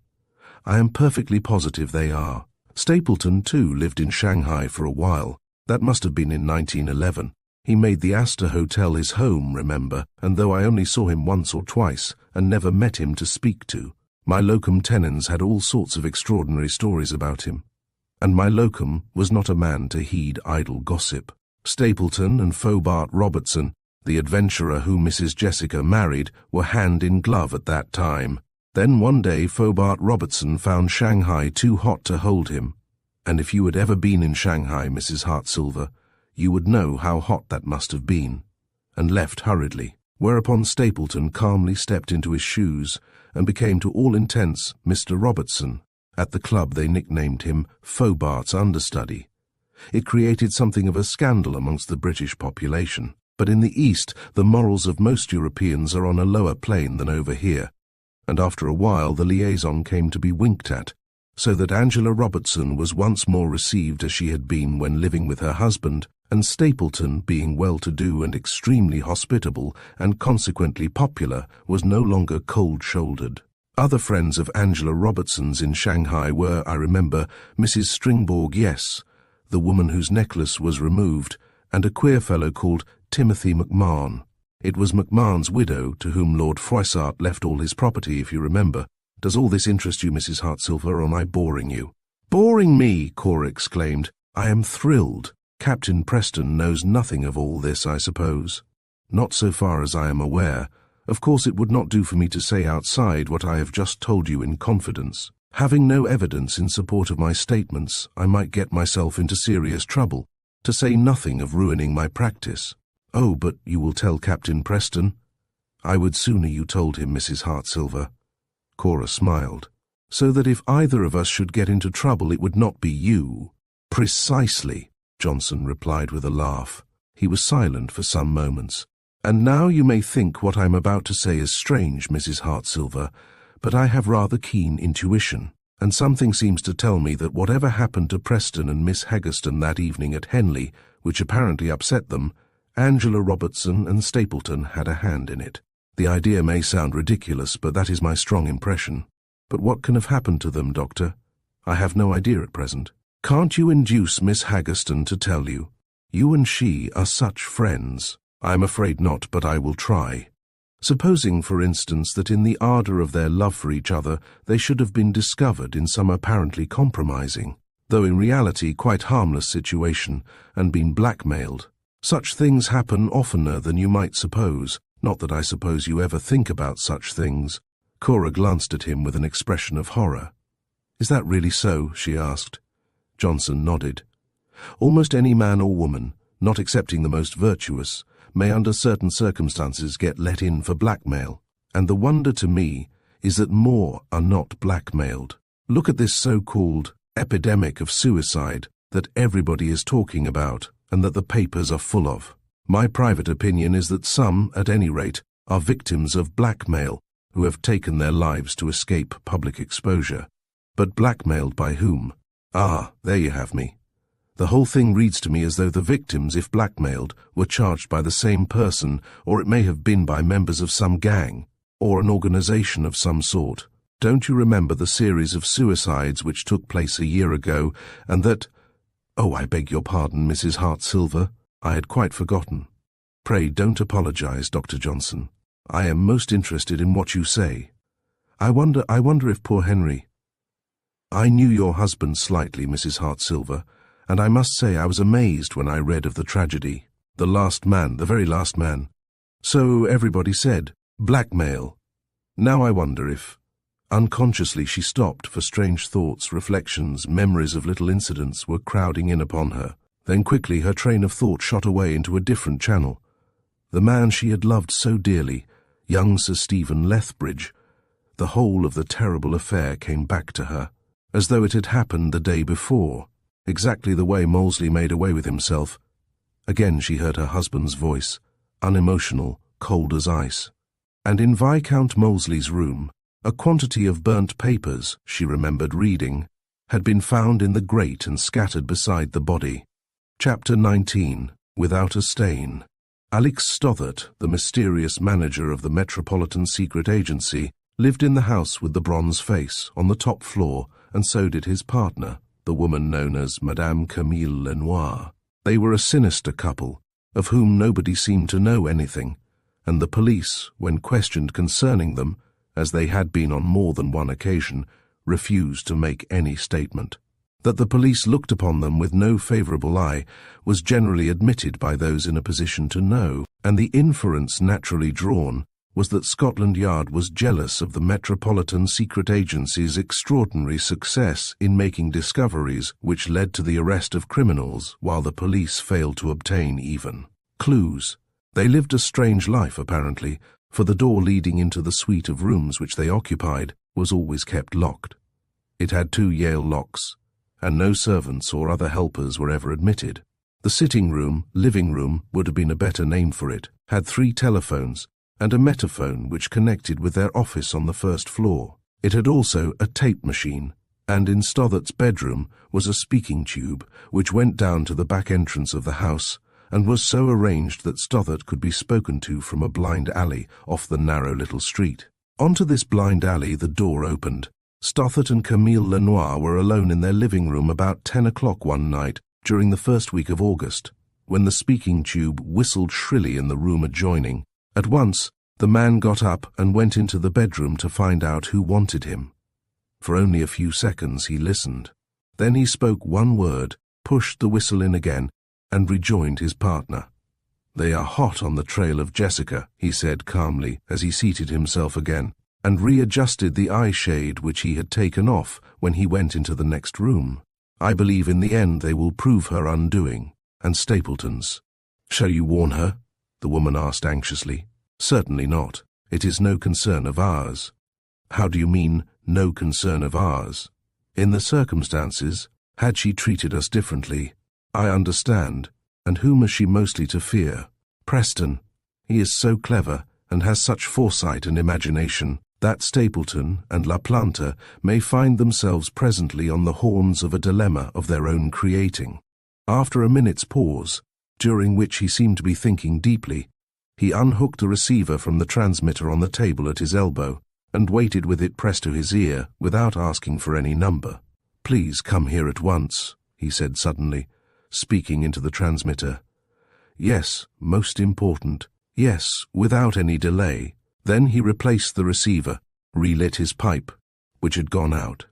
I am perfectly positive they are. Stapleton, too, lived in Shanghai for a while. That must have been in 1911. He made the Astor Hotel his home, remember, and though I only saw him once or twice and never met him to speak to, my locum tenens had all sorts of extraordinary stories about him. And my locum was not a man to heed idle gossip. Stapleton and Fobart Robertson, the adventurer whom Mrs. Jessica married, were hand in glove at that time. Then one day Fobart Robertson found Shanghai too hot to hold him, and if you had ever been in Shanghai, Mrs. Hartsilver, you would know how hot that must have been, and left hurriedly, whereupon Stapleton calmly stepped into his shoes and became to all intents Mr. Robertson. At the club they nicknamed him Fobart's understudy. It created something of a scandal amongst the British population, but in the East the morals of most Europeans are on a lower plane than over here, and after a while the liaison came to be winked at, so that Angela Robertson was once more received as she had been when living with her husband, and Stapleton, being well-to-do and extremely hospitable and consequently popular, was no longer cold-shouldered. Other friends of Angela Robertson's in Shanghai were, I remember, Mrs. Stringborg Yes, the woman whose necklace was removed, and a queer fellow called Timothy McMahon. It was McMahon's widow to whom Lord Froissart left all his property, if you remember. Does all this interest you, Mrs. Hartsilver, or am I boring you?" "Boring me!" Cora exclaimed. "I am thrilled. Captain Preston knows nothing of all this, I suppose?" "Not so far as I am aware. Of course it would not do for me to say outside what I have just told you in confidence. Having no evidence in support of my statements, I might get myself into serious trouble, to say nothing of ruining my practice." "Oh, but you will tell Captain Preston?" "I would sooner you told him, Mrs. Hartsilver." Cora smiled. "So that if either of us should get into trouble it would not be you." "Precisely," Johnson replied with a laugh. He was silent for some moments. "And now you may think what I am about to say is strange, Mrs. Hartsilver, but I have rather keen intuition, and something seems to tell me that whatever happened to Preston and Miss Haggerston that evening at Henley, which apparently upset them, Angela Robertson and Stapleton had a hand in it. The idea may sound ridiculous, but that is my strong impression. But what can have happened to them, Doctor? I have no idea at present. Can't you induce Miss Haggerston to tell you? You and she are such friends." "I am afraid not, but I will try." Supposing, for instance, that in the ardor of their love for each other they should have been discovered in some apparently compromising, though in reality quite harmless situation, and been blackmailed. Such things happen oftener than you might suppose. Not that I suppose you ever think about such things. Cora glanced at him with an expression of horror. Is that really so? She asked. Johnson nodded. Almost any man or woman, not excepting the most virtuous, may under certain circumstances get let in for blackmail, and the wonder to me is that more are not blackmailed. Look at this so-called epidemic of suicide that everybody is talking about and that the papers are full of. My private opinion is that some, at any rate, are victims of blackmail who have taken their lives to escape public exposure. But blackmailed by whom? Ah, there you have me. The whole thing reads to me as though the victims, if blackmailed, were charged by the same person, or it may have been by members of some gang, or an organization of some sort. Don't you remember the series of suicides which took place a year ago, and that— Oh, I beg your pardon, Mrs. Hartsilver. I had quite forgotten. Pray don't apologize, Dr. Johnson. I am most interested in what you say. I wonder if poor Henry— I knew your husband slightly, Mrs. Hartsilver, and I must say I was amazed when I read of the tragedy. The last man, the very last man. So everybody said, blackmail. Now I wonder if— Unconsciously she stopped, for strange thoughts, reflections, memories of little incidents were crowding in upon her. Then quickly her train of thought shot away into a different channel. The man she had loved so dearly, young Sir Stephen Lethbridge. The whole of the terrible affair came back to her, as though it had happened the day before, exactly the way Molesley made away with himself. Again she heard her husband's voice, unemotional, cold as ice. And in Viscount Molesley's room, a quantity of burnt papers, she remembered reading, had been found in the grate and scattered beside the body. Chapter 19. Without a Stain. Alex Stothert, the mysterious manager of the Metropolitan Secret Agency, lived in the house with the bronze face, on the top floor, and so did his partner, the woman known as Madame Camille Lenoir. They were a sinister couple, of whom nobody seemed to know anything, and the police, when questioned concerning them, as they had been on more than one occasion, refused to make any statement. That the police looked upon them with no favourable eye was generally admitted by those in a position to know, and the inference naturally drawn was that Scotland Yard was jealous of the Metropolitan Secret Agency's extraordinary success in making discoveries which led to the arrest of criminals, while the police failed to obtain even clues. They lived a strange life, apparently, for the door leading into the suite of rooms which they occupied was always kept locked. It had 2 Yale locks, and no servants or other helpers were ever admitted. The sitting room, living room would have been a better name for it, had 3 telephones, and a metaphone which connected with their office on the first floor. It had also a tape machine, and in Stothert's bedroom was a speaking tube which went down to the back entrance of the house, and was so arranged that Stothert could be spoken to from a blind alley off the narrow little street. Onto this blind alley the door opened. Stothert and Camille Lenoir were alone in their living room about 10 o'clock one night during the first week of August, when the speaking tube whistled shrilly in the room adjoining. At once, the man got up and went into the bedroom to find out who wanted him. For only a few seconds he listened. Then he spoke one word, pushed the whistle in again, and rejoined his partner. "They are hot on the trail of Jessica," he said calmly as he seated himself again, and readjusted the eye shade which he had taken off when he went into the next room. "I believe in the end they will prove her undoing, and Stapleton's." "Shall you warn her?" the woman asked anxiously. "Certainly not. It is no concern of ours." "How do you mean, no concern of ours?" "In the circumstances, had she treated us differently— I understand. And whom has she mostly to fear?" "Preston. He is so clever, and has such foresight and imagination, that Stapleton and La Planta may find themselves presently on the horns of a dilemma of their own creating." After a minute's pause, during which he seemed to be thinking deeply, he unhooked a receiver from the transmitter on the table at his elbow, and waited with it pressed to his ear without asking for any number. "Please come here at once," he said suddenly, speaking into the transmitter. "Yes, most important. Yes, without any delay. Then he replaced the receiver, relit his pipe, which had gone out,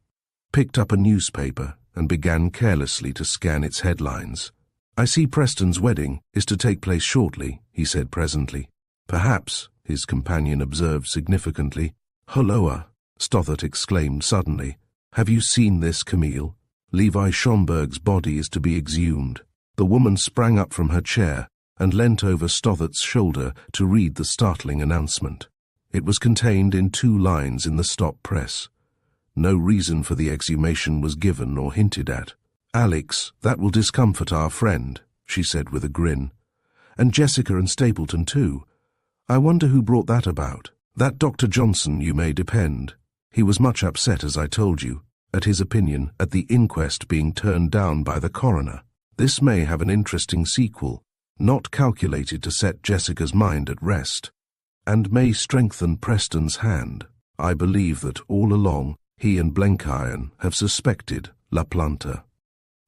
picked up a newspaper and began carelessly to scan its headlines. "I see Preston's wedding is to take place shortly," he said presently. "Perhaps," his companion observed significantly. "Hulloa," Stothert exclaimed suddenly. "Have you seen this, Camille? Levi Schomburg's body is to be exhumed." The woman sprang up from her chair and leant over Stothert's shoulder to read the startling announcement. It was contained in 2 lines in the stop press. No reason for the exhumation was given or hinted at. "Alex, that will discomfort our friend," she said with a grin. "And Jessica and Stapleton too. I wonder who brought that about. That Dr. Johnson, you may depend. He was much upset, as I told you, at his opinion at the inquest being turned down by the coroner. This may have an interesting sequel, not calculated to set Jessica's mind at rest, and may strengthen Preston's hand. I believe that all along he and Blenkiron have suspected La Planta."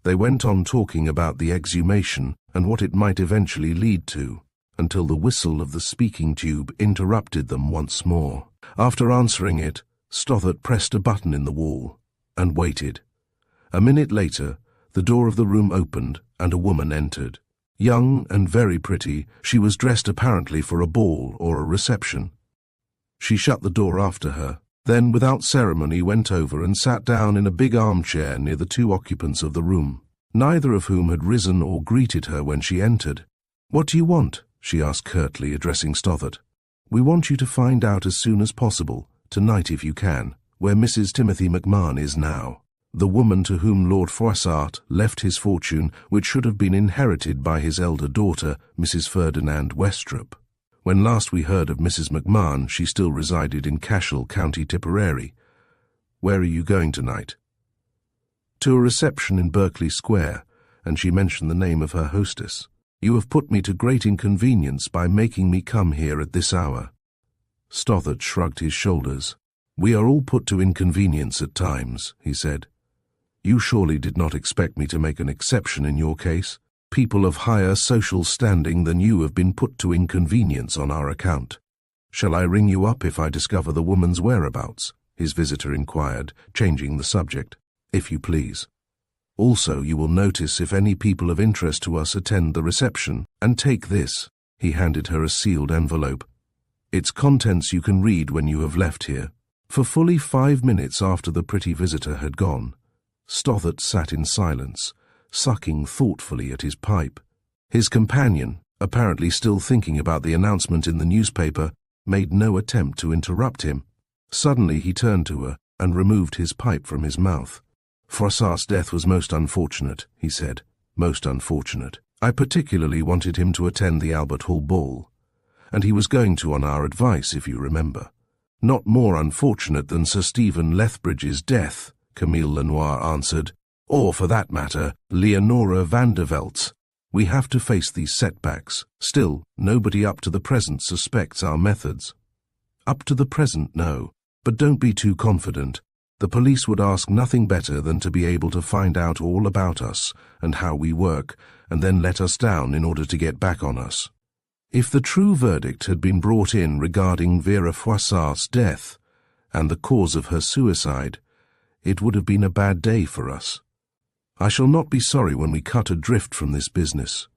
They went on talking about the exhumation and what it might eventually lead to, until the whistle of the speaking tube interrupted them once more. After answering it, Stothert pressed a button in the wall and waited. A minute later, the door of the room opened and a woman entered. Young and very pretty, she was dressed apparently for a ball or a reception. She shut the door after her, then without ceremony went over and sat down in a big armchair near the 2 occupants of the room, neither of whom had risen or greeted her when she entered. "What do you want?" she asked curtly, addressing Stothert. "We want you to find out as soon as possible, tonight if you can, where Mrs. Timothy McMahon is now. The woman to whom Lord Froissart left his fortune, which should have been inherited by his elder daughter, Mrs. Ferdinand Westrop. When last we heard of Mrs. McMahon, she still resided in Cashel, County Tipperary. Where are you going tonight?" "To a reception in Berkeley Square," and she mentioned the name of her hostess. "You have put me to great inconvenience by making me come here at this hour." Stothert shrugged his shoulders. "We are all put to inconvenience at times," he said. "You surely did not expect me to make an exception in your case. People of higher social standing than you have been put to inconvenience on our account. Shall I ring you up if I discover the woman's whereabouts?" his visitor inquired, changing the subject. "If you please. Also, you will notice if any people of interest to us attend the reception, and take this." He handed her a sealed envelope. "Its contents you can read when you have left here." For fully 5 minutes after the pretty visitor had gone, Stothert sat in silence, sucking thoughtfully at his pipe. His companion, apparently still thinking about the announcement in the newspaper, made no attempt to interrupt him. Suddenly he turned to her and removed his pipe from his mouth. "Froissart's death was most unfortunate," he said. "Most unfortunate. I particularly wanted him to attend the Albert Hall ball, and he was going to on our advice, if you remember. Not more unfortunate than Sir Stephen Lethbridge's death," Camille Lenoir answered, "or, for that matter, Leonora Vandervelt's. We have to face these setbacks. Still, nobody up to the present suspects our methods." "Up to the present, no. But don't be too confident. The police would ask nothing better than to be able to find out all about us and how we work, and then let us down in order to get back on us. If the true verdict had been brought in regarding Vera Froissart's death and the cause of her suicide, it would have been a bad day for us. I shall not be sorry when we cut adrift from this business.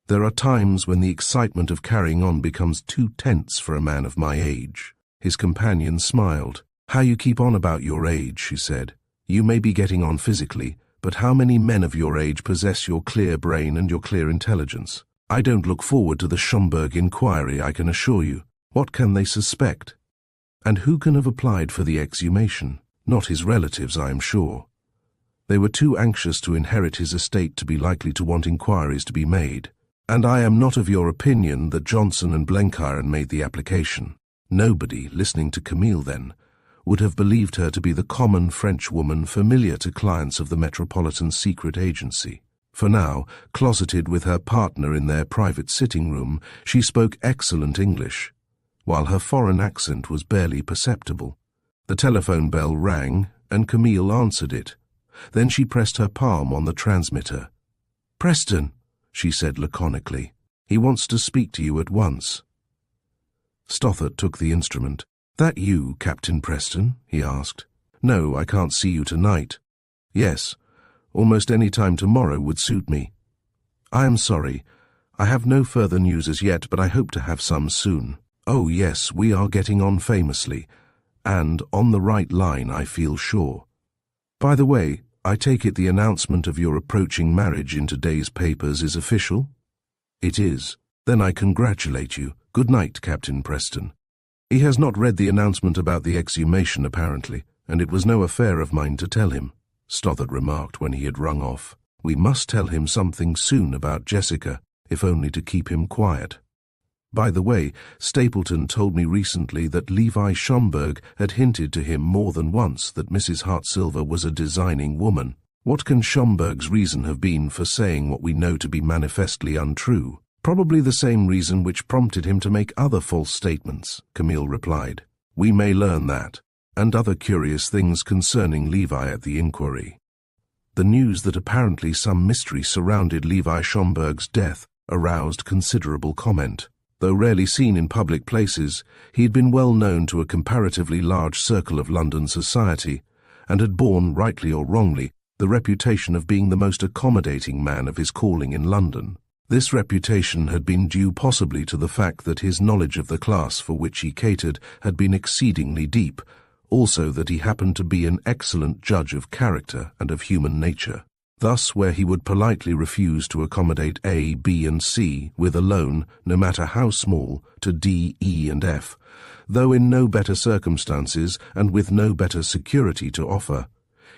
There are times when the excitement of carrying on becomes too tense for a man of my age." His companion smiled. "How you keep on about your age," she said. "You may be getting on physically, but how many men of your age possess your clear brain and your clear intelligence? I don't look forward to the Schomburg inquiry, I can assure you. What can they suspect? And who can have applied for the exhumation? Not his relatives, I am sure. They were too anxious to inherit his estate to be likely to want inquiries to be made. And I am not of your opinion that Johnson and Blenkiron made the application. Nobody, listening to Camille then, would have believed her to be the common French woman familiar to clients of the Metropolitan Secret Agency. For now, closeted with her partner in their private sitting room, she spoke excellent English, while her foreign accent was barely perceptible. The telephone bell rang, and Camille answered it. Then she pressed her palm on the transmitter. "Preston," she said laconically. "He wants to speak to you at once." Stothard took the instrument. "That you, Captain Preston?" he asked. "No, I can't see you tonight." "Yes, almost any time tomorrow would suit me." "I am sorry. I have no further news as yet, but I hope to have some soon." "Oh yes, we are getting on famously, and on the right line, I feel sure. By the way, I take it the announcement of your approaching marriage in today's papers is official?" "It is." "Then I congratulate you. Good night, Captain Preston." "He has not read the announcement about the exhumation, apparently, and it was no affair of mine to tell him," Stothard remarked when he had rung off. "We must tell him something soon about Jessica, if only to keep him quiet. By the way, Stapleton told me recently that Levi Schomburg had hinted to him more than once that Mrs. Hartsilver was a designing woman. What can Schomburg's reason have been for saying what we know to be manifestly untrue?" "Probably the same reason which prompted him to make other false statements," Camille replied. "We may learn that, and other curious things concerning Levi at the inquiry." The news that apparently some mystery surrounded Levi Schomburg's death aroused considerable comment. Though rarely seen in public places, he had been well known to a comparatively large circle of London society, and had borne, rightly or wrongly, the reputation of being the most accommodating man of his calling in London. This reputation had been due possibly to the fact that his knowledge of the class for which he catered had been exceedingly deep, also that he happened to be an excellent judge of character and of human nature. Thus, where he would politely refuse to accommodate A, B, and C with a loan, no matter how small, to D, E, and F, though in no better circumstances and with no better security to offer,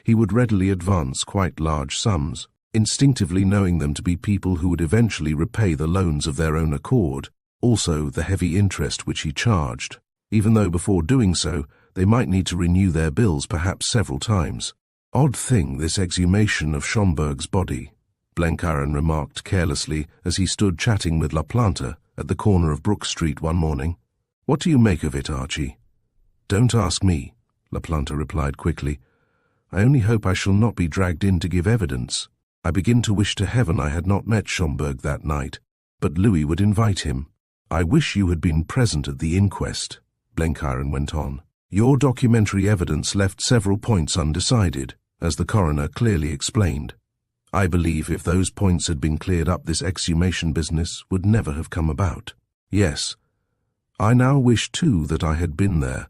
he would readily advance quite large sums, instinctively knowing them to be people who would eventually repay the loans of their own accord, also the heavy interest which he charged, even though before doing so they might need to renew their bills perhaps several times. "Odd thing, this exhumation of Schomburg's body," Blenkiron remarked carelessly as he stood chatting with La Planta at the corner of Brook Street one morning. "What do you make of it, Archie?" "Don't ask me," La Planta replied quickly. "I only hope I shall not be dragged in to give evidence. I begin to wish to heaven I had not met Schomburg that night, but Louis would invite him." "I wish you had been present at the inquest," Blenkiron went on. "Your documentary evidence left several points undecided, as the coroner clearly explained. I believe if those points had been cleared up, this exhumation business would never have come about. Yes, I now wish too that I had been there,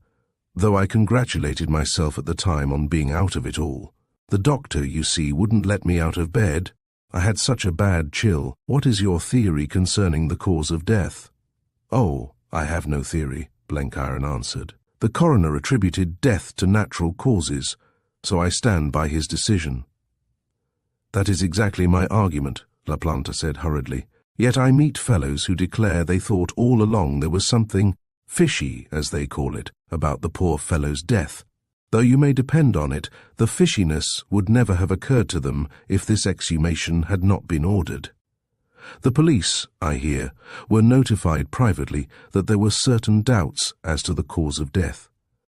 though I congratulated myself at the time on being out of it all. The doctor, you see, wouldn't let me out of bed. I had such a bad chill. What is your theory concerning the cause of death?" "Oh, I have no theory," Blenkiron answered. "The coroner attributed death to natural causes, so I stand by his decision." "That is exactly my argument," La Planta said hurriedly. "Yet I meet fellows who declare they thought all along there was something fishy, as they call it, about the poor fellow's death. Though you may depend on it, the fishiness would never have occurred to them if this exhumation had not been ordered. The police, I hear, were notified privately that there were certain doubts as to the cause of death.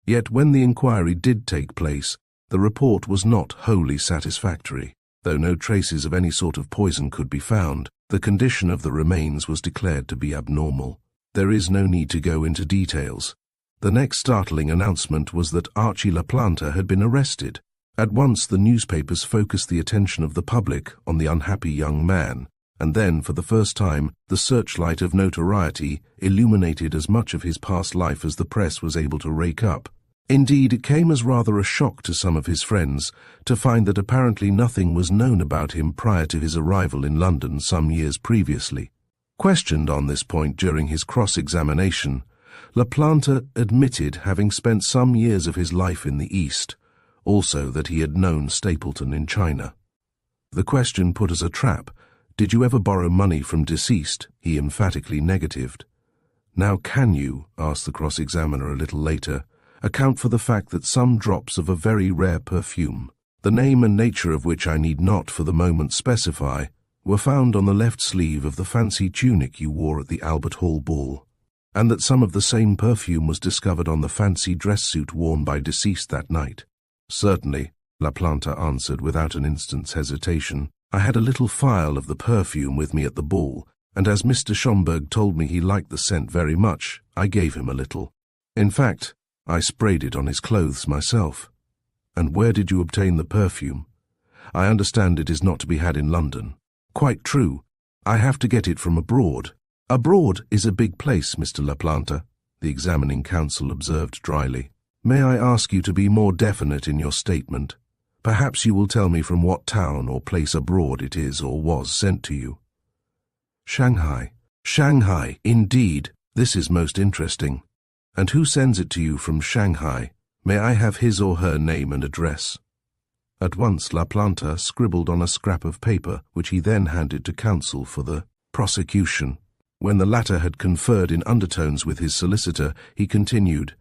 Yet when the inquiry did take place, the report was not wholly satisfactory. Though no traces of any sort of poison could be found, the condition of the remains was declared to be abnormal. There is no need to go into details. The next startling announcement was that Archie La Planta had been arrested. At once the newspapers focused the attention of the public on the unhappy young man, and then, for the first time, the searchlight of notoriety illuminated as much of his past life as the press was able to rake up. Indeed, it came as rather a shock to some of his friends to find that apparently nothing was known about him prior to his arrival in London some years previously. Questioned on this point during his cross-examination, La Planta admitted having spent some years of his life in the East, also that he had known Stapleton in China. The question put as a trap, "Did you ever borrow money from deceased?" he emphatically negatived. "Now can you," asked the cross-examiner a little later, "account for the fact that some drops of a very rare perfume, the name and nature of which I need not for the moment specify, were found on the left sleeve of the fancy tunic you wore at the Albert Hall ball, and that some of the same perfume was discovered on the fancy dress suit worn by deceased that night?" "Certainly," La Planta answered without an instant's hesitation. "I had a little phial of the perfume with me at the ball, and as Mr. Schomburg told me he liked the scent very much, I gave him a little. In fact, I sprayed it on his clothes myself. And where did you obtain the perfume? I understand it is not to be had in London. Quite true. I have to get it from abroad. Abroad is a big place, Mr. LaPlanta, the examining counsel observed dryly. May I ask you to be more definite in your statement? Perhaps you will tell me from what town or place abroad it is or was sent to you. Shanghai. Shanghai, indeed. This is most interesting. And who sends it to you from Shanghai? May I have his or her name and address? At once LaPlanta scribbled on a scrap of paper, which he then handed to counsel for the prosecution. When the latter had conferred in undertones with his solicitor, he continued,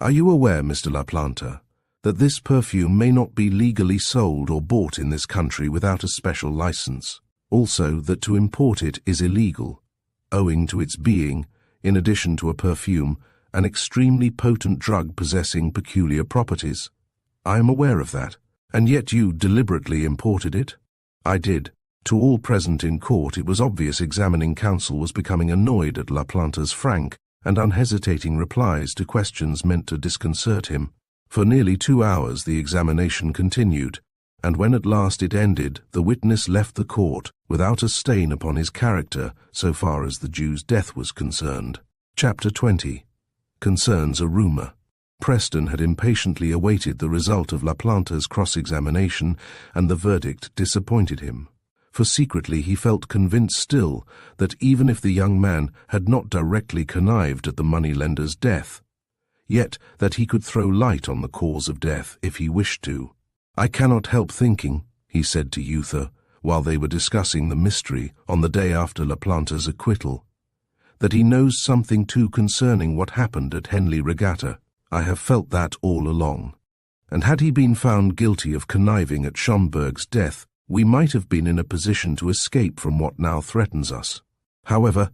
Are you aware, Mr. LaPlanta, that this perfume may not be legally sold or bought in this country without a special license? Also that to import it is illegal, owing to its being, in addition to a perfume, an extremely potent drug possessing peculiar properties. I am aware of that, and yet you deliberately imported it? I did. To all present in court it was obvious examining counsel was becoming annoyed at LaPlanta's frank and unhesitating replies to questions meant to disconcert him. For nearly 2 hours the examination continued, and when at last it ended, the witness left the court without a stain upon his character so far as the Jew's death was concerned. Chapter 20 concerns a rumour. Preston had impatiently awaited the result of LaPlanta's cross-examination, and the verdict disappointed him. For secretly he felt convinced still that even if the young man had not directly connived at the moneylender's death, yet that he could throw light on the cause of death if he wished to. I cannot help thinking, he said to Yootha, while they were discussing the mystery on the day after LaPlanta's acquittal, that he knows something too concerning what happened at Henley Regatta. I have felt that all along. And had he been found guilty of conniving at Schomburg's death, we might have been in a position to escape from what now threatens us. However,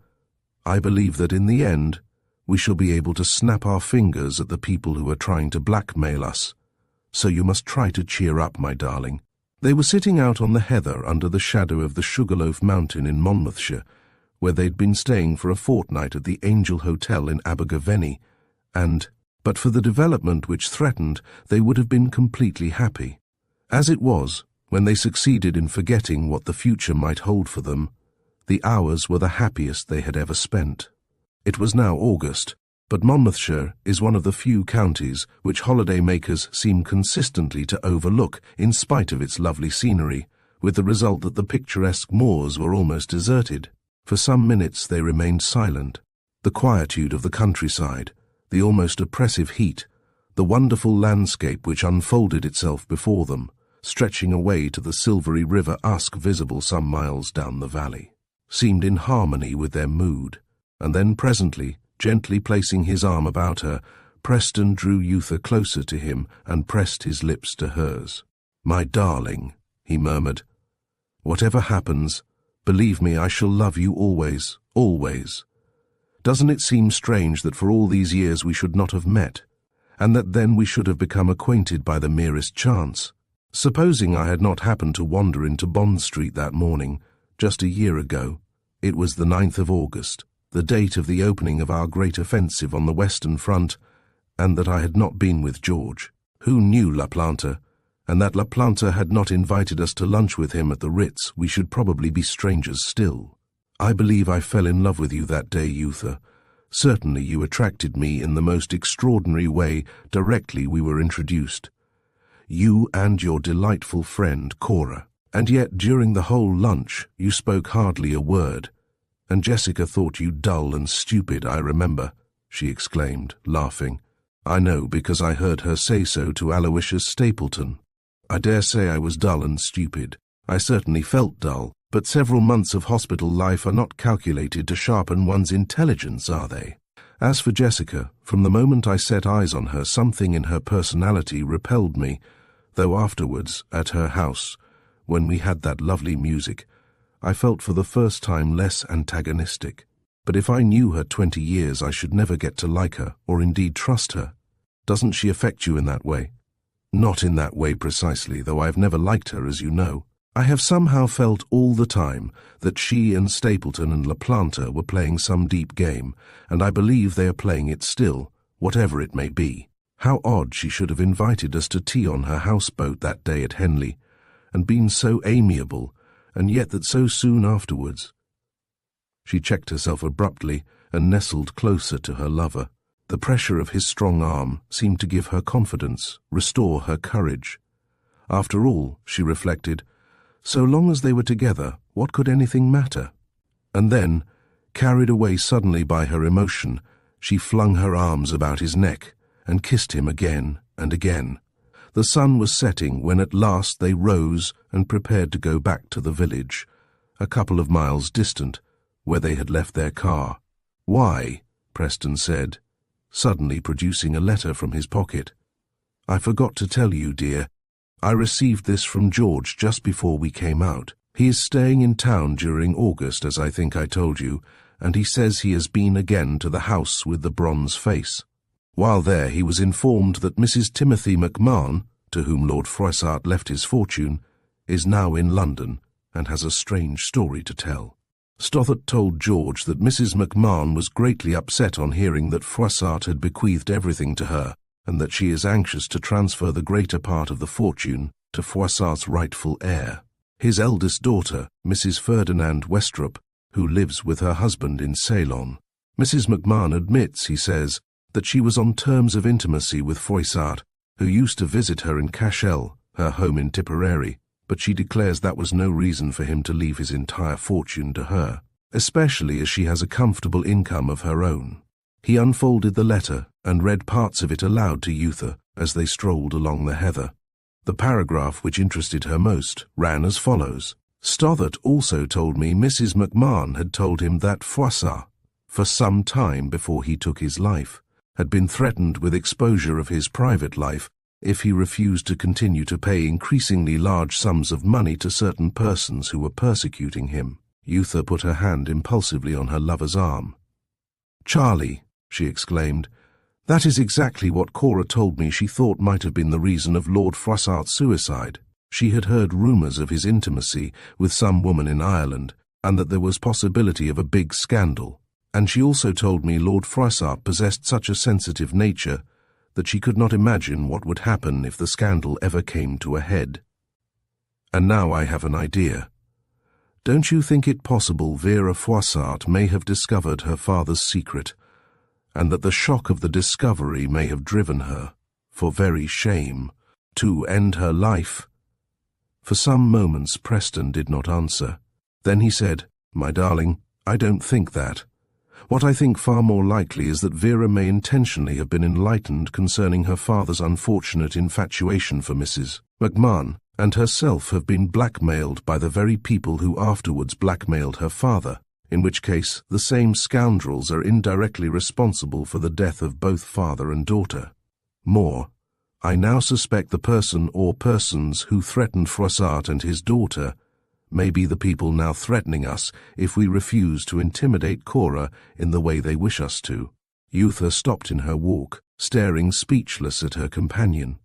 I believe that in the end, we shall be able to snap our fingers at the people who are trying to blackmail us. So you must try to cheer up, my darling. They were sitting out on the heather under the shadow of the Sugarloaf Mountain in Monmouthshire, where they'd been staying for a fortnight at the Angel Hotel in Abergavenny, and, but for the development which threatened, they would have been completely happy. As it was, when they succeeded in forgetting what the future might hold for them, the hours were the happiest they had ever spent. It was now August, but Monmouthshire is one of the few counties which holiday-makers seem consistently to overlook in spite of its lovely scenery, with the result that the picturesque moors were almost deserted. For some minutes they remained silent. The quietude of the countryside, the almost oppressive heat, the wonderful landscape which unfolded itself before them, stretching away to the silvery river Usk visible some miles down the valley, seemed in harmony with their mood. And then presently, gently placing his arm about her, Preston drew Yootha closer to him and pressed his lips to hers. "My darling," he murmured, "whatever happens, believe me I shall love you always, always. Doesn't it seem strange that for all these years we should not have met, and that then we should have become acquainted by the merest chance? Supposing I had not happened to wander into Bond Street that morning, just a year ago, it was the 9th of August, the date of the opening of our great offensive on the Western Front, and that I had not been with George. Who knew LaPlanta? And that LaPlanta had not invited us to lunch with him at the Ritz, we should probably be strangers still. I believe I fell in love with you that day, Yootha. Certainly you attracted me in the most extraordinary way directly we were introduced. You and your delightful friend, Cora. And yet during the whole lunch you spoke hardly a word. And Jessica thought you dull and stupid, I remember," she exclaimed, laughing. "I know, because I heard her say so to Aloysius Stapleton. I dare say I was dull and stupid. I certainly felt dull, but several months of hospital life are not calculated to sharpen one's intelligence, are they? As for Jessica, from the moment I set eyes on her, something in her personality repelled me, though afterwards, at her house, when we had that lovely music, I felt for the first time less antagonistic. But if I knew her 20 years, I should never get to like her, or indeed trust her. Doesn't she affect you in that way?" "Not in that way precisely, though I have never liked her, as you know. I have somehow felt all the time that she and Stapleton and La Planta were playing some deep game, and I believe they are playing it still, whatever it may be. How odd she should have invited us to tea on her houseboat that day at Henley, and been so amiable, and yet that so soon afterwards. She checked herself abruptly and nestled closer to her lover. The pressure of his strong arm seemed to give her confidence, restore her courage. After all, she reflected, so long as they were together, what could anything matter? And then, carried away suddenly by her emotion, she flung her arms about his neck and kissed him again and again. The sun was setting when at last they rose and prepared to go back to the village, a couple of miles distant, where they had left their car. "Why?" Preston said, suddenly producing a letter from his pocket. "I forgot to tell you, dear. I received this from George just before we came out. He is staying in town during August, as I think I told you, and he says he has been again to the house with the bronze face. While there, he was informed that Mrs. Timothy McMahon, to whom Lord Froissart left his fortune, is now in London and has a strange story to tell." Stothard told George that Mrs. McMahon was greatly upset on hearing that Froissart had bequeathed everything to her, and that she is anxious to transfer the greater part of the fortune to Froissart's rightful heir. His eldest daughter, Mrs. Ferdinand Westrop, who lives with her husband in Ceylon. Mrs. McMahon admits, he says, that she was on terms of intimacy with Froissart, who used to visit her in Cashel, her home in Tipperary, but she declares that was no reason for him to leave his entire fortune to her, especially as she has a comfortable income of her own. He unfolded the letter and read parts of it aloud to Yootha as they strolled along the heather. The paragraph which interested her most ran as follows. "Stothard also told me Mrs. McMahon had told him that Froissart, for some time before he took his life, had been threatened with exposure of his private life if he refused to continue to pay increasingly large sums of money to certain persons who were persecuting him." Yootha put her hand impulsively on her lover's arm. "Charlie," she exclaimed, "that is exactly what Cora told me she thought might have been the reason of Lord Froissart's suicide. She had heard rumours of his intimacy with some woman in Ireland, and that there was possibility of a big scandal. And she also told me Lord Froissart possessed such a sensitive nature that she could not imagine what would happen if the scandal ever came to a head. And now I have an idea. Don't you think it possible Vera Froissart may have discovered her father's secret, and that the shock of the discovery may have driven her, for very shame, to end her life?" For some moments Preston did not answer. Then he said, "My darling, I don't think that. What I think far more likely is that Vera may intentionally have been enlightened concerning her father's unfortunate infatuation for Mrs. McMahon, and herself have been blackmailed by the very people who afterwards blackmailed her father, in which case the same scoundrels are indirectly responsible for the death of both father and daughter. More, I now suspect the person or persons who threatened Froissart and his daughter may be the people now threatening us if we refuse to intimidate Cora in the way they wish us to." Yootha stopped in her walk, staring speechless at her companion.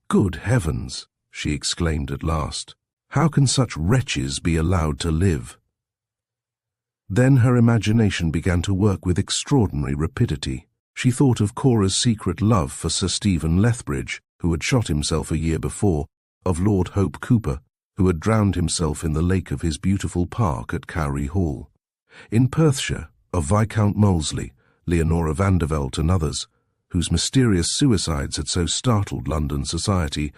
"Good heavens!" she exclaimed at last. "How can such wretches be allowed to live?" Then her imagination began to work with extraordinary rapidity. She thought of Cora's secret love for Sir Stephen Lethbridge, who had shot himself a year before, of Lord Hope Cooper, who had drowned himself in the lake of his beautiful park at Cowrie Hall. In Perthshire, of Viscount Molesley, Leonora Vandervelt and others, whose mysterious suicides had so startled London society,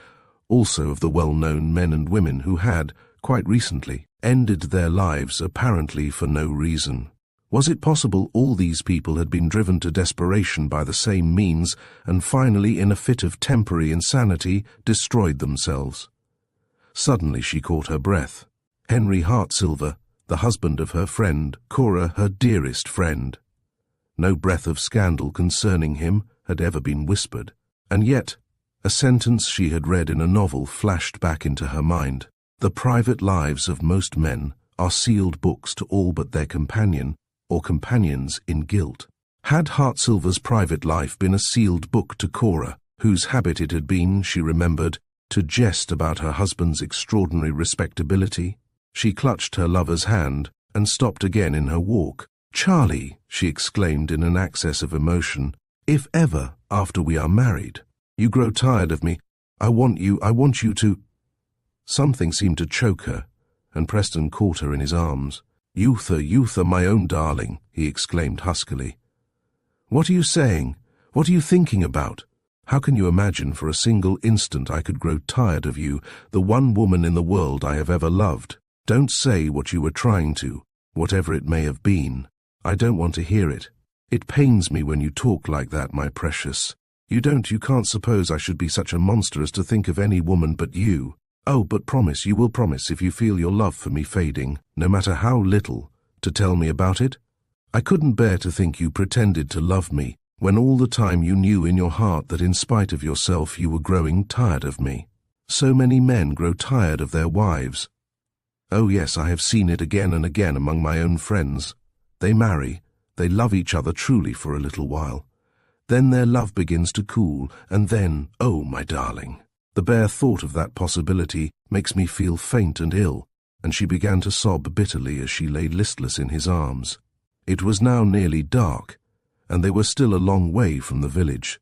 also of the well-known men and women who had, quite recently, ended their lives apparently for no reason. Was it possible all these people had been driven to desperation by the same means and finally, in a fit of temporary insanity, destroyed themselves? Suddenly she caught her breath. Henry Hartsilver, the husband of her friend, Cora, her dearest friend. No breath of scandal concerning him had ever been whispered, and yet a sentence she had read in a novel flashed back into her mind. The private lives of most men are sealed books to all but their companion, or companions in guilt. Had Hartsilver's private life been a sealed book to Cora, whose habit it had been, she remembered, to jest about her husband's extraordinary respectability. She clutched her lover's hand and stopped again in her walk. "Charlie," she exclaimed in an access of emotion, "if ever, after we are married, you grow tired of me, I want you to—" Something seemed to choke her, and Preston caught her in his arms. "Yootha, Yootha, my own darling," he exclaimed huskily. "What are you saying? What are you thinking about? How can you imagine for a single instant I could grow tired of you, the one woman in the world I have ever loved? Don't say what you were trying to, whatever it may have been. I don't want to hear it. It pains me when you talk like that, my precious. You can't suppose I should be such a monster as to think of any woman but you. Oh, but promise, you will promise if you feel your love for me fading, no matter how little, to tell me about it? I couldn't bear to think you pretended to love me, when all the time you knew in your heart that in spite of yourself you were growing tired of me. So many men grow tired of their wives. Oh yes, I have seen it again and again among my own friends. They marry, they love each other truly for a little while. Then their love begins to cool, and then, oh, my darling, the bare thought of that possibility makes me feel faint and ill, and she began to sob bitterly as she lay listless in his arms. It was now nearly dark, and they were still a long way from the village.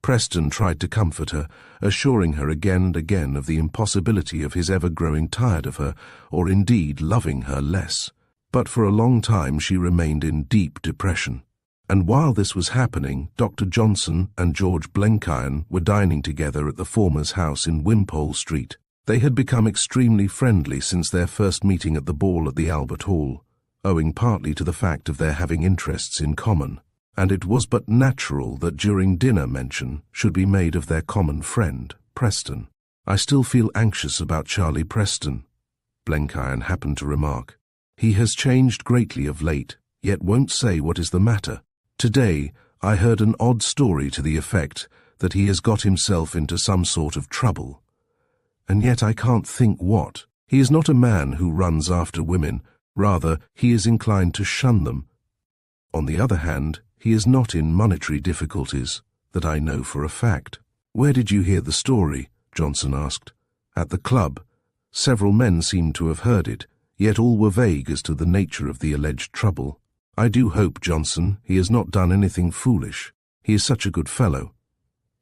Preston tried to comfort her, assuring her again and again of the impossibility of his ever growing tired of her, or indeed loving her less. But for a long time she remained in deep depression. And while this was happening, Dr. Johnson and George Blenkiron were dining together at the former's house in Wimpole Street. They had become extremely friendly since their first meeting at the ball at the Albert Hall, owing partly to the fact of their having interests in common, and it was but natural that during dinner mention should be made of their common friend, Preston. "I still feel anxious about Charlie Preston," Blenkiron happened to remark. "He has changed greatly of late, yet won't say what is the matter. Today I heard an odd story to the effect that he has got himself into some sort of trouble. And yet I can't think what. He is not a man who runs after women, rather he is inclined to shun them. On the other hand, he is not in monetary difficulties, that I know for a fact." "Where did you hear the story?" Johnson asked. "At the club. Several men seemed to have heard it, yet all were vague as to the nature of the alleged trouble. I do hope, Johnson, he has not done anything foolish. He is such a good fellow."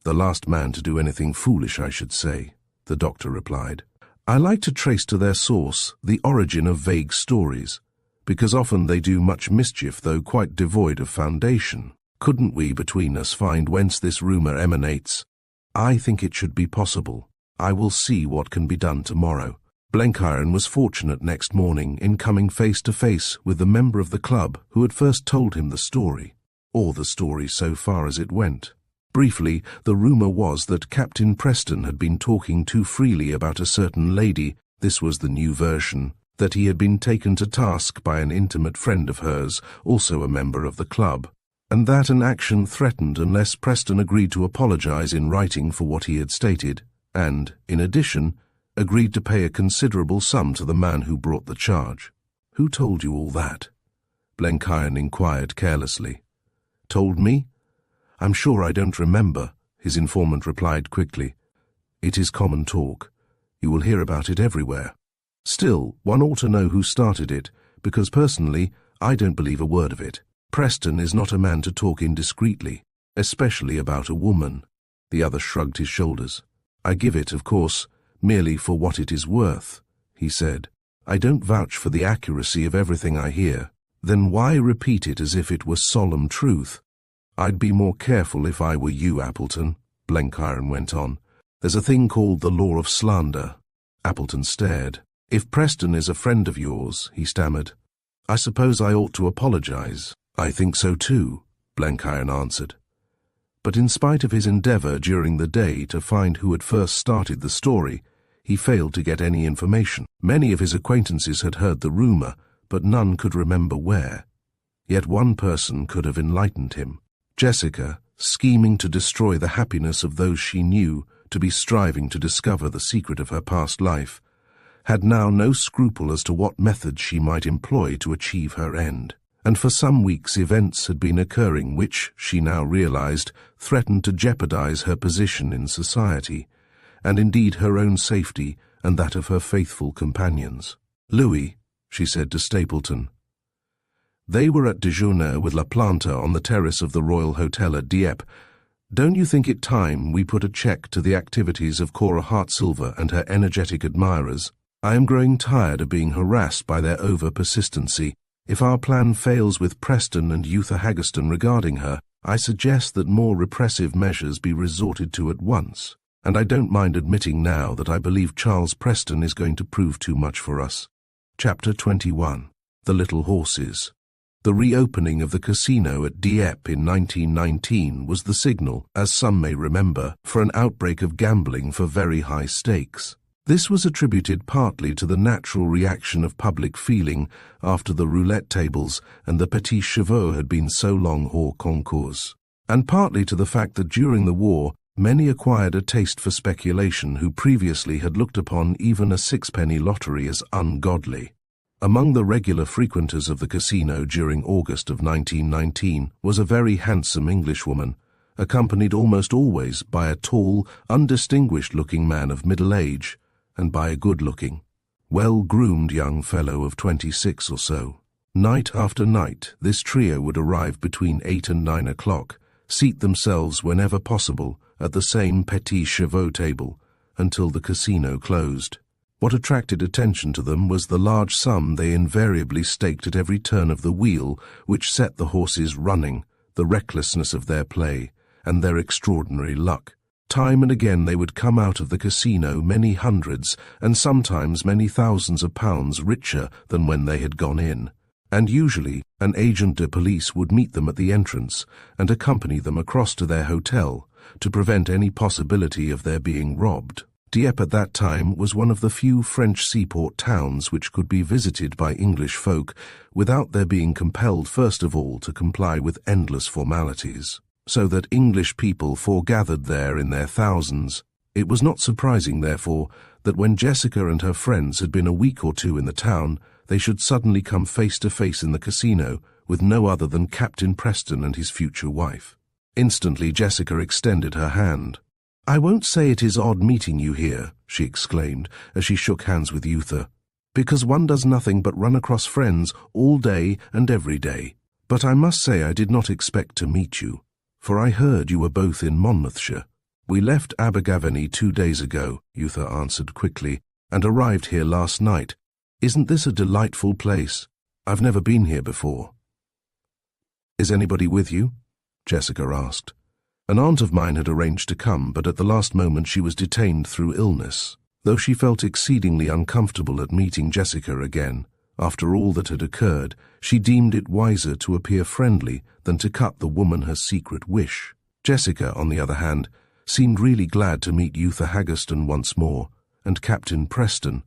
"The last man to do anything foolish, I should say," the doctor replied. "I like to trace to their source the origin of vague stories, because often they do much mischief though quite devoid of foundation. Couldn't we between us find whence this rumour emanates? I think it should be possible. I will see what can be done tomorrow." Blenkiron was fortunate next morning in coming face to face with the member of the club who had first told him the story, or the story so far as it went. Briefly, the rumour was that Captain Preston had been talking too freely about a certain lady, this was the new version, that he had been taken to task by an intimate friend of hers, also a member of the club, and that an action threatened unless Preston agreed to apologize in writing for what he had stated, and, in addition, agreed to pay a considerable sum to the man who brought the charge. "Who told you all that?" Blenkiron inquired carelessly. "Told me? I'm sure I don't remember," his informant replied quickly. "It is common talk. You will hear about it everywhere. Still, one ought to know who started it, because personally, I don't believe a word of it. Preston is not a man to talk indiscreetly, especially about a woman." The other shrugged his shoulders. "I give it, of course, merely for what it is worth," he said. "I don't vouch for the accuracy of everything I hear. Then why repeat it as if it were solemn truth?" "I'd be more careful if I were you, Appleton," Blenkiron went on. "There's a thing called the law of slander." Appleton stared. "If Preston is a friend of yours," he stammered, "I suppose I ought to apologize." "I think so too," Blenkiron answered. But in spite of his endeavor during the day to find who had first started the story, he failed to get any information. Many of his acquaintances had heard the rumor, but none could remember where. Yet one person could have enlightened him. Jessica, scheming to destroy the happiness of those she knew, to be striving to discover the secret of her past life, had now no scruple as to what methods she might employ to achieve her end. And for some weeks events had been occurring which, she now realized, threatened to jeopardize her position in society, and indeed her own safety and that of her faithful companions. "Louis," she said to Stapleton. They were at déjeuner with La Planta on the terrace of the Royal Hotel at Dieppe. "Don't you think it time we put a check to the activities of Cora Hartsilver and her energetic admirers? I am growing tired of being harassed by their over-persistency. If our plan fails with Preston and Yootha Haggerston regarding her, I suggest that more repressive measures be resorted to at once. And I don't mind admitting now that I believe Charles Preston is going to prove too much for us." Chapter 21. The Little Horses. The reopening of the casino at Dieppe in 1919 was the signal, as some may remember, for an outbreak of gambling for very high stakes. This was attributed partly to the natural reaction of public feeling after the roulette tables and the petits chevaux had been so long hors concours, and partly to the fact that during the war many acquired a taste for speculation who previously had looked upon even a sixpenny lottery as ungodly. Among the regular frequenters of the casino during August of 1919 was a very handsome Englishwoman, accompanied almost always by a tall, undistinguished-looking man of middle age, and by a good-looking, well-groomed young fellow of 26 or so. Night after night, this trio would arrive between 8 and 9 o'clock, seat themselves whenever possible at the same petit chevaux table, until the casino closed. What attracted attention to them was the large sum they invariably staked at every turn of the wheel, which set the horses running, the recklessness of their play, and their extraordinary luck. Time and again they would come out of the casino many hundreds and sometimes many thousands of pounds richer than when they had gone in, and usually an agent de police would meet them at the entrance and accompany them across to their hotel to prevent any possibility of their being robbed. Dieppe at that time was one of the few French seaport towns which could be visited by English folk without their being compelled first of all to comply with endless formalities, so that English people foregathered there in their thousands. It was not surprising, therefore, that when Jessica and her friends had been a week or two in the town, they should suddenly come face to face in the casino with no other than Captain Preston and his future wife. Instantly Jessica extended her hand. "I won't say it is odd meeting you here," she exclaimed, as she shook hands with Yootha, "because one does nothing but run across friends all day and every day. But I must say I did not expect to meet you, for I heard you were both in Monmouthshire." "We left Abergavenny 2 days ago," Yootha answered quickly, "and arrived here last night. Isn't this a delightful place? I've never been here before." "Is anybody with you?" Jessica asked. An aunt of mine had arranged to come, but at the last moment she was detained through illness. Though she felt exceedingly uncomfortable at meeting Jessica again, after all that had occurred, she deemed it wiser to appear friendly than to cut the woman her secret wish. Jessica, on the other hand, seemed really glad to meet Yootha Haggerston once more, and Captain Preston,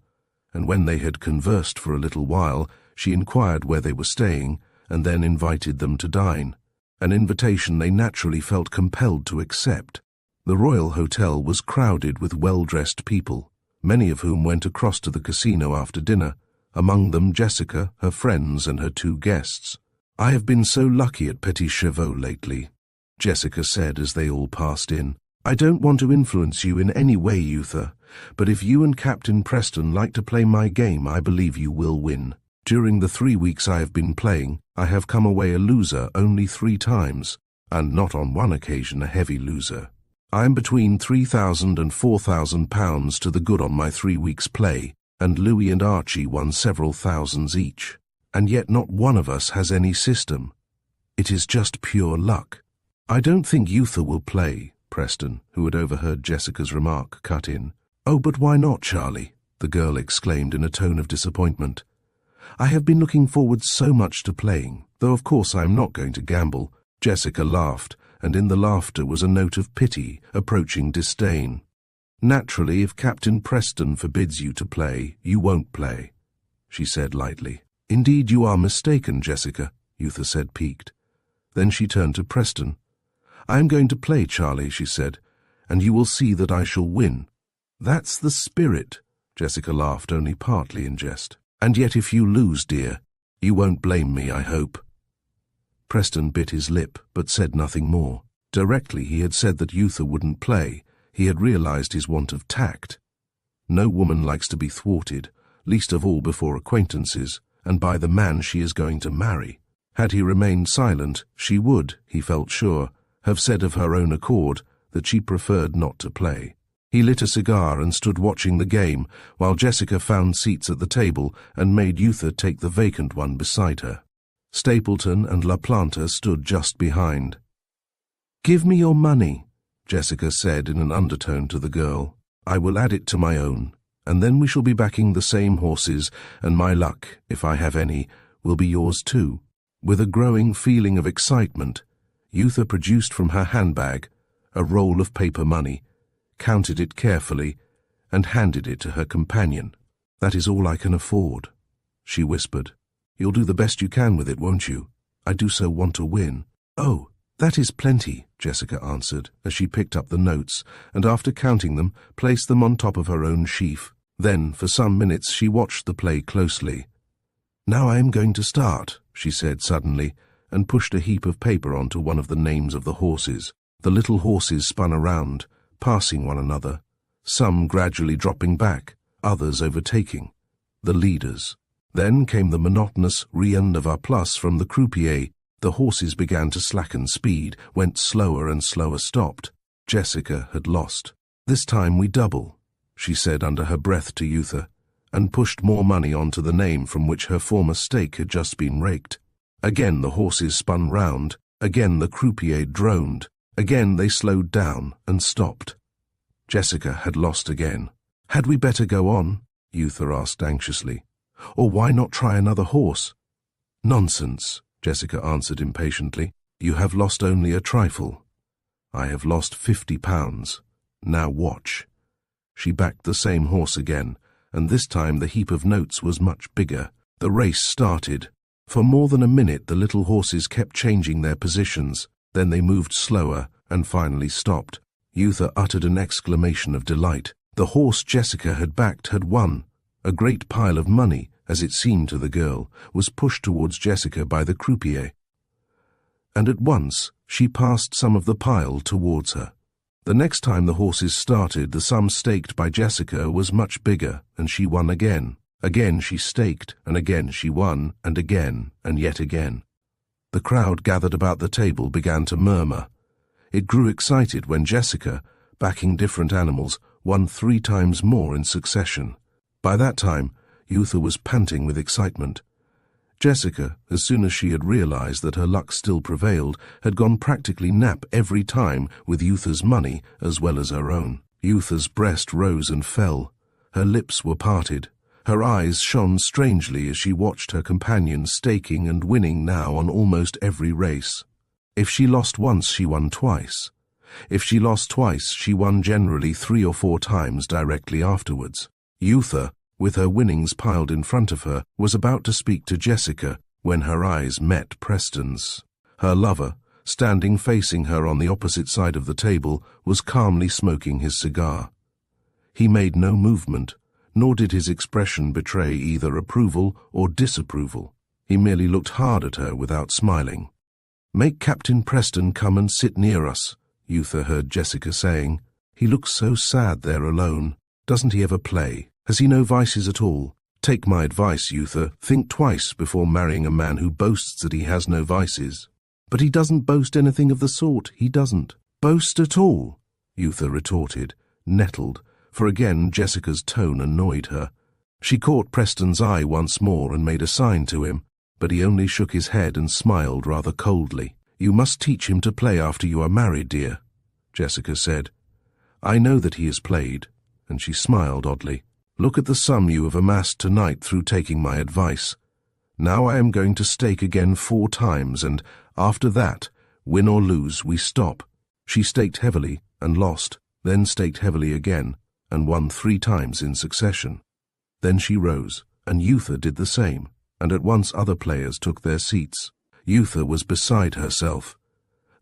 and when they had conversed for a little while, she inquired where they were staying, and then invited them to dine, an invitation they naturally felt compelled to accept. The Royal Hotel was crowded with well-dressed people, many of whom went across to the casino after dinner, among them Jessica, her friends, and her 2 guests. "I have been so lucky at Petits Chevaux lately," Jessica said as they all passed in. "I don't want to influence you in any way, Yootha, but if you and Captain Preston like to play my game, I believe you will win. During the 3 weeks I have been playing, I have come away a loser only 3 times, and not on one occasion a heavy loser. I am between £3,000 and £4,000 to the good on my 3 weeks' play, and Louis and Archie won several thousands each. And yet not one of us has any system. It is just pure luck." "I don't think Yootha will play," Preston, who had overheard Jessica's remark, cut in. "Oh, but why not, Charlie?" the girl exclaimed in a tone of disappointment. "I have been looking forward so much to playing, though of course I am not going to gamble." Jessica laughed, and in the laughter was a note of pity, approaching disdain. "Naturally, if Captain Preston forbids you to play, you won't play," she said lightly. "Indeed, you are mistaken, Jessica," Yootha said, piqued. Then she turned to Preston. "I am going to play, Charlie," she said, "and you will see that I shall win." "That's the spirit," Jessica laughed, only partly in jest. "And yet if you lose, dear, you won't blame me, I hope." Preston bit his lip, but said nothing more. Directly he had said that Yootha wouldn't play, He had realized his want of tact. No woman likes to be thwarted, least of all before acquaintances, and by the man she is going to marry. Had he remained silent, she would, he felt sure, have said of her own accord that she preferred not to play. He lit a cigar and stood watching the game while Jessica found seats at the table and made Yootha take the vacant one beside her. Stapleton and La Planta stood just behind. "Give me your money," Jessica said in an undertone to the girl. "I will add it to my own, and then we shall be backing the same horses, and my luck, if I have any, will be yours too." With a growing feeling of excitement, Yootha produced from her handbag a roll of paper money, counted it carefully, and handed it to her companion. "That is all I can afford," she whispered. "You'll do the best you can with it, won't you? I do so want to win." "Oh, that is plenty," Jessica answered, as she picked up the notes, and after counting them, placed them on top of her own sheaf. Then, for some minutes, she watched the play closely. "Now I am going to start," she said suddenly, and pushed a heap of paper onto one of the names of the horses. The little horses spun around, passing one another, some gradually dropping back, others overtaking. The leaders. Then came the monotonous rien de va plus from the croupier. The horses began to slacken speed, went slower and slower, stopped. Jessica had lost. "This time we double," she said under her breath to Yootha, and pushed more money onto the name from which her former stake had just been raked. Again the horses spun round, again the croupier droned, again they slowed down and stopped. Jessica had lost again. "Had we better go on?" Yootha asked anxiously. "Or why not try another horse?" "Nonsense," Jessica answered impatiently. "You have lost only a trifle. I have lost £50. Now watch." She backed the same horse again, and this time the heap of notes was much bigger. The race started. For more than a minute the little horses kept changing their positions, then they moved slower and finally stopped. Yootha uttered an exclamation of delight. The horse Jessica had backed had won. A great pile of money, as it seemed to the girl, was pushed towards Jessica by the croupier, and at once she passed some of the pile towards her. The next time the horses started, the sum staked by Jessica was much bigger, and she won again. Again she staked, and again she won, and again, and yet again. The crowd gathered about the table began to murmur. It grew excited when Jessica, backing different animals, won 3 times more in succession. By that time, Yootha was panting with excitement. Jessica, as soon as she had realized that her luck still prevailed, had gone practically nap every time with Yootha's money as well as her own. Yootha's breast rose and fell. Her lips were parted. Her eyes shone strangely as she watched her companion staking and winning now on almost every race. If she lost once, she won twice. If she lost twice, she won generally 3 or 4 times directly afterwards. Yootha, with her winnings piled in front of her, was about to speak to Jessica when her eyes met Preston's. Her lover, standing facing her on the opposite side of the table, was calmly smoking his cigar. He made no movement, nor did his expression betray either approval or disapproval. He merely looked hard at her without smiling. "Make Captain Preston come and sit near us," Yootha heard Jessica saying. "He looks so sad there alone. Doesn't he ever play? Has he no vices at all? Take my advice, Yootha. Think twice before marrying a man who boasts that he has no vices." "But he doesn't boast anything of the sort. He doesn't boast at all," Yootha retorted, nettled, for again Jessica's tone annoyed her. She caught Preston's eye once more and made a sign to him, but he only shook his head and smiled rather coldly. "You must teach him to play after you are married, dear," Jessica said. "I know that he has played," and she smiled oddly. "Look at the sum you have amassed tonight through taking my advice. Now I am going to stake again 4 times, and after that, win or lose, we stop." She staked heavily and lost, then staked heavily again, and won 3 times in succession. Then she rose, and Yootha did the same, and at once other players took their seats. Yootha was beside herself.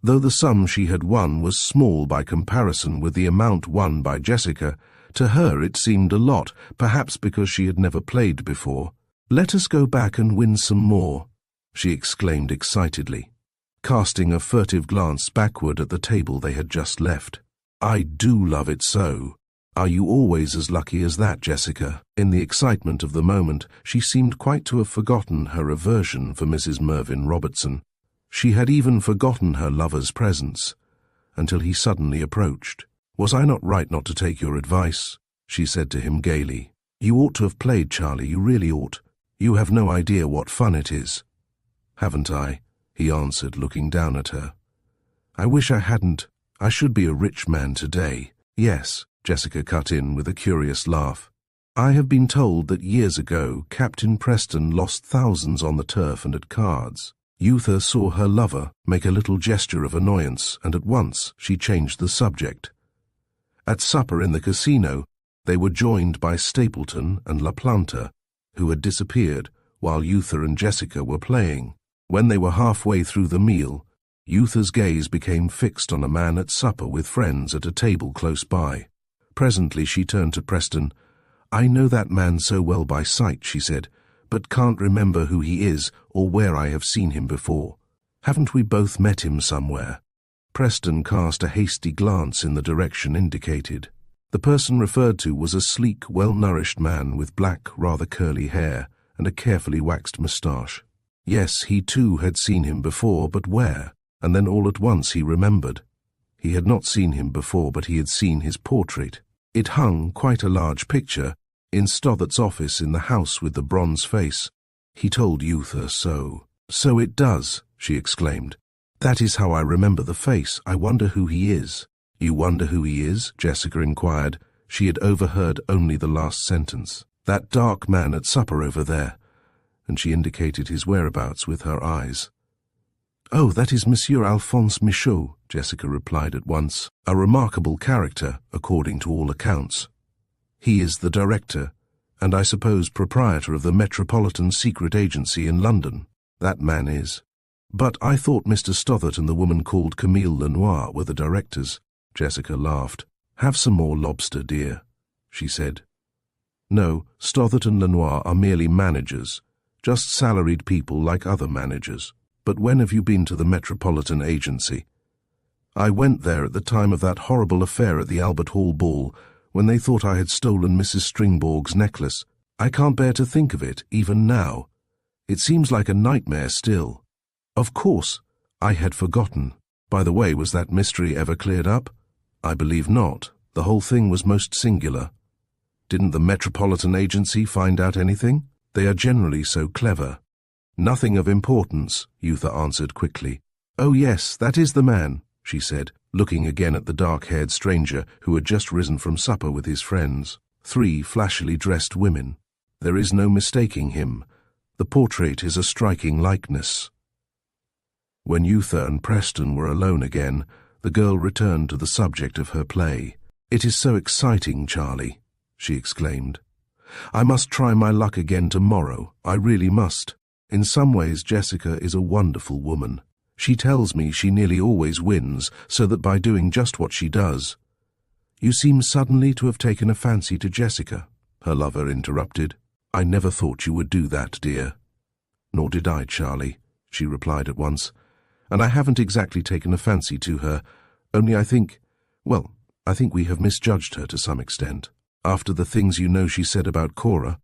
Though the sum she had won was small by comparison with the amount won by Jessica, to her it seemed a lot, perhaps because she had never played before. "Let us go back and win some more," she exclaimed excitedly, casting a furtive glance backward at the table they had just left. I do love it so. Are you always as lucky as that, Jessica? In the excitement of the moment, she seemed quite to have forgotten her aversion for Mrs. Mervyn Robertson. She had even forgotten her lover's presence, until he suddenly approached. "Was I not right not to take your advice?" she said to him gaily. "You ought to have played, Charlie, you really ought. You have no idea what fun it is." "Haven't I?" he answered, looking down at her. "I wish I hadn't. I should be a rich man today." "Yes," Jessica cut in with a curious laugh. "I have been told that years ago Captain Preston lost thousands on the turf and at cards. Yootha saw her lover make a little gesture of annoyance, and at once she changed the subject. At supper in the casino, they were joined by Stapleton and La Planta, who had disappeared while Yootha and Jessica were playing. When they were halfway through the meal, Yootha's gaze became fixed on a man at supper with friends at a table close by. Presently she turned to Preston. "I know that man so well by sight," she said, "but can't remember who he is or where I have seen him before. Haven't we both met him somewhere?" Preston cast a hasty glance in the direction indicated. The person referred to was a sleek, well-nourished man with black, rather curly hair and a carefully waxed moustache. Yes, he too had seen him before, but where? And then all at once he remembered. He had not seen him before, but he had seen his portrait. It hung, quite a large picture, in Stothart's office in the house with the bronze face. He told Yootha so. "So it does," she exclaimed. "That is how I remember the face. I wonder who he is." "You wonder who he is?" Jessica inquired. She had overheard only the last sentence. "That dark man at supper over there," and she indicated his whereabouts with her eyes. "Oh, that is Monsieur Alphonse Michaud," Jessica replied at once. "A remarkable character, according to all accounts. He is the director, and I suppose proprietor of the Metropolitan Secret Agency in London. That man is. But I thought Mr. Stothart and the woman called Camille Lenoir were the directors." Jessica laughed. "Have some more lobster, dear," she said. "No, Stothart and Lenoir are merely managers, just salaried people like other managers. But when have you been to the Metropolitan Agency?" "I went there at the time of that horrible affair at the Albert Hall ball, when they thought I had stolen Mrs. Stringborg's necklace. I can't bear to think of it, even now. It seems like a nightmare still." "Of course, I had forgotten. By the way, was that mystery ever cleared up?" "I believe not. The whole thing was most singular." "Didn't the Metropolitan Agency find out anything? They are generally so clever." "Nothing of importance," Yootha answered quickly. "Oh yes, that is the man," she said, looking again at the dark-haired stranger who had just risen from supper with his friends. 3 flashily dressed women. There is no mistaking him. The portrait is a striking likeness. When Yootha and Preston were alone again, the girl returned to the subject of her play. "It is so exciting, Charlie," she exclaimed. "I must try my luck again tomorrow. I really must. In some ways, Jessica is a wonderful woman. She tells me she nearly always wins, so that by doing just what she does—" "You seem suddenly to have taken a fancy to Jessica," her lover interrupted. "I never thought you would do that, dear." "Nor did I, Charlie," she replied at once. "And I haven't exactly taken a fancy to her, only I think we have misjudged her to some extent. After the things you know she said about Cora."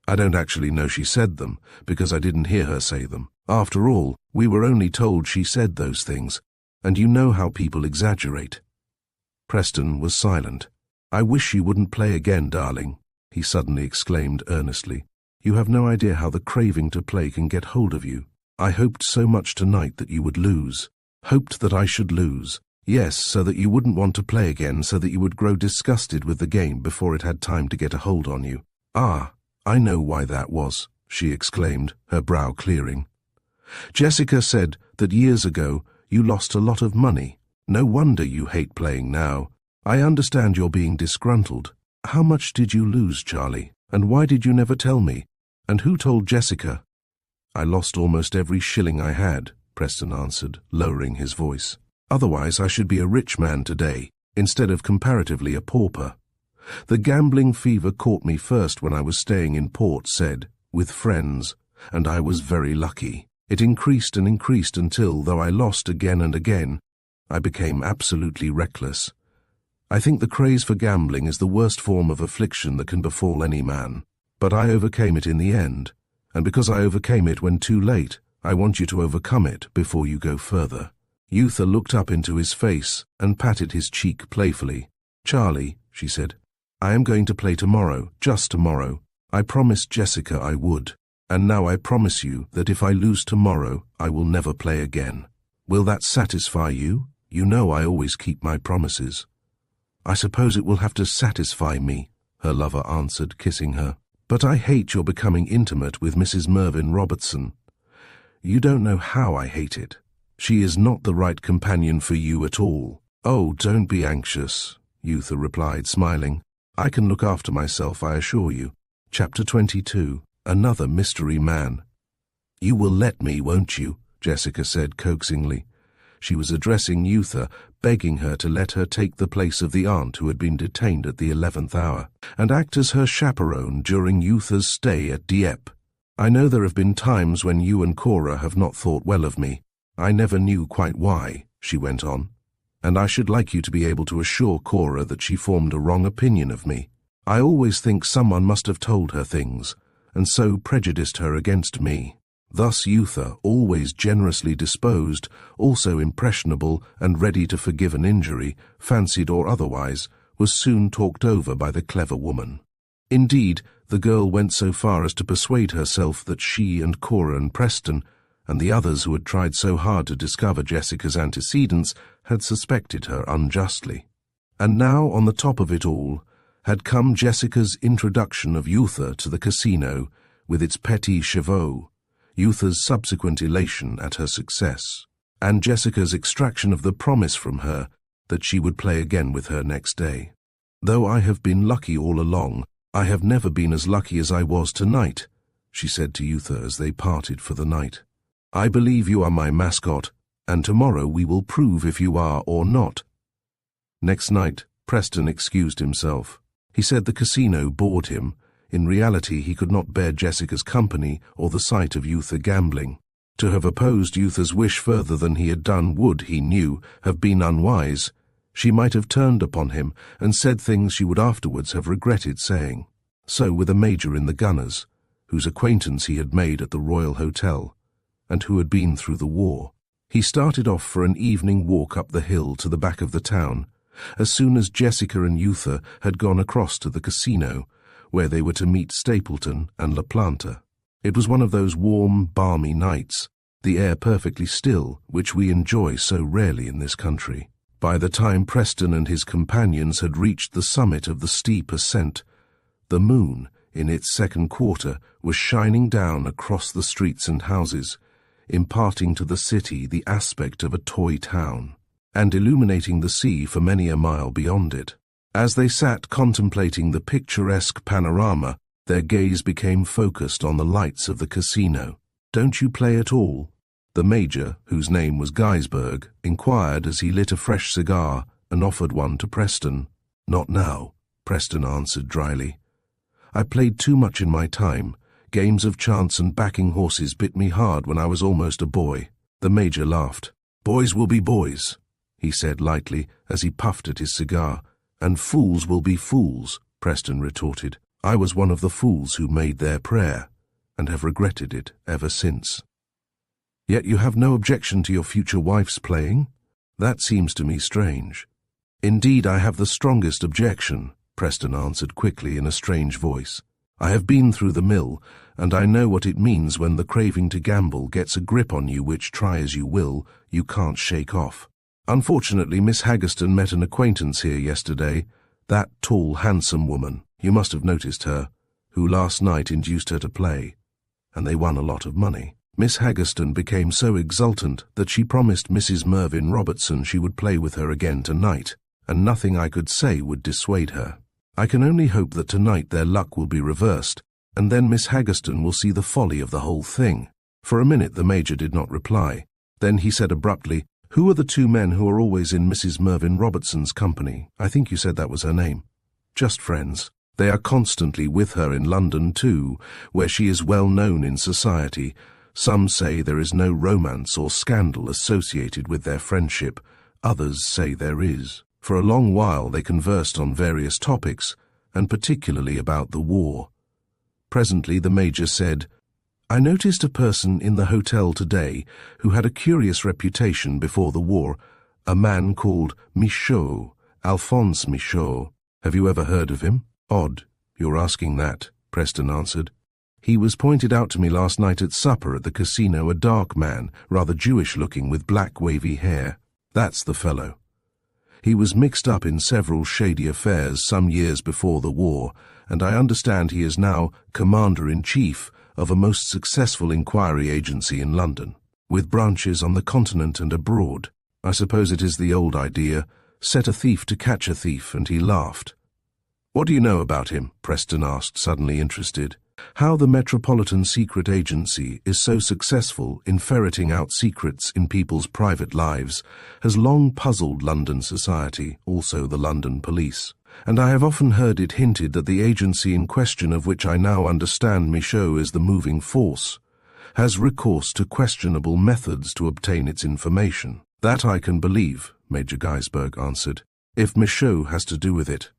"I don't actually know she said them, because I didn't hear her say them. After all, we were only told she said those things, and you know how people exaggerate." Preston was silent. "I wish you wouldn't play again, darling," he suddenly exclaimed earnestly. "You have no idea how the craving to play can get hold of you. I hoped so much tonight that you would lose. Hoped that I should lose. Yes, so that you wouldn't want to play again, so that you would grow disgusted with the game before it had time to get a hold on you." "Ah, I know why that was," she exclaimed, her brow clearing. "Jessica said that years ago you lost a lot of money. No wonder you hate playing now. I understand you're being disgruntled. How much did you lose, Charlie? And why did you never tell me? And who told Jessica?" "I lost almost every shilling I had," Preston answered, lowering his voice. "Otherwise I should be a rich man today, instead of comparatively a pauper. The gambling fever caught me first when I was staying in Port Said, with friends, and I was very lucky. It increased and increased until, though I lost again and again, I became absolutely reckless. I think the craze for gambling is the worst form of affliction that can befall any man. But I overcame it in the end, and because I overcame it when too late, I want you to overcome it before you go further." Yootha looked up into his face and patted his cheek playfully. "Charlie," she said, "I am going to play tomorrow, just tomorrow. I promised Jessica I would, and now I promise you that if I lose tomorrow, I will never play again. Will that satisfy you? You know I always keep my promises." "I suppose it will have to satisfy me," her lover answered, kissing her. "But I hate your becoming intimate with Mrs. Mervyn Robertson. You don't know how I hate it. She is not the right companion for you at all." "Oh, don't be anxious," Yootha replied, smiling. "I can look after myself, I assure you." Chapter 22. Another Mystery Man. "You will let me, won't you?" Jessica said coaxingly. She was addressing Yootha, begging her to let her take the place of the aunt who had been detained at the 11th hour, and act as her chaperone during Yootha's stay at Dieppe. "I know there have been times when you and Cora have not thought well of me. I never knew quite why," she went on, "and I should like you to be able to assure Cora that she formed a wrong opinion of me. I always think someone must have told her things, and so prejudiced her against me." Thus Yootha, always generously disposed, also impressionable and ready to forgive an injury, fancied or otherwise, was soon talked over by the clever woman. Indeed, the girl went so far as to persuade herself that she and Cora and Preston, and the others who had tried so hard to discover Jessica's antecedents, had suspected her unjustly. And now, on the top of it all, had come Jessica's introduction of Yootha to the casino, with its petits chevaux, Yootha's subsequent elation at her success, and Jessica's extraction of the promise from her that she would play again with her next day. "Though I have been lucky all along, I have never been as lucky as I was tonight," she said to Yootha as they parted for the night. "I believe you are my mascot, and tomorrow we will prove if you are or not." Next night, Preston excused himself. He said the casino bored him. In reality, he could not bear Jessica's company or the sight of Yootha gambling. To have opposed Yootha's wish further than he had done would, he knew, have been unwise. She might have turned upon him and said things she would afterwards have regretted saying. So with a major in the gunners, whose acquaintance he had made at the Royal Hotel, and who had been through the war. He started off for an evening walk up the hill to the back of the town, as soon as Jessica and Yootha had gone across to the casino, where they were to meet Stapleton and La Planta. It was one of those warm, balmy nights, the air perfectly still, which we enjoy so rarely in this country. By the time Preston and his companions had reached the summit of the steep ascent, the moon, in its second quarter, was shining down across the streets and houses, imparting to the city the aspect of a toy town, and illuminating the sea for many a mile beyond it. As they sat contemplating the picturesque panorama, their gaze became focused on the lights of the casino. "Don't you play at all?" The major, whose name was Geisberg, inquired as he lit a fresh cigar and offered one to Preston. "Not now," Preston answered dryly. "I played too much in my time. Games of chance and backing horses bit me hard when I was almost a boy." The major laughed. "Boys will be boys," he said lightly as he puffed at his cigar. "And fools will be fools," Preston retorted. "I was one of the fools who made their prayer, and have regretted it ever since." "Yet you have no objection to your future wife's playing? That seems to me strange." "Indeed, I have the strongest objection," Preston answered quickly in a strange voice. "I have been through the mill, and I know what it means when the craving to gamble gets a grip on you which, try as you will, you can't shake off. Unfortunately, Miss Haggerston met an acquaintance here yesterday, that tall, handsome woman, you must have noticed her, who last night induced her to play, and they won a lot of money. Miss Haggerston became so exultant that she promised Mrs. Mervyn Robertson she would play with her again tonight, and nothing I could say would dissuade her. I can only hope that tonight their luck will be reversed, and then Miss Haggerston will see the folly of the whole thing." For a minute the major did not reply. Then he said abruptly, "Who are the two men who are always in Mrs. Mervyn Robertson's company? I think you said that was her name." "Just friends. They are constantly with her in London too, where she is well known in society. Some say there is no romance or scandal associated with their friendship. Others say there is. For a long while they conversed on various topics, and particularly about the war. Presently the Major said, "I noticed a person in the hotel today who had a curious reputation before the war, a man called Michaud, Alphonse Michaud. Have you ever heard of him?" "Odd, you're asking that," Preston answered. "He was pointed out to me last night at supper at the casino, a dark man, rather Jewish-looking with black wavy hair. That's the fellow. He was mixed up in several shady affairs some years before the war, and I understand he is now Commander-in-Chief of a most successful inquiry agency in London, with branches on the continent and abroad. I suppose it is the old idea, set a thief to catch a thief, and he laughed." "What do you know about him?" Preston asked, suddenly interested. "How the Metropolitan Secret Agency is so successful in ferreting out secrets in people's private lives has long puzzled London society, also the London police. And I have often heard it hinted that the agency in question, of which I now understand Michaud is the moving force, has recourse to questionable methods to obtain its information." "That I can believe," Major Geisberg answered, "if Michaud has to do with it.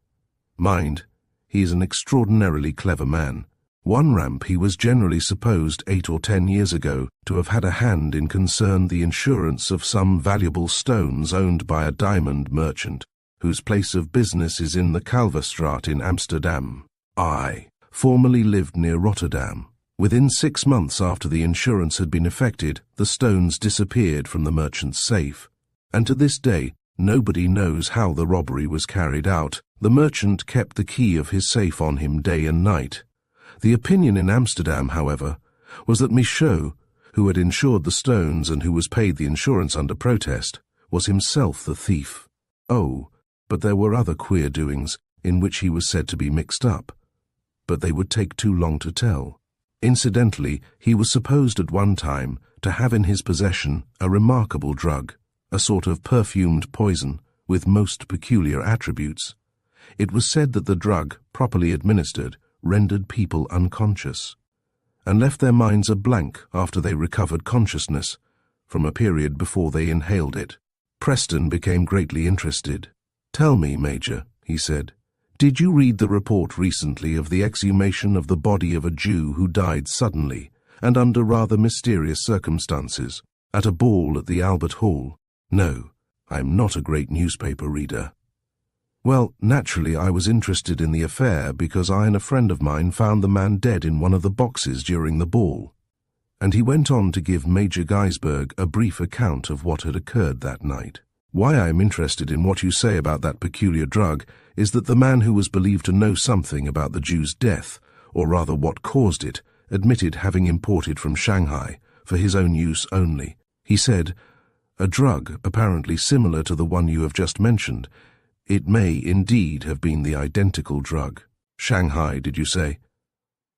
Mind, he is an extraordinarily clever man. One ramp he was generally supposed 8 or 10 years ago to have had a hand in concern the insurance of some valuable stones owned by a diamond merchant, whose place of business is in the Kalverstraat in Amsterdam. I formerly lived near Rotterdam. Within 6 months after the insurance had been effected, the stones disappeared from the merchant's safe, and to this day nobody knows how the robbery was carried out. The merchant kept the key of his safe on him day and night. The opinion in Amsterdam, however, was that Michaud, who had insured the stones and who was paid the insurance under protest, was himself the thief. Oh, but there were other queer doings in which he was said to be mixed up, but they would take too long to tell. Incidentally, he was supposed at one time to have in his possession a remarkable drug, a sort of perfumed poison with most peculiar attributes. It was said that the drug, properly administered, rendered people unconscious, and left their minds a blank after they recovered consciousness from a period before they inhaled it. Preston became greatly interested. "Tell me, Major," he said, "did you read the report recently of the exhumation of the body of a Jew who died suddenly and under rather mysterious circumstances at a ball at the Albert Hall?" "No, I'm not a great newspaper reader." "Well, naturally I was interested in the affair because I and a friend of mine found the man dead in one of the boxes during the ball." And he went on to give Major Geisberg a brief account of what had occurred that night. "Why I am interested in what you say about that peculiar drug is that the man who was believed to know something about the Jew's death, or rather what caused it, admitted having imported from Shanghai for his own use only. He said, 'A drug apparently similar to the one you have just mentioned. It may indeed have been the identical drug.' Shanghai, did you say?"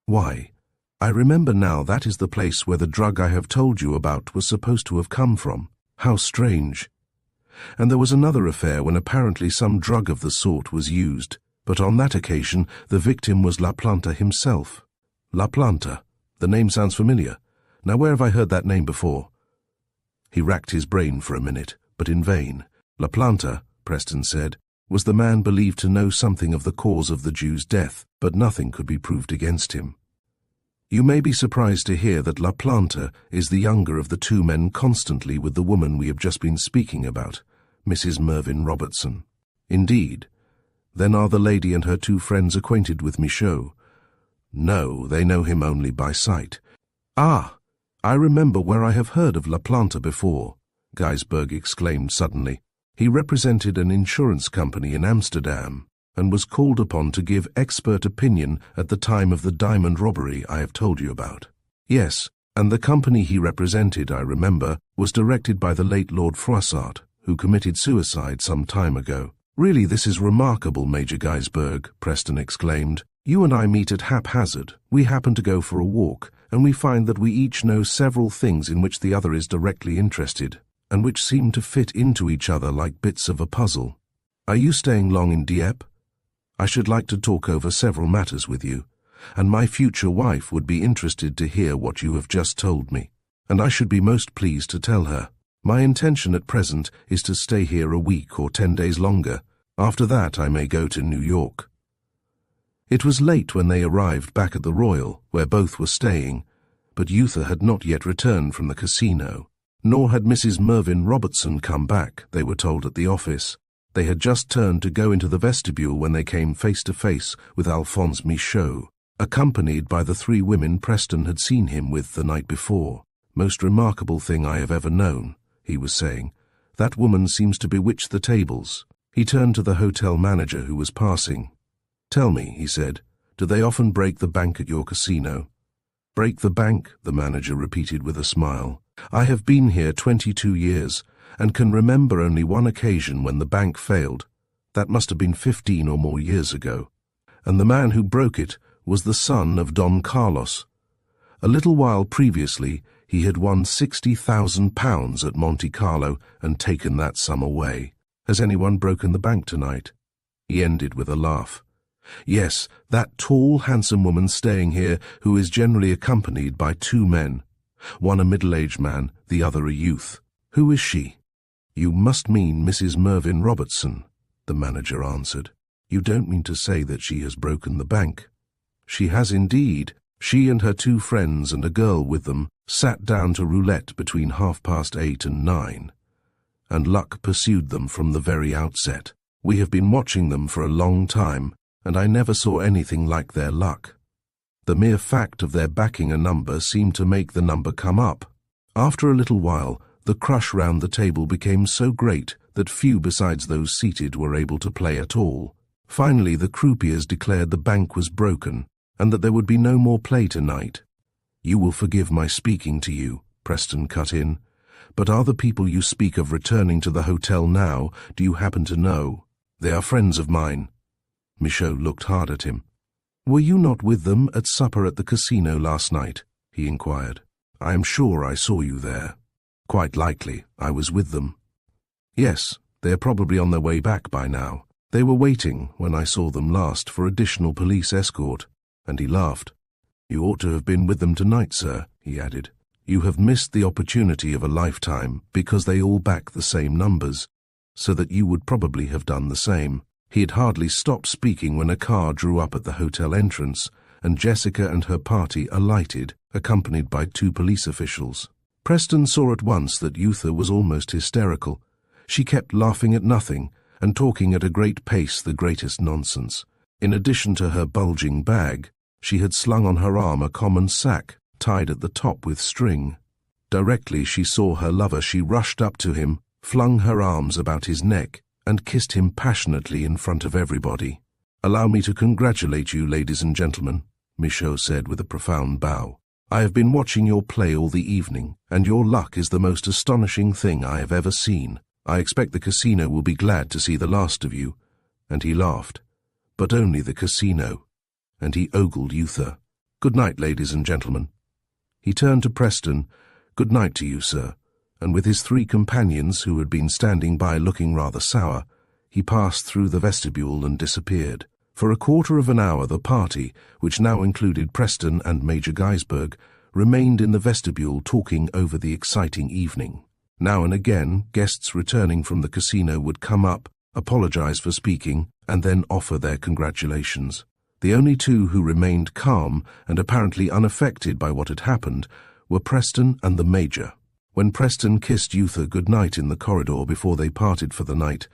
"Why, I remember now that is the place where the drug I have told you about was supposed to have come from. How strange. And there was another affair when apparently some drug of the sort was used, but on that occasion the victim was La Planta himself." "La Planta? The name sounds familiar. Now where have I heard that name before?" He racked his brain for a minute, but in vain. La Planta, Preston said, was the man believed to know something of the cause of the Jew's death, but nothing could be proved against him. "You may be surprised to hear that La Planta is the younger of the two men constantly with the woman we have just been speaking about, Mrs. Mervyn Robertson." "Indeed. Then are the lady and her two friends acquainted with Michaud?" "No, they know him only by sight." "Ah, I remember where I have heard of La Planta before," Geisberg exclaimed suddenly. "He represented an insurance company in Amsterdam and was called upon to give expert opinion at the time of the diamond robbery I have told you about." "Yes, and the company he represented, I remember, was directed by the late Lord Froissart, who committed suicide some time ago." "Really, this is remarkable, Major Geisberg," Preston exclaimed. "You and I meet at haphazard. We happen to go for a walk, and we find that we each know several things in which the other is directly interested, and which seem to fit into each other like bits of a puzzle. Are you staying long in Dieppe? I should like to talk over several matters with you, and my future wife would be interested to hear what you have just told me, and I should be most pleased to tell her." My intention at present is to stay here a week or 10 days longer. After that I may go to New York." It was late when they arrived back at the Royal, where both were staying, but Yootha had not yet returned from the casino. Nor had Mrs. Mervyn Robertson come back, they were told at the office. They had just turned to go into the vestibule when they came face to face with Alphonse Michaud, accompanied by the 3 women Preston had seen him with the night before. "Most remarkable thing I have ever known," he was saying. "That woman seems to bewitch the tables." He turned to the hotel manager who was passing. "Tell me," he said, "do they often break the bank at your casino?" "Break the bank," the manager repeated with a smile. "I have been here 22 years, and can remember only one occasion when the bank failed. That must have been 15 or more years ago. And the man who broke it was the son of Don Carlos. A little while previously, he had won £60,000 at Monte Carlo and taken that sum away. Has anyone broken the bank tonight?" He ended with a laugh. "Yes, that tall, handsome woman staying here who is generally accompanied by 2 men. One a middle-aged man, the other a youth. Who is she?" "You must mean Mrs. Mervyn Robertson," the manager answered. "You don't mean to say that she has broken the bank?" "She has indeed. She and her 2 friends and a girl with them sat down to roulette between 8:30 and 9, and luck pursued them from the very outset. We have been watching them for a long time, and I never saw anything like their luck. The mere fact of their backing a number seemed to make the number come up. After a little while, the crush round the table became so great that few besides those seated were able to play at all. Finally, the croupiers declared the bank was broken, and that there would be no more play tonight." "You will forgive my speaking to you," Preston cut in, "but are the people you speak of returning to the hotel now? Do you happen to know?" "They are friends of mine." Michaud looked hard at him. "Were you not with them at supper at the casino last night?" he inquired. "I am sure I saw you there." "Quite likely, I was with them." "Yes, they are probably on their way back by now. They were waiting, when I saw them last, for additional police escort." And he laughed. "You ought to have been with them tonight, sir," he added. "You have missed the opportunity of a lifetime, because they all back the same numbers, so that you would probably have done the same." He had hardly stopped speaking when a car drew up at the hotel entrance, and Jessica and her party alighted, accompanied by 2 police officials. Preston saw at once that Yootha was almost hysterical. She kept laughing at nothing, and talking at a great pace the greatest nonsense. In addition to her bulging bag, she had slung on her arm a common sack, tied at the top with string. Directly she saw her lover, she rushed up to him, flung her arms about his neck, and kissed him passionately in front of everybody. "Allow me to congratulate you, ladies and gentlemen," Michaud said with a profound bow. "I have been watching your play all the evening, and your luck is the most astonishing thing I have ever seen. I expect the casino will be glad to see the last of you." And he laughed. "But only the casino." And he ogled Yootha. "Good night, ladies and gentlemen." He turned to Preston. "Good night to you, sir." And with his 3 companions, who had been standing by looking rather sour, he passed through the vestibule and disappeared. For a quarter of an hour the party, which now included Preston and Major Geisberg, remained in the vestibule talking over the exciting evening. Now and again, guests returning from the casino would come up, apologize for speaking, and then offer their congratulations. The only 2 who remained calm and apparently unaffected by what had happened were Preston and the Major. When Preston kissed Yootha good night in the corridor before they parted for the night,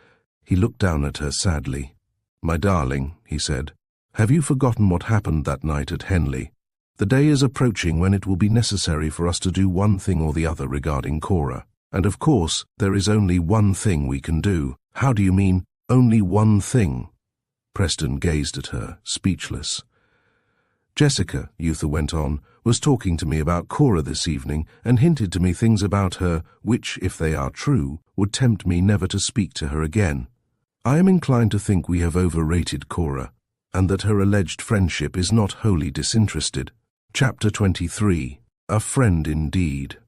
he looked down at her sadly. "My darling," he said, "have you forgotten what happened that night at Henley? The day is approaching when it will be necessary for us to do one thing or the other regarding Cora. And of course, there is only one thing we can do." "How do you mean, only one thing?" Preston gazed at her, speechless. "Jessica," Yootha went on, "was talking to me about Cora this evening and hinted to me things about her which, if they are true, would tempt me never to speak to her again. I am inclined to think we have overrated Cora, and that her alleged friendship is not wholly disinterested." Chapter 23. A Friend Indeed.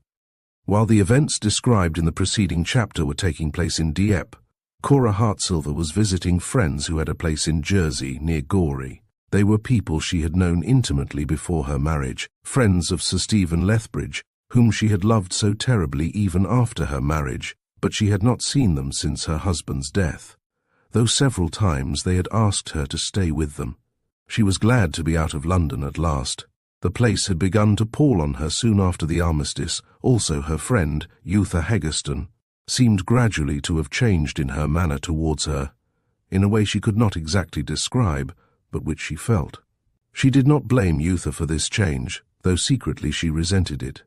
While the events described in the preceding chapter were taking place in Dieppe, Cora Hartsilver was visiting friends who had a place in Jersey near Gorey. They were people she had known intimately before her marriage, friends of Sir Stephen Lethbridge, whom she had loved so terribly even after her marriage, but she had not seen them since her husband's death, though several times they had asked her to stay with them. She was glad to be out of London at last. The place had begun to pall on her soon after the armistice. Also her friend, Yootha Haggerston, seemed gradually to have changed in her manner towards her, in a way she could not exactly describe, but which she felt. She did not blame Yootha for this change, though secretly she resented it.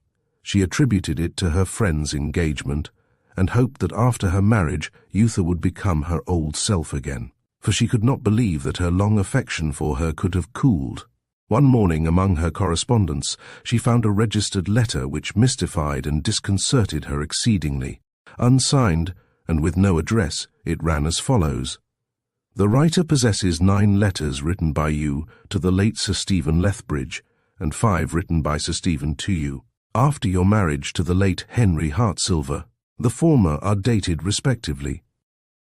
She attributed it to her friend's engagement, and hoped that after her marriage Yootha would become her old self again, for she could not believe that her long affection for her could have cooled. One morning among her correspondence she found a registered letter which mystified and disconcerted her exceedingly. Unsigned, and with no address, it ran as follows. The writer possesses 9 letters written by you to the late Sir Stephen Lethbridge, and 5 written by Sir Stephen to you, after your marriage to the late Henry Hartsilver. The former are dated respectively.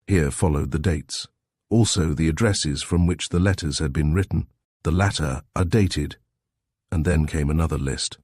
Here followed the dates, also the addresses from which the letters had been written. The latter are dated, and then came another list.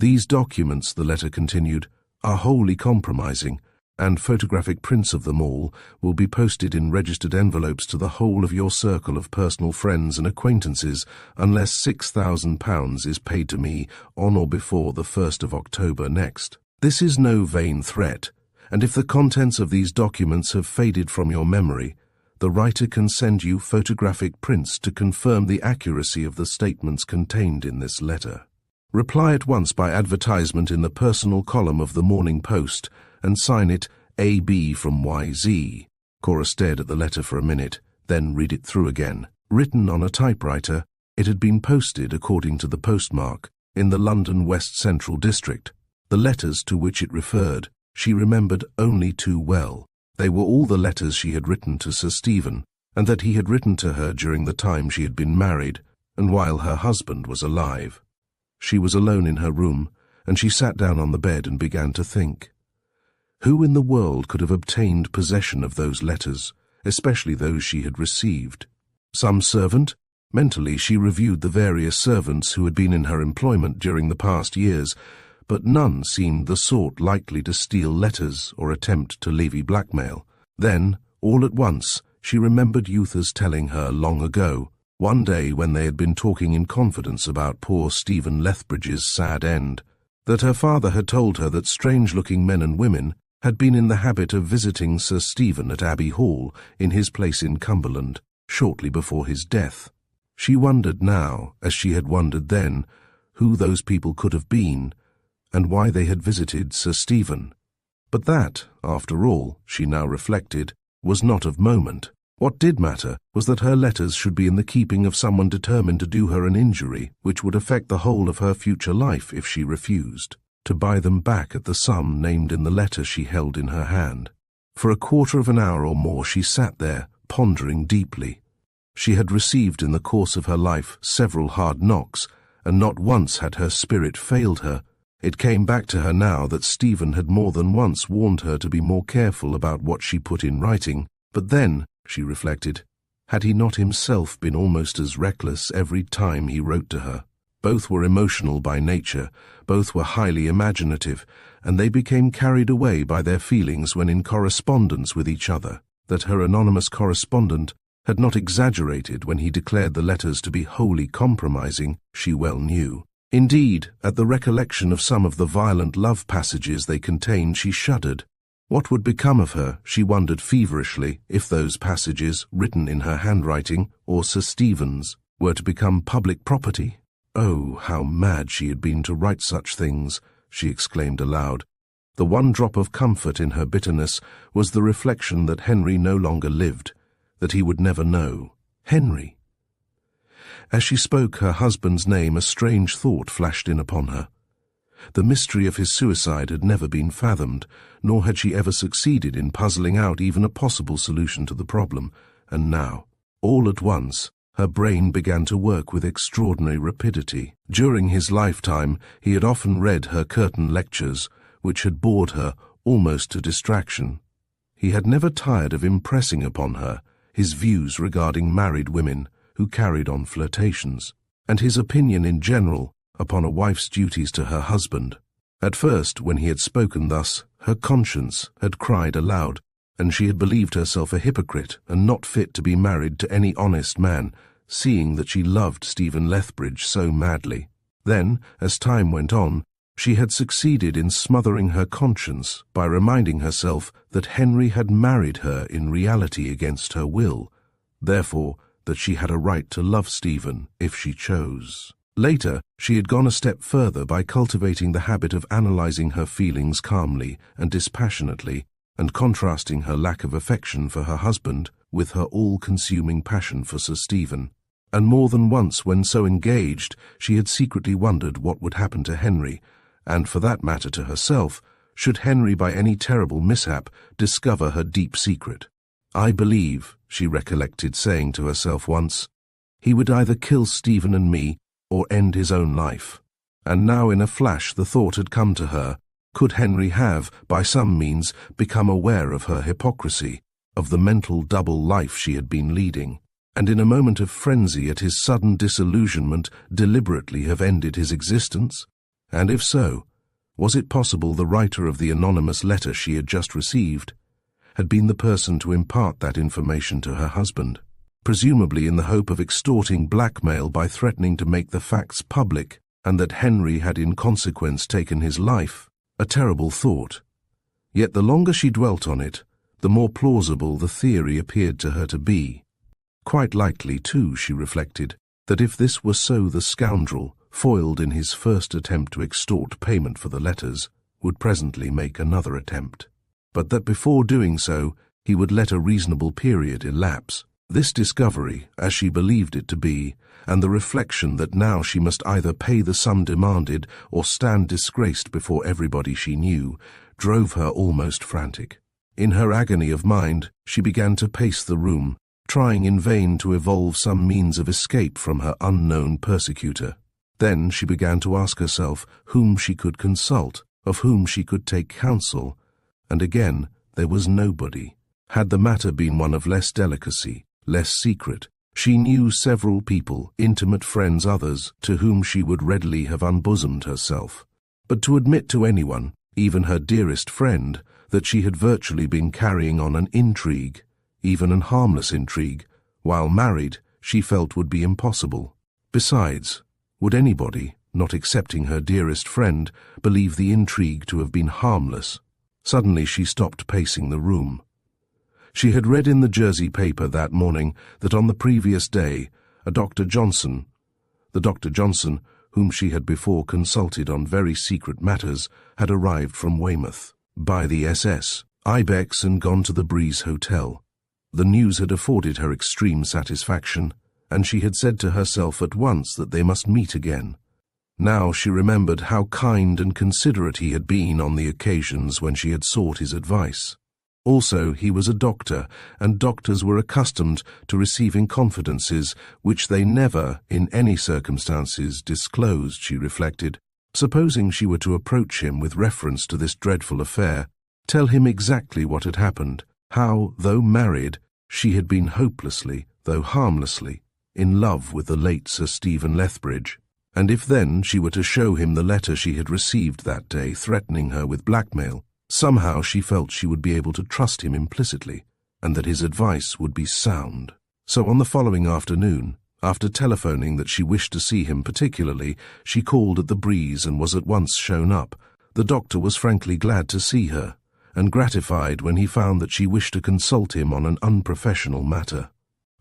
These documents, the letter continued, are wholly compromising, and photographic prints of them all will be posted in registered envelopes to the whole of your circle of personal friends and acquaintances unless £6,000 is paid to me on or before the 1st of October next. This is no vain threat, and if the contents of these documents have faded from your memory, the writer can send you photographic prints to confirm the accuracy of the statements contained in this letter. Reply at once by advertisement in the personal column of the Morning Post and sign it A.B. from Y.Z. Cora stared at the letter for a minute, then read it through again. Written on a typewriter, it had been posted, according to the postmark, in the London West Central District. The letters to which it referred she remembered only too well. They were all the letters she had written to Sir Stephen, and that he had written to her during the time she had been married, and while her husband was alive. She was alone in her room, and she sat down on the bed and began to think. Who in the world could have obtained possession of those letters, especially those she had received? Some servant? Mentally she reviewed the various servants who had been in her employment during the past years, but none seemed the sort likely to steal letters or attempt to levy blackmail. Then, all at once, she remembered Yootha's telling her long ago, one day when they had been talking in confidence about poor Stephen Lethbridge's sad end, that her father had told her that strange-looking men and women had been in the habit of visiting Sir Stephen at Abbey Hall in his place in Cumberland, shortly before his death. She wondered now, as she had wondered then, who those people could have been, and why they had visited Sir Stephen. But that, after all, she now reflected, was not of moment. What did matter was that her letters should be in the keeping of someone determined to do her an injury which would affect the whole of her future life if she refused to buy them back at the sum named in the letter she held in her hand. For a quarter of an hour or more she sat there, pondering deeply. She had received in the course of her life several hard knocks, and not once had her spirit failed her. It came back to her now that Stephen had more than once warned her to be more careful about what she put in writing, but then, she reflected, had he not himself been almost as reckless every time he wrote to her? Both were emotional by nature, both were highly imaginative, and they became carried away by their feelings when in correspondence with each other. That her anonymous correspondent had not exaggerated when he declared the letters to be wholly compromising, she well knew. Indeed, at the recollection of some of the violent love passages they contained, she shuddered. What would become of her, she wondered feverishly, if those passages, written in her handwriting, or Sir Stephen's, were to become public property? Oh, how mad she had been to write such things, she exclaimed aloud. The one drop of comfort in her bitterness was the reflection that Henry no longer lived, that he would never know. Henry! As she spoke her husband's name, a strange thought flashed in upon her. The mystery of his suicide had never been fathomed, nor had she ever succeeded in puzzling out even a possible solution to the problem, and now, all at once, her brain began to work with extraordinary rapidity. During his lifetime he had often read her curtain lectures, which had bored her almost to distraction. He had never tired of impressing upon her his views regarding married women who carried on flirtations, and his opinion in general upon a wife's duties to her husband. At first, when he had spoken thus, her conscience had cried aloud, and she had believed herself a hypocrite and not fit to be married to any honest man, seeing that she loved Stephen Lethbridge so madly. Then, as time went on, she had succeeded in smothering her conscience by reminding herself that Henry had married her in reality against her will, therefore that she had a right to love Stephen if she chose. Later, she had gone a step further by cultivating the habit of analyzing her feelings calmly and dispassionately, and contrasting her lack of affection for her husband with her all-consuming passion for Sir Stephen. And more than once when so engaged, she had secretly wondered what would happen to Henry, and for that matter to herself, should Henry by any terrible mishap discover her deep secret. "I believe," she recollected saying to herself once, "he would either kill Stephen and me, or end his own life." And now in a flash the thought had come to her, could Henry have, by some means, become aware of her hypocrisy, of the mental double life she had been leading, and in a moment of frenzy at his sudden disillusionment deliberately have ended his existence? And if so, was it possible the writer of the anonymous letter she had just received had been the person to impart that information to her husband, presumably in the hope of extorting blackmail by threatening to make the facts public, and that Henry had in consequence taken his life? A terrible thought. Yet the longer she dwelt on it, the more plausible the theory appeared to her to be. Quite likely, too, she reflected, that if this were so, the scoundrel, foiled in his first attempt to extort payment for the letters, would presently make another attempt, but that before doing so he would let a reasonable period elapse. This discovery, as she believed it to be, and the reflection that now she must either pay the sum demanded or stand disgraced before everybody she knew, drove her almost frantic. In her agony of mind, she began to pace the room, trying in vain to evolve some means of escape from her unknown persecutor. Then she began to ask herself whom she could consult, of whom she could take counsel, and again there was nobody. Had the matter been one of less delicacy, less secret, she knew several people, intimate friends others, to whom she would readily have unbosomed herself. But to admit to anyone, even her dearest friend, that she had virtually been carrying on an intrigue, even an harmless intrigue, while married, she felt would be impossible. Besides, would anybody, not excepting her dearest friend, believe the intrigue to have been harmless? Suddenly she stopped pacing the room. She had read in the Jersey paper that morning that on the previous day the Dr. Johnson, whom she had before consulted on very secret matters, had arrived from Weymouth by the SS, Ibex, and gone to the Breeze Hotel. The news had afforded her extreme satisfaction, and she had said to herself at once that they must meet again. Now she remembered how kind and considerate he had been on the occasions when she had sought his advice. Also, he was a doctor, and doctors were accustomed to receiving confidences which they never, in any circumstances, disclosed, she reflected. Supposing she were to approach him with reference to this dreadful affair, tell him exactly what had happened, how, though married, she had been hopelessly, though harmlessly, in love with the late Sir Stephen Lethbridge, and if then she were to show him the letter she had received that day threatening her with blackmail, somehow she felt she would be able to trust him implicitly, and that his advice would be sound. So on the following afternoon, after telephoning that she wished to see him particularly, she called at the Breeze and was at once shown up. The doctor was frankly glad to see her, and gratified when he found that she wished to consult him on an unprofessional matter.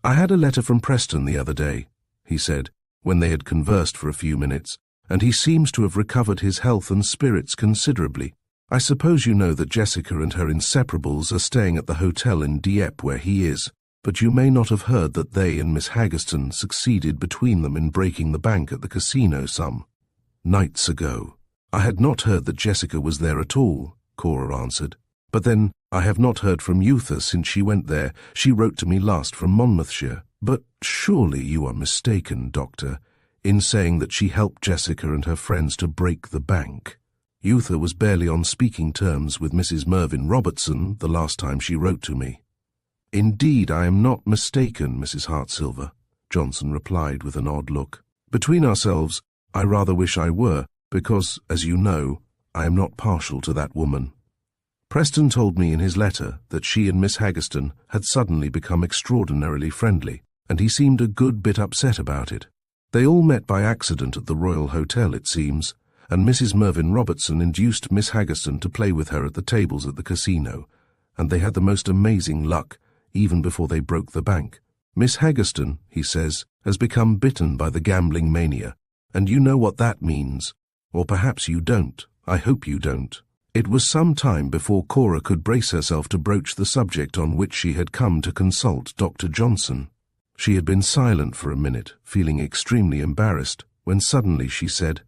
"I had a letter from Preston the other day," he said, when they had conversed for a few minutes, "and he seems to have recovered his health and spirits considerably. I suppose you know that Jessica and her inseparables are staying at the hotel in Dieppe where he is, but you may not have heard that they and Miss Haggerston succeeded between them in breaking the bank at the casino some nights ago." "I had not heard that Jessica was there at all," Cora answered. "But then I have not heard from Yootha since she went there. She wrote to me last from Monmouthshire. But surely you are mistaken, Doctor, in saying that she helped Jessica and her friends to break the bank. Yootha was barely on speaking terms with Mrs. Mervyn Robertson the last time she wrote to me." "Indeed, I am not mistaken, Mrs. Hartsilver," Johnson replied with an odd look. "Between ourselves, I rather wish I were, because, as you know, I am not partial to that woman. Preston told me in his letter that she and Miss Haggerston had suddenly become extraordinarily friendly, and he seemed a good bit upset about it. They all met by accident at the Royal Hotel, it seems, and Mrs. Mervyn Robertson induced Miss Haggerston to play with her at the tables at the casino, and they had the most amazing luck, even before they broke the bank. Miss Haggerston, he says, has become bitten by the gambling mania, and you know what that means. Or perhaps you don't. I hope you don't. It was some time before Cora could brace herself to broach the subject on which she had come to consult Dr. Johnson. She had been silent for a minute, feeling extremely embarrassed, when suddenly she said,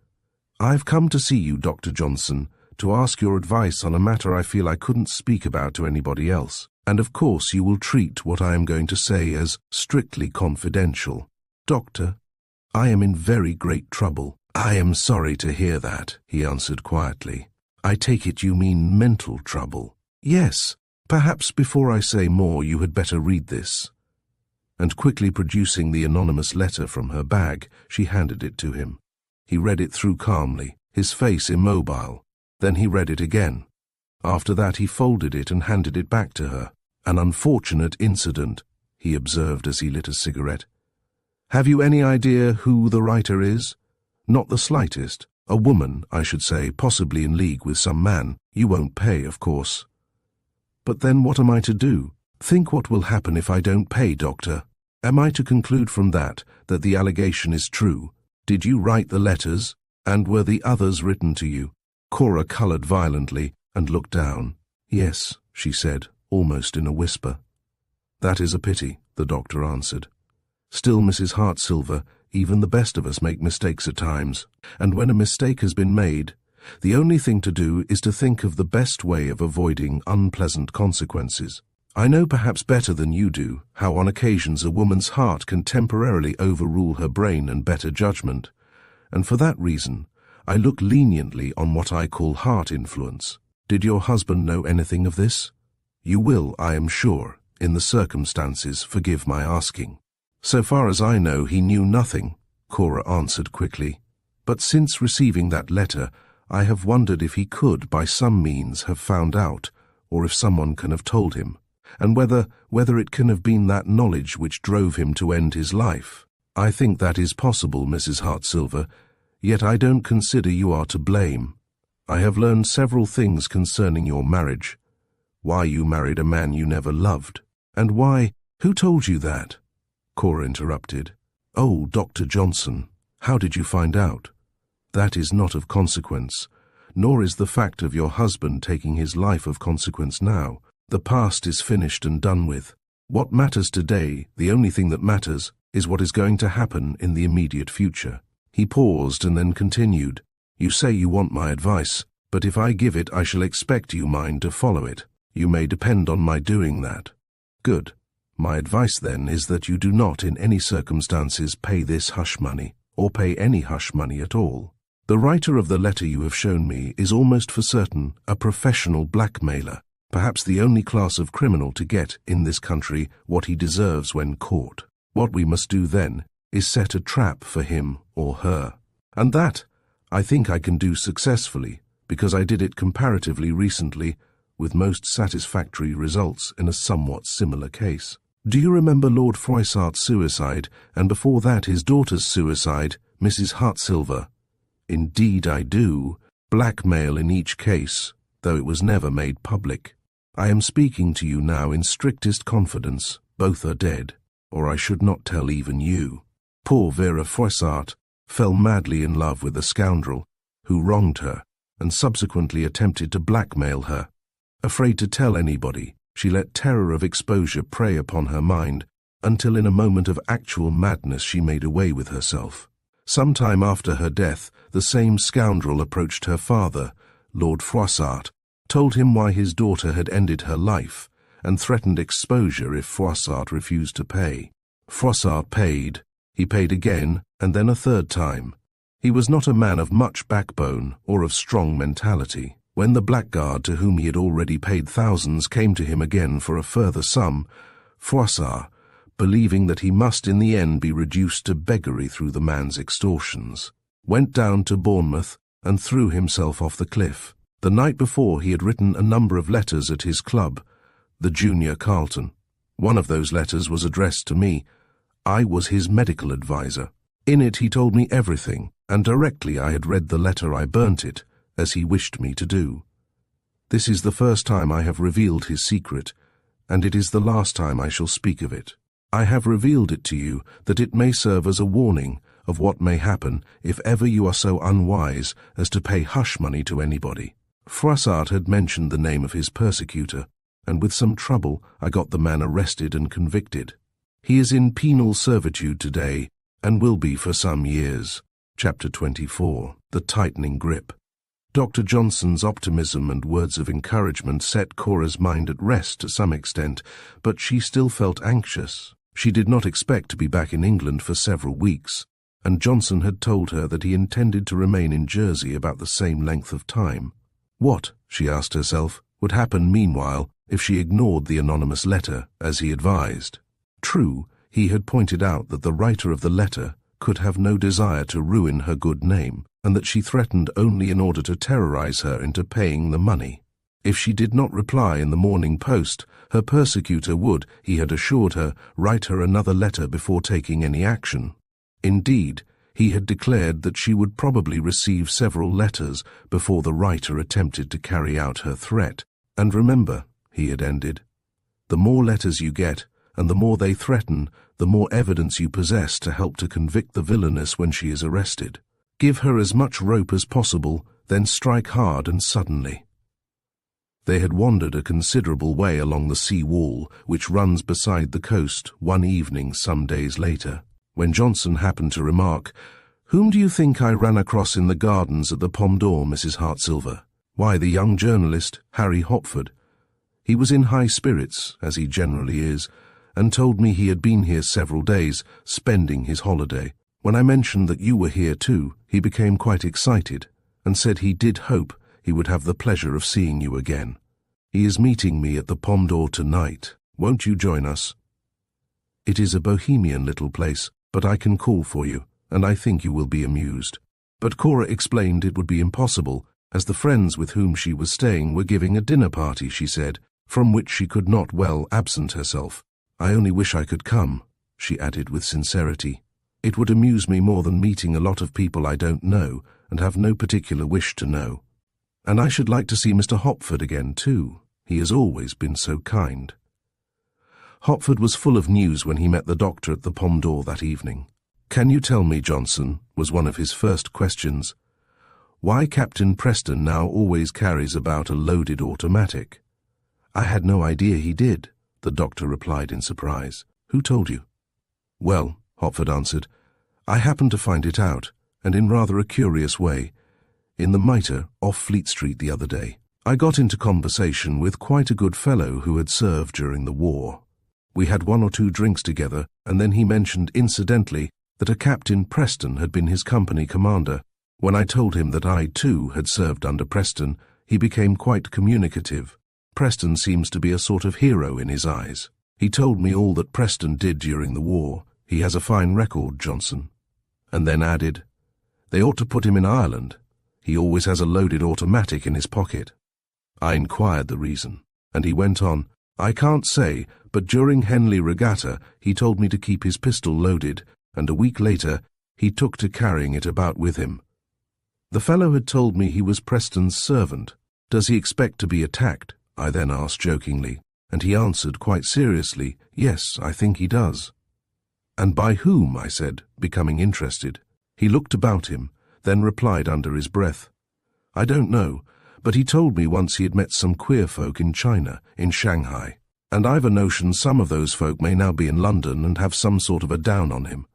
"I've come to see you, Dr. Johnson, to ask your advice on a matter I feel I couldn't speak about to anybody else, and of course you will treat what I am going to say as strictly confidential. Doctor, I am in very great trouble." "I am sorry to hear that," he answered quietly. "I take it you mean mental trouble." "Yes, perhaps before I say more you had better read this." And quickly producing the anonymous letter from her bag, she handed it to him. He read it through calmly, his face immobile. Then he read it again. After that he folded it and handed it back to her. "An unfortunate incident," he observed as he lit a cigarette. "Have you any idea who the writer is?" "Not the slightest. A woman, I should say, possibly in league with some man. You won't pay, of course." "But then what am I to do? Think what will happen if I don't pay, Doctor. Am I to conclude from that the allegation is true? Did you write the letters, and were the others written to you?" Cora coloured violently and looked down. "Yes," she said, almost in a whisper. "That is a pity," the doctor answered. "Still, Mrs. Hartsilver, even the best of us make mistakes at times, and when a mistake has been made, the only thing to do is to think of the best way of avoiding unpleasant consequences. I know perhaps better than you do how on occasions a woman's heart can temporarily overrule her brain and better judgment, and for that reason I look leniently on what I call heart influence. Did your husband know anything of this? You will, I am sure, in the circumstances, forgive my asking." "So far as I know, he knew nothing," Cora answered quickly. "But since receiving that letter, I have wondered if he could, by some means, have found out, or if someone can have told him, and whether it can have been that knowledge which drove him to end his life. I think that is possible, Mrs. Hartsilver, yet I don't consider you are to blame. I have learned several things concerning your marriage. Why you married a man you never loved, and why— Who told you that?" Cora interrupted. "Oh, Dr. Johnson. How did you find out? That is not of consequence, nor is the fact of your husband taking his life of consequence now. The past is finished and done with. What matters today, the only thing that matters, is what is going to happen in the immediate future." He paused and then continued, "You say you want my advice, but if I give it I shall expect you, mind, to follow it. You may depend on my doing that." "Good. My advice, then, is that you do not in any circumstances pay this hush money, or pay any hush money at all. The writer of the letter you have shown me is almost for certain a professional blackmailer, perhaps the only class of criminal to get, in this country, what he deserves when caught. What we must do then is set a trap for him or her. And that, I think I can do successfully, because I did it comparatively recently, with most satisfactory results in a somewhat similar case. Do you remember Lord Froissart's suicide, and before that his daughter's suicide, Mrs. Hartsilver? Indeed I do. Blackmail in each case, though it was never made public. I am speaking to you now in strictest confidence. Both are dead, or I should not tell even you. Poor Vera Froissart fell madly in love with a scoundrel who wronged her and subsequently attempted to blackmail her. Afraid to tell anybody, she let terror of exposure prey upon her mind until in a moment of actual madness she made away with herself. Some time after her death, the same scoundrel approached her father, Lord Froissart, told him why his daughter had ended her life, and threatened exposure if Froissart refused to pay. Froissart paid. He paid again, and then a third time. He was not a man of much backbone or of strong mentality. When the blackguard to whom he had already paid thousands came to him again for a further sum, Froissart, believing that he must in the end be reduced to beggary through the man's extortions, went down to Bournemouth and threw himself off the cliff. The night before, he had written a number of letters at his club, the Junior Carlton. One of those letters was addressed to me. I was his medical adviser. In it he told me everything, and directly I had read the letter I burnt it, as he wished me to do. This is the first time I have revealed his secret, and it is the last time I shall speak of it. I have revealed it to you that it may serve as a warning of what may happen if ever you are so unwise as to pay hush money to anybody. Froissart had mentioned the name of his persecutor, and with some trouble I got the man arrested and convicted. He is in penal servitude today, and will be for some years. Chapter 24. The Tightening Grip. Dr. Johnson's optimism and words of encouragement set Cora's mind at rest to some extent, but she still felt anxious. She did not expect to be back in England for several weeks, and Johnson had told her that he intended to remain in Jersey about the same length of time. What, she asked herself, would happen meanwhile if she ignored the anonymous letter, as he advised? True, he had pointed out that the writer of the letter could have no desire to ruin her good name, and that she threatened only in order to terrorize her into paying the money. If she did not reply in the Morning Post, her persecutor would, he had assured her, write her another letter before taking any action. Indeed, he had declared that she would probably receive several letters before the writer attempted to carry out her threat. And remember, he had ended, the more letters you get, and the more they threaten, the more evidence you possess to help to convict the villainess when she is arrested. Give her as much rope as possible, then strike hard and suddenly. They had wandered a considerable way along the sea wall, which runs beside the coast, one evening some days later, when Johnson happened to remark, "Whom do you think I ran across in the gardens at the Pomme d'Or, Mrs. Hartsilver?" "Why, the young journalist, Harry Hopford. He was in high spirits, as he generally is, and told me he had been here several days, spending his holiday. When I mentioned that you were here too, he became quite excited, and said he did hope he would have the pleasure of seeing you again. He is meeting me at the Pomme d'Or tonight. Won't you join us? It is a bohemian little place, but I can call for you, and I think you will be amused." But Cora explained it would be impossible, as the friends with whom she was staying were giving a dinner party, she said, from which she could not well absent herself. "I only wish I could come," she added with sincerity. "It would amuse me more than meeting a lot of people I don't know and have no particular wish to know. And I should like to see Mr. Hopford again too. He has always been so kind." Hopford was full of news when he met the doctor at the Pomme d'Or that evening. "Can you tell me, Johnson," was one of his first questions, "why Captain Preston now always carries about a loaded automatic?" "I had no idea he did," the doctor replied in surprise. "Who told you?" "Well," Hopford answered, "I happened to find it out, and in rather a curious way, in the Mitre off Fleet Street the other day. I got into conversation with quite a good fellow who had served during the war. We had 1 or 2 drinks together, and then he mentioned incidentally that a Captain Preston had been his company commander. When I told him that I, too, had served under Preston, he became quite communicative. Preston seems to be a sort of hero in his eyes. He told me all that Preston did during the war. He has a fine record, Johnson." And then added, "They ought to put him in Ireland. He always has a loaded automatic in his pocket." I inquired the reason, and he went on, "I can't say, but during Henley Regatta he told me to keep his pistol loaded, and a week later he took to carrying it about with him. The fellow had told me he was Preston's servant. Does he expect to be attacked?" I then asked jokingly, and he answered quite seriously, "Yes, I think he does." "And by whom?" I said, becoming interested. He looked about him, then replied under his breath, "I don't know, but he told me once he had met some queer folk in China, in Shanghai, and I've a notion some of those folk may now be in London and have some sort of a down on him."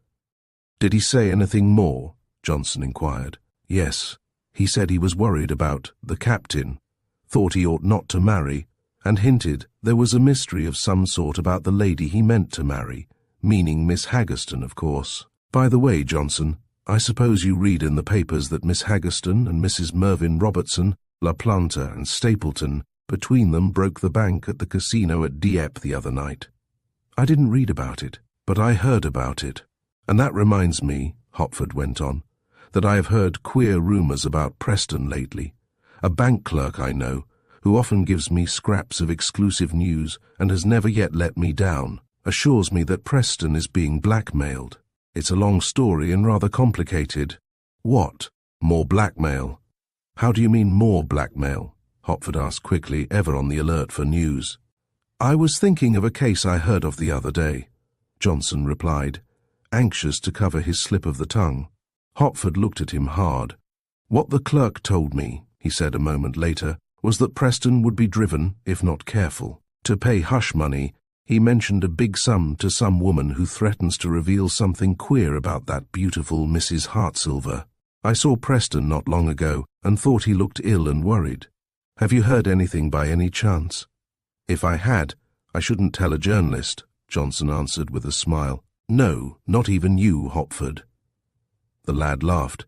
"Did he say anything more?" Johnson inquired. "Yes, he said he was worried about the captain, thought he ought not to marry, and hinted there was a mystery of some sort about the lady he meant to marry, meaning Miss Haggerston, of course. By the way, Johnson, I suppose you read in the papers that Miss Haggerston and Mrs. Mervyn Robertson, La Planta and Stapleton, between them broke the bank at the casino at Dieppe the other night." "I didn't read about it, but I heard about it. And that reminds me," Hopford went on, that I have heard queer rumors about Preston lately. A bank clerk I know, who often gives me scraps of exclusive news and has never yet let me down, assures me that Preston is being blackmailed. It's a long story and rather complicated. What? More blackmail? How do you mean more blackmail? Hopford asked quickly, ever on the alert for news. I was thinking of a case I heard of the other day, Johnson replied, anxious to cover his slip of the tongue. Hopford looked at him hard. What the clerk told me, he said a moment later, was that Preston would be driven, if not careful, to pay hush money. He mentioned a big sum to some woman who threatens to reveal something queer about that beautiful Mrs. Hartsilver. I saw Preston not long ago and thought he looked ill and worried. Have you heard anything by any chance? If I had, I shouldn't tell a journalist, Johnson answered with a smile. No, not even you, Hopford. The lad laughed.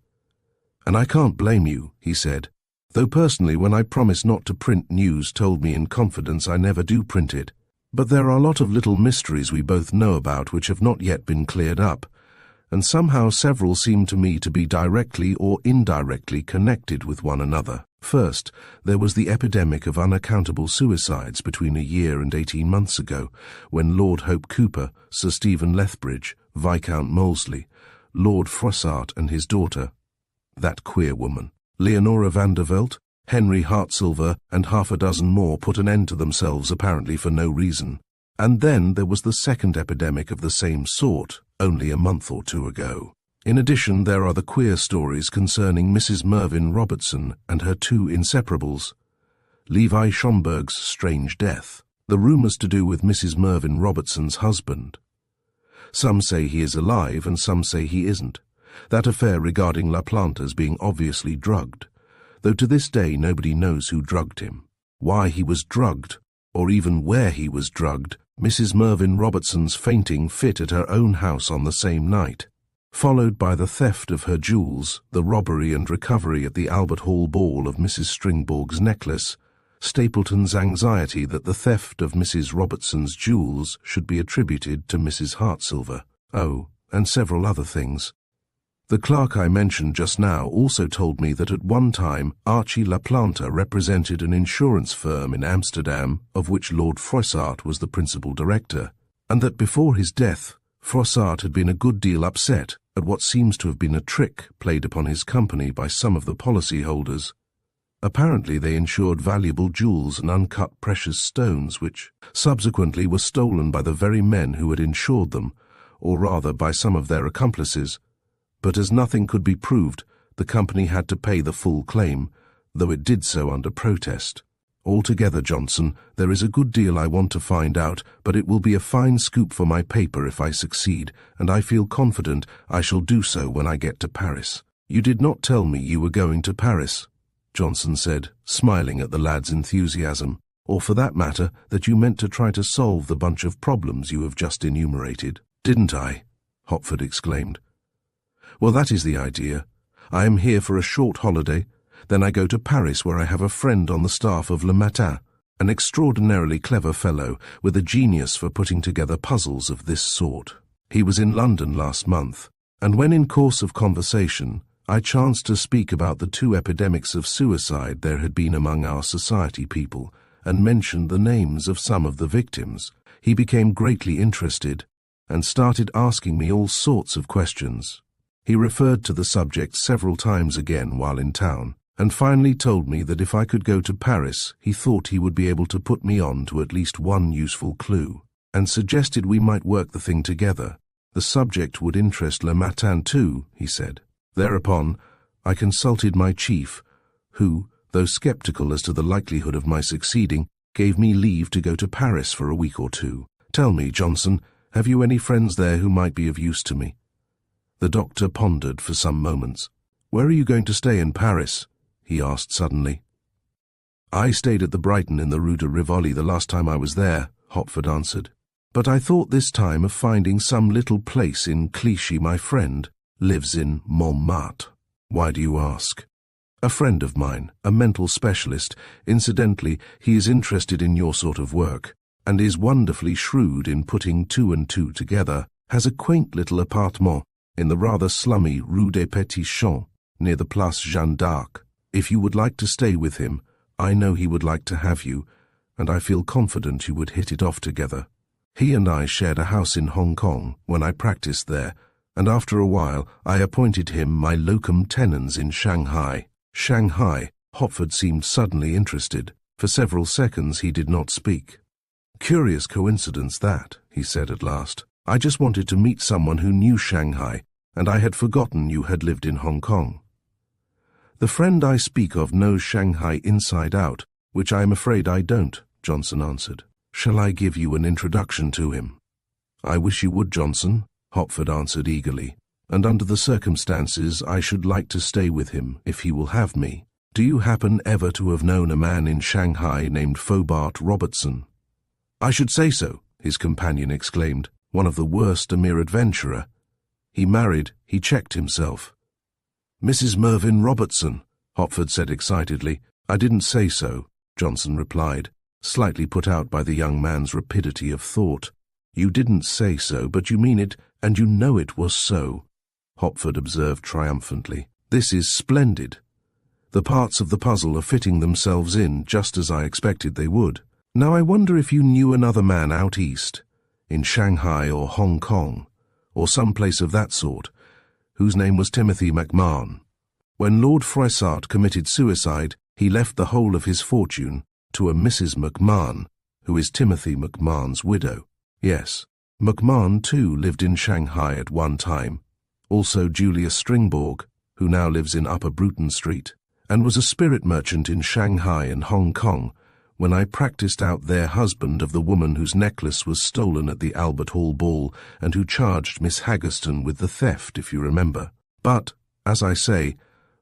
And I can't blame you, he said, though personally when I promise not to print news told me in confidence I never do print it. But there are a lot of little mysteries we both know about which have not yet been cleared up, and somehow several seem to me to be directly or indirectly connected with one another. First, there was the epidemic of unaccountable suicides between a year and 18 months ago, when Lord Hope Cooper, Sir Stephen Lethbridge, Viscount Molesley, Lord Froissart and his daughter, that queer woman, Leonora Vandervelt, Henry Hartsilver and half a dozen more put an end to themselves apparently for no reason. And then there was the second epidemic of the same sort, only a month or two ago. In addition, there are the queer stories concerning Mrs. Mervyn Robertson and her two inseparables, Levi Schomburg's strange death, the rumours to do with Mrs. Mervyn Robertson's husband. Some say he is alive and some say he isn't. That affair regarding La Planta's being obviously drugged, though to this day nobody knows who drugged him, why he was drugged, or even where he was drugged. Mrs. Mervyn Robertson's fainting fit at her own house on the same night, followed by the theft of her jewels, the robbery and recovery at the Albert Hall ball of Mrs. Stringborg's necklace, Stapleton's anxiety that the theft of Mrs. Robertson's jewels should be attributed to Mrs. Hartsilver, and several other things. The clerk I mentioned just now also told me that at one time Archie La Planta represented an insurance firm in Amsterdam of which Lord Froissart was the principal director, and that before his death Froissart had been a good deal upset at what seems to have been a trick played upon his company by some of the policyholders. Apparently they insured valuable jewels and uncut precious stones which subsequently were stolen by the very men who had insured them, or rather by some of their accomplices. But as nothing could be proved, the company had to pay the full claim, though it did so under protest. Altogether, Johnson, there is a good deal I want to find out, but it will be a fine scoop for my paper if I succeed, and I feel confident I shall do so when I get to Paris. You did not tell me you were going to Paris, Johnson said, smiling at the lad's enthusiasm, or for that matter, that you meant to try to solve the bunch of problems you have just enumerated. Didn't I? Hopford exclaimed. Well, that is the idea. I am here for a short holiday, then I go to Paris where I have a friend on the staff of Le Matin, an extraordinarily clever fellow with a genius for putting together puzzles of this sort. He was in London last month, and when in course of conversation I chanced to speak about the two epidemics of suicide there had been among our society people, and mentioned the names of some of the victims, he became greatly interested, and started asking me all sorts of questions. He referred to the subject several times again while in town, and finally told me that if I could go to Paris, he thought he would be able to put me on to at least one useful clue, and suggested we might work the thing together. The subject would interest Le Matin too, he said. Thereupon, I consulted my chief, who, though sceptical as to the likelihood of my succeeding, gave me leave to go to Paris for a week or two. Tell me, Johnson, have you any friends there who might be of use to me? The doctor pondered for some moments. Where are you going to stay in Paris? He asked suddenly. I stayed at the Brighton in the Rue de Rivoli the last time I was there, Hopford answered. But I thought this time of finding some little place in Clichy. My friend lives in Montmartre. Why do you ask? A friend of mine, a mental specialist. Incidentally, he is interested in your sort of work, and is wonderfully shrewd in putting two and two together, has a quaint little appartement in the rather slummy Rue des Petits Champs. near the Place Jeanne d'Arc. If you would like to stay with him, I know he would like to have you, and I feel confident you would hit it off together. He and I shared a house in Hong Kong when I practiced there, and after a while I appointed him my locum tenens in Shanghai. Shanghai. Hopford seemed suddenly interested. For several seconds he did not speak. Curious coincidence that, he said at last. I just wanted to meet someone who knew Shanghai, and I had forgotten you had lived in Hong Kong. The friend I speak of knows Shanghai inside out, which I am afraid I don't, Johnson answered. Shall I give you an introduction to him? I wish you would, Johnson, Hopford answered eagerly, and under the circumstances I should like to stay with him if he will have me. Do you happen ever to have known a man in Shanghai named Fobart Robertson? I should say so, his companion exclaimed. One of the worst, a mere adventurer. He married, he checked himself. Mrs. Mervyn Robertson, Hopford said excitedly. I didn't say so, Johnson replied, slightly put out by the young man's rapidity of thought. You didn't say so, but you mean it, and you know it was so, Hopford observed triumphantly. This is splendid. The parts of the puzzle are fitting themselves in just as I expected they would. Now I wonder if you knew another man out east, in Shanghai or Hong Kong, or some place of that sort, whose name was Timothy McMahon. When Lord Froissart committed suicide, he left the whole of his fortune to a Mrs. McMahon, who is Timothy McMahon's widow. Yes, McMahon too lived in Shanghai at one time, also Julius Stringborg, who now lives in Upper Bruton Street, and was a spirit merchant in Shanghai and Hong Kong, when I practiced out their husband of the woman whose necklace was stolen at the Albert Hall ball and who charged Miss Haggerston with the theft, if you remember. But, as I say,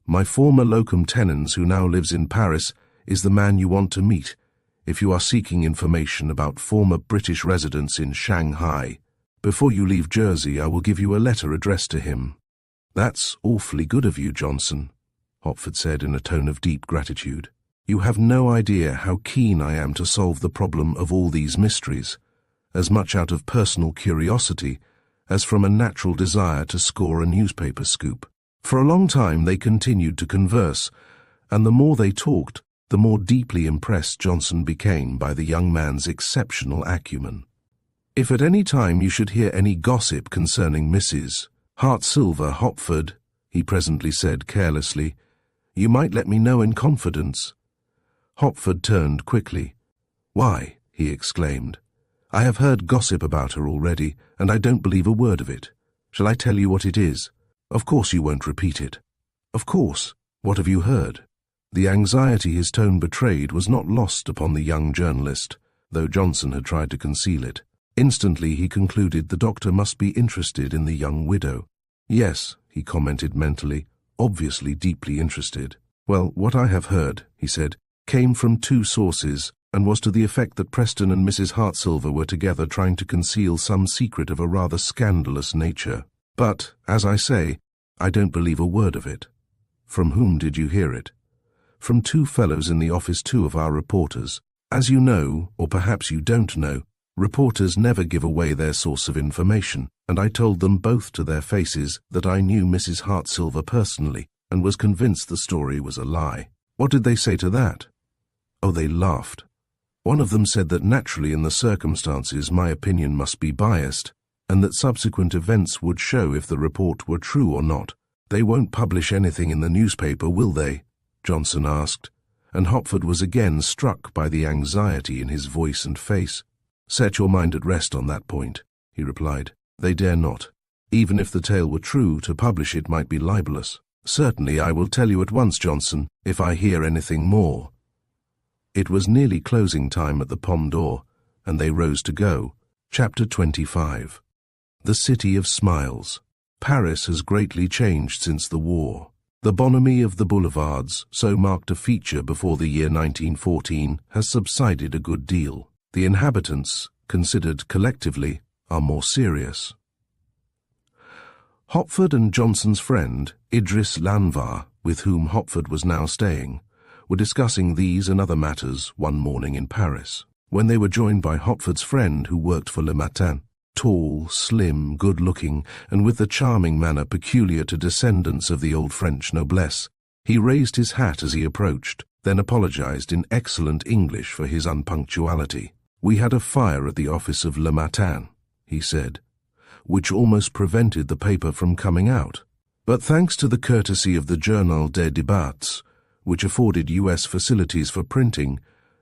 my former locum tenens who now lives in Paris is the man you want to meet if you are seeking information about former British residents in Shanghai. Before you leave Jersey, I will give you a letter addressed to him. That's awfully good of you, Johnson, Hopford said in a tone of deep gratitude. You have no idea how keen I am to solve the problem of all these mysteries, as much out of personal curiosity as from a natural desire to score a newspaper scoop. For a long time they continued to converse, and the more they talked, the more deeply impressed Johnson became by the young man's exceptional acumen. If at any time you should hear any gossip concerning Mrs. Hartsilver Hopford, he presently said carelessly, you might let me know in confidence. Hopford turned quickly. Why, he exclaimed, I have heard gossip about her already, and I don't believe a word of it. Shall I tell you what it is? Of course you won't repeat it. Of course. What have you heard? The anxiety his tone betrayed was not lost upon the young journalist, though Johnson had tried to conceal it. Instantly he concluded the doctor must be interested in the young widow. Yes, he commented mentally, obviously deeply interested. Well, what I have heard, he said, came from two sources, and was to the effect that Preston and Mrs. Hartsilver were together trying to conceal some secret of a rather scandalous nature. But, as I say, I don't believe a word of it. From whom did you hear it? From two fellows in the office, two of our reporters. As you know, or perhaps you don't know, reporters never give away their source of information, and I told them both to their faces that I knew Mrs. Hartsilver personally, and was convinced the story was a lie. What did they say to that? Oh, they laughed. One of them said that naturally in the circumstances my opinion must be biased, and that subsequent events would show if the report were true or not. They won't publish anything in the newspaper, will they? Johnson asked, and Hopford was again struck by the anxiety in his voice and face. Set your mind at rest on that point, he replied. They dare not. Even if the tale were true, to publish it might be libelous. Certainly I will tell you at once, Johnson, if I hear anything more. It was nearly closing time at the Pomme d'Or, and they rose to go. Chapter 25. The City of Smiles. Paris has greatly changed since the war. The bonhomie of the boulevards, so marked a feature before the year 1914, has subsided a good deal. The inhabitants, considered collectively, are more serious. Hopford and Johnson's friend, Idris Lanvar, with whom Hopford was now staying, were discussing these and other matters one morning in Paris, when they were joined by Hopford's friend who worked for Le Matin. Tall, slim, good-looking, and with the charming manner peculiar to descendants of the old French noblesse. He raised his hat as he approached, then apologized in excellent English for his unpunctuality. "We had a fire at the office of Le Matin," he said, "which almost prevented the paper from coming out. But thanks to the courtesy of the Journal des Débats, which afforded U.S. facilities for printing,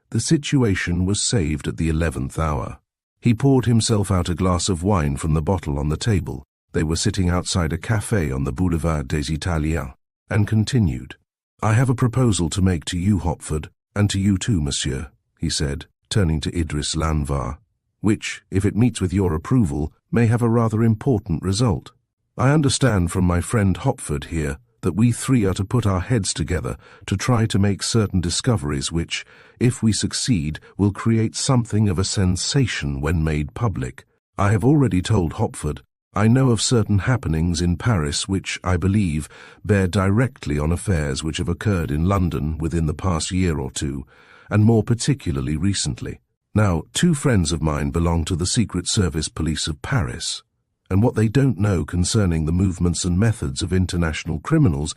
the situation was saved at the 11th hour." He poured himself out a glass of wine from the bottle on the table. They were sitting outside a café on the Boulevard des Italiens, and continued. "I have a proposal to make to you, Hopford, and to you too, monsieur," he said, turning to Idris Lanvar, "which, if it meets with your approval, may have a rather important result. I understand from my friend Hopford here that we three are to put our heads together to try to make certain discoveries which, if we succeed, will create something of a sensation when made public. I have already told Hopford I know of certain happenings in Paris which, I believe, bear directly on affairs which have occurred in London within the past year or two, and more particularly recently. Now, two friends of mine belong to the Secret Service Police of Paris, and what they don't know concerning the movements and methods of international criminals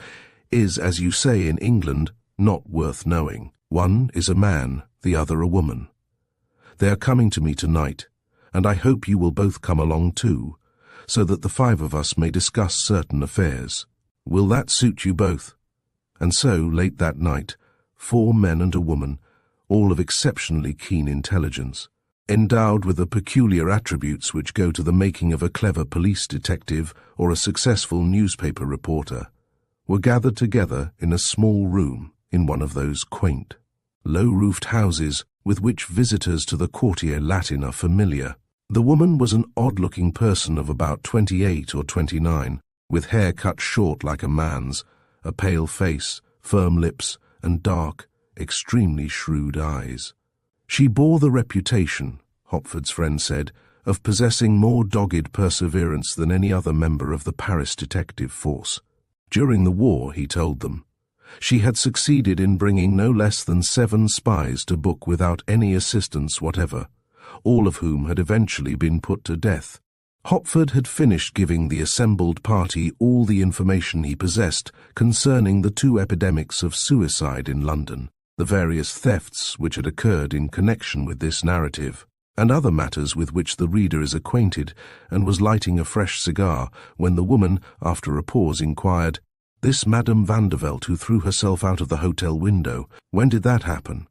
is, as you say in England, not worth knowing. One is a man, the other a woman. They are coming to me tonight, and I hope you will both come along too, so that the five of us may discuss certain affairs. Will that suit you both?" And so, late that night, 4 men and a woman, all of exceptionally keen intelligence, endowed with the peculiar attributes which go to the making of a clever police detective or a successful newspaper reporter, were gathered together in a small room in one of those quaint, low-roofed houses with which visitors to the Quartier Latin are familiar. The woman was an odd-looking person of about 28 or 29, with hair cut short like a man's, a pale face, firm lips, and dark, extremely shrewd eyes. She bore the reputation, Hopford's friend said, of possessing more dogged perseverance than any other member of the Paris detective force. During the war, he told them, she had succeeded in bringing no less than 7 spies to book without any assistance whatever, all of whom had eventually been put to death. Hopford had finished giving the assembled party all the information he possessed concerning the 2 epidemics of suicide in London, the various thefts which had occurred in connection with this narrative, and other matters with which the reader is acquainted, and was lighting a fresh cigar when the woman, after a pause, inquired, "This Madame Vandervelt who threw herself out of the hotel window, when did that happen?"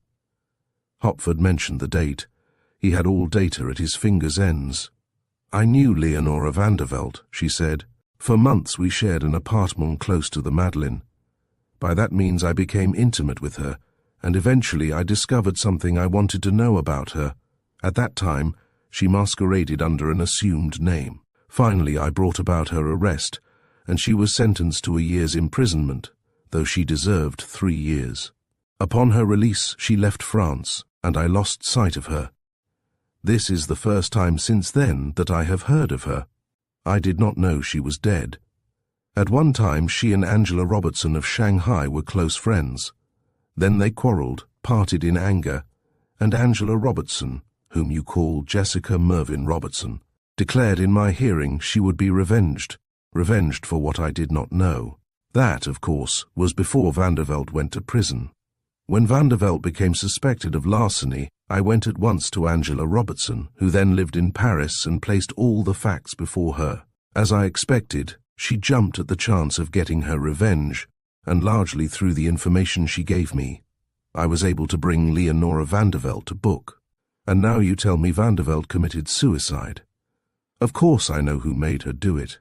Hopford mentioned the date. He had all data at his fingers' ends. "I knew Leonora Vandervelt," she said. "For months we shared an apartment close to the Madeleine. By that means I became intimate with her, and eventually I discovered something I wanted to know about her. At that time, she masqueraded under an assumed name. Finally, I brought about her arrest, and she was sentenced to a year's imprisonment, though she deserved 3 years. Upon her release, she left France, and I lost sight of her. This is the first time since then that I have heard of her. I did not know she was dead. At one time, she and Angela Robertson of Shanghai were close friends. Then they quarreled, parted in anger, and Angela Robertson, whom you call Jessica Mervyn Robertson, declared in my hearing she would be revenged for what I did not know. That, of course, was before Vandervelt went to prison. When Vandervelt became suspected of larceny, I went at once to Angela Robertson, who then lived in Paris, and placed all the facts before her. As I expected, she jumped at the chance of getting her revenge, and largely through the information she gave me, I was able to bring Leonora Vandervelt to book. And now you tell me Vandervelt committed suicide. Of course I know who made her do it."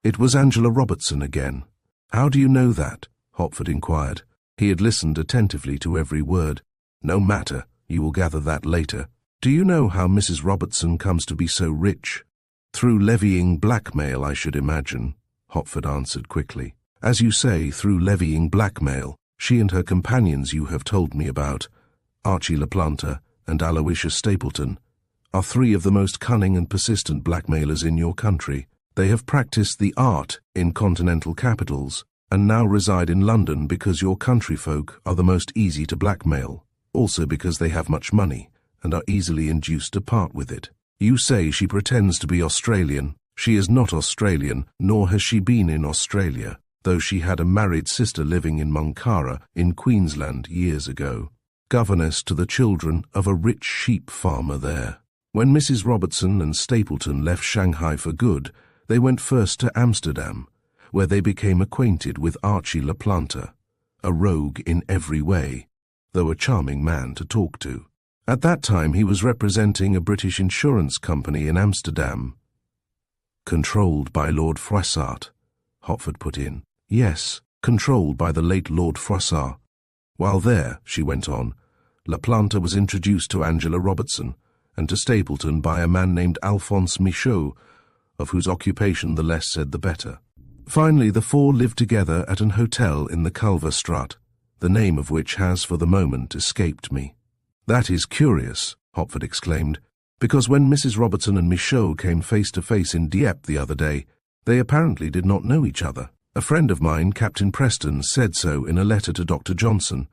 "It was Angela Robertson again." "How do you know that?" Hopford inquired. He had listened attentively to every word. "No matter, you will gather that later. Do you know how Mrs. Robertson comes to be so rich?" "Through levying blackmail, I should imagine," Hopford answered quickly. "As you say, through levying blackmail, she and her companions you have told me about, Archie LaPlanta and Aloysius Stapleton, are 3 of the most cunning and persistent blackmailers in your country. They have practiced the art in continental capitals, and now reside in London because your country folk are the most easy to blackmail, also because they have much money and are easily induced to part with it. You say she pretends to be Australian. She is not Australian, nor has she been in Australia, though she had a married sister living in Monkara in Queensland years ago, governess to the children of a rich sheep farmer there. When Mrs. Robertson and Stapleton left Shanghai for good, they went first to Amsterdam, where they became acquainted with Archie LaPlante, a rogue in every way, though a charming man to talk to. At that time he was representing a British insurance company in Amsterdam. Controlled by Lord Froissart, Hopford put in. Yes, controlled by the late Lord Froissart. While there, she went on, LaPlante was introduced to Angela Robertson and to Stapleton by a man named Alphonse Michaud, of whose occupation the less said the better. Finally, the four lived together at an hotel in the Culverstraat, the name of which has for the moment escaped me. That is curious, Hopford exclaimed, because when Mrs. Robertson and Michaud came face to face in Dieppe the other day, they apparently did not know each other. A friend of mine, Captain Preston, said so in a letter to Dr. Johnson.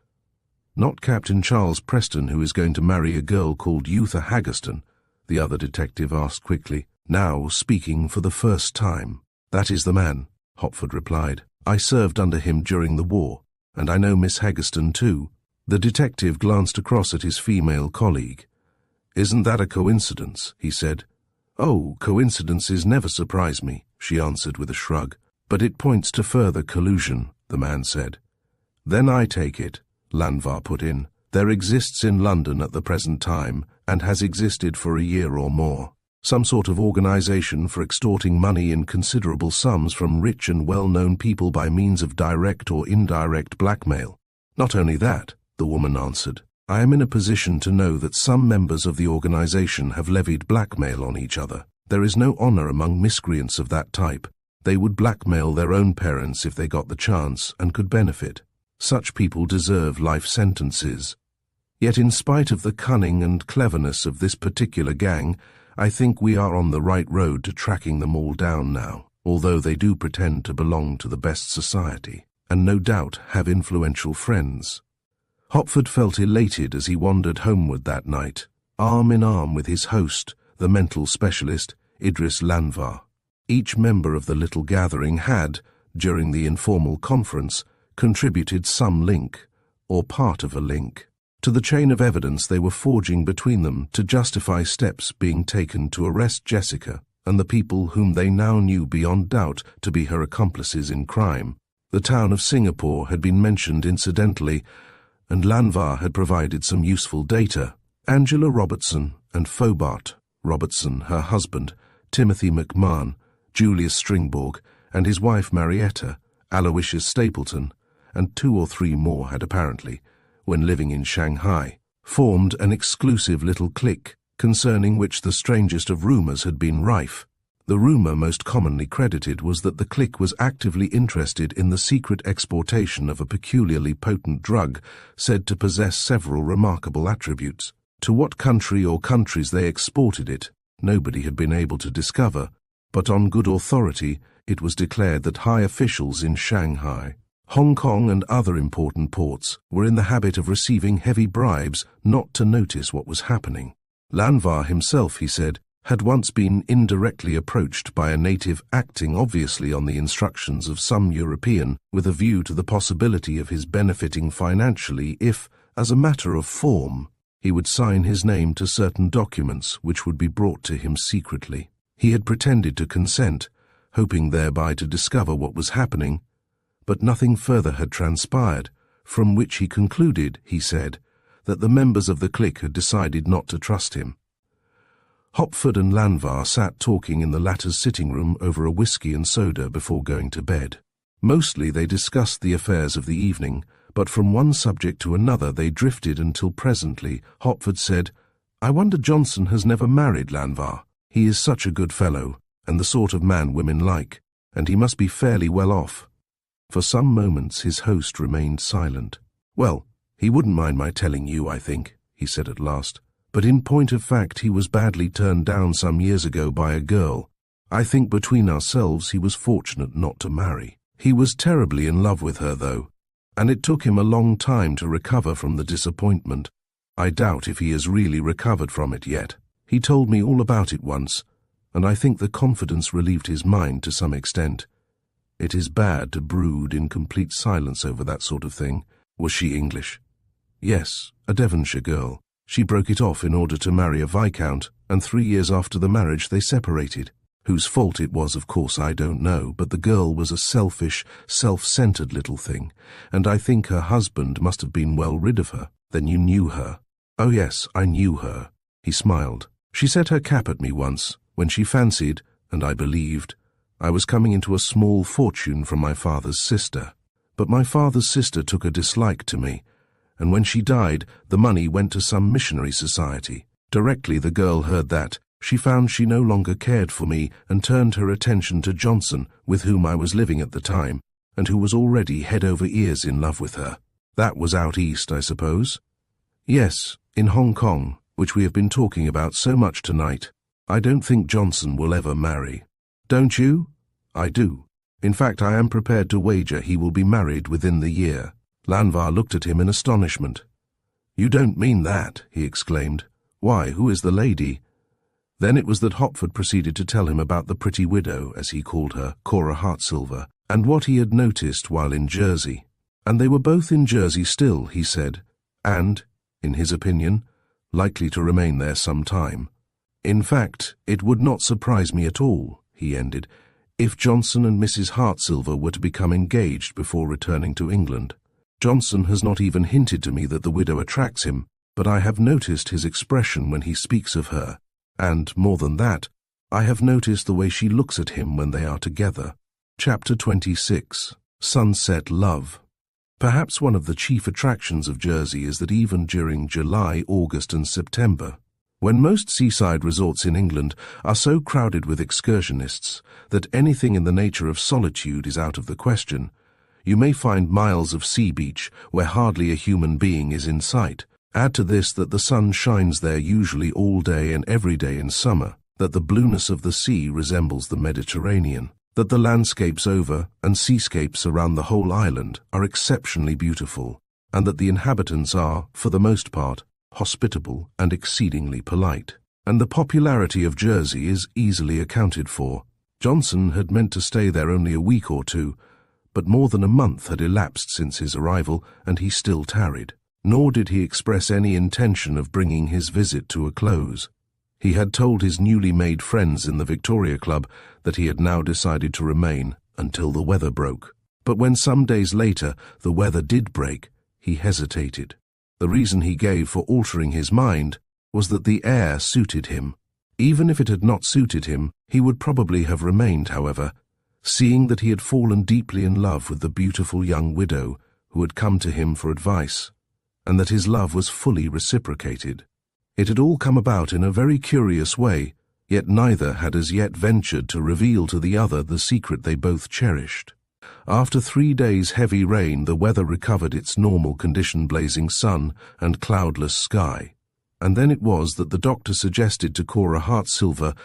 Not Captain Charles Preston, who is going to marry a girl called Yootha Haggerston, the other detective asked quickly, now speaking for the first time. That is the man, Hopford replied. I served under him during the war, and I know Miss Haggerston too. The detective glanced across at his female colleague. Isn't that a coincidence? He said. Oh, coincidences never surprise me, she answered with a shrug. But it points to further collusion, the man said. Then I take it, Lanvar put in. There exists in London at the present time, and has existed for a year or more, some sort of organization for extorting money in considerable sums from rich and well-known people by means of direct or indirect blackmail. Not only that, the woman answered. I am in a position to know that some members of the organization have levied blackmail on each other. There is no honor among miscreants of that type. They would blackmail their own parents if they got the chance and could benefit. Such people deserve life sentences. Yet in spite of the cunning and cleverness of this particular gang, I think we are on the right road to tracking them all down now, although they do pretend to belong to the best society, and no doubt have influential friends. Hopford felt elated as he wandered homeward that night, arm in arm with his host, the mental specialist, Idris Lanvar. Each member of the little gathering had, during the informal conference, contributed some link, or part of a link, to the chain of evidence they were forging between them to justify steps being taken to arrest Jessica and the people whom they now knew beyond doubt to be her accomplices in crime. The town of Singapore had been mentioned incidentally, and Lanvar had provided some useful data. Angela Robertson and Fobart Robertson, her husband, Timothy McMahon, Julius Stringborg, and his wife Marietta, Aloysius Stapleton, and 2 or 3 more had apparently, when living in Shanghai, formed an exclusive little clique concerning which the strangest of rumors had been rife. The rumor most commonly credited was that the clique was actively interested in the secret exportation of a peculiarly potent drug said to possess several remarkable attributes. To what country or countries they exported it, nobody had been able to discover, but on good authority it was declared that high officials in Shanghai, Hong Kong and other important ports were in the habit of receiving heavy bribes not to notice what was happening. Lanvar himself, he said, had once been indirectly approached by a native acting obviously on the instructions of some European with a view to the possibility of his benefiting financially if, as a matter of form, he would sign his name to certain documents which would be brought to him secretly. He had pretended to consent, hoping thereby to discover what was happening, but nothing further had transpired, from which he concluded, he said, that the members of the clique had decided not to trust him. Hopford and Lanvar sat talking in the latter's sitting room over a whisky and soda before going to bed. Mostly they discussed the affairs of the evening, but from one subject to another they drifted until presently Hopford said, I wonder Johnson has never married Lanvar. He is such a good fellow, and the sort of man women like, and he must be fairly well off. For some moments his host remained silent. Well, he wouldn't mind my telling you, I think, he said at last. But in point of fact he was badly turned down some years ago by a girl. I think between ourselves he was fortunate not to marry. He was terribly in love with her, though, and it took him a long time to recover from the disappointment. I doubt if he has really recovered from it yet. He told me all about it once, and I think the confidence relieved his mind to some extent. It is bad to brood in complete silence over that sort of thing. Was she English? Yes, a Devonshire girl. She broke it off in order to marry a viscount, and 3 years after the marriage they separated. Whose fault it was, of course, I don't know, but the girl was a selfish, self-centered little thing, and I think her husband must have been well rid of her. Then you knew her? Oh yes, I knew her. He smiled. She set her cap at me once, when she fancied, and I believed, I was coming into a small fortune from my father's sister. But my father's sister took a dislike to me, and when she died, the money went to some missionary society. Directly the girl heard that, she found she no longer cared for me and turned her attention to Johnson, with whom I was living at the time, and who was already head over ears in love with her. That was out east, I suppose? Yes, in Hong Kong, which we have been talking about so much tonight. I don't think Johnson will ever marry. Don't you? I do. In fact, I am prepared to wager he will be married within the year. Lanvar looked at him in astonishment. You don't mean that, he exclaimed. Why, who is the lady? Then it was that Hopford proceeded to tell him about the pretty widow, as he called her, Cora Hartsilver, and what he had noticed while in Jersey. And they were both in Jersey still, he said, and, in his opinion, likely to remain there some time. In fact, it would not surprise me at all, he ended, if Johnson and Mrs. Hartsilver were to become engaged before returning to England. Johnson has not even hinted to me that the widow attracts him, but I have noticed his expression when he speaks of her, and, more than that, I have noticed the way she looks at him when they are together. Chapter 26. Sunset Love. Perhaps one of the chief attractions of Jersey is that even during July, August and September, when most seaside resorts in England are so crowded with excursionists that anything in the nature of solitude is out of the question, you may find miles of sea beach where hardly a human being is in sight. Add to this that the sun shines there usually all day and every day in summer, that the blueness of the sea resembles the Mediterranean, that the landscapes over and seascapes around the whole island are exceptionally beautiful, and that the inhabitants are, for the most part, hospitable and exceedingly polite. And the popularity of Jersey is easily accounted for. Johnson had meant to stay there only a week or two, but more than a month had elapsed since his arrival, and he still tarried. Nor did he express any intention of bringing his visit to a close. He had told his newly made friends in the Victoria Club that he had now decided to remain until the weather broke. But when some days later the weather did break, he hesitated. The reason he gave for altering his mind was that the air suited him. Even if it had not suited him, he would probably have remained, however, seeing that he had fallen deeply in love with the beautiful young widow who had come to him for advice, and that his love was fully reciprocated. It had all come about in a very curious way, yet neither had as yet ventured to reveal to the other the secret they both cherished. After 3 days' heavy rain, the weather recovered its normal condition, blazing sun and cloudless sky, and then it was that the doctor suggested to Cora Hartsilver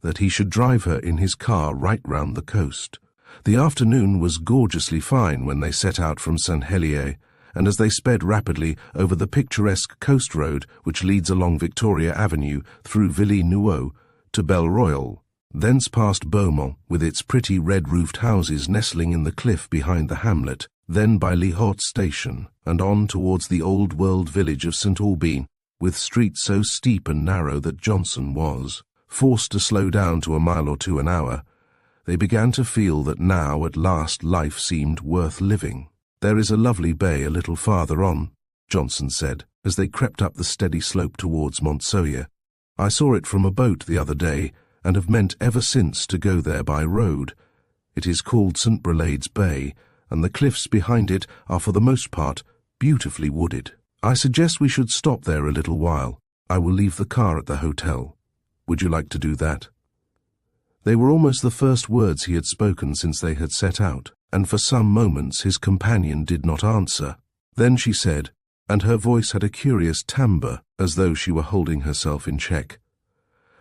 that he should drive her in his car right round the coast. The afternoon was gorgeously fine when they set out from St. Helier, and as they sped rapidly over the picturesque coast road which leads along Victoria Avenue through Villeneuve to Belleroyal, thence past Beaumont with its pretty red-roofed houses nestling in the cliff behind the hamlet, then by Le Haut Station, and on towards the old-world village of St. Aubin, with streets so steep and narrow that Johnson was forced to slow down to a mile or two an hour, they began to feel that now at last life seemed worth living. There is a lovely bay a little farther on, Johnson said, as they crept up the steady slope towards Montsoyer. I saw it from a boat the other day, and have meant ever since to go there by road. It is called St. Brelade's Bay, and the cliffs behind it are for the most part beautifully wooded. I suggest we should stop there a little while. I will leave the car at the hotel. Would you like to do that? They were almost the first words he had spoken since they had set out, and for some moments his companion did not answer. Then she said, and her voice had a curious timbre, as though she were holding herself in check,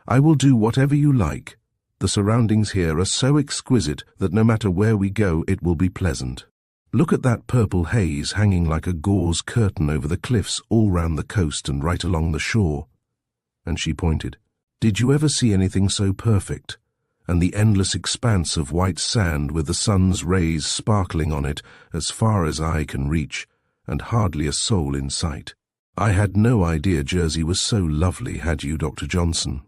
I will do whatever you like. The surroundings here are so exquisite that no matter where we go it will be pleasant. Look at that purple haze hanging like a gauze curtain over the cliffs all round the coast and right along the shore. And she pointed. Did you ever see anything so perfect? And the endless expanse of white sand with the sun's rays sparkling on it as far as eye can reach, and hardly a soul in sight. I had no idea Jersey was so lovely, had you, Dr. Johnson?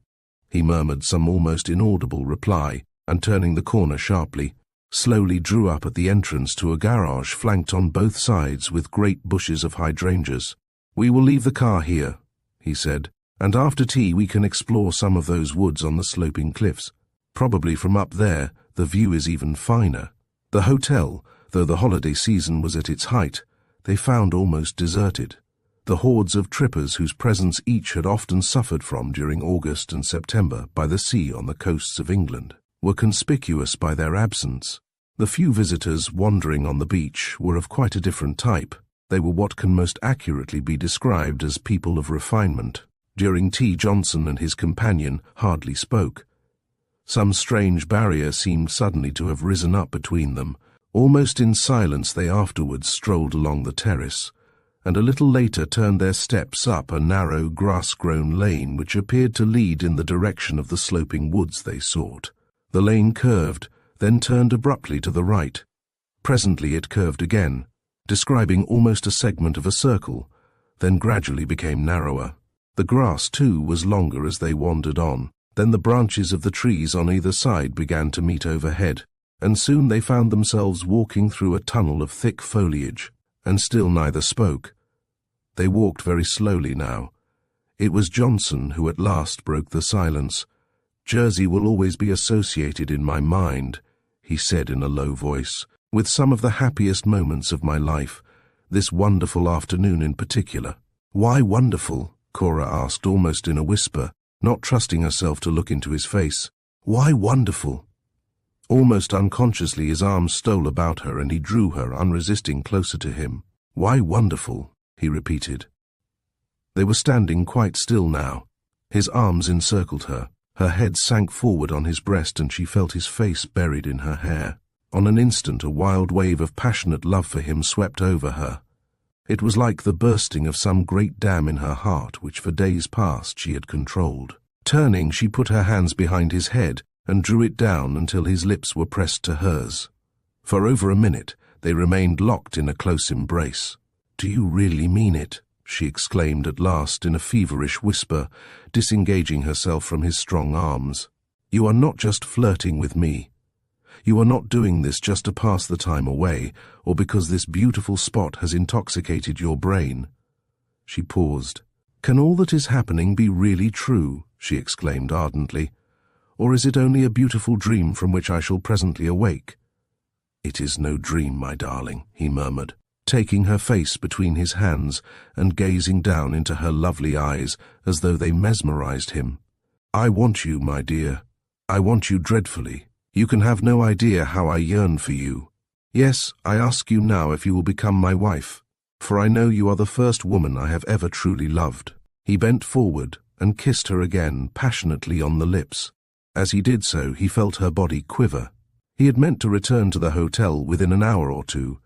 He murmured some almost inaudible reply, and turning the corner sharply, slowly drew up at the entrance to a garage flanked on both sides with great bushes of hydrangeas. "We will leave the car here," he said, "and after tea we can explore some of those woods on the sloping cliffs. Probably from up there the view is even finer." The hotel, though the holiday season was at its height, they found almost deserted. The hordes of trippers whose presence each had often suffered from during August and September by the sea on the coasts of England were conspicuous by their absence. The few visitors wandering on the beach were of quite a different type. They were what can most accurately be described as people of refinement. During tea, Johnson and his companion hardly spoke. Some strange barrier seemed suddenly to have risen up between them. Almost in silence they afterwards strolled along the terrace, and a little later turned their steps up a narrow, grass-grown lane which appeared to lead in the direction of the sloping woods they sought. The lane curved, then turned abruptly to the right. Presently it curved again, describing almost a segment of a circle, then gradually became narrower. The grass, too, was longer as they wandered on. Then the branches of the trees on either side began to meet overhead, and soon they found themselves walking through a tunnel of thick foliage, and still neither spoke. They walked very slowly now. It was Johnson who at last broke the silence. "Jersey will always be associated in my mind," he said in a low voice, "with some of the happiest moments of my life, this wonderful afternoon in particular." "Why wonderful?" Cora asked almost in a whisper, not trusting herself to look into his face. "Why wonderful?" Almost unconsciously his arms stole about her and he drew her, unresisting, closer to him. "Why wonderful?" he repeated. They were standing quite still now. His arms encircled her. Her head sank forward on his breast and she felt his face buried in her hair. On an instant a wild wave of passionate love for him swept over her. It was like the bursting of some great dam in her heart which for days past she had controlled. Turning, she put her hands behind his head and drew it down until his lips were pressed to hers. For over a minute they remained locked in a close embrace. "Do you really mean it?" she exclaimed at last in a feverish whisper, disengaging herself from his strong arms. "You are not just flirting with me. You are not doing this just to pass the time away, or because this beautiful spot has intoxicated your brain." She paused. "Can all that is happening be really true?" she exclaimed ardently. "Or is it only a beautiful dream from which I shall presently awake?" "It is no dream, my darling," he murmured, taking her face between his hands and gazing down into her lovely eyes as though they mesmerized him. "I want you, my dear. I want you dreadfully. You can have no idea how I yearn for you. Yes, I ask you now if you will become my wife, for I know you are the first woman I have ever truly loved." He bent forward and kissed her again passionately on the lips. As he did so, he felt her body quiver. He had meant to return to the hotel within an hour or two,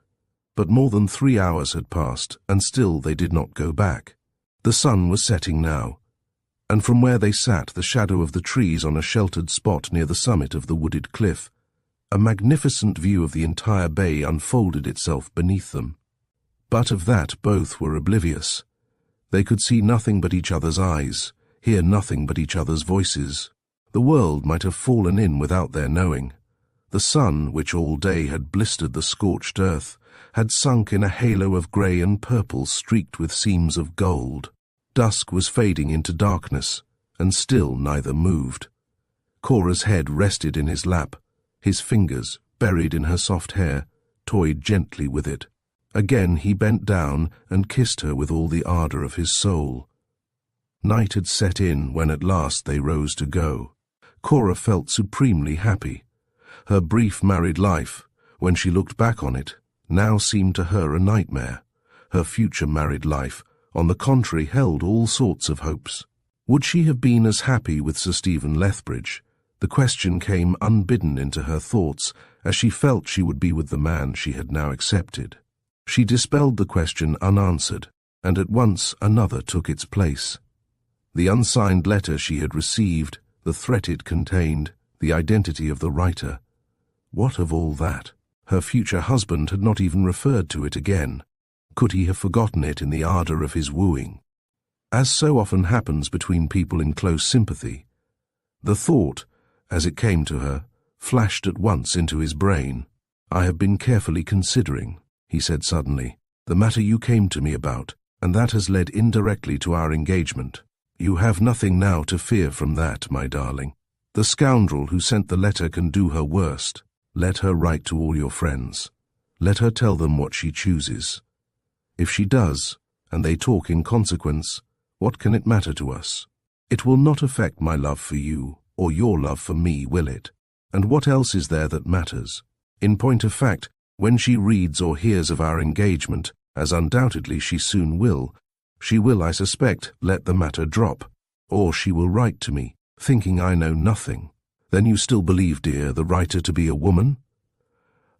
but more than 3 hours had passed, and still they did not go back. The sun was setting now, and from where they sat, the shadow of the trees on a sheltered spot near the summit of the wooded cliff, a magnificent view of the entire bay unfolded itself beneath them. But of that both were oblivious. They could see nothing but each other's eyes, hear nothing but each other's voices. The world might have fallen in without their knowing. The sun, which all day had blistered the scorched earth, had sunk in a halo of grey and purple streaked with seams of gold. Dusk was fading into darkness, and still neither moved. Cora's head rested in his lap. His fingers, buried in her soft hair, toyed gently with it. Again he bent down and kissed her with all the ardour of his soul. Night had set in when at last they rose to go. Cora felt supremely happy. Her brief married life, when she looked back on it, now seemed to her a nightmare. Her future married life, on the contrary, held all sorts of hopes. Would she have been as happy with Sir Stephen Lethbridge? The question came unbidden into her thoughts, as she felt she would be with the man she had now accepted. She dispelled the question unanswered, and at once another took its place. The unsigned letter she had received, the threat it contained, the identity of the writer. What of all that? Her future husband had not even referred to it again. Could he have forgotten it in the ardor of his wooing? As so often happens between people in close sympathy, the thought, as it came to her, flashed at once into his brain. "I have been carefully considering," he said suddenly, "the matter you came to me about, and that has led indirectly to our engagement. You have nothing now to fear from that, my darling. The scoundrel who sent the letter can do her worst. Let her write to all your friends. Let her tell them what she chooses. If she does, and they talk in consequence, what can it matter to us? It will not affect my love for you, or your love for me, will it? And what else is there that matters? In point of fact, when she reads or hears of our engagement, as undoubtedly she soon will, I suspect, let the matter drop, or she will write to me, thinking I know nothing. Then you still believe, dear, the writer to be a woman?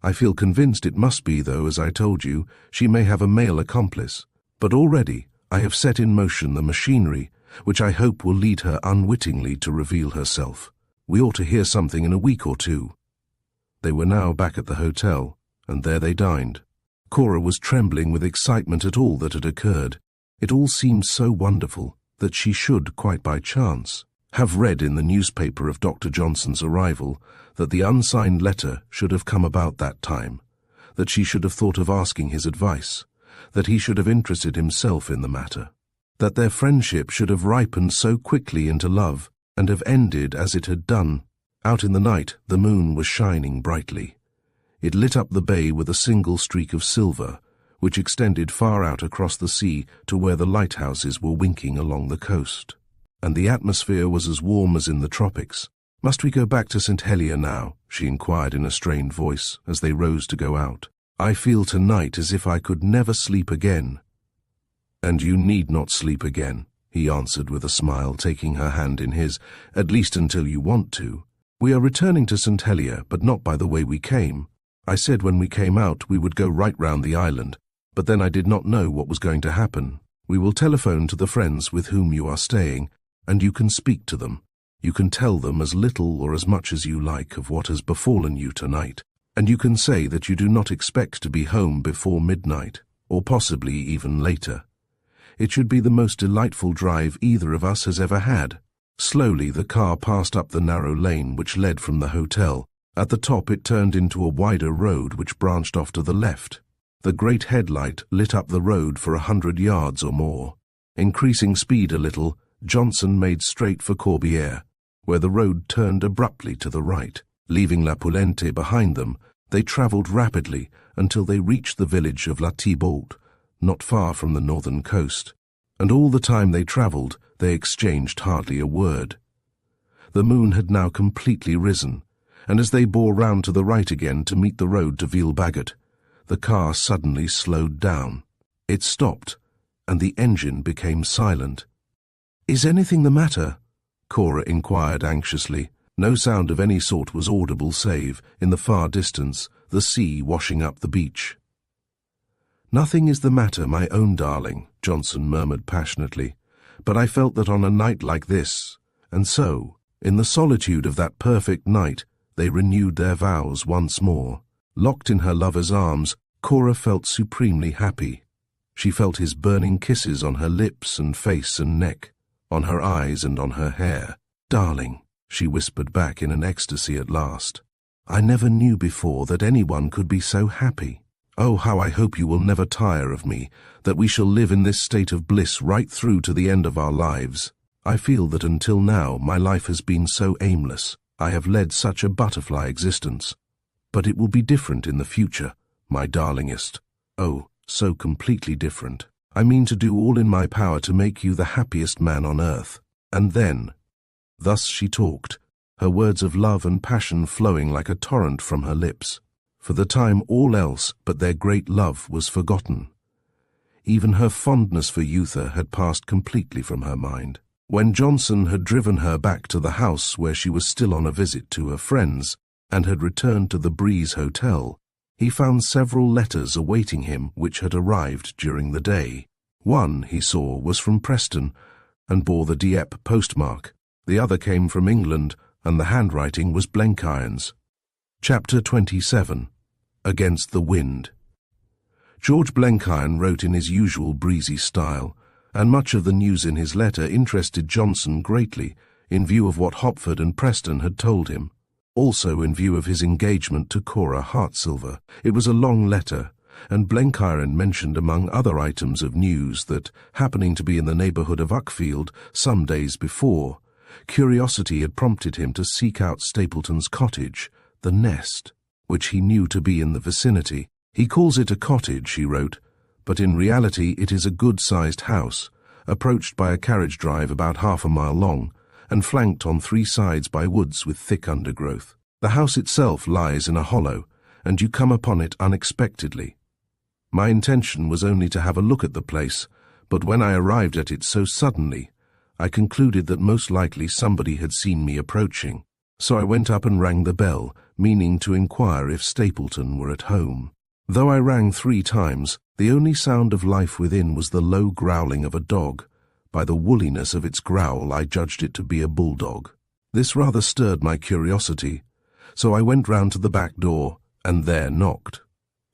I feel convinced it must be, though, as I told you, she may have a male accomplice. But already I have set in motion the machinery, which I hope will lead her unwittingly to reveal herself. We ought to hear something in a week or two." They were now back at the hotel, and there they dined. Cora was trembling with excitement at all that had occurred. It all seemed so wonderful that she should, quite by chance, have read in the newspaper of Dr. Johnson's arrival that the unsigned letter should have come about that time, that she should have thought of asking his advice, that he should have interested himself in the matter, that their friendship should have ripened so quickly into love and have ended as it had done. Out in the night the moon was shining brightly. It lit up the bay with a single streak of silver, which extended far out across the sea to where the lighthouses were winking along the coast. And the atmosphere was as warm as in the tropics. "Must we go back to St. Helier now?" she inquired in a strained voice as they rose to go out. "I feel tonight as if I could never sleep again." "And you need not sleep again," he answered with a smile, taking her hand in his, "at least until you want to. We are returning to St. Helier, but not by the way we came. I said when we came out we would go right round the island, but then I did not know what was going to happen. We will telephone to the friends with whom you are staying, and you can speak to them. You can tell them as little or as much as you like of what has befallen you tonight, and you can say that you do not expect to be home before midnight, or possibly even later. It should be the most delightful drive either of us has ever had." Slowly the car passed up the narrow lane which led from the hotel. At the top it turned into a wider road which branched off to the left. The great headlight lit up the road for 100 yards or more. Increasing speed a little, Johnson made straight for Corbière, where the road turned abruptly to the right. Leaving La Poulente behind them, they travelled rapidly until they reached the village of La Thibault, not far from the northern coast. And all the time they travelled, they exchanged hardly a word. The moon had now completely risen, and as they bore round to the right again to meet the road to Villebagot, the car suddenly slowed down. It stopped, and the engine became silent. "Is anything the matter?" Cora inquired anxiously. No sound of any sort was audible save, in the far distance, the sea washing up the beach. "Nothing is the matter, my own darling," Johnson murmured passionately, "but I felt that on a night like this, and so, in the solitude of that perfect night, they renewed their vows once more." Locked in her lover's arms, Cora felt supremely happy. She felt his burning kisses on her lips and face and neck, on her eyes and on her hair. "Darling," she whispered back in an ecstasy at last, "I never knew before that anyone could be so happy. Oh, how I hope you will never tire of me, that we shall live in this state of bliss right through to the end of our lives. I feel that until now my life has been so aimless. I have led such a butterfly existence. But it will be different in the future, my darlingest. Oh, so completely different. I mean to do all in my power to make you the happiest man on earth. And then—" Thus she talked, her words of love and passion flowing like a torrent from her lips. For the time all else but their great love was forgotten. Even her fondness for Yootha had passed completely from her mind. When Johnson had driven her back to the house where she was still on a visit to her friends, and had returned to the Breeze Hotel, he found several letters awaiting him which had arrived during the day. One, he saw, was from Preston, and bore the Dieppe postmark. The other came from England, and the handwriting was Blenkiron's. Chapter 27. Against the Wind. George Blenkiron wrote in his usual breezy style, and much of the news in his letter interested Johnson greatly, in view of what Hopford and Preston had told him. Also in view of his engagement to Cora Hartsilver. It was a long letter, and Blenkiron mentioned among other items of news that, happening to be in the neighbourhood of Uckfield some days before, curiosity had prompted him to seek out Stapleton's cottage, the Nest, which he knew to be in the vicinity. He calls it a cottage, he wrote, but in reality it is a good-sized house, approached by a carriage drive about half a mile long, and flanked on 3 sides by woods with thick undergrowth. The house itself lies in a hollow, and you come upon it unexpectedly. My intention was only to have a look at the place, but when I arrived at it so suddenly, I concluded that most likely somebody had seen me approaching. So I went up and rang the bell, meaning to inquire if Stapleton were at home. Though I rang 3 times, the only sound of life within was the low growling of a dog. By the woolliness of its growl, I judged it to be a bulldog. This rather stirred my curiosity, so I went round to the back door, and there knocked.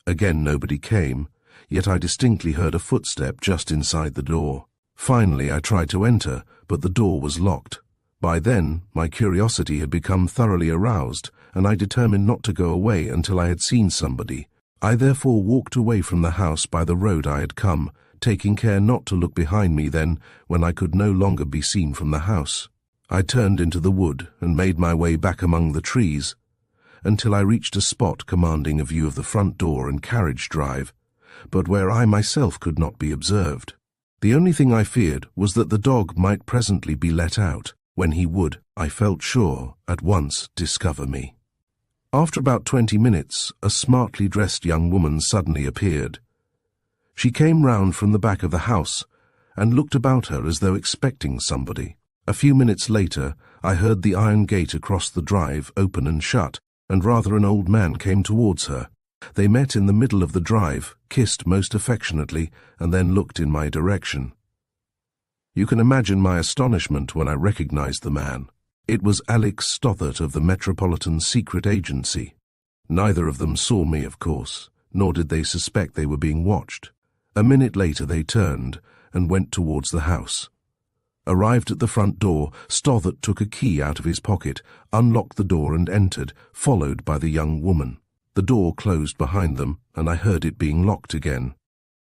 Again nobody came, yet I distinctly heard a footstep just inside the door. Finally I tried to enter, but the door was locked. By then, my curiosity had become thoroughly aroused, and I determined not to go away until I had seen somebody. I therefore walked away from the house by the road I had come, taking care not to look behind me then, when I could no longer be seen from the house. I turned into the wood and made my way back among the trees, until I reached a spot commanding a view of the front door and carriage drive, but where I myself could not be observed. The only thing I feared was that the dog might presently be let out, when he would, I felt sure, at once discover me. After about 20 minutes, a smartly dressed young woman suddenly appeared. She came round from the back of the house, and looked about her as though expecting somebody. A few minutes later, I heard the iron gate across the drive open and shut, and rather an old man came towards her. They met in the middle of the drive, kissed most affectionately, and then looked in my direction. You can imagine my astonishment when I recognized the man. It was Alex Stothert of the Metropolitan Secret Agency. Neither of them saw me, of course, nor did they suspect they were being watched. A minute later they turned and went towards the house. Arrived at the front door, Stothert took a key out of his pocket, unlocked the door and entered, followed by the young woman. The door closed behind them, and I heard it being locked again.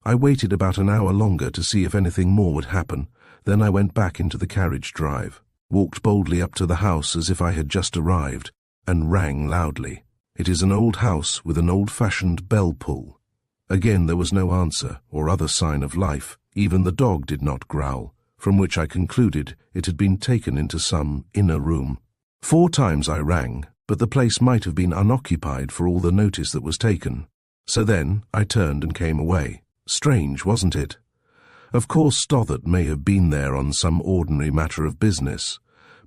I waited about an hour longer to see if anything more would happen. Then I went back into the carriage drive, walked boldly up to the house as if I had just arrived, and rang loudly. It is an old house with an old-fashioned bell pull. Again there was no answer or other sign of life. Even the dog did not growl, from which I concluded it had been taken into some inner room. 4 times I rang, but the place might have been unoccupied for all the notice that was taken. So then I turned and came away. Strange, wasn't it? Of course Stothert may have been there on some ordinary matter of business.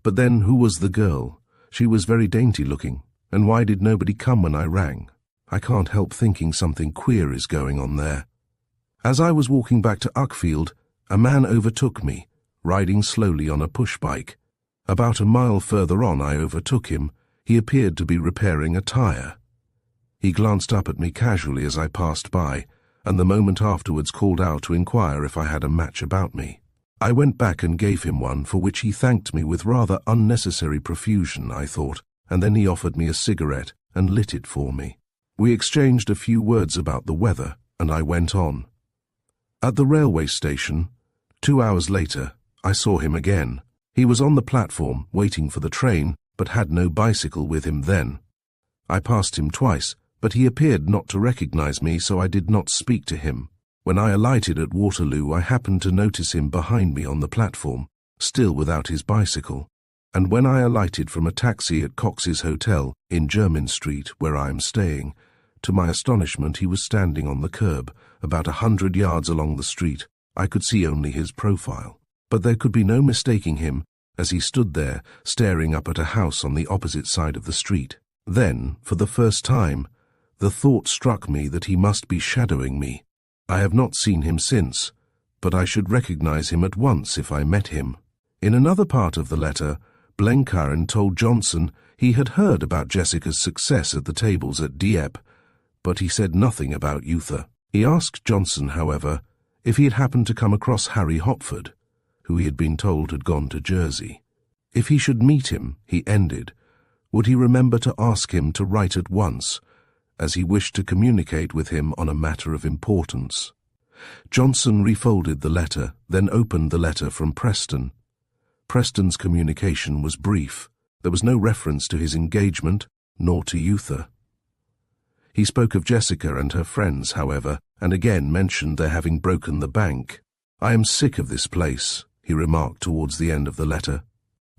But then who was the girl? She was very dainty-looking, and why did nobody come when I rang? I can't help thinking something queer is going on there. As I was walking back to Uckfield, a man overtook me, riding slowly on a push-bike. About a mile further on I overtook him. He appeared to be repairing a tyre. He glanced up at me casually as I passed by, and the moment afterwards called out to inquire if I had a match about me. I went back and gave him one, for which he thanked me with rather unnecessary profusion, I thought, and then he offered me a cigarette and lit it for me. We exchanged a few words about the weather, and I went on. At the railway station, 2 hours later, I saw him again. He was on the platform, waiting for the train, but had no bicycle with him then. I passed him twice, but he appeared not to recognize me, so I did not speak to him. When I alighted at Waterloo, I happened to notice him behind me on the platform, still without his bicycle, and when I alighted from a taxi at Cox's Hotel in Jermyn Street, where I am staying, to my astonishment he was standing on the curb, about 100 yards along the street. I could see only his profile, but there could be no mistaking him, as he stood there, staring up at a house on the opposite side of the street. Then, for the first time, the thought struck me that he must be shadowing me. I have not seen him since, but I should recognize him at once if I met him. In another part of the letter, Blenkiron told Johnson he had heard about Jessica's success at the tables at Dieppe, but he said nothing about Yootha. He asked Johnson, however, if he had happened to come across Harry Hopford, who he had been told had gone to Jersey. If he should meet him, he ended, would he remember to ask him to write at once, as he wished to communicate with him on a matter of importance. Johnson refolded the letter, then opened the letter from Preston. Preston's communication was brief. There was no reference to his engagement, nor to Yootha. He spoke of Jessica and her friends, however, and again mentioned their having broken the bank. "I am sick of this place," he remarked towards the end of the letter.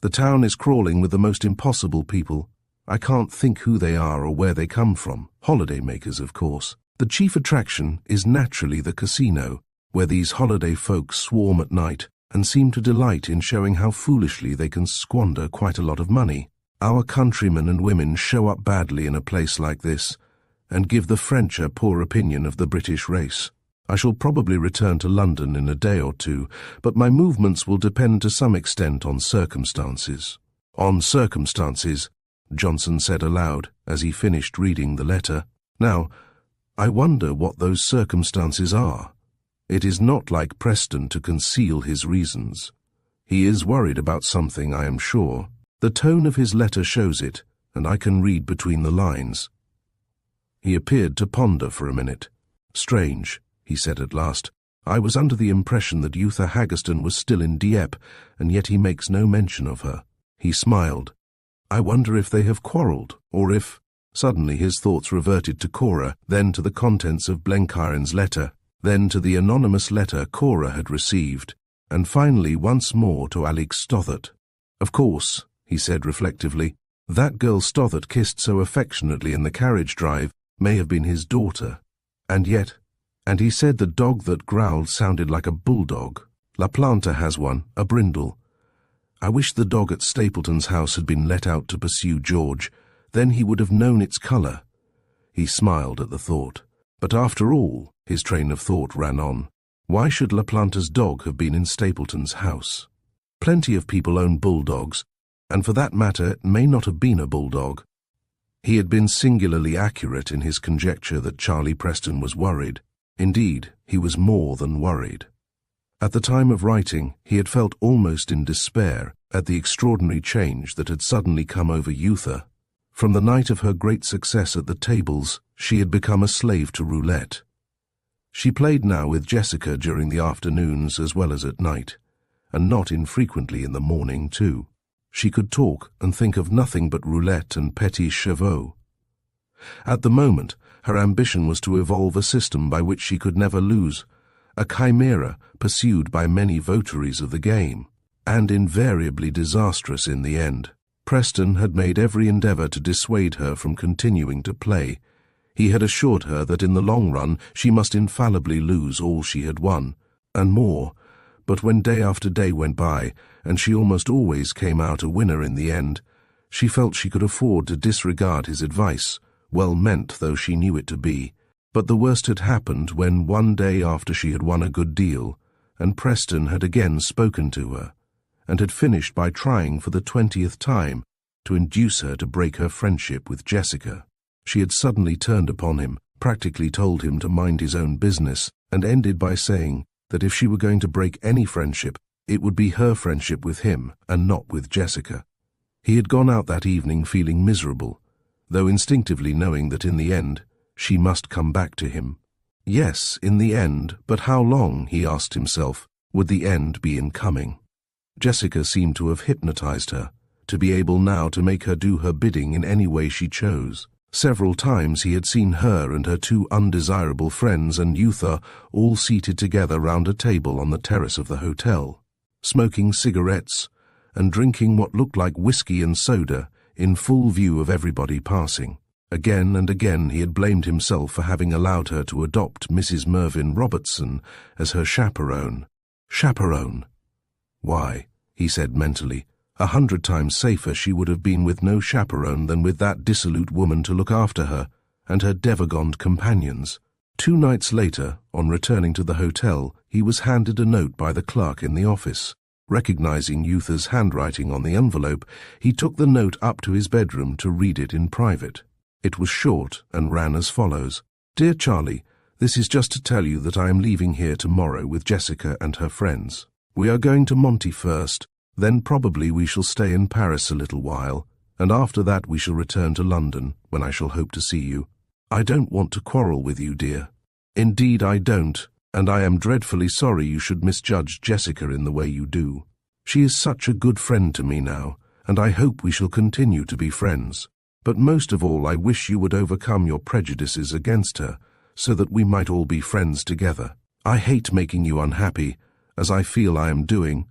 "The town is crawling with the most impossible people. I can't think who they are or where they come from. Holiday makers, of course. The chief attraction is naturally the casino, where these holiday folks swarm at night and seem to delight in showing how foolishly they can squander quite a lot of money. Our countrymen and women show up badly in a place like this, and give the French a poor opinion of the British race. I shall probably return to London in a day or two, but my movements will depend to some extent on circumstances." "On circumstances," Johnson said aloud as he finished reading the letter. "Now, I wonder what those circumstances are. It is not like Preston to conceal his reasons. He is worried about something, I am sure. The tone of his letter shows it, and I can read between the lines." He appeared to ponder for a minute. "Strange," he said at last. "I was under the impression that Yootha Haggerston was still in Dieppe, and yet he makes no mention of her." He smiled. "I wonder if they have quarrelled, or if—" Suddenly his thoughts reverted to Cora, then to the contents of Blenkiron's letter, then to the anonymous letter Cora had received, and finally once more to Alec Stothart. "Of course," he said reflectively, "that girl Stothart kissed so affectionately in the carriage drive may have been his daughter. And yet, and he said the dog that growled sounded like a bulldog. La Planta has one, a brindle. I wish the dog at Stapleton's house had been let out to pursue George. Then he would have known its colour." He smiled at the thought. But after all, his train of thought ran on, why should La Planta's dog have been in Stapleton's house? Plenty of people own bulldogs, and for that matter it may not have been a bulldog. He had been singularly accurate in his conjecture that Charlie Preston was worried. Indeed, he was more than worried. At the time of writing, he had felt almost in despair at the extraordinary change that had suddenly come over Yootha. From the night of her great success at the tables, she had become a slave to roulette. She played now with Jessica during the afternoons as well as at night, and not infrequently in the morning too. She could talk and think of nothing but roulette and petits chevaux. At the moment, her ambition was to evolve a system by which she could never lose, a chimera pursued by many votaries of the game, and invariably disastrous in the end. Preston had made every endeavour to dissuade her from continuing to play. He had assured her that in the long run she must infallibly lose all she had won, and more, but when day after day went by, and she almost always came out a winner in the end, she felt she could afford to disregard his advice, well meant though she knew it to be. But the worst had happened when one day after she had won a good deal, and Preston had again spoken to her, and had finished by trying for the 20th time to induce her to break her friendship with Jessica. She had suddenly turned upon him, practically told him to mind his own business, and ended by saying that if she were going to break any friendship, it would be her friendship with him and not with Jessica. He had gone out that evening feeling miserable, though instinctively knowing that in the end she must come back to him. Yes, in the end, but how long, he asked himself, would the end be in coming? Jessica seemed to have hypnotized her, to be able now to make her do her bidding in any way she chose. Several times he had seen her and her two undesirable friends and Yootha all seated together round a table on the terrace of the hotel, smoking cigarettes and drinking what looked like whiskey and soda in full view of everybody passing. Again and again he had blamed himself for having allowed her to adopt Mrs. Mervyn Robertson as her chaperone. Chaperone! Why, he said mentally, 100 times safer she would have been with no chaperone than with that dissolute woman to look after her, and her Devagond companions. 2 nights later, on returning to the hotel, he was handed a note by the clerk in the office, Recognizing Yootha's handwriting on the envelope, he took the note up to his bedroom to read it in private. It was short and ran as follows. Dear Charlie, this is just to tell you that I am leaving here tomorrow with Jessica and her friends. We are going to Monty first, then probably we shall stay in Paris a little while, and after that we shall return to London, when I shall hope to see you. I don't want to quarrel with you, dear. Indeed I don't, and I am dreadfully sorry you should misjudge Jessica in the way you do. She is such a good friend to me now, and I hope we shall continue to be friends. But most of all I wish you would overcome your prejudices against her, so that we might all be friends together. I hate making you unhappy, as I feel I am doing,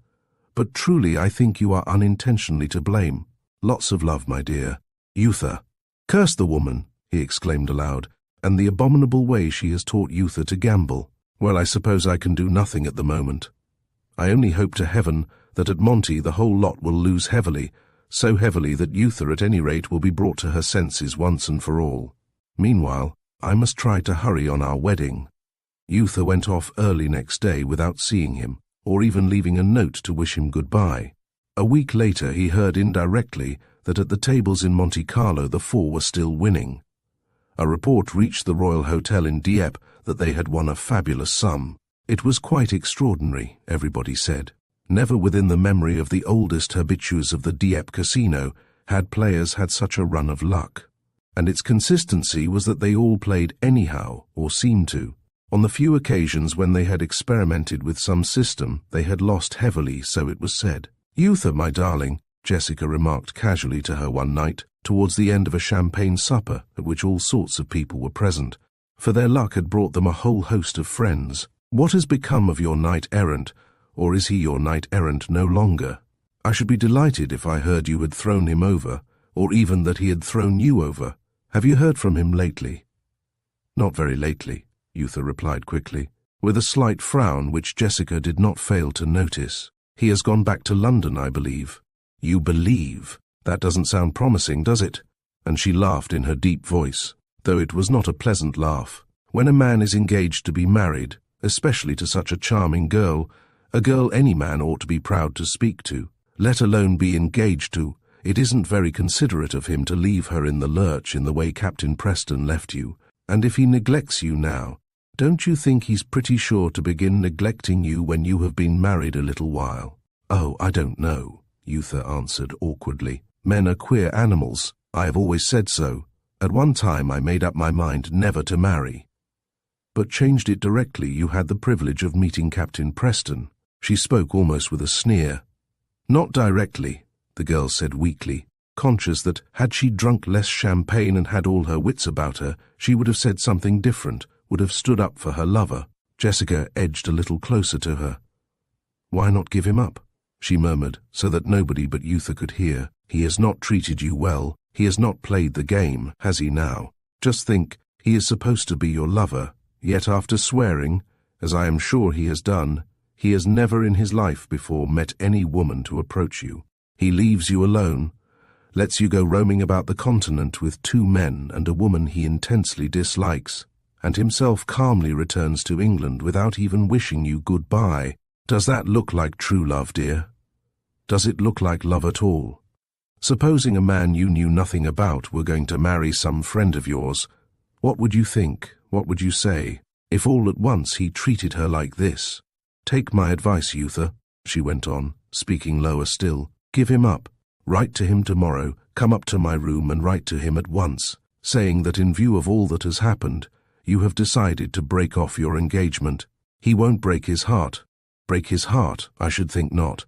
but truly I think you are unintentionally to blame. Lots of love, my dear. Yootha. Curse the woman, he exclaimed aloud, and the abominable way she has taught Yootha to gamble. Well, I suppose I can do nothing at the moment. I only hope to heaven that at Monty the whole lot will lose heavily, so heavily that Yootha at any rate will be brought to her senses once and for all. Meanwhile, I must try to hurry on our wedding. Yootha went off early next day without seeing him, or even leaving a note to wish him goodbye. A week later he heard indirectly that at the tables in Monte Carlo the four were still winning. A report reached the Royal Hotel in Dieppe that they had won a fabulous sum. It was quite extraordinary, everybody said. Never within the memory of the oldest habitués of the Dieppe Casino had players had such a run of luck. And its consistency was that they all played anyhow, or seemed to. On the few occasions when they had experimented with some system, they had lost heavily, so it was said. Yootha, my darling, Jessica remarked casually to her one night, towards the end of a champagne supper at which all sorts of people were present, for their luck had brought them a whole host of friends. What has become of your knight-errant, or is he your knight-errant no longer? I should be delighted if I heard you had thrown him over, or even that he had thrown you over. Have you heard from him lately? Not very lately, Yootha replied quickly, with a slight frown which Jessica did not fail to notice. He has gone back to London, I believe. You believe? That doesn't sound promising, does it? And she laughed in her deep voice, though it was not a pleasant laugh. When a man is engaged to be married, especially to such a charming girl, a girl any man ought to be proud to speak to, let alone be engaged to, it isn't very considerate of him to leave her in the lurch in the way Captain Preston left you, and if he neglects you now, don't you think he's pretty sure to begin neglecting you when you have been married a little while? Oh, I don't know, Yootha answered awkwardly. Men are queer animals. I have always said so. At one time I made up my mind never to marry. But changed it directly you had the privilege of meeting Captain Preston. She spoke almost with a sneer. Not directly, the girl said weakly, conscious that had she drunk less champagne and had all her wits about her, she would have said something different, would have stood up for her lover. Jessica edged a little closer to her. Why not give him up? She murmured, so that nobody but Yootha could hear. He has not treated you well. He has not played the game, has he now? Just think, he is supposed to be your lover, yet after swearing, as I am sure he has done, he has never in his life before met any woman to approach you. He leaves you alone, lets you go roaming about the continent with two men and a woman he intensely dislikes, and himself calmly returns to England without even wishing you goodbye. Does that look like true love, dear? Does it look like love at all? Supposing a man you knew nothing about were going to marry some friend of yours, what would you think, what would you say, if all at once he treated her like this? Take my advice, Yootha, she went on, speaking lower still. Give him up. Write to him tomorrow, come up to my room and write to him at once, saying that in view of all that has happened, you have decided to break off your engagement. He won't break his heart. Break his heart, I should think not.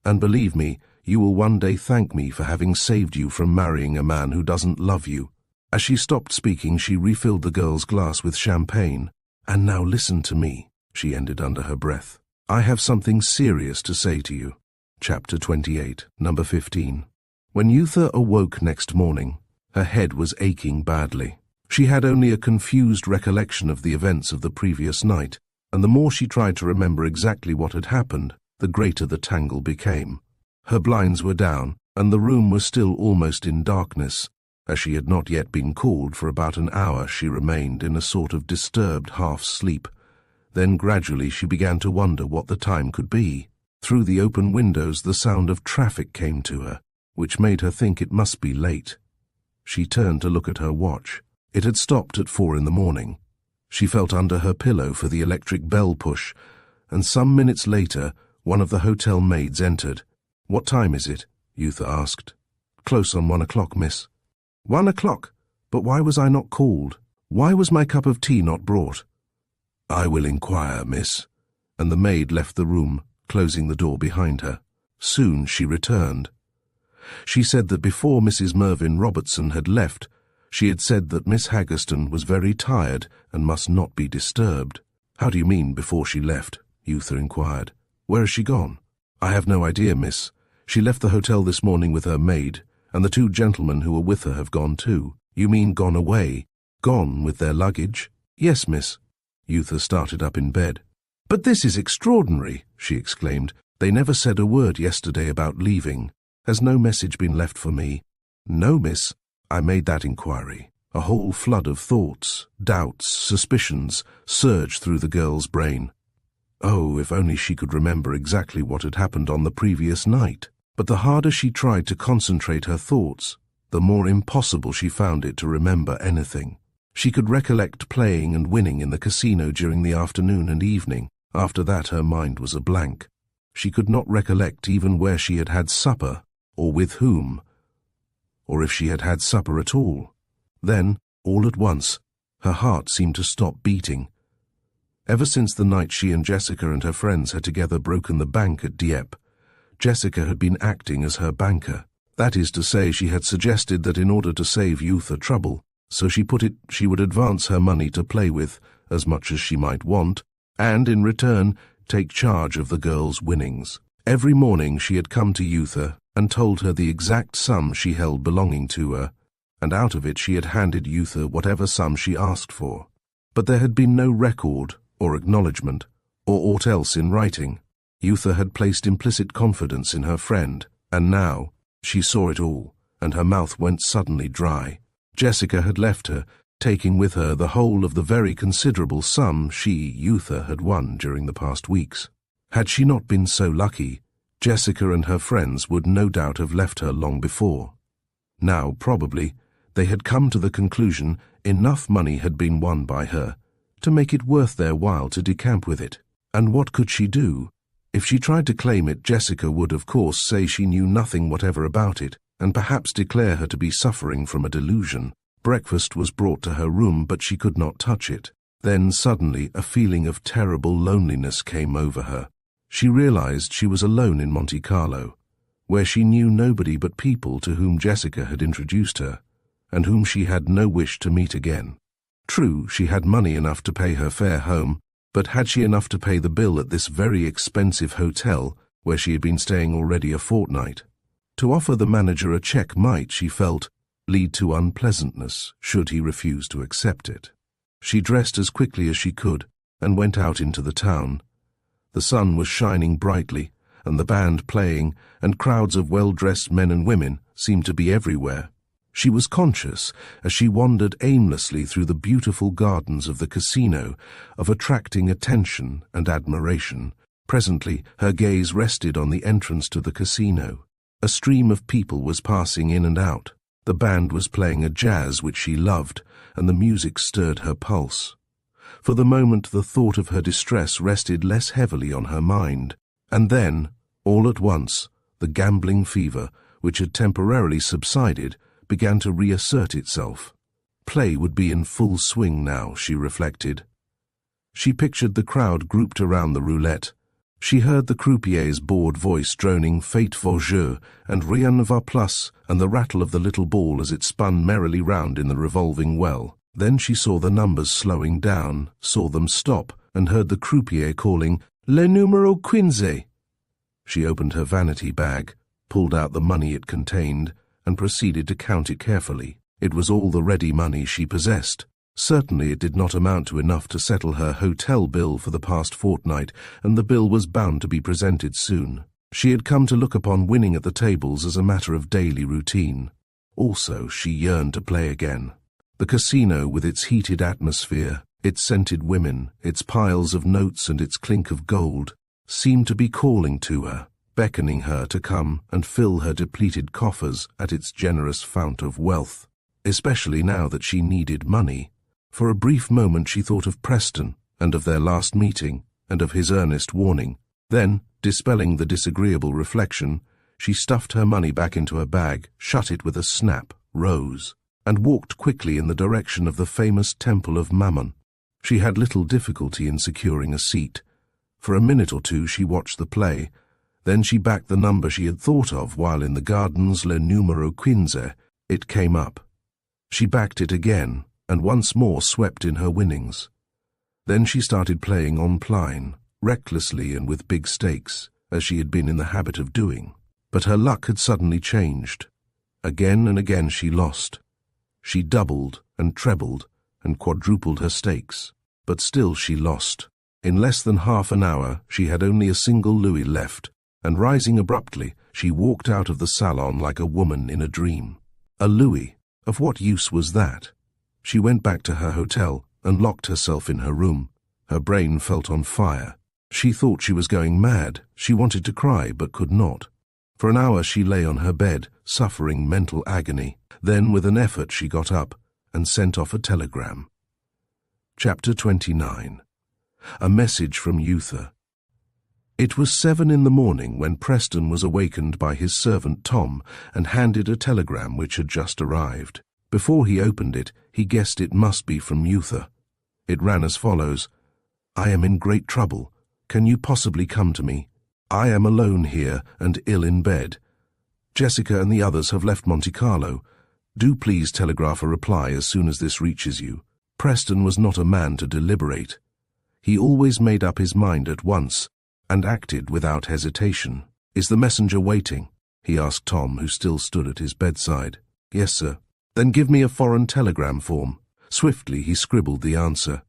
And believe me, you will one day thank me for having saved you from marrying a man who doesn't love you. As she stopped speaking, she refilled the girl's glass with champagne. And now listen to me, she ended under her breath. I have something serious to say to you. Chapter 28, number 15. When Yootha awoke next morning, her head was aching badly. She had only a confused recollection of the events of the previous night, and the more she tried to remember exactly what had happened, the greater the tangle became. Her blinds were down, and the room was still almost in darkness. As she had not yet been called, for about an hour she remained in a sort of disturbed half-sleep. Then gradually she began to wonder what the time could be. Through the open windows the sound of traffic came to her, which made her think it must be late. She turned to look at her watch. It had stopped at 4 in the morning. She felt under her pillow for the electric bell push, and some minutes later one of the hotel maids entered. "What time is it?" Yootha asked. "Close on 1 o'clock, miss." 1 o'clock? But why was I not called? Why was my cup of tea not brought? "I will inquire, miss." And the maid left the room, closing the door behind her. Soon she returned. She said that before Mrs. Mervyn Robertson had left, she had said that Miss Haggerston was very tired and must not be disturbed. "How do you mean, before she left?" Yootha inquired. "Where has she gone?" "I have no idea, miss. She left the hotel this morning with her maid, and the 2 gentlemen who were with her have gone too." "You mean gone away? Gone with their luggage?" "Yes, miss." Yootha started up in bed. "But this is extraordinary," she exclaimed. "They never said a word yesterday about leaving. Has no message been left for me?" "No, miss. I made that inquiry." A whole flood of thoughts, doubts, suspicions surged through the girl's brain. Oh, if only she could remember exactly what had happened on the previous night. But the harder she tried to concentrate her thoughts, the more impossible she found it to remember anything. She could recollect playing and winning in the casino during the afternoon and evening. After that her mind was a blank. She could not recollect even where she had had supper, or with whom, or if she had had supper at all. Then, all at once, her heart seemed to stop beating. Ever since the night she and Jessica and her friends had together broken the bank at Dieppe, Jessica had been acting as her banker. That is to say, she had suggested that in order to save Yootha trouble, so she put it, she would advance her money to play with, as much as she might want, and, in return, take charge of the girl's winnings. Every morning she had come to Yootha and told her the exact sum she held belonging to her, and out of it she had handed Yootha whatever sum she asked for. But there had been no record, or acknowledgement, or aught else in writing. Yootha had placed implicit confidence in her friend, and now she saw it all, and her mouth went suddenly dry. Jessica had left her, taking with her the whole of the very considerable sum she, Yootha, had won during the past weeks. Had she not been so lucky, Jessica and her friends would no doubt have left her long before. Now, probably, they had come to the conclusion enough money had been won by her to make it worth their while to decamp with it. And what could she do? If she tried to claim it, Jessica would, of course, say she knew nothing whatever about it, and perhaps declare her to be suffering from a delusion. Breakfast was brought to her room, but she could not touch it. Then suddenly a feeling of terrible loneliness came over her. She realized she was alone in Monte Carlo, where she knew nobody but people to whom Jessica had introduced her, and whom she had no wish to meet again. True, she had money enough to pay her fare home, but had she enough to pay the bill at this very expensive hotel, where she had been staying already a fortnight? To offer the manager a cheque might, she felt, lead to unpleasantness should he refuse to accept it. She dressed as quickly as she could and went out into the town. The sun was shining brightly, and the band playing, and crowds of well-dressed men and women seemed to be everywhere. She was conscious, as she wandered aimlessly through the beautiful gardens of the casino, of attracting attention and admiration. Presently her gaze rested on the entrance to the casino. A stream of people was passing in and out. The band was playing a jazz which she loved, and the music stirred her pulse. For the moment the thought of her distress rested less heavily on her mind. And then, all at once, the gambling fever, which had temporarily subsided, began to reassert itself. Play would be in full swing now, she reflected. She pictured the crowd grouped around the roulette. She heard the croupier's bored voice droning "Faites vos jeux" and "Rien ne va plus," and the rattle of the little ball as it spun merrily round in the revolving well. Then she saw the numbers slowing down, saw them stop, and heard the croupier calling, "Le numero 15." She opened her vanity bag, pulled out the money it contained, and proceeded to count it carefully. It was all the ready money she possessed. Certainly it did not amount to enough to settle her hotel bill for the past fortnight, and the bill was bound to be presented soon. She had come to look upon winning at the tables as a matter of daily routine. Also, she yearned to play again. The casino, with its heated atmosphere, its scented women, its piles of notes and its clink of gold, seemed to be calling to her, beckoning her to come and fill her depleted coffers at its generous fount of wealth, especially now that she needed money. For a brief moment she thought of Preston, and of their last meeting, and of his earnest warning. Then, dispelling the disagreeable reflection, she stuffed her money back into her bag, shut it with a snap, rose, and walked quickly in the direction of the famous Temple of Mammon. She had little difficulty in securing a seat. For a minute or two she watched the play. Then she backed the number she had thought of while in the gardens le numero 15. It came up. She backed it again, and once more swept in her winnings. Then she started playing en plein, recklessly and with big stakes, as she had been in the habit of doing. But her luck had suddenly changed. Again and again she lost. She doubled and trebled and quadrupled her stakes, but still she lost. In less than half an hour she had only a single louis left, and rising abruptly, she walked out of the salon like a woman in a dream. A louis? Of what use was that? She went back to her hotel and locked herself in her room. Her brain felt on fire. She thought she was going mad. She wanted to cry but could not. For an hour she lay on her bed, suffering mental agony. Then with an effort she got up and sent off a telegram. Chapter 29. A message from Yootha. It was 7 in the morning when Preston was awakened by his servant Tom and handed a telegram which had just arrived. Before he opened it, he guessed it must be from Yootha. It ran as follows: "I am in great trouble. Can you possibly come to me? I am alone here and ill in bed. Jessica and the others have left Monte Carlo. Do please telegraph a reply as soon as this reaches you." Preston was not a man to deliberate. He always made up his mind at once and acted without hesitation. "Is the messenger waiting?" he asked Tom, who still stood at his bedside. "Yes, sir." "Then give me a foreign telegram form." Swiftly he scribbled the answer.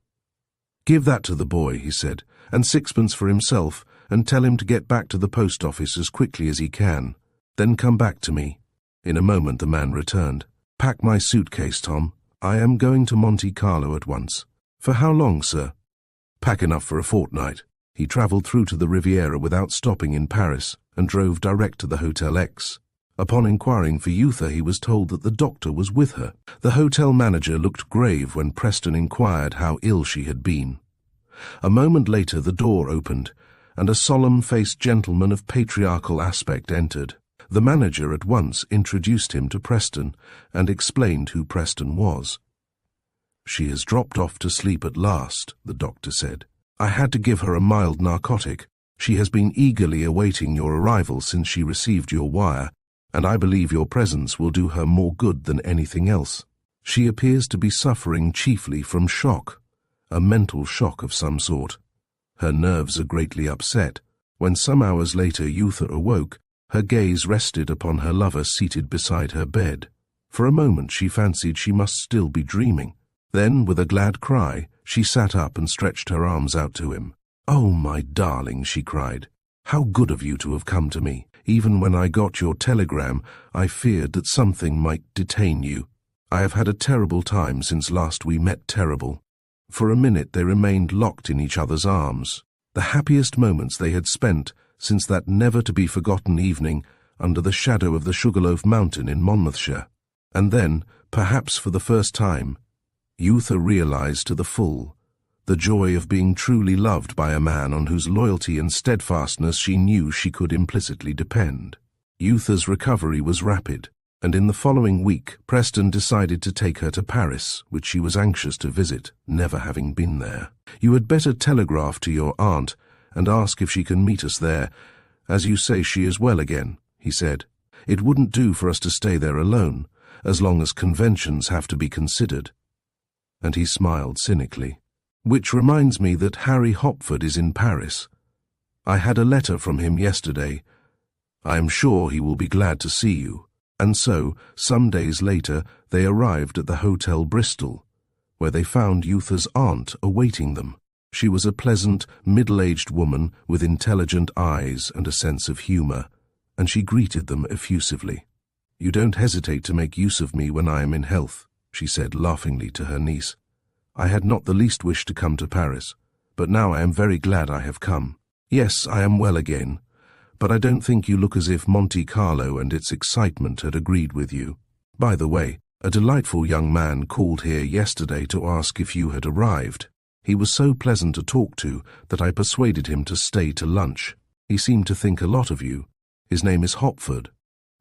"Give that to the boy," he said, "and 6pence for himself, and tell him to get back to the post office as quickly as he can. Then come back to me." In a moment the man returned. "Pack my suitcase, Tom. I am going to Monte Carlo at once." "For how long, sir?" "Pack enough for a fortnight." He travelled through to the Riviera without stopping in Paris and drove direct to the Hotel X. Upon inquiring for Yootha, he was told that the doctor was with her. The hotel manager looked grave when Preston inquired how ill she had been. A moment later the door opened, and a solemn-faced gentleman of patriarchal aspect entered. The manager at once introduced him to Preston and explained who Preston was. "She has dropped off to sleep at last," the doctor said. "I had to give her a mild narcotic. She has been eagerly awaiting your arrival since she received your wire, and I believe your presence will do her more good than anything else. She appears to be suffering chiefly from shock, a mental shock of some sort. Her nerves are greatly upset." When some hours later Yootha awoke, her gaze rested upon her lover seated beside her bed. For a moment she fancied she must still be dreaming. Then, with a glad cry, she sat up and stretched her arms out to him. "Oh, my darling," she cried. "How good of you to have come to me. Even when I got your telegram, I feared that something might detain you. I have had a terrible time since last we met. Terrible." For a minute they remained locked in each other's arms, the happiest moments they had spent since that never-to-be-forgotten evening under the shadow of the Sugarloaf Mountain in Monmouthshire. And then, perhaps for the first time, Yootha realized to the full the joy of being truly loved by a man on whose loyalty and steadfastness she knew she could implicitly depend. Yootha's recovery was rapid, and in the following week Preston decided to take her to Paris, which she was anxious to visit, never having been there. "You had better telegraph to your aunt and ask if she can meet us there. As you say, she is well again," he said. "It wouldn't do for us to stay there alone, as long as conventions have to be considered." And he smiled cynically. "Which reminds me that Harry Hopford is in Paris. I had a letter from him yesterday. I am sure he will be glad to see you." And so, some days later, they arrived at the Hotel Bristol, where they found Yootha's aunt awaiting them. She was a pleasant, middle-aged woman with intelligent eyes and a sense of humour, and she greeted them effusively. "You don't hesitate to make use of me when I am in health," she said laughingly to her niece. "I had not the least wish to come to Paris, but now I am very glad I have come. Yes, I am well again, but I don't think you look as if Monte Carlo and its excitement had agreed with you. By the way, a delightful young man called here yesterday to ask if you had arrived. He was so pleasant to talk to that I persuaded him to stay to lunch. He seemed to think a lot of you. His name is Hopford.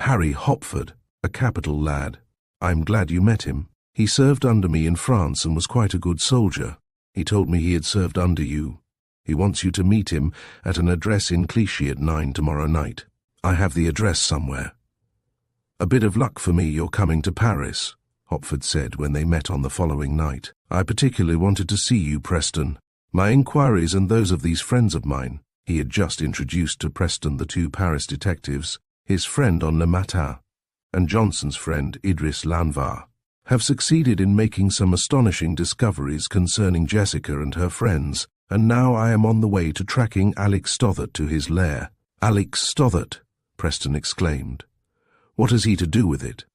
Harry Hopford, a capital lad. I'm glad you met him. He served under me in France and was quite a good soldier. He told me he had served under you. He wants you to meet him at an address in Clichy at 9 tomorrow night. I have the address somewhere. A bit of luck for me you're coming to Paris, Hopford said when they met on the following night. I particularly wanted to see you, Preston. My inquiries and those of these friends of mine, he had just introduced to Preston the 2 Paris detectives, his friend on Le Matin, and Johnson's friend Idris Lanvar, have succeeded in making some astonishing discoveries concerning Jessica and her friends, and now I am on the way to tracking Alex Stothert to his lair. Alex Stothert, Preston exclaimed. What has he to do with it?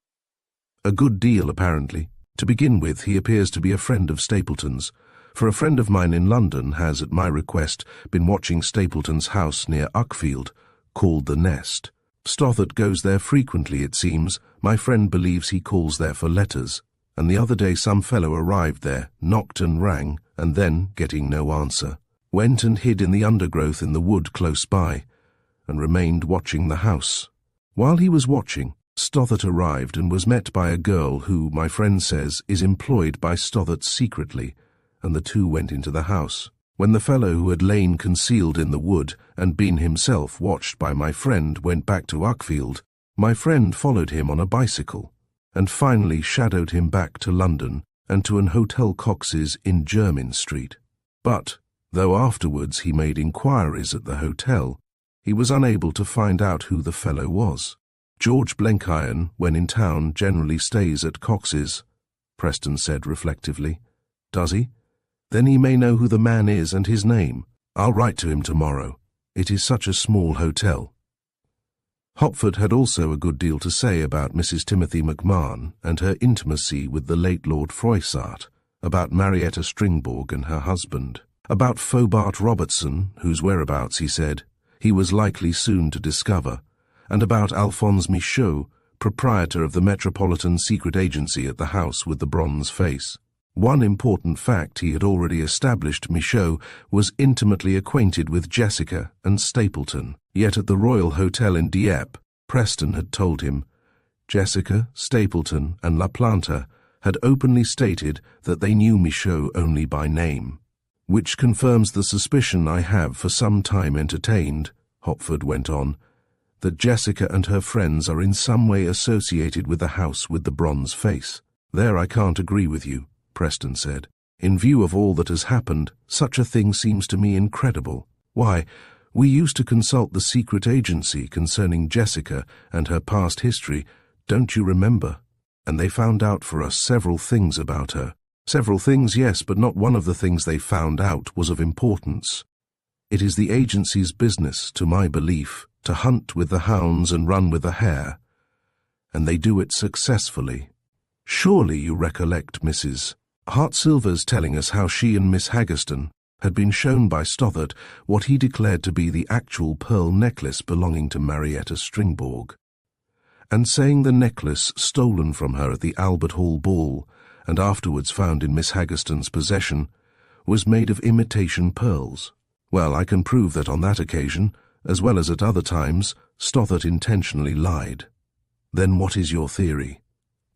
A good deal, apparently. To begin with, he appears to be a friend of Stapleton's, for a friend of mine in London has, at my request, been watching Stapleton's house near Uckfield, called The Nest. Stothert goes there frequently, it seems. My friend believes he calls there for letters, and the other day some fellow arrived there, knocked and rang, and then, getting no answer, went and hid in the undergrowth in the wood close by, and remained watching the house. While he was watching, Stothert arrived and was met by a girl who, my friend says, is employed by Stothert secretly, and the 2 went into the house. When the fellow who had lain concealed in the wood and been himself watched by my friend went back to Uckfield, my friend followed him on a bicycle, and finally shadowed him back to London and to an Hotel Cox's in Jermyn Street. But, though afterwards he made inquiries at the hotel, he was unable to find out who the fellow was. George Blenkiron, when in town, generally stays at Cox's, Preston said reflectively. Does he? Then he may know who the man is and his name. I'll write to him tomorrow. It is such a small hotel. Hopford had also a good deal to say about Mrs. Timothy McMahon and her intimacy with the late Lord Froissart, about Marietta Stringborg and her husband, about Fobart Robertson, whose whereabouts, he said, he was likely soon to discover, and about Alphonse Michaud, proprietor of the Metropolitan Secret Agency at the house with the bronze face. One important fact he had already established: Michaud was intimately acquainted with Jessica and Stapleton, yet at the Royal Hotel in Dieppe, Preston had told him, Jessica, Stapleton, and La Planta had openly stated that they knew Michaud only by name, which confirms the suspicion I have for some time entertained, Hopford went on, that Jessica and her friends are in some way associated with the house with the bronze face. There I can't agree with you, Preston said. In view of all that has happened, such a thing seems to me incredible. Why, we used to consult the secret agency concerning Jessica and her past history, don't you remember? And they found out for us several things about her. Several things, yes, but not one of the things they found out was of importance. It is the agency's business, to my belief, to hunt with the hounds and run with the hare, and they do it successfully. Surely you recollect Mrs. Hartsilver's telling us how she and Miss Haggerston had been shown by Stothert what he declared to be the actual pearl necklace belonging to Marietta Stringborg, and saying the necklace stolen from her at the Albert Hall ball and afterwards found in Miss Haggerston's possession was made of imitation pearls. Well, I can prove that on that occasion, as well as at other times, Stothert intentionally lied. Then what is your theory?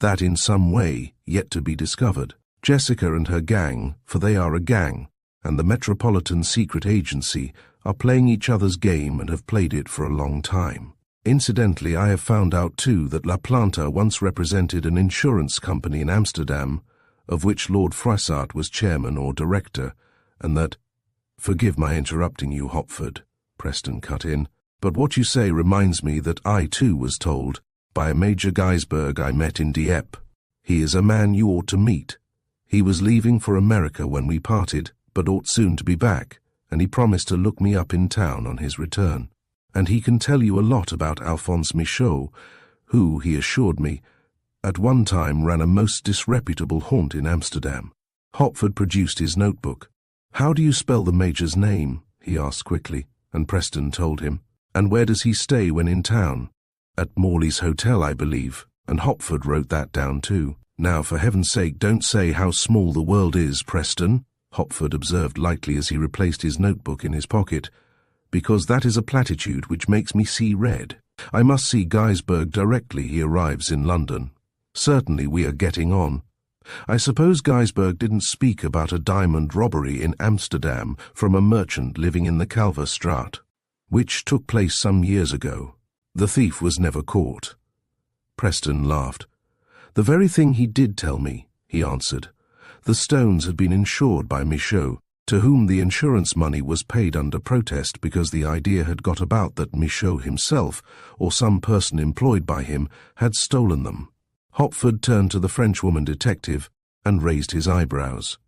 That in some way, yet to be discovered, Jessica and her gang, for they are a gang, and the Metropolitan Secret Agency are playing each other's game and have played it for a long time. Incidentally, I have found out too that La Planta once represented an insurance company in Amsterdam, of which Lord Froissart was chairman or director, and that— Forgive my interrupting you, Hopford, Preston cut in, but what you say reminds me that I too was told by a Major Geisberg I met in Dieppe. He is a man you ought to meet. He was leaving for America when we parted, but ought soon to be back, and he promised to look me up in town on his return. And he can tell you a lot about Alphonse Michaud, who, he assured me, at one time ran a most disreputable haunt in Amsterdam. Hopford produced his notebook. How do you spell the Major's name? He asked quickly. and Preston told him. "And where does he stay when in town?" "At Morley's Hotel, I believe," and Hopford wrote that down too. "Now, for heaven's sake, don't say how small the world is, Preston," Hopford observed lightly as he replaced his notebook in his pocket, "because that is a platitude which makes me see red. I must see Gysberg directly he arrives in London. Certainly we are getting on. I suppose Gysberg didn't speak about a diamond robbery in Amsterdam from a merchant living in the Kalverstraat, which took place some years ago. The thief was never caught." Preston laughed. "The very thing he did tell me," he answered. "The stones had been insured by Michaud, to whom the insurance money was paid under protest because the idea had got about that Michaud himself, or some person employed by him, had stolen them." Hopford turned to the Frenchwoman detective and raised his eyebrows.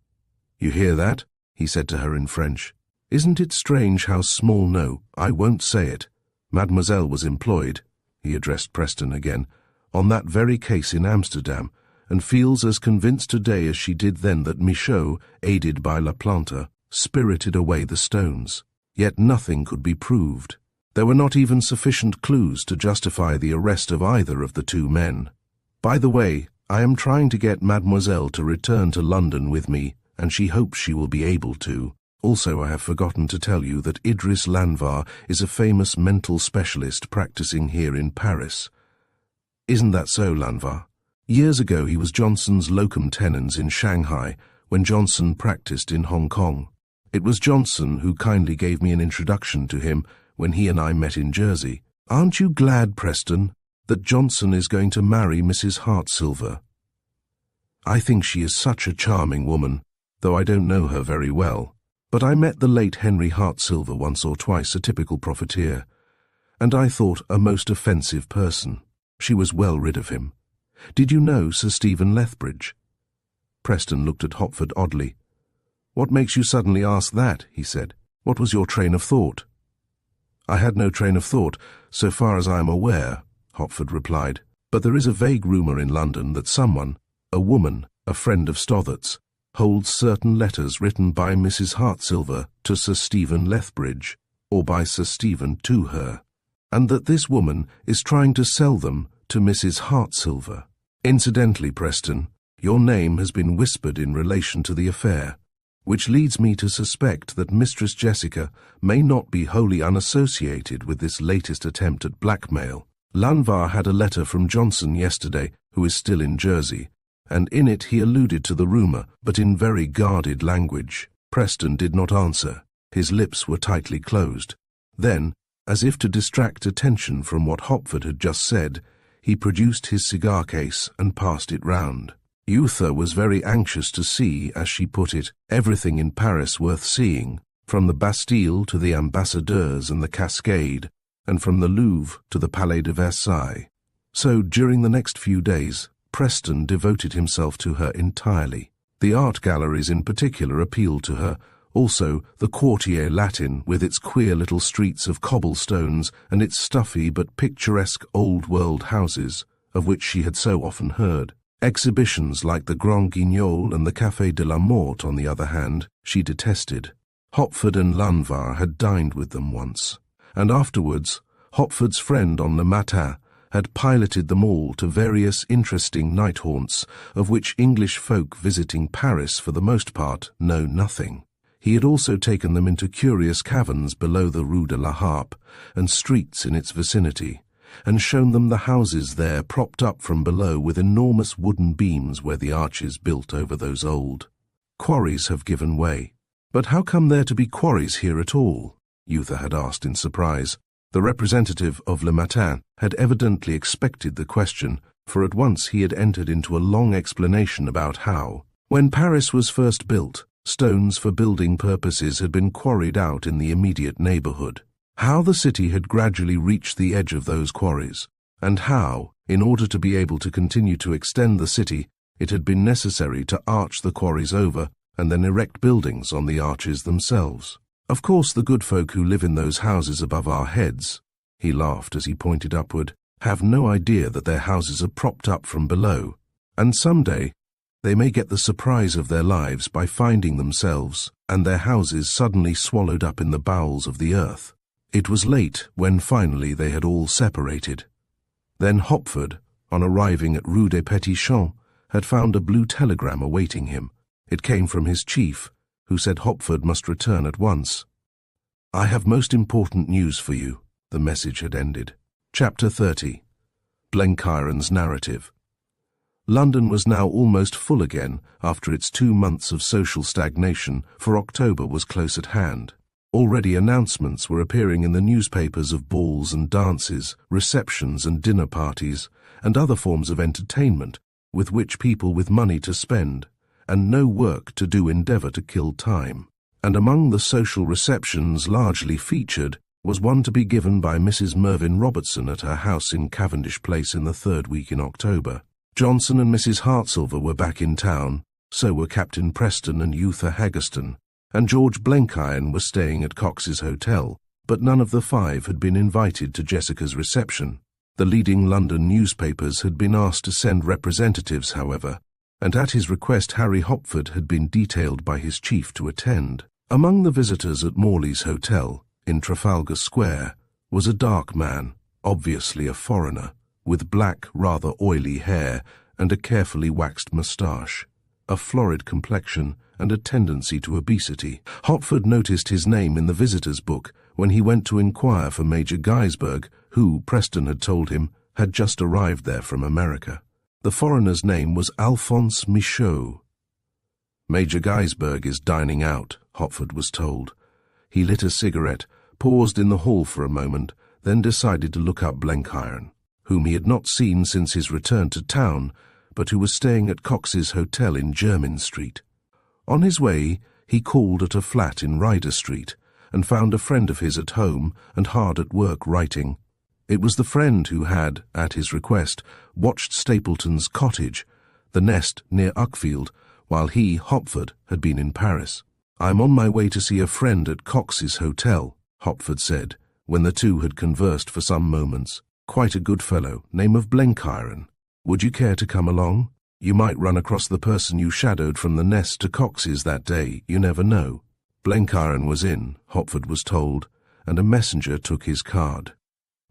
"You hear that?" he said to her in French. "Isn't it strange how small— No, I won't say it. Mademoiselle was employed," he addressed Preston again, "on that very case in Amsterdam, and feels as convinced today as she did then that Michaud, aided by La Planta, spirited away the stones. Yet nothing could be proved. There were not even sufficient clues to justify the arrest of either of the two men. By the way, I am trying to get Mademoiselle to return to London with me, and she hopes she will be able to. Also, I have forgotten to tell you that Idris Lanvar is a famous mental specialist practicing here in Paris. Isn't that so, Lanvar? Years ago he was Johnson's locum tenens in Shanghai when Johnson practiced in Hong Kong. It was Johnson who kindly gave me an introduction to him when he and I met in Jersey. Aren't you glad, Preston, that Johnson is going to marry Mrs. Hartsilver? I think she is such a charming woman, though I don't know her very well. But I met the late Henry Hartsilver once or twice, a typical profiteer, and I thought a most offensive person. She was well rid of him. Did you know Sir Stephen Lethbridge?" Preston looked at Hopford oddly. "What makes you suddenly ask that?" he said. "What was your train of thought?" "I had no train of thought, so far as I am aware," Hopford replied, "but there is a vague rumour in London that someone, a woman, a friend of Stothart's, holds certain letters written by Mrs. Hartsilver to Sir Stephen Lethbridge, or by Sir Stephen to her, and that this woman is trying to sell them to Mrs. Hartsilver. Incidentally, Preston, your name has been whispered in relation to the affair, which leads me to suspect that Mistress Jessica may not be wholly unassociated with this latest attempt at blackmail. Lanvar had a letter from Johnson yesterday, who is still in Jersey, and in it he alluded to the rumour, but in very guarded language. Preston did not answer. His lips were tightly closed. Then, as if to distract attention from what Hopford had just said, he produced his cigar case and passed it round. Yootha was very anxious to see, as she put it, everything in Paris worth seeing, from the Bastille to the Ambassadeurs and the Cascade, and from the Louvre to the Palais de Versailles. So, during the next few days, Preston devoted himself to her entirely. The art galleries in particular appealed to her, also the Quartier Latin with its queer little streets of cobblestones and its stuffy but picturesque old-world houses, of which she had so often heard. Exhibitions like the Grand Guignol and the Café de la Morte, on the other hand, she detested. Hopford and Lanvar had dined with them once, and afterwards Hopford's friend on Le Matin had piloted them all to various interesting night haunts of which English folk visiting Paris for the most part know nothing. He had also taken them into curious caverns below the Rue de la Harpe and streets in its vicinity, and shown them the houses there propped up from below with enormous wooden beams where the arches built over those old quarries have given way. "But how come there to be quarries here at all?" Yootha had asked in surprise. The representative of Le Matin had evidently expected the question, for at once he had entered into a long explanation about how, when Paris was first built, stones for building purposes had been quarried out in the immediate neighbourhood, how the city had gradually reached the edge of those quarries, and how, in order to be able to continue to extend the city, it had been necessary to arch the quarries over and then erect buildings on the arches themselves. Of course the good folk who live in those houses above our heads, he laughed as he pointed upward, have no idea that their houses are propped up from below, and some day they may get the surprise of their lives by finding themselves and their houses suddenly swallowed up in the bowels of the earth. It was late when finally they had all separated. Then Hopford, on arriving at Rue des Petits Champs, had found a blue telegram awaiting him. It came from his chief, who said Hopford must return at once. "I have most important news for you," the message had ended. Chapter 30. Blenkiron's Narrative. London was now almost full again after its 2 months of social stagnation, for October was close at hand. Already announcements were appearing in the newspapers of balls and dances, receptions and dinner parties, and other forms of entertainment with which people with money to spend and no work to do endeavour to kill time. And among the social receptions largely featured was one to be given by Mrs. Mervyn Robertson at her house in Cavendish Place in the 3rd week in October. Johnson and Mrs. Hartsilver were back in town, so were Captain Preston and Yootha Haggerston, and George Blenkiron was staying at Cox's Hotel, but none of the 5 had been invited to Jessica's reception. The leading London newspapers had been asked to send representatives, however, and at his request Harry Hopford had been detailed by his chief to attend. Among the visitors at Morley's Hotel, in Trafalgar Square, was a dark man, obviously a foreigner, with black, rather oily hair and a carefully waxed moustache, a florid complexion and a tendency to obesity. Hopford noticed his name in the visitors' book when he went to inquire for Major Geisberg, who, Preston had told him, had just arrived there from America. The foreigner's name was Alphonse Michaud. "Major Geisberg is dining out," Hopford was told. He lit a cigarette, paused in the hall for a moment, then decided to look up Blenkiron, whom he had not seen since his return to town, but who was staying at Cox's Hotel in Jermyn Street. On his way, he called at a flat in Ryder Street and found a friend of his at home and hard at work writing. It was the friend who had, at his request, watched Stapleton's cottage, the Nest near Uckfield, while he, Hopford, had been in Paris. "I'm on my way to see a friend at Cox's Hotel," Hopford said, when the two had conversed for some moments. "Quite a good fellow, name of Blenkiron. Would you care to come along? You might run across the person you shadowed from the Nest to Cox's that day, you never know." Blenkiron was in, Hopford was told, and a messenger took his card.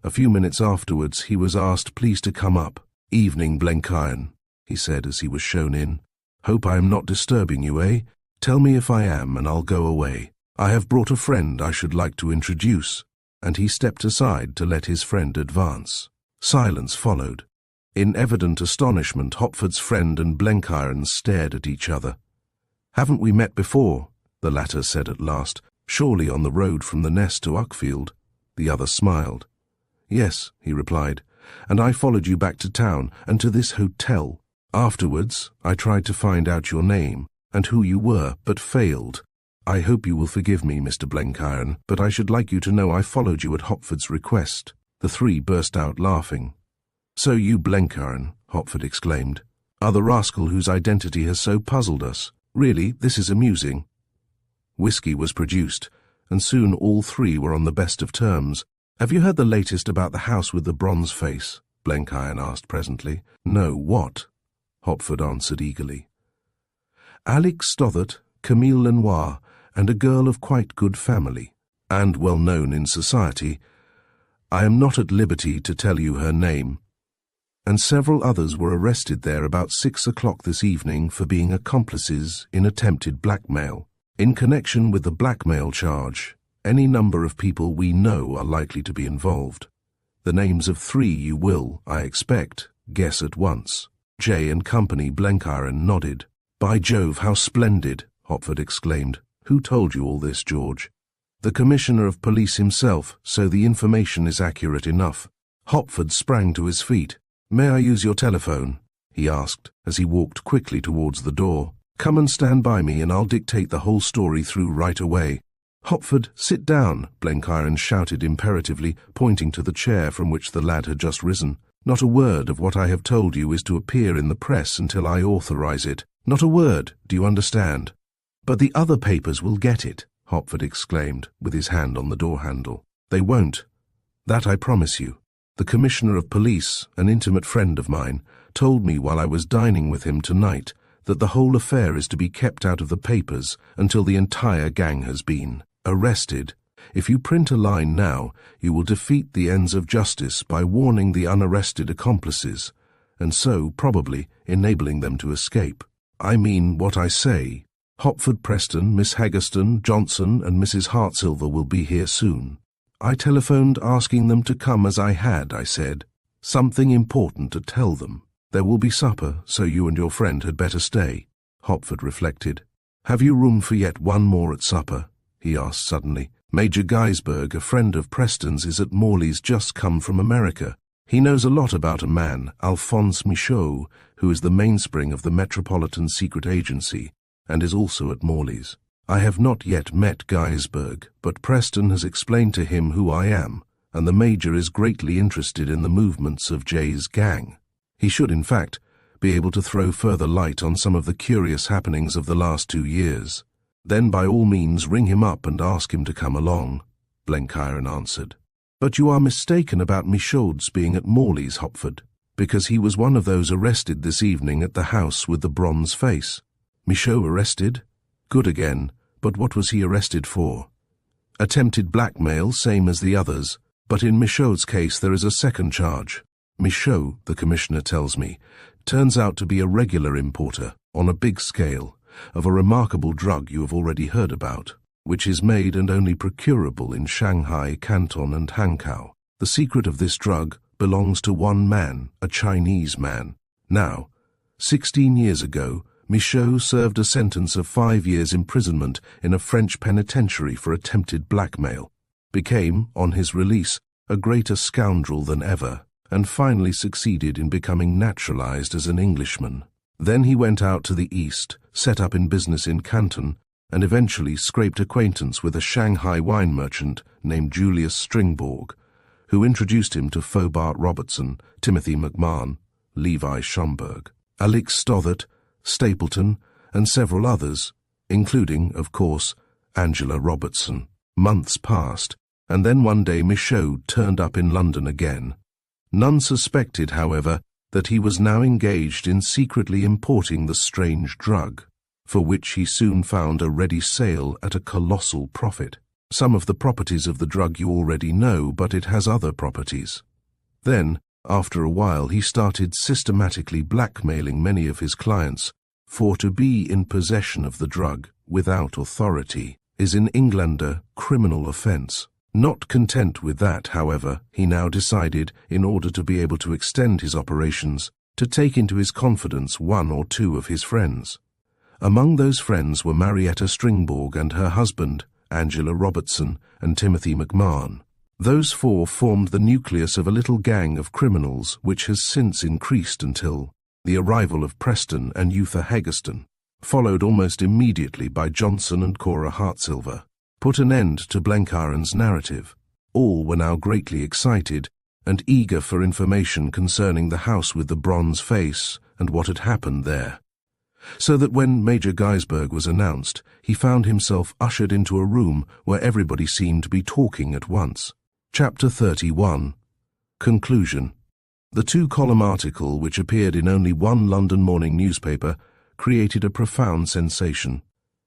A few minutes afterwards he was asked please to come up. "Evening, Blenkiron," he said as he was shown in. "Hope I am not disturbing you, eh? Tell me if I am, and I'll go away. I have brought a friend I should like to introduce." And he stepped aside to let his friend advance. Silence followed. In evident astonishment, Hopford's friend and Blenkiron stared at each other. "Haven't we met before?" the latter said at last. "Surely on the road from the Nest to Uckfield." The other smiled. "Yes," he replied, "and I followed you back to town and to this hotel. Afterwards, I tried to find out your name and who you were, but failed. I hope you will forgive me, Mr. Blenkiron, but I should like you to know I followed you at Hopford's request." The 3 burst out laughing. "So you, Blenkiron," Hopford exclaimed, "are the rascal whose identity has so puzzled us. Really, this is amusing." Whiskey was produced, and soon all 3 were on the best of terms. "Have you heard the latest about the house with the bronze face?" Blenkiron asked presently. "No, what?" Hopford answered eagerly. "Alix Stothert, Camille Lenoir, and a girl of quite good family, and well known in society. I am not at liberty to tell you her name. And several others were arrested there about 6 o'clock this evening for being accomplices in attempted blackmail. In connection with the blackmail charge, any number of people we know are likely to be involved. The names of 3 you will, I expect, guess at once." J and Company Blenkiron nodded. "By Jove, how splendid!" Hopford exclaimed. "Who told you all this, George?" "The Commissioner of Police himself, so the information is accurate enough." Hopford sprang to his feet. "May I use your telephone?" he asked, as he walked quickly towards the door. "Come and stand by me and I'll dictate the whole story through right away." "Hopford, sit down," Blenkiron shouted imperatively, pointing to the chair from which the lad had just risen. "Not a word of what I have told you is to appear in the press until I authorize it. Not a word, do you understand?" "But the other papers will get it," Hopford exclaimed, with his hand on the door handle. "They won't. That I promise you. The Commissioner of Police, an intimate friend of mine, told me while I was dining with him tonight that the whole affair is to be kept out of the papers until the entire gang has been arrested. If you print a line now, you will defeat the ends of justice by warning the unarrested accomplices, and so, probably, enabling them to escape. I mean what I say. Hopford, Preston, Miss Haggerston, Johnson, and Mrs. Hartsilver will be here soon. I telephoned asking them to come as I had, I said. Something important to tell them. There will be supper, so you and your friend had better stay. Hopford reflected. Have you room for yet one more at supper? He asked suddenly. Major Geisberg, a friend of Preston's, is at Morley's just come from America. He knows a lot about a man, Alphonse Michaud, who is the mainspring of the Metropolitan Secret Agency, and is also at Morley's. I have not yet met Geisberg, but Preston has explained to him who I am, and the Major is greatly interested in the movements of Jay's gang. He should, in fact, be able to throw further light on some of the curious happenings of the last 2 years. Then by all means ring him up and ask him to come along, Blenkiron answered. But you are mistaken about Michaud's being at Morley's, Hopford, because he was one of those arrested this evening at the house with the bronze face. Michaud arrested? Good again, but what was he arrested for? Attempted blackmail, same as the others, but in Michaud's case there is a second charge. Michaud, the commissioner tells me, turns out to be a regular importer, on a big scale, of a remarkable drug you have already heard about, which is made and only procurable in Shanghai, Canton, and Hankow. The secret of this drug belongs to one man, a Chinese man. Now, 16 years ago, Michaud served a sentence of 5 years imprisonment in a French penitentiary for attempted blackmail, became, on his release, a greater scoundrel than ever, and finally succeeded in becoming naturalized as an Englishman. Then he went out to the east, set up in business in Canton, and eventually scraped acquaintance with a Shanghai wine merchant named Julius Stringborg, who introduced him to Fobart Robertson, Timothy McMahon, Levi Schomburg, Alix Stothert, Stapleton, and several others, including, of course, Angela Robertson. Months passed, and then one day Michaud turned up in London again. None suspected, however, that he was now engaged in secretly importing the strange drug, for which he soon found a ready sale at a colossal profit. Some of the properties of the drug you already know, but it has other properties. Then, after a while, he started systematically blackmailing many of his clients, for to be in possession of the drug without authority is in Englander criminal offence. Not content with that, however, he now decided, in order to be able to extend his operations, to take into his confidence 1 or 2 of his friends. Among those friends were Marietta Stringborg and her husband, Angela Robertson, and Timothy McMahon. Those 4 formed the nucleus of a little gang of criminals which has since increased until the arrival of Preston and Yootha Haggerston, followed almost immediately by Johnson and Cora Hartsilver, put an end to Blenkiron's narrative. All were now greatly excited and eager for information concerning the house with the bronze face and what had happened there. So that when Major Geisberg was announced, he found himself ushered into a room where everybody seemed to be talking at once. Chapter 31. Conclusion. The 2-column article, which appeared in only one London morning newspaper, created a profound sensation.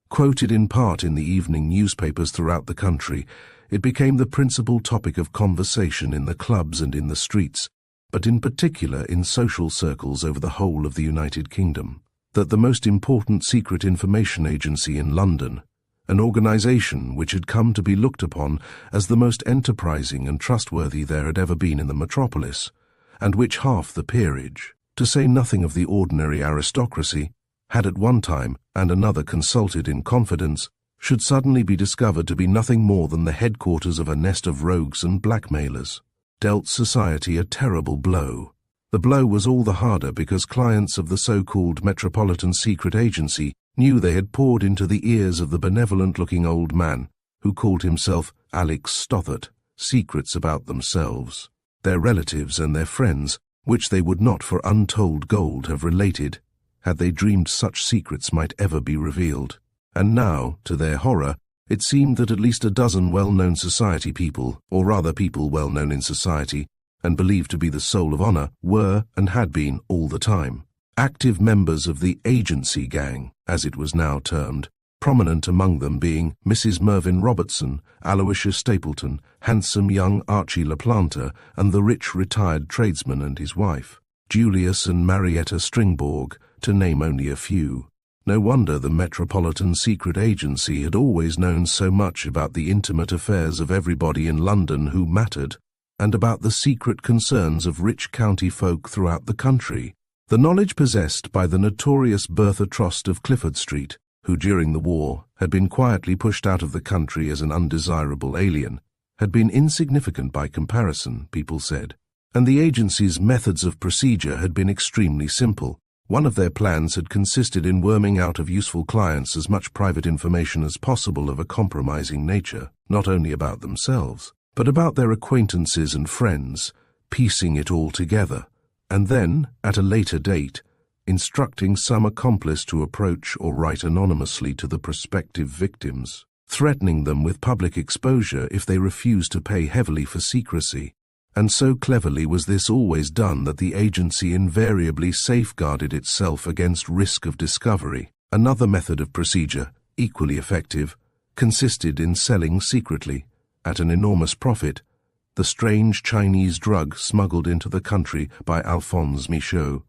Quoted in part in the evening newspapers throughout the country, it became the principal topic of conversation in the clubs and in the streets, but in particular in social circles over the whole of the United Kingdom, that the most important secret information agency in London, an organisation which had come to be looked upon as the most enterprising and trustworthy there had ever been in the metropolis, and which half the peerage, to say nothing of the ordinary aristocracy, had at one time and another consulted in confidence, should suddenly be discovered to be nothing more than the headquarters of a nest of rogues and blackmailers, dealt society a terrible blow. The blow was all the harder because clients of the so-called Metropolitan Secret Agency knew they had poured into the ears of the benevolent-looking old man, who called himself Alix Stothert, secrets about themselves, their relatives and their friends, which they would not for untold gold have related, had they dreamed such secrets might ever be revealed. And now, to their horror, it seemed that at least a dozen well-known society people, or rather people well known in society, and believed to be the soul of honour, were, and had been all the time, active members of the agency gang, as it was now termed, prominent among them being Mrs. Mervyn Robertson, Aloysius Stapleton, handsome young Archie LaPlanta, and the rich retired tradesman and his wife, Julius and Marietta Stringborg, to name only a few. No wonder the Metropolitan Secret Agency had always known so much about the intimate affairs of everybody in London who mattered, and about the secret concerns of rich county folk throughout the country. The knowledge possessed by the notorious Bertha Trost of Clifford Street, who during the war had been quietly pushed out of the country as an undesirable alien, had been insignificant by comparison, people said, and the agency's methods of procedure had been extremely simple. One of their plans had consisted in worming out of useful clients as much private information as possible of a compromising nature, not only about themselves, but about their acquaintances and friends, piecing it all together, and then, at a later date, instructing some accomplice to approach or write anonymously to the prospective victims, threatening them with public exposure if they refused to pay heavily for secrecy. And so cleverly was this always done that the agency invariably safeguarded itself against risk of discovery. Another method of procedure, equally effective, consisted in selling secretly, at an enormous profit, the strange Chinese drug smuggled into the country by Alphonse Michaud,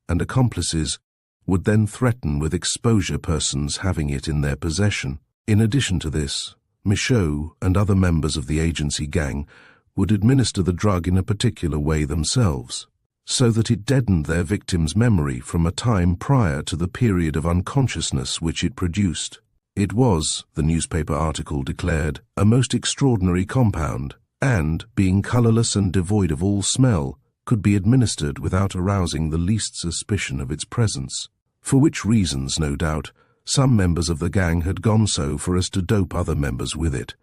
and accomplices would then threaten with exposure persons having it in their possession. In addition to this, Michaud and other members of the agency gang would administer the drug in a particular way themselves, so that it deadened their victim's memory from a time prior to the period of unconsciousness which it produced. It was, the newspaper article declared, a most extraordinary compound, and, being colourless and devoid of all smell, could be administered without arousing the least suspicion of its presence, for which reasons, no doubt, some members of the gang had gone so far as to dope other members with it,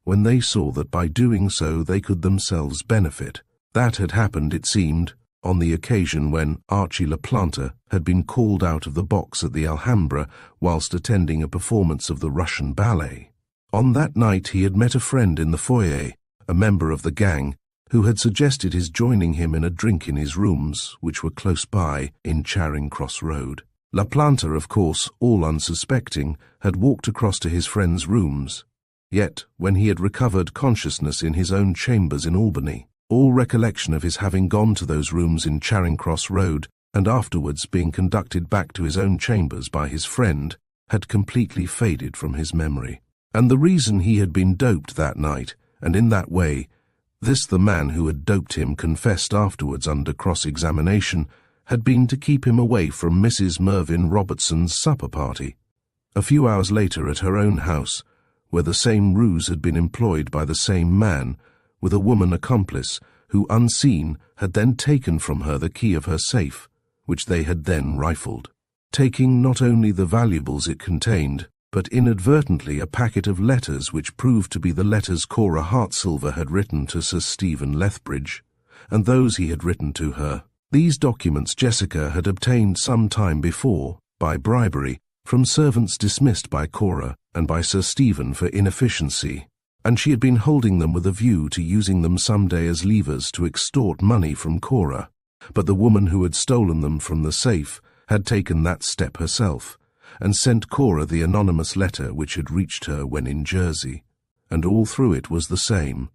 when they saw that by doing so they could themselves benefit. That had happened, it seemed, on the occasion when Archie LaPlanta had been called out of the box at the Alhambra whilst attending a performance of the Russian ballet. On that night he had met a friend in the foyer, a member of the gang, who had suggested his joining him in a drink in his rooms, which were close by in Charing Cross Road. LaPlanta, of course, all unsuspecting, had walked across to his friend's rooms. Yet, when he had recovered consciousness in his own chambers in Albany, all recollection of his having gone to those rooms in Charing Cross Road and afterwards being conducted back to his own chambers by his friend had completely faded from his memory. And the reason he had been doped that night, and in that way, this the man who had doped him confessed afterwards under cross-examination, had been to keep him away from Mrs. Mervyn Robertson's supper party. A few hours later at her own house, where the same ruse had been employed by the same man, with a woman accomplice, who, unseen, had then taken from her the key of her safe, which they had then rifled, taking not only the valuables it contained, but inadvertently a packet of letters which proved to be the letters Cora Hartsilver had written to Sir Stephen Lethbridge, and those he had written to her. These documents Jessica had obtained some time before, by bribery, from servants dismissed by Cora and by Sir Stephen for inefficiency, and she had been holding them with a view to using them some day as levers to extort money from Cora. But the woman who had stolen them from the safe had taken that step herself, and sent Cora the anonymous letter which had reached her when in Jersey, and all through it was the same: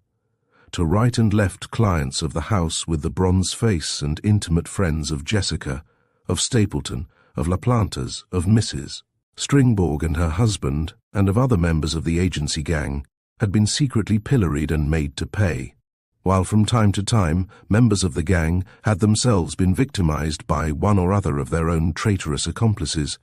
to right and left clients of the house with the bronze face and intimate friends of Jessica, of Stapleton, of LaPlanta's, of Mrs. Stringborg and her husband, and of other members of the agency gang, had been secretly pilloried and made to pay, while from time to time members of the gang had themselves been victimized by one or other of their own traitorous accomplices,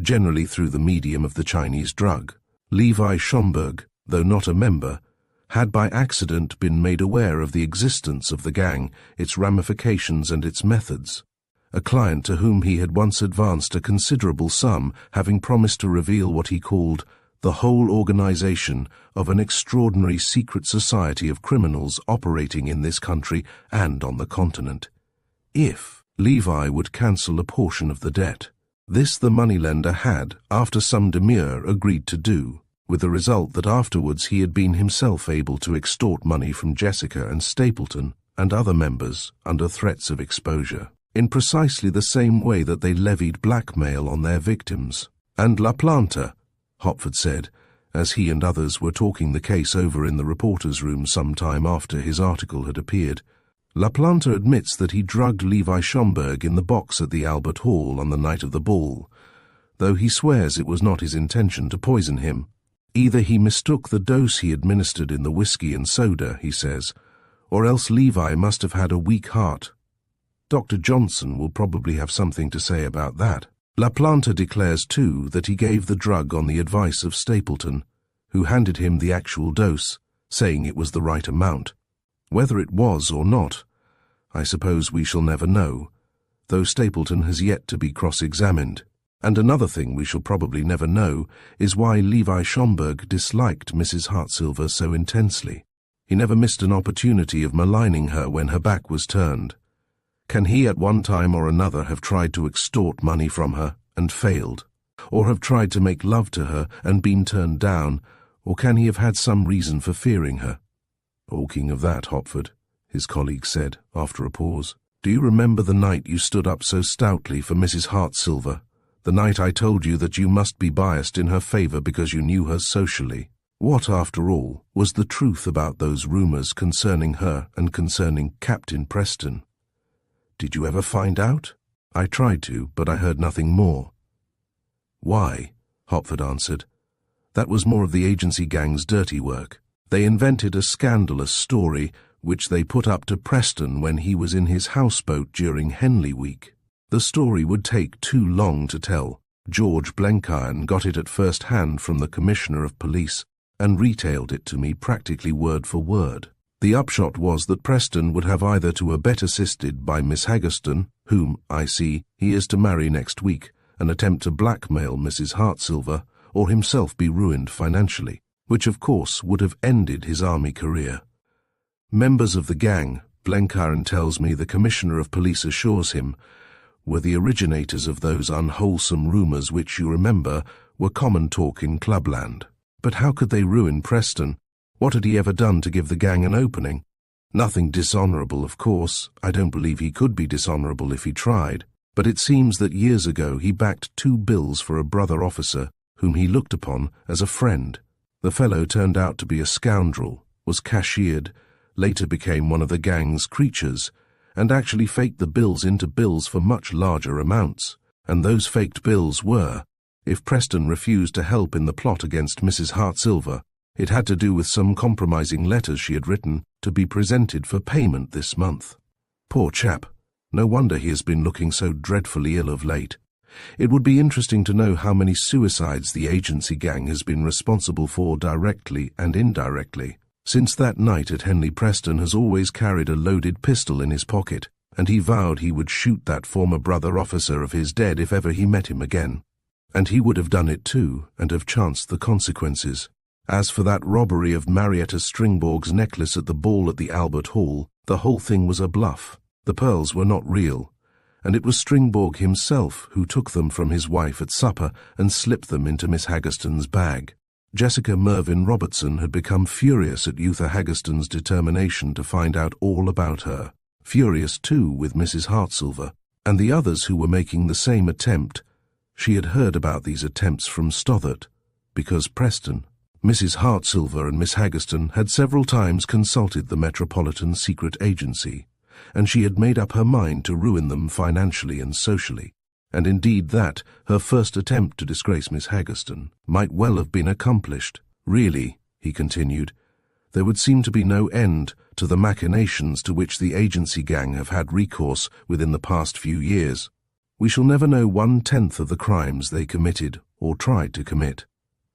generally through the medium of the Chinese drug. Levi Schomburg, though not a member, had by accident been made aware of the existence of the gang, its ramifications and its methods, a client to whom he had once advanced a considerable sum, having promised to reveal what he called the whole organization of an extraordinary secret society of criminals operating in this country and on the continent, if Levi would cancel a portion of the debt. This the moneylender had, after some demur, agreed to do, with the result that afterwards he had been himself able to extort money from Jessica and Stapleton and other members under threats of exposure, in precisely the same way that they levied blackmail on their victims. And LaPlanta, Hopford said, as he and others were talking the case over in the reporter's room some time after his article had appeared. LaPlante admits that he drugged Levi Schomburg in the box at the Albert Hall on the night of the ball, though he swears it was not his intention to poison him. Either he mistook the dose he administered in the whiskey and soda, he says, or else Levi must have had a weak heart. Dr. Johnson will probably have something to say about that. LaPlante declares, too, that he gave the drug on the advice of Stapleton, who handed him the actual dose, saying it was the right amount. Whether it was or not, I suppose we shall never know, though Stapleton has yet to be cross-examined. And another thing we shall probably never know is why Levi Schomburg disliked Mrs. Hartsilver so intensely. He never missed an opportunity of maligning her when her back was turned. Can he at one time or another have tried to extort money from her and failed, or have tried to make love to her and been turned down, or can he have had some reason for fearing her? Talking of that, Hopford, his colleague said, after a pause, do you remember the night you stood up so stoutly for Mrs. Hartsilver, the night I told you that you must be biased in her favour because you knew her socially? What, after all, was the truth about those rumours concerning her and concerning Captain Preston? Did you ever find out? I tried to, but I heard nothing more. Why? Hopford answered. That was more of the agency gang's dirty work. They invented a scandalous story which they put up to Preston when he was in his houseboat during Henley Week. The story would take too long to tell. George Blenkiron got it at first hand from the Commissioner of Police and retailed it to me practically word for word. The upshot was that Preston would have either to abet assisted by Miss Haggerston, whom, I see, he is to marry next week, and attempt to blackmail Mrs. Hartsilver, or himself be ruined financially, which of course would have ended his army career. Members of the gang, Blenkiron tells me the Commissioner of Police assures him, were the originators of those unwholesome rumours which, you remember, were common talk in clubland. But how could they ruin Preston? What had he ever done to give the gang an opening? Nothing dishonourable, of course. I don't believe he could be dishonourable if he tried. But it seems that years ago he backed 2 bills for a brother officer whom he looked upon as a friend. The fellow turned out to be a scoundrel, was cashiered, later became one of the gang's creatures, and actually faked the bills into bills for much larger amounts. And those faked bills were, if Preston refused to help in the plot against Mrs. Hartsilver, it had to do with some compromising letters she had written to be presented for payment this month. Poor chap. No wonder he has been looking so dreadfully ill of late. It would be interesting to know how many suicides the agency gang has been responsible for directly and indirectly. Since that night at Henley, Preston has always carried a loaded pistol in his pocket, and he vowed he would shoot that former brother officer of his dead if ever he met him again. And he would have done it too, and have chanced the consequences. As for that robbery of Marietta Stringborg's necklace at the ball at the Albert Hall, the whole thing was a bluff. The pearls were not real, and it was Stringborg himself who took them from his wife at supper and slipped them into Miss Haggerston's bag. Jessica Mervyn Robertson had become furious at Yootha Haggerston's determination to find out all about her, furious too with Mrs. Hartsilver, and the others who were making the same attempt. She had heard about these attempts from Stothert, because Preston, Mrs. Hartsilver and Miss Haggerston had several times consulted the Metropolitan Secret Agency, and she had made up her mind to ruin them financially and socially, and indeed that, her first attempt to disgrace Miss Haggerston, might well have been accomplished. Really, he continued, there would seem to be no end to the machinations to which the agency gang have had recourse within the past few years. We shall never know 1/10 of the crimes they committed or tried to commit.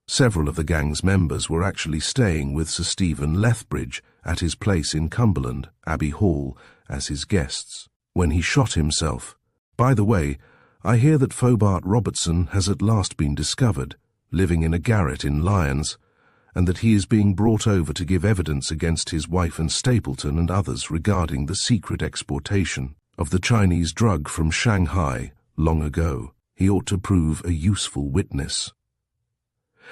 Several of the gang's members were actually staying with Sir Stephen Lethbridge at his place in Cumberland, Abbey Hall, as his guests, when he shot himself. By the way, I hear that Fobart Robertson has at last been discovered, living in a garret in Lyons, and that he is being brought over to give evidence against his wife and Stapleton and others regarding the secret exportation of the Chinese drug from Shanghai long ago. He ought to prove a useful witness.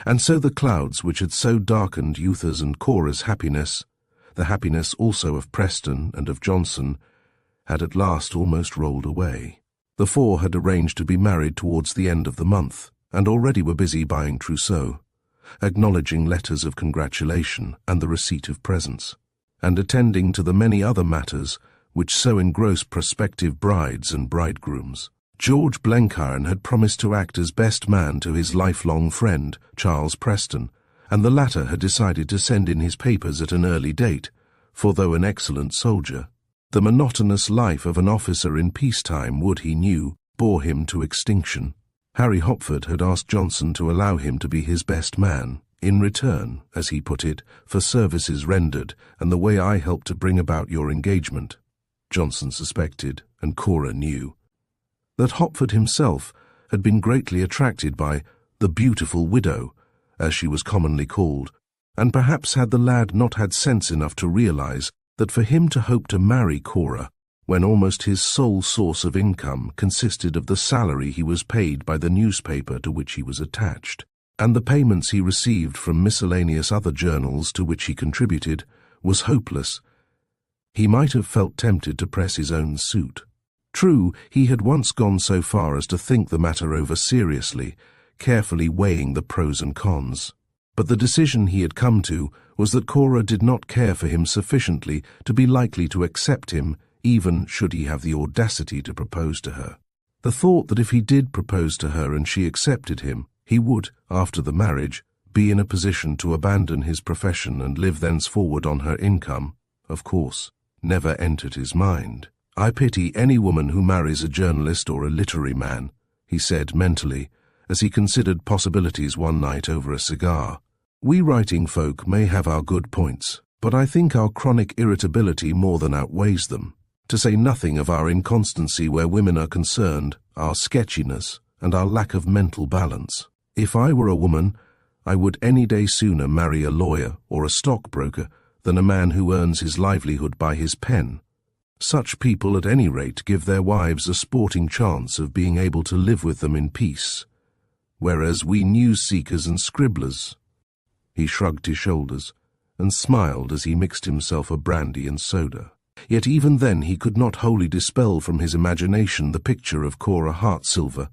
And so the clouds which had so darkened Yootha's and Cora's happiness, the happiness also of Preston and of Johnson, had at last almost rolled away. The 4 had arranged to be married towards the end of the month, and already were busy buying trousseaux. acknowledging letters of congratulation and the receipt of presents, and attending to the many other matters which so engross prospective brides and bridegrooms. George Blenkiron had promised to act as best man to his lifelong friend, Charles Preston, and the latter had decided to send in his papers at an early date, for though an excellent soldier, the monotonous life of an officer in peacetime would, he knew, bore him to extinction. Harry Hopford had asked Johnson to allow him to be his best man, in return, as he put it, for services rendered and the way I helped to bring about your engagement. Johnson suspected, and Cora knew, that Hopford himself had been greatly attracted by the beautiful widow, as she was commonly called, and perhaps had the lad not had sense enough to realize that for him to hope to marry Cora, when almost his sole source of income consisted of the salary he was paid by the newspaper to which he was attached, and the payments he received from miscellaneous other journals to which he contributed, was hopeless, he might have felt tempted to press his own suit. True, he had once gone so far as to think the matter over seriously, carefully weighing the pros and cons. But the decision he had come to was that Cora did not care for him sufficiently to be likely to accept him, even should he have the audacity to propose to her. The thought that if he did propose to her and she accepted him, he would, after the marriage, be in a position to abandon his profession and live thenceforward on her income, of course, never entered his mind. I pity any woman who marries a journalist or a literary man, he said mentally, as he considered possibilities one night over a cigar. We writing folk may have our good points, but I think our chronic irritability more than outweighs them, to say nothing of our inconstancy where women are concerned, our sketchiness, and our lack of mental balance. If I were a woman, I would any day sooner marry a lawyer or a stockbroker than a man who earns his livelihood by his pen. Such people at any rate give their wives a sporting chance of being able to live with them in peace, whereas we news-seekers and scribblers— He shrugged his shoulders and smiled as he mixed himself a brandy and soda. Yet even then he could not wholly dispel from his imagination the picture of Cora Hartsilver.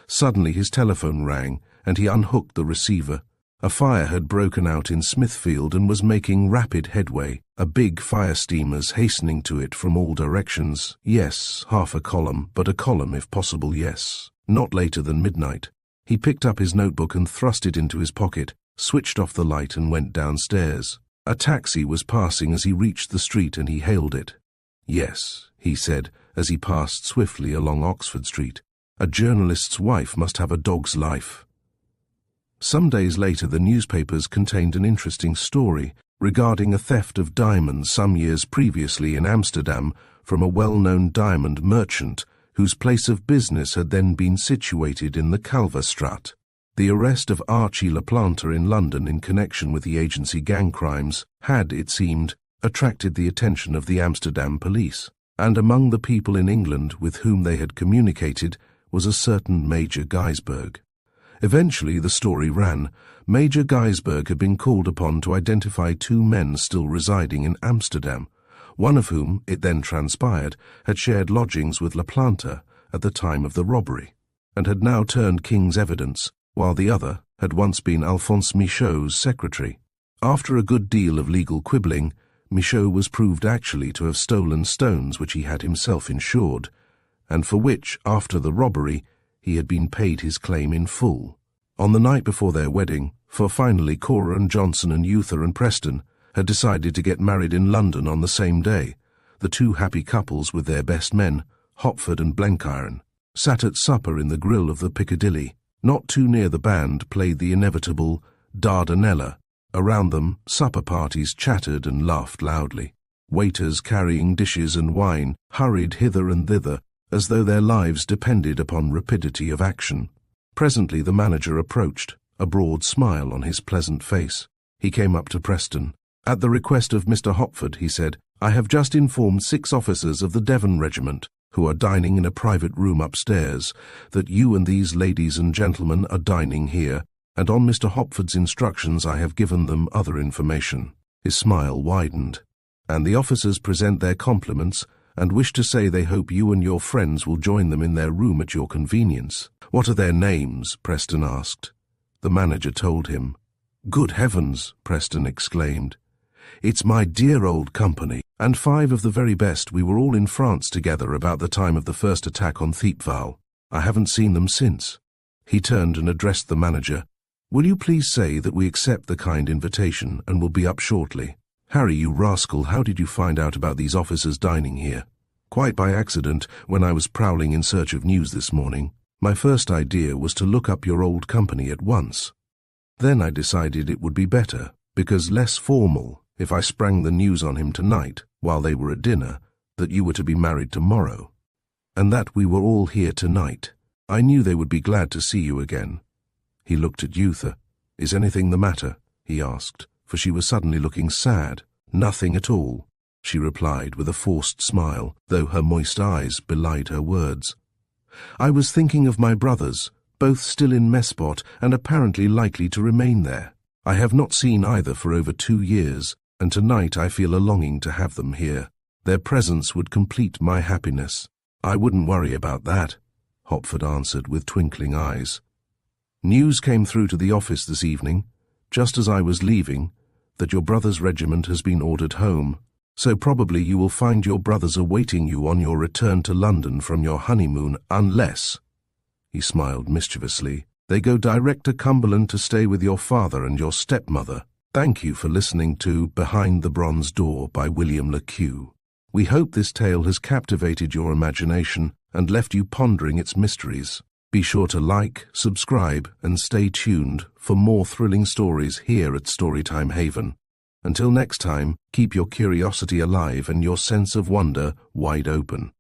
Suddenly his telephone rang, and he unhooked the receiver. A fire had broken out in Smithfield and was making rapid headway, a big fire steamers hastening to it from all directions. Yes, half a column, but a column if possible, yes. Not later than midnight. He picked up his notebook and thrust it into his pocket, switched off the light and went downstairs. A taxi was passing as he reached the street and he hailed it. Yes, he said, as he passed swiftly along Oxford Street. A journalist's wife must have a dog's life. Some days later the newspapers contained an interesting story regarding a theft of diamonds some years previously in Amsterdam from a well-known diamond merchant whose place of business had then been situated in the Kalverstraat. The arrest of Archie LaPlanta in London in connection with the agency gang crimes had, it seemed, attracted the attention of the Amsterdam police, and among the people in England with whom they had communicated was a certain Major Gijsberg. Eventually, the story ran, Major Gijsberg had been called upon to identify two men still residing in Amsterdam, one of whom, it then transpired, had shared lodgings with LaPlanta at the time of the robbery, and had now turned King's evidence, while the other had once been Alphonse Michaud's secretary. After a good deal of legal quibbling, Michaud was proved actually to have stolen stones which he had himself insured, and for which, after the robbery, he had been paid his claim in full. On the night before their wedding, for finally Cora and Johnson and Yootha and Preston had decided to get married in London on the same day, the two happy couples with their best men, Hopford and Blenkiron, sat at supper in the grill of the Piccadilly. Not too near the band played the inevitable Dardanella. Around them, supper parties chattered and laughed loudly. Waiters carrying dishes and wine hurried hither and thither, as though their lives depended upon rapidity of action. Presently the manager approached, a broad smile on his pleasant face. He came up to Preston. At the request of Mr. Hopford, he said, I have just informed 6 officers of the Devon Regiment, who are dining in a private room upstairs, that you and these ladies and gentlemen are dining here, and on Mr. Hopford's instructions I have given them other information. His smile widened. And the officers present their compliments and wish to say they hope you and your friends will join them in their room at your convenience. What are their names? Preston asked. The manager told him. "Good heavens," Preston exclaimed. "It's my dear old company, and 5 of the very best. We were all in France together about the time of the first attack on Thiepval. I haven't seen them since." He turned and addressed the manager. "Will you please say that we accept the kind invitation and will be up shortly? Harry, you rascal, how did you find out about these officers dining here?" "Quite by accident, when I was prowling in search of news this morning. My first idea was to look up your old company at once. Then I decided it would be better, because less formal, if I sprang the news on him tonight, while they were at dinner, that you were to be married tomorrow, and that we were all here tonight. I knew they would be glad to see you again." He looked at Yootha. "Is anything the matter?" he asked, for she was suddenly looking sad. "Nothing at all," she replied with a forced smile, though her moist eyes belied her words. "I was thinking of my brothers, both still in Mespot and apparently likely to remain there. I have not seen either for over 2 years, and tonight I feel a longing to have them here. Their presence would complete my happiness." "I wouldn't worry about that," Hopford answered with twinkling eyes. "News came through to the office this evening, just as I was leaving, that your brother's regiment has been ordered home, so probably you will find your brothers awaiting you on your return to London from your honeymoon, unless," he smiled mischievously, "they go direct to Cumberland to stay with your father and your stepmother." Thank you for listening to Behind the Bronze Door by William Le Queux. We hope this tale has captivated your imagination and left you pondering its mysteries. Be sure to like, subscribe, and stay tuned for more thrilling stories here at Storytime Haven. Until next time, keep your curiosity alive and your sense of wonder wide open.